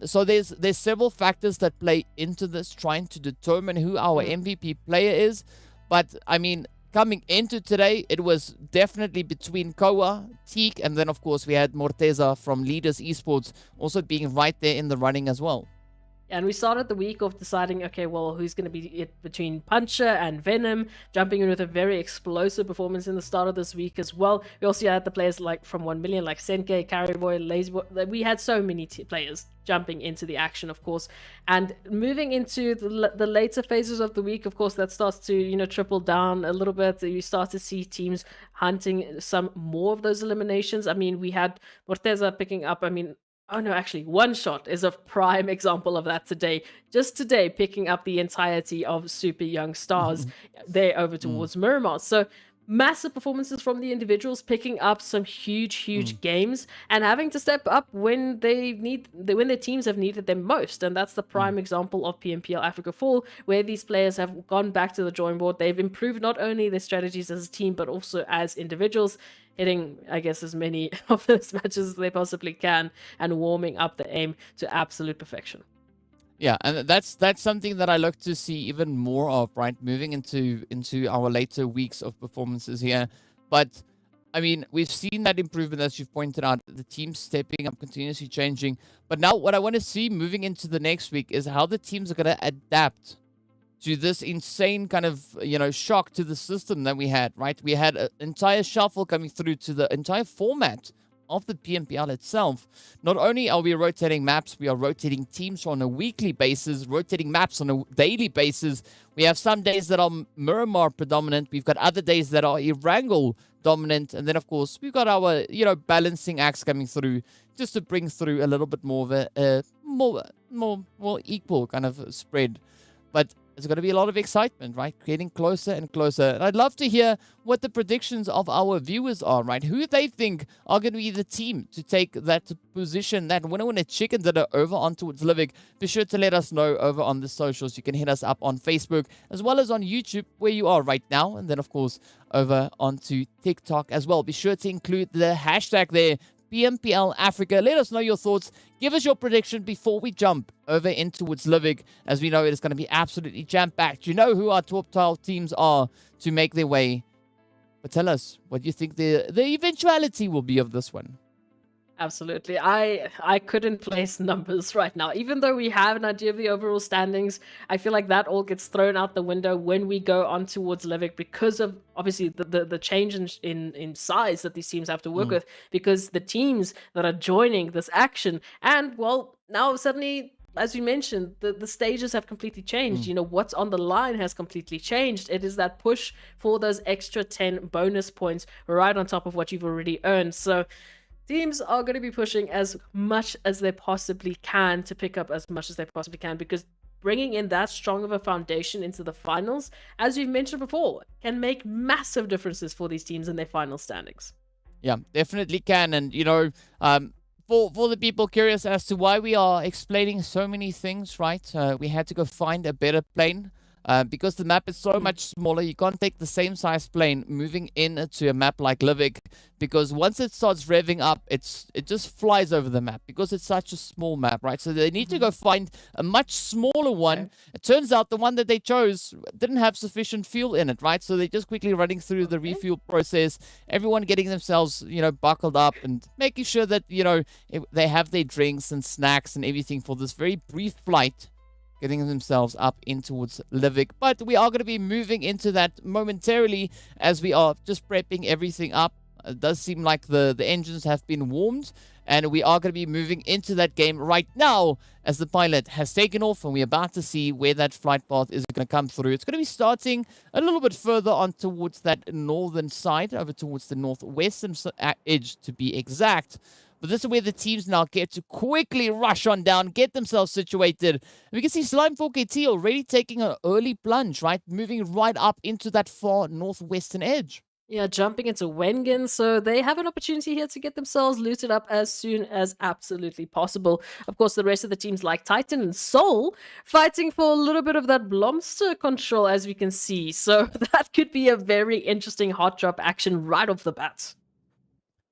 So there's several factors that play into this, trying to determine who our MVP player is. But I mean, coming into today, it was definitely between Koa, Teak, and then, of course, we had Morteza from Leaders Esports also being right there in the running as well. And we started the week of deciding, okay, well, who's going to be it between Puncher and Venom, jumping in with a very explosive performance in the start of this week as well. We also had the players like from 1 million, like Senke, Carryboy, Lazyboy. We had so many players jumping into the action, of course. And moving into the later phases of the week, of course, that starts to, triple down a little bit. You start to see teams hunting some more of those eliminations. I mean, we had Morteza picking up, oh no, actually, One Shot is a prime example of that today. Just today, picking up the entirety of Super Young Stars there over towards Miramar. So massive performances from the individuals, picking up some huge games and having to step up when when their teams have needed them most. And that's the prime example of PMPL Africa Fall, where these players have gone back to the drawing board. They've improved not only their strategies as a team, but also as individuals, hitting, I guess, as many of those matches as they possibly can and warming up the aim to absolute perfection. Yeah, and that's something that I look to see even more of, right? Moving into our later weeks of performances here. But I mean, we've seen that improvement, as you've pointed out, the team stepping up, continuously changing. But now what I want to see moving into the next week is how the teams are going to adapt to this insane kind of, shock to the system that we had, right? We had an entire shuffle coming through to the entire format of the PMPL itself. Not only are we rotating maps, we are rotating teams on a weekly basis, rotating maps on a daily basis. We have some days that are Miramar predominant. We've got other days that are Erangel dominant. And then, of course, we've got our, balancing acts coming through just to bring through a little bit more of a more equal kind of spread. But there's going to be a lot of excitement, right? Getting closer and closer. And I'd love to hear what the predictions of our viewers are, right? Who they think are going to be the team to take that position, that winner chicken dinner over on towards Livik. Be sure to let us know over on the socials. You can hit us up on Facebook as well as on YouTube where you are right now. And then, of course, over onto TikTok as well. Be sure to include the hashtag there, PMPL Africa. Let us know your thoughts. Give us your prediction before we jump over in towards Livik, as we know it is going to be absolutely jam-packed. You know who our top 12 teams are to make their way. But tell us what you think the eventuality will be of this one. Absolutely. I couldn't place numbers right now. Even though we have an idea of the overall standings, I feel like that all gets thrown out the window when we go on towards Livik because of obviously the change in size that these teams have to work with, because the teams that are joining this action, and well, now suddenly, as you mentioned, the stages have completely changed. You know, what's on the line has completely changed. It is that push for those extra 10 bonus points right on top of what you've already earned. So teams are going to be pushing as much as they possibly can to pick up as much as they possibly can, because bringing in that strong of a foundation into the finals, as you've mentioned before, can make massive differences for these teams in their final standings. Yeah, definitely can. And, you know, for the people curious as to why we are explaining so many things, right? We had to go find a better plane. Because the map is so much smaller, you can't take the same size plane moving into a map like Livik, because once it starts revving up, it just flies over the map because it's such a small map, right? So they need to go find a much smaller one. Okay. It turns out the one that they chose didn't have sufficient fuel in it, right? So they're just quickly running through the refuel process, everyone getting themselves, you know, buckled up and making sure that, you know, they have their drinks and snacks and everything for this very brief flight, getting themselves up in towards Livik. But we are going to be moving into that momentarily as we are just prepping everything up. It does seem like the engines have been warmed, and we are going to be moving into that game right now as the pilot has taken off, and we're about to see where that flight path is going to come through. It's going to be starting a little bit further on towards that northern side, over towards the northwestern edge to be exact. But this is where the teams now get to quickly rush on down, get themselves situated. We can see Slime 4KT already taking an early plunge, right? Moving right up into that far northwestern edge. Yeah, jumping into Wengen, so they have an opportunity here to get themselves looted up as soon as absolutely possible. Of course, the rest of the teams like Titan and Soul fighting for a little bit of that Blomster control, as we can see. So that could be a very interesting hot drop action right off the bat.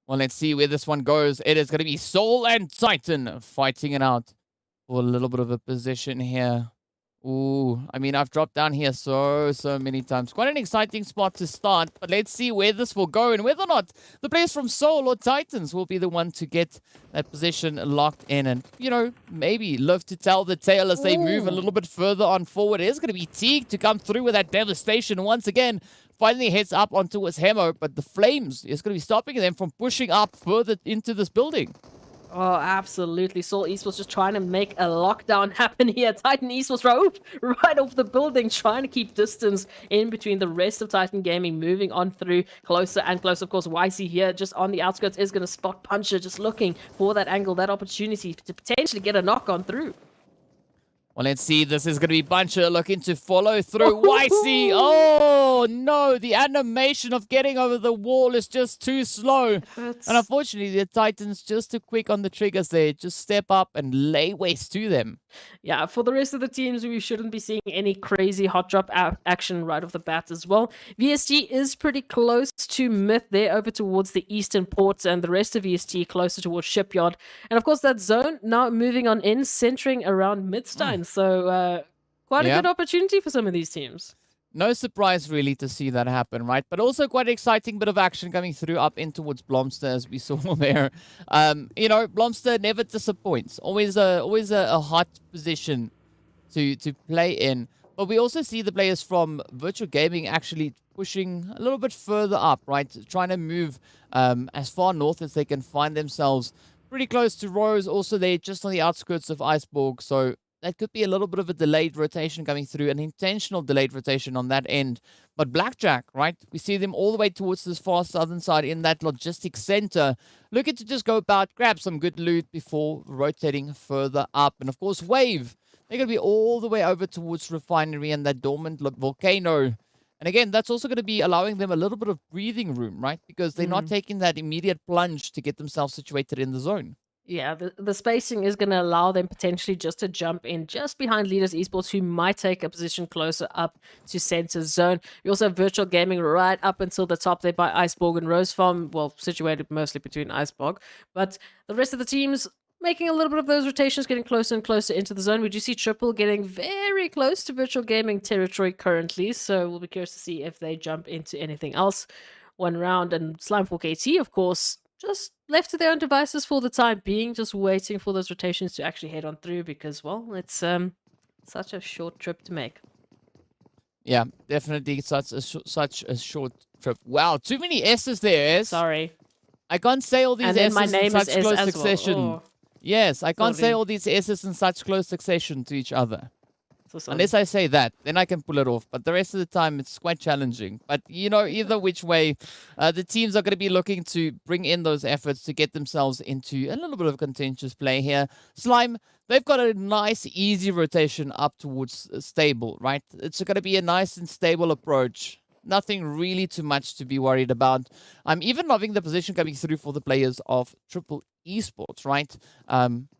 Well, let's see where this one goes. It is going to be Soul and Titan fighting it out for a little bit of a position here. Ooh, I mean, I've dropped down here so many times. Quite an exciting spot to start, but let's see where this will go and whether or not the players from Soul or Titans will be the one to get that position locked in and, you know, maybe live to tell the tale as they move a little bit further on forward. It is going to be Teague to come through with that devastation once again. Finally heads up onto his Hemo, but the Flames is going to be stopping them from pushing up further into this building. Oh, absolutely. Soul Esports just trying to make a lockdown happen here. Titan Esports right off the building, trying to keep distance in between the rest of Titan Gaming, moving on through closer and closer. Of course, YC here just on the outskirts is going to spot Puncher, just looking for that angle, that opportunity to potentially get a knock on through. Well, let's see. This is going to be Buncher looking to follow through. YC. Oh, no. The animation of getting over the wall is just too slow. And unfortunately, the Titans just too quick on the triggers there. Just step up and lay waste to them. Yeah, for the rest of the teams, we shouldn't be seeing any crazy hot drop action right off the bat as well. VST is pretty close to Myth there, over towards the eastern ports, and the rest of VST closer towards Shipyard. And of course, that zone now moving on in, centering around Midstein. So quite a good opportunity for some of these teams. No surprise really to see that happen, right? But also quite an exciting bit of action coming through up in towards Blomster, as we saw there. You know, Blomster never disappoints. Always a hot position to play in. But we also see the players from Virtual Gaming actually pushing a little bit further up, right? Trying to move as far north as they can find themselves. Pretty close to Rose. Also, they're just on the outskirts of Iceborg. So that could be a little bit of a delayed rotation coming through, an intentional delayed rotation on that end. But Blackjack, right? We see them all the way towards this far southern side in that logistics center, looking to just go about, grab some good loot before rotating further up. And of course, Wave, They're going to be all the way over towards Refinery and that dormant volcano. And again, that's also going to be allowing them a little bit of breathing room, right? Because they're not taking that immediate plunge to get themselves situated in the zone. Yeah, the spacing is going to allow them potentially just to jump in just behind Leaders Esports, who might take a position closer up to center zone. We also have Virtual Gaming right up until the top there by Iceborg and Rose Farm, well, situated mostly between Iceborg. But the rest of the teams making a little bit of those rotations, getting closer and closer into the zone. We do see Triple getting very close to Virtual Gaming territory currently, so we'll be curious to see if they jump into anything else. One round, and Slime 4KT, of course, just left to their own devices for the time being, just waiting for those rotations to actually head on through because, well, it's such a short trip to make. Yeah, definitely such a short trip. Wow, too many S's there, S. Sorry. I can't say all these And then S's my in name such is S close as succession. well. Oh, Yes, I can't say sorry. all these S's in such close succession to each other. So sorry. Unless I say that, then I can pull it off. But the rest of the time, it's quite challenging. But, you know, either which way, the teams are going to be looking to bring in those efforts to get themselves into a little bit of contentious play here. Slime, they've got a nice, easy rotation up towards stable, right? It's going to be a nice and stable approach. Nothing really too much to be worried about. I'm even loving the position coming through for the players of Triple Esports, right?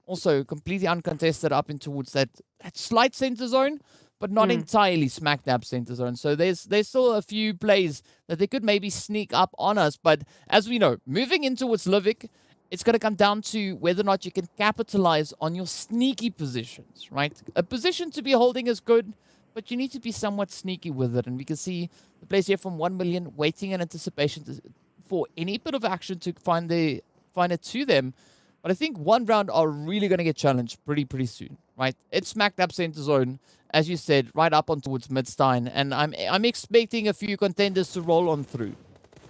Also completely uncontested up in towards that slight center zone, but not entirely smack dab center zone. So there's still a few plays that they could maybe sneak up on us. But as we know, moving in towards Livik, it's going to come down to whether or not you can capitalize on your sneaky positions, right? A position to be holding is good, but you need to be somewhat sneaky with it. And we can see the players here from 1 million waiting in anticipation for any bit of action to find it to them. But I think one round are really going to get challenged pretty soon, right? It's smacked up center zone, as you said, right up on towards Midstein. And I'm expecting a few contenders to roll on through.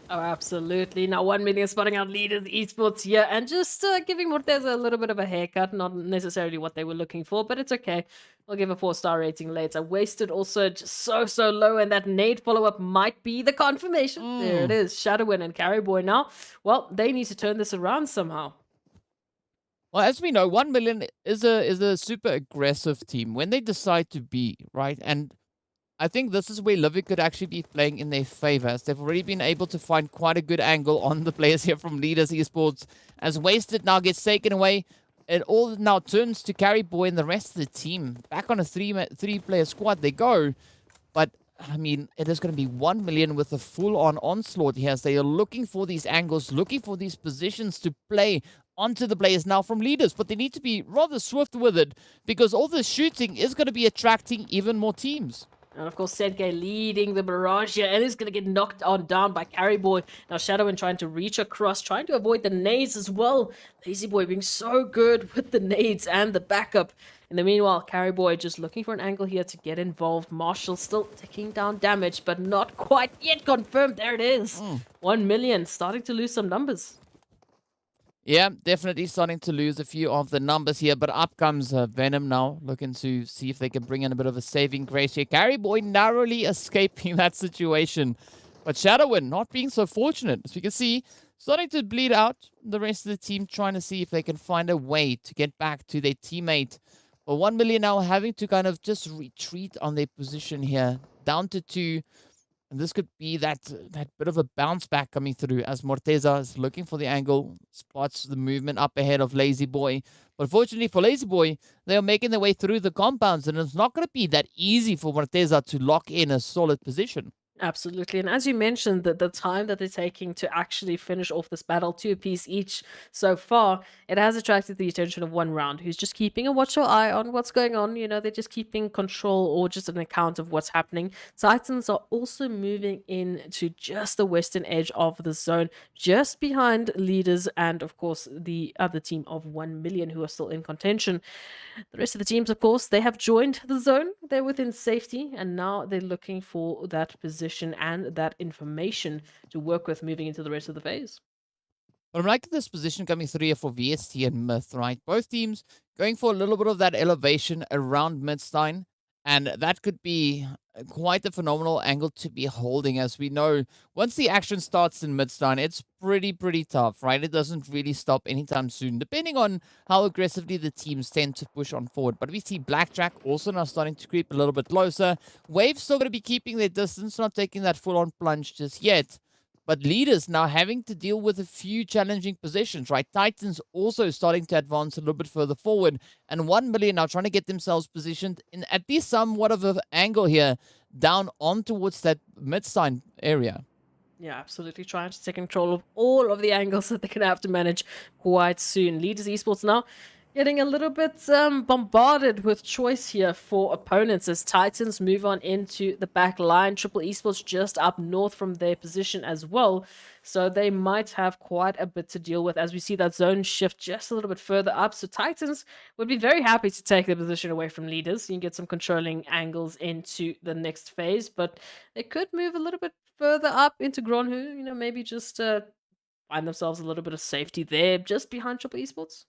Oh, absolutely. Now, 1 million spotting out Leaders Esports here and just giving Morteza a little bit of a haircut. Not necessarily what they were looking for, but it's okay. We'll give a 4-star rating later. Wasted also just so low, and that nade follow-up might be the confirmation. There it is. Shadowin and Carryboy now. Well, they need to turn this around somehow. Well, as we know, 1 million is a super aggressive team when they decide to be, right? And I think this is where Livik could actually be playing in their favor, as they've already been able to find quite a good angle on the players here from Leaders Esports. As Wasted now gets taken away, it all now turns to Carryboy and the rest of the team. Back on a three-player squad they go. But, I mean, it is going to be 1 million with a full-on onslaught here, as they are looking for these angles, looking for these positions to play onto the players now from Leaders. But they need to be rather swift with it, because all the shooting is going to be attracting even more teams. And of course, Sedgay leading the barrage here and is going to get knocked on down by Carryboy. Now, Shadowin trying to reach across, trying to avoid the nades as well. Lazy Boy being so good with the nades and the backup. In the meanwhile, Carryboy just looking for an angle here to get involved. Marshall still ticking down damage, but not quite yet confirmed. There it is. 1 million, starting to lose some numbers. Yeah, definitely starting to lose a few of the numbers here, but up comes Venom now, looking to see if they can bring in a bit of a saving grace here. Carryboy narrowly escaping that situation, but Shadowin not being so fortunate. As we can see, starting to bleed out. The rest of the team trying to see if they can find a way to get back to their teammate. But 1 million now having to kind of just retreat on their position here, down to 2. And this could be that bit of a bounce back coming through, as Morteza is looking for the angle, spots the movement up ahead of Lazy Boy. But fortunately for Lazy Boy, they are making their way through the compounds, and it's not going to be that easy for Morteza to lock in a solid position. Absolutely. And as you mentioned, the time that they're taking to actually finish off this battle, 2 apiece each so far, it has attracted the attention of one round, who's just keeping a watchful eye on what's going on. You know, they're just keeping control or just an account of what's happening. Titans are also moving in to just the western edge of the zone, just behind Leaders and, of course, the other team of 1 million who are still in contention. The rest of the teams, of course, they have joined the zone. They're within safety, and now they're looking for that position and that information to work with moving into the rest of the phase. But I'm liking this position coming through here for VST and Myth, right? Both teams going for a little bit of that elevation around Midstein. And that could be quite a phenomenal angle to be holding. As we know, once the action starts in Midstein, it's pretty tough, right? It doesn't really stop anytime soon, depending on how aggressively the teams tend to push on forward. But we see Blackjack also now starting to creep a little bit closer. Wave still going to be keeping their distance, not taking that full-on plunge just yet. But leaders now having to deal with a few challenging positions, right? Titans also starting to advance a little bit further forward. And 1 million now trying to get themselves positioned in at least somewhat of an angle here down on towards that mid-sign area. Yeah, absolutely. Trying to take control of all of the angles that they're going to have to manage quite soon. Leaders Esports now getting a little bit bombarded with choice here for opponents as Titans move on into the back line. Triple Esports just up north from their position as well. So they might have quite a bit to deal with as we see that zone shift just a little bit further up. So Titans would be very happy to take their position away from leaders. You can get some controlling angles into the next phase, but they could move a little bit further up into Gronhu, you know, maybe just find themselves a little bit of safety there just behind Triple Esports.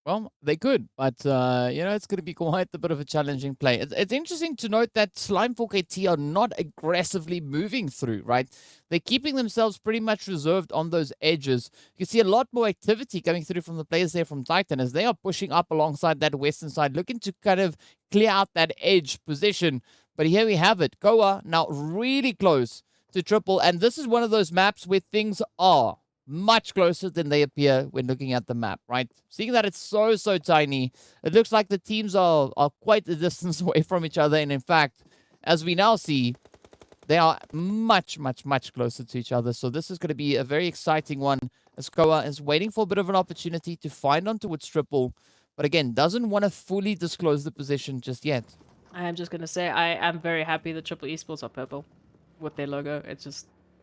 Well, they could, but, it's going to be quite a bit of a challenging play. It's interesting to note that Slime 4KT are not aggressively moving through, right? They're keeping themselves pretty much reserved on those edges. You can see a lot more activity coming through from the players there from Titan as they are pushing up alongside that western side, looking to kind of clear out that edge position. But here we have it. Goa now really close to Triple, and this is one of those maps where things are much closer than they appear when looking at the map, right? Seeing that it's so tiny, it looks like the teams are quite a distance away from each other. And in fact, as we now see, they are much closer to each other. So this is going to be a very exciting one as Koa is waiting for a bit of an opportunity to find on towards Triple. But again, doesn't want to fully disclose the position just yet. I am just going to say I am very happy that Triple Esports are purple with their logo.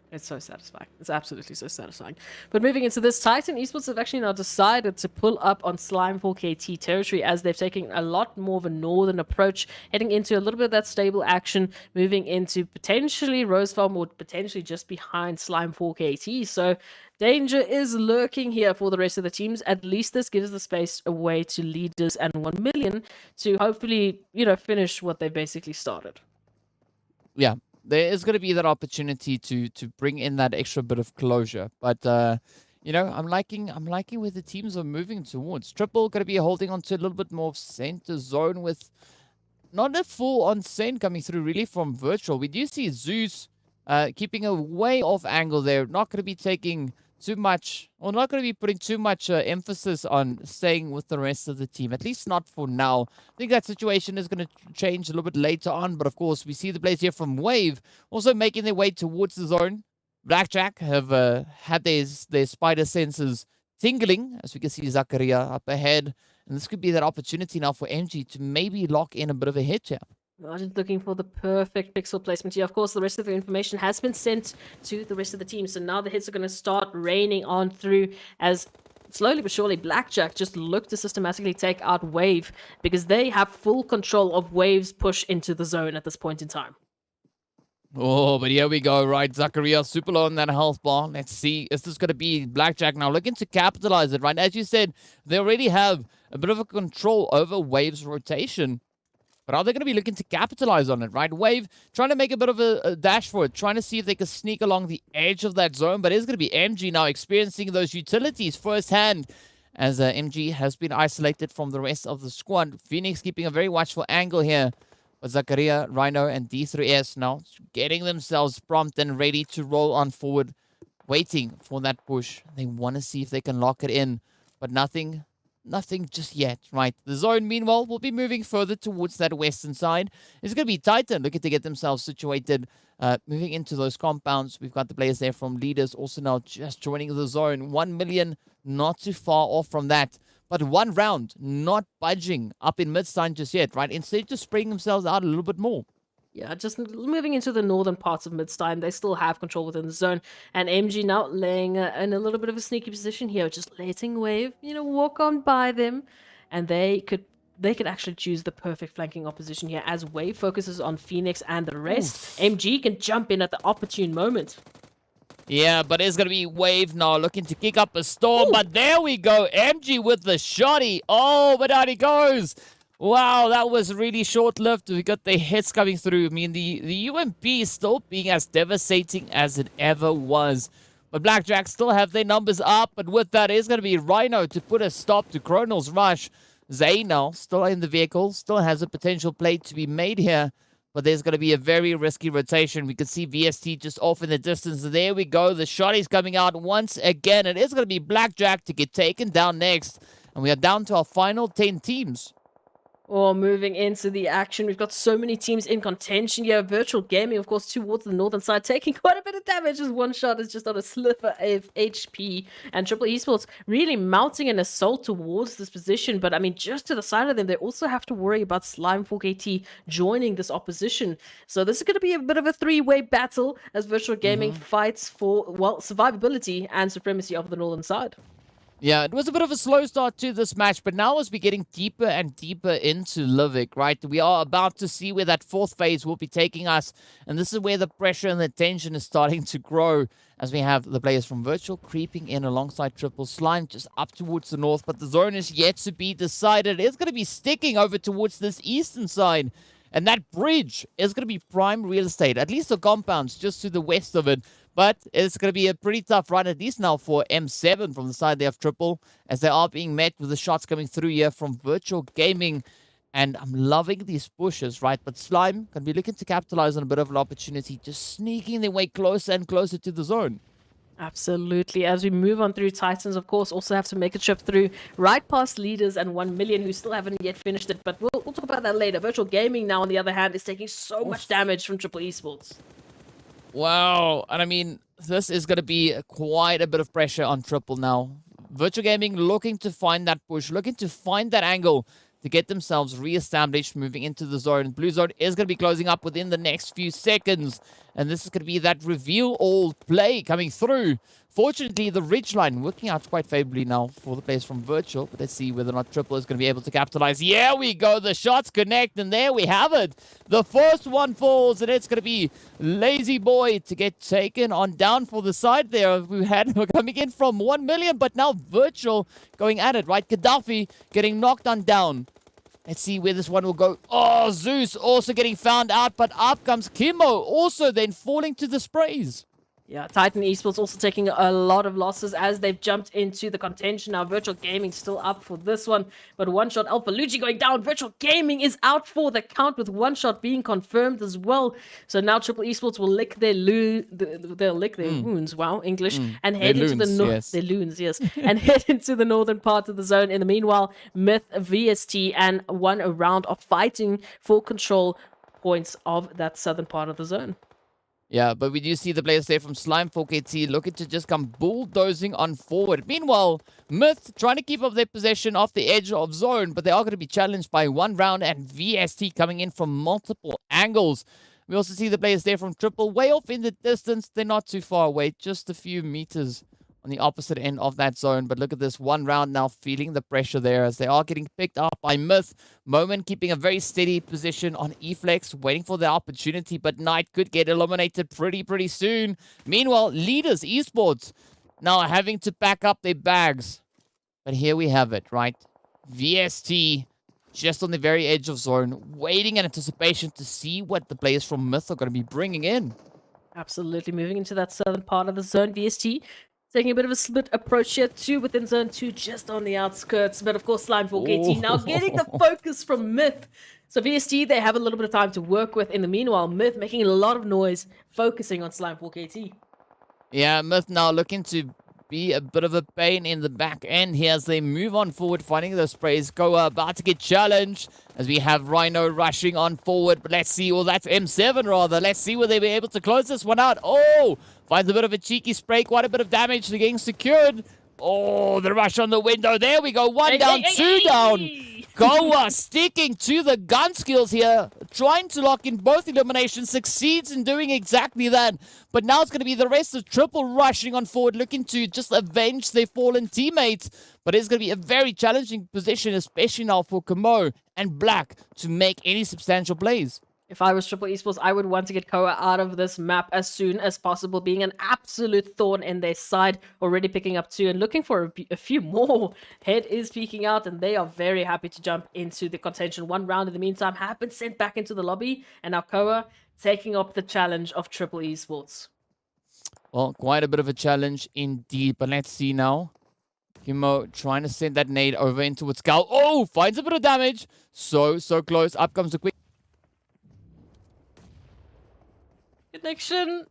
It's so satisfying. It's absolutely so satisfying. But moving into this, Titan Esports have actually now decided to pull up on Slime 4KT territory as they've taken a lot more of a northern approach, heading into a little bit of that stable action, moving into potentially Rosefarm or potentially just behind Slime 4KT. So danger is lurking here for the rest of the teams. At least this gives the space away to leaders and 1 million to hopefully, finish what they basically started. Yeah. There is going to be that opportunity to bring in that extra bit of closure. But, I'm liking where the teams are moving towards. Triple going to be holding on to a little bit more of center zone with not a full-on send coming through really from Virtual. We do see Zeus keeping a way off angle there. Not going to be taking too much, or not going to be putting too much emphasis on staying with the rest of the team, at least not for now. I think that situation is going to change a little bit later on, but of course, we see the players here from Wave also making their way towards the zone. Blackjack have had their spider senses tingling, as we can see Zakaria up ahead, and this could be that opportunity now for MG to maybe lock in a bit of a hit here. I'm just looking for the perfect pixel placement here. Of course, the rest of the information has been sent to the rest of the team. So now the hits are going to start raining on through as slowly but surely Blackjack just look to systematically take out Wave because they have full control of Wave's push into the zone at this point in time. Oh, but here we go, right? Zakaria super low on that health bar. Let's see. Is this going to be Blackjack now looking to capitalize it, right? As you said, they already have a bit of a control over Wave's rotation. But are they going to be looking to capitalize on it, right? Wave trying to make a bit of a dash for it, trying to see if they can sneak along the edge of that zone. But it's going to be MG now experiencing those utilities firsthand as MG has been isolated from the rest of the squad. Phoenix keeping a very watchful angle here. But Zakaria, Rhino, and D3S now getting themselves prompt and ready to roll on forward, waiting for that push. They want to see if they can lock it in, but nothing just yet, right? The zone, meanwhile, will be moving further towards that western side. It's going to be Titan looking to get themselves situated, moving into those compounds. We've got the players there from Leaders also now just joining the zone. 1 million, not too far off from that. But one round, not budging up in Midstein just yet, right? Instead, just spreading themselves out a little bit more. Yeah, just moving into the northern parts of Midstein. They still have control within the zone. And MG now laying in a little bit of a sneaky position here, just letting Wave, walk on by them. And they could actually choose the perfect flanking opposition here as Wave focuses on Phoenix and the rest. Oof. MG can jump in at the opportune moment. Yeah, but it's going to be Wave now looking to kick up a storm. Ooh. But there we go. MG with the shotty. Oh, but out he goes. Wow, that was really short-lived. We got the hits coming through. I mean, the UMP is still being as devastating as it ever was. But Blackjack still have their numbers up. But with that, it's going to be Rhino to put a stop to Chronal's rush. Zaynel still in the vehicle. Still has a potential play to be made here. But there's going to be a very risky rotation. We can see VST just off in the distance. There we go. The shot is coming out once again. It is going to be Blackjack to get taken down next. And we are down to our final 10 teams. Or moving into the action, we've got so many teams in contention here. Virtual Gaming, of course, towards the northern side, taking quite a bit of damage as one shot is just on a sliver of HP. And Triple Esports really mounting an assault towards this position. But I mean, just to the side of them, they also have to worry about Slime 4KT joining this opposition. So this is going to be a bit of a three-way battle as Virtual Gaming fights for, well, survivability and supremacy of the northern side. Yeah, it was a bit of a slow start to this match, but now as we're getting deeper and deeper into Livik, right, we are about to see where that fourth phase will be taking us, and this is where the pressure and the tension is starting to grow as we have the players from Virtual creeping in alongside Triple Slime just up towards the north, but the zone is yet to be decided. It's going to be sticking over towards this eastern side, and that bridge is going to be prime real estate, at least the compounds just to the west of it. But it's going to be a pretty tough run, at least now for M7 from the side there of Triple, as they are being met with the shots coming through here from Virtual Gaming. And I'm loving these pushes, right? But Slime can be looking to capitalize on a bit of an opportunity, just sneaking their way closer and closer to the zone. Absolutely. As we move on through Titans, of course, also have to make a trip through right past Leaders and 1 Million, who still haven't yet finished it. But we'll talk about that later. Virtual Gaming now, on the other hand, is taking so much damage from Triple Esports. Wow. And I mean, this is going to be quite a bit of pressure on Triple now. Virtual Gaming looking to find that push, looking to find that angle to get themselves re-established, moving into the zone. Blue zone is going to be closing up within the next few seconds. And this is going to be that reveal all play coming through. Fortunately, the ridgeline working out quite favorably now for the players from Virtual. But let's see whether or not Triple is going to be able to capitalize. Yeah, we go. The shots connect, and there we have it. The first one falls, and it's going to be Lazy Boy to get taken on down for the side there. We're coming in from 1 Million, but now Virtual going at it, right? Gaddafi getting knocked on down. Let's see where this one will go. Oh, Zeus also getting found out, but up comes Kimmo, also then falling to the sprays. Yeah, Titan Esports also taking a lot of losses as they've jumped into the contention. Now, Virtual Gaming still up for this one, but one shot, Alpha Luigi going down. Virtual Gaming is out for the count with one shot being confirmed as well. So now Triple Esports will lick their they'll lick their wounds. Wow, English, and head into the north. Their loons, yes, and head into the northern part of the zone. In the meanwhile, Myth, VST, and one round of fighting for control points of that southern part of the zone. Yeah, but we do see the players there from Slime 4KT looking to just come bulldozing on forward. Meanwhile, Myth trying to keep up their possession off the edge of zone, but they are going to be challenged by one round and VST coming in from multiple angles. We also see the players there from Triple way off in the distance. They're not too far away, just a few meters on the opposite end of that zone. But look at this one round now, feeling the pressure there as they are getting picked up by Myth. Moment keeping a very steady position on E-Flex, waiting for the opportunity, but Knight could get eliminated pretty soon. Meanwhile, Leaders Esports now having to pack up their bags. But here we have it, right? VST just on the very edge of zone, waiting in anticipation to see what the players from Myth are going to be bringing in. Absolutely, moving into that southern part of the zone. VST taking a bit of a split approach here, 2 within zone 2, just on the outskirts. But of course, Slime 4KT now getting the focus from Myth. So VST, they have a little bit of time to work with. In the meanwhile, Myth making a lot of noise, focusing on Slime 4KT. Yeah, Myth now looking to be a bit of a pain in the back end here as they move on forward, finding those sprays. Goa about to get challenged as we have Rhino rushing on forward. But let's see, well, that's M7 rather. Let's see will they be able to close this one out. Oh, finds a bit of a cheeky spray, quite a bit of damage to getting secured. Oh, the rush on the window. There we go. One down, two down. Goa sticking to the gun skills here, trying to lock in both eliminations, succeeds in doing exactly that. But now it's going to be the rest of Triple rushing on forward, looking to just avenge their fallen teammates. But it's going to be a very challenging position, especially now for Kamo and Black to make any substantial plays. If I was Triple Esports, I would want to get Koa out of this map as soon as possible, being an absolute thorn in their side, already picking up 2 and looking for a few more. Head is peeking out, and they are very happy to jump into the contention. 1 round in the meantime have been sent back into the lobby, and now Koa taking up the challenge of Triple Esports. Well, quite a bit of a challenge indeed, but let's see now. Kimo trying to send that nade over into its Skull. Oh, finds a bit of damage. So close. Up comes the quick. Connection.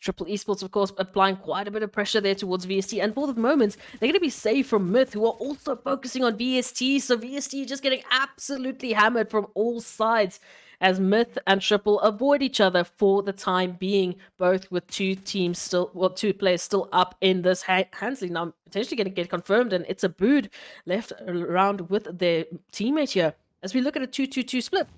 Triple Esports, of course, applying quite a bit of pressure there towards VST. And for the moment, they're going to be saved from Myth, who are also focusing on VST. So VST just getting absolutely hammered from all sides as Myth and Triple avoid each other for the time being, both with 2 teams still, well, 2 players still up in this. Hansley now potentially going to get confirmed, and it's a Bood left around with their teammate here as we look at a 2-2-2 split.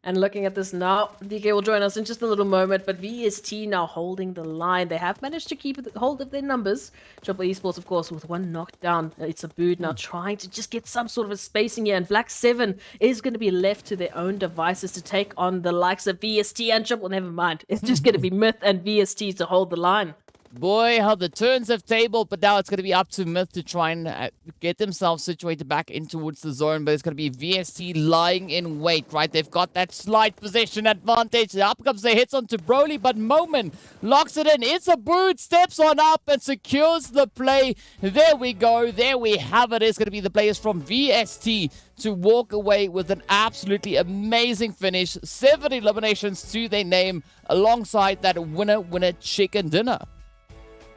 And looking at this now, DK will join us in just a little moment, but VST now holding the line. They have managed to keep hold of their numbers. Triple Esports, of course, with 1 knockdown. It's a Bood now trying to just get some sort of a spacing here, and Black 7 is going to be left to their own devices to take on the likes of VST and Triple. Never mind. It's just going to be Myth and VST to hold the line. Boy, how the turns have tabled, but now it's going to be up to Myth to try and get themselves situated back in towards the zone, but it's going to be VST lying in wait, right? They've got that slight position advantage. Up comes the hits onto Broly, but Moment locks it in. It's a Boot, steps on up and secures the play. There we go. There we have it. It's going to be the players from VST to walk away with an absolutely amazing finish. 7 eliminations to their name alongside that winner chicken dinner.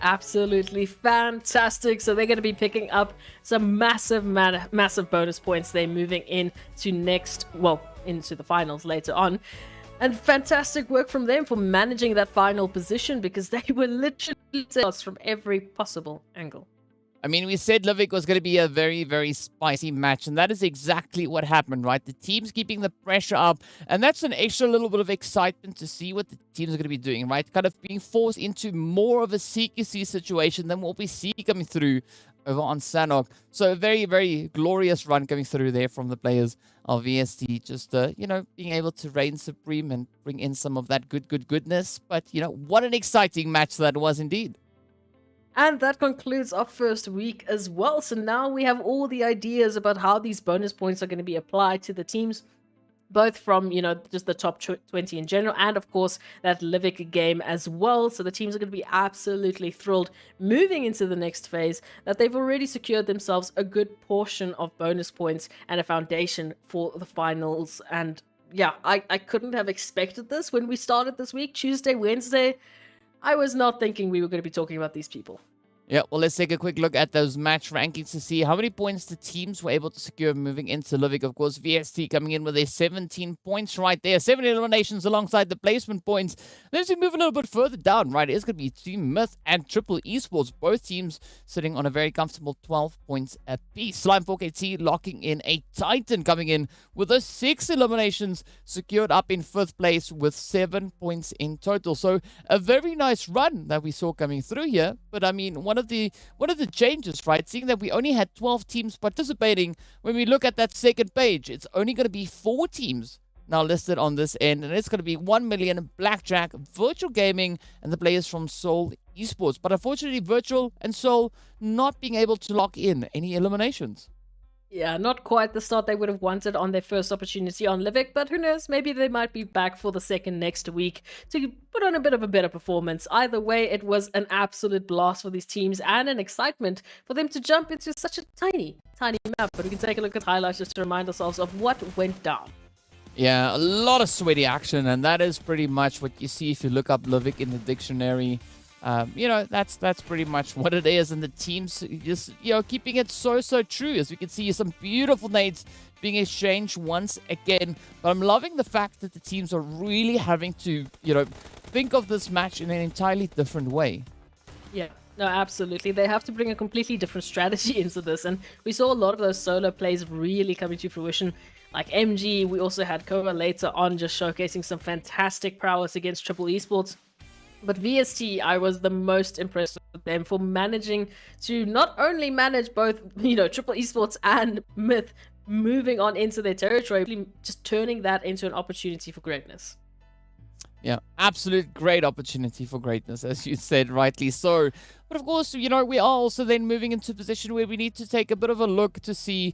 Absolutely fantastic. So they're going to be picking up some massive bonus points. They're moving into into the finals later on. And fantastic work from them for managing that final position, because they were literally lost from every possible angle. I mean, we said Livik was going to be a very, very spicy match, and that is exactly what happened, right? The team's keeping the pressure up, and that's an extra little bit of excitement to see what the teams are going to be doing, right? Kind of being forced into more of a CQC situation than what we see coming through over on Sanhok. So a very, very glorious run coming through there from the players of VST. Just, being able to reign supreme and bring in some of that goodness. But, what an exciting match that was indeed. And that concludes our first week as well. So now we have all the ideas about how these bonus points are going to be applied to the teams, both from, just the top 20 in general, and of course that Livik game as well. So the teams are going to be absolutely thrilled moving into the next phase that they've already secured themselves a good portion of bonus points and a foundation for the finals. And yeah, I couldn't have expected this when we started this week, Tuesday, Wednesday. I was not thinking we were going to be talking about these people. Yeah, well, let's take a quick look at those match rankings to see how many points the teams were able to secure moving into Livik. Of course, VST coming in with their 17 points right there. 7 eliminations alongside the placement points. Then as we move a little bit further down, right, it's going to be Team Myth and Triple Esports. Both teams sitting on a very comfortable 12 points apiece. Slime 4KT locking in a Titan coming in with those 6 eliminations secured up in 5th place with 7 points in total. So a very nice run that we saw coming through here. But I mean, one of the changes, right? Seeing that we only had 12 teams participating, when we look at that second page, it's only going to be 4 teams now listed on this end, and it's going to be 1 Million, Blackjack, Virtual Gaming, and the players from Seoul Esports. But unfortunately, Virtual and Seoul not being able to lock in any eliminations. Yeah, not quite the start they would have wanted on their first opportunity on Livik, but who knows, maybe they might be back for the second next week to put on a bit of a better performance. Either way, it was an absolute blast for these teams and an excitement for them to jump into such a tiny map. But we can take a look at highlights just to remind ourselves of what went down. Yeah, a lot of sweaty action, and that is pretty much what you see if you look up Livik in the dictionary. That's pretty much what it is, and the teams just keeping it so true. As we can see, some beautiful nades being exchanged once again. But I'm loving the fact that the teams are really having to think of this match in an entirely different way. Yeah, No, absolutely. They have to bring a completely different strategy into this, and we saw a lot of those solo plays really coming to fruition. Like MG, we also had Koa later on just showcasing some fantastic prowess against Triple Esports. But VST, I was the most impressed with them for managing to not only manage both, Triple Esports and Myth moving on into their territory, just turning that into an opportunity for greatness. Yeah, absolute great opportunity for greatness, as you said, rightly so. But of course, we are also then moving into a position where we need to take a bit of a look to see,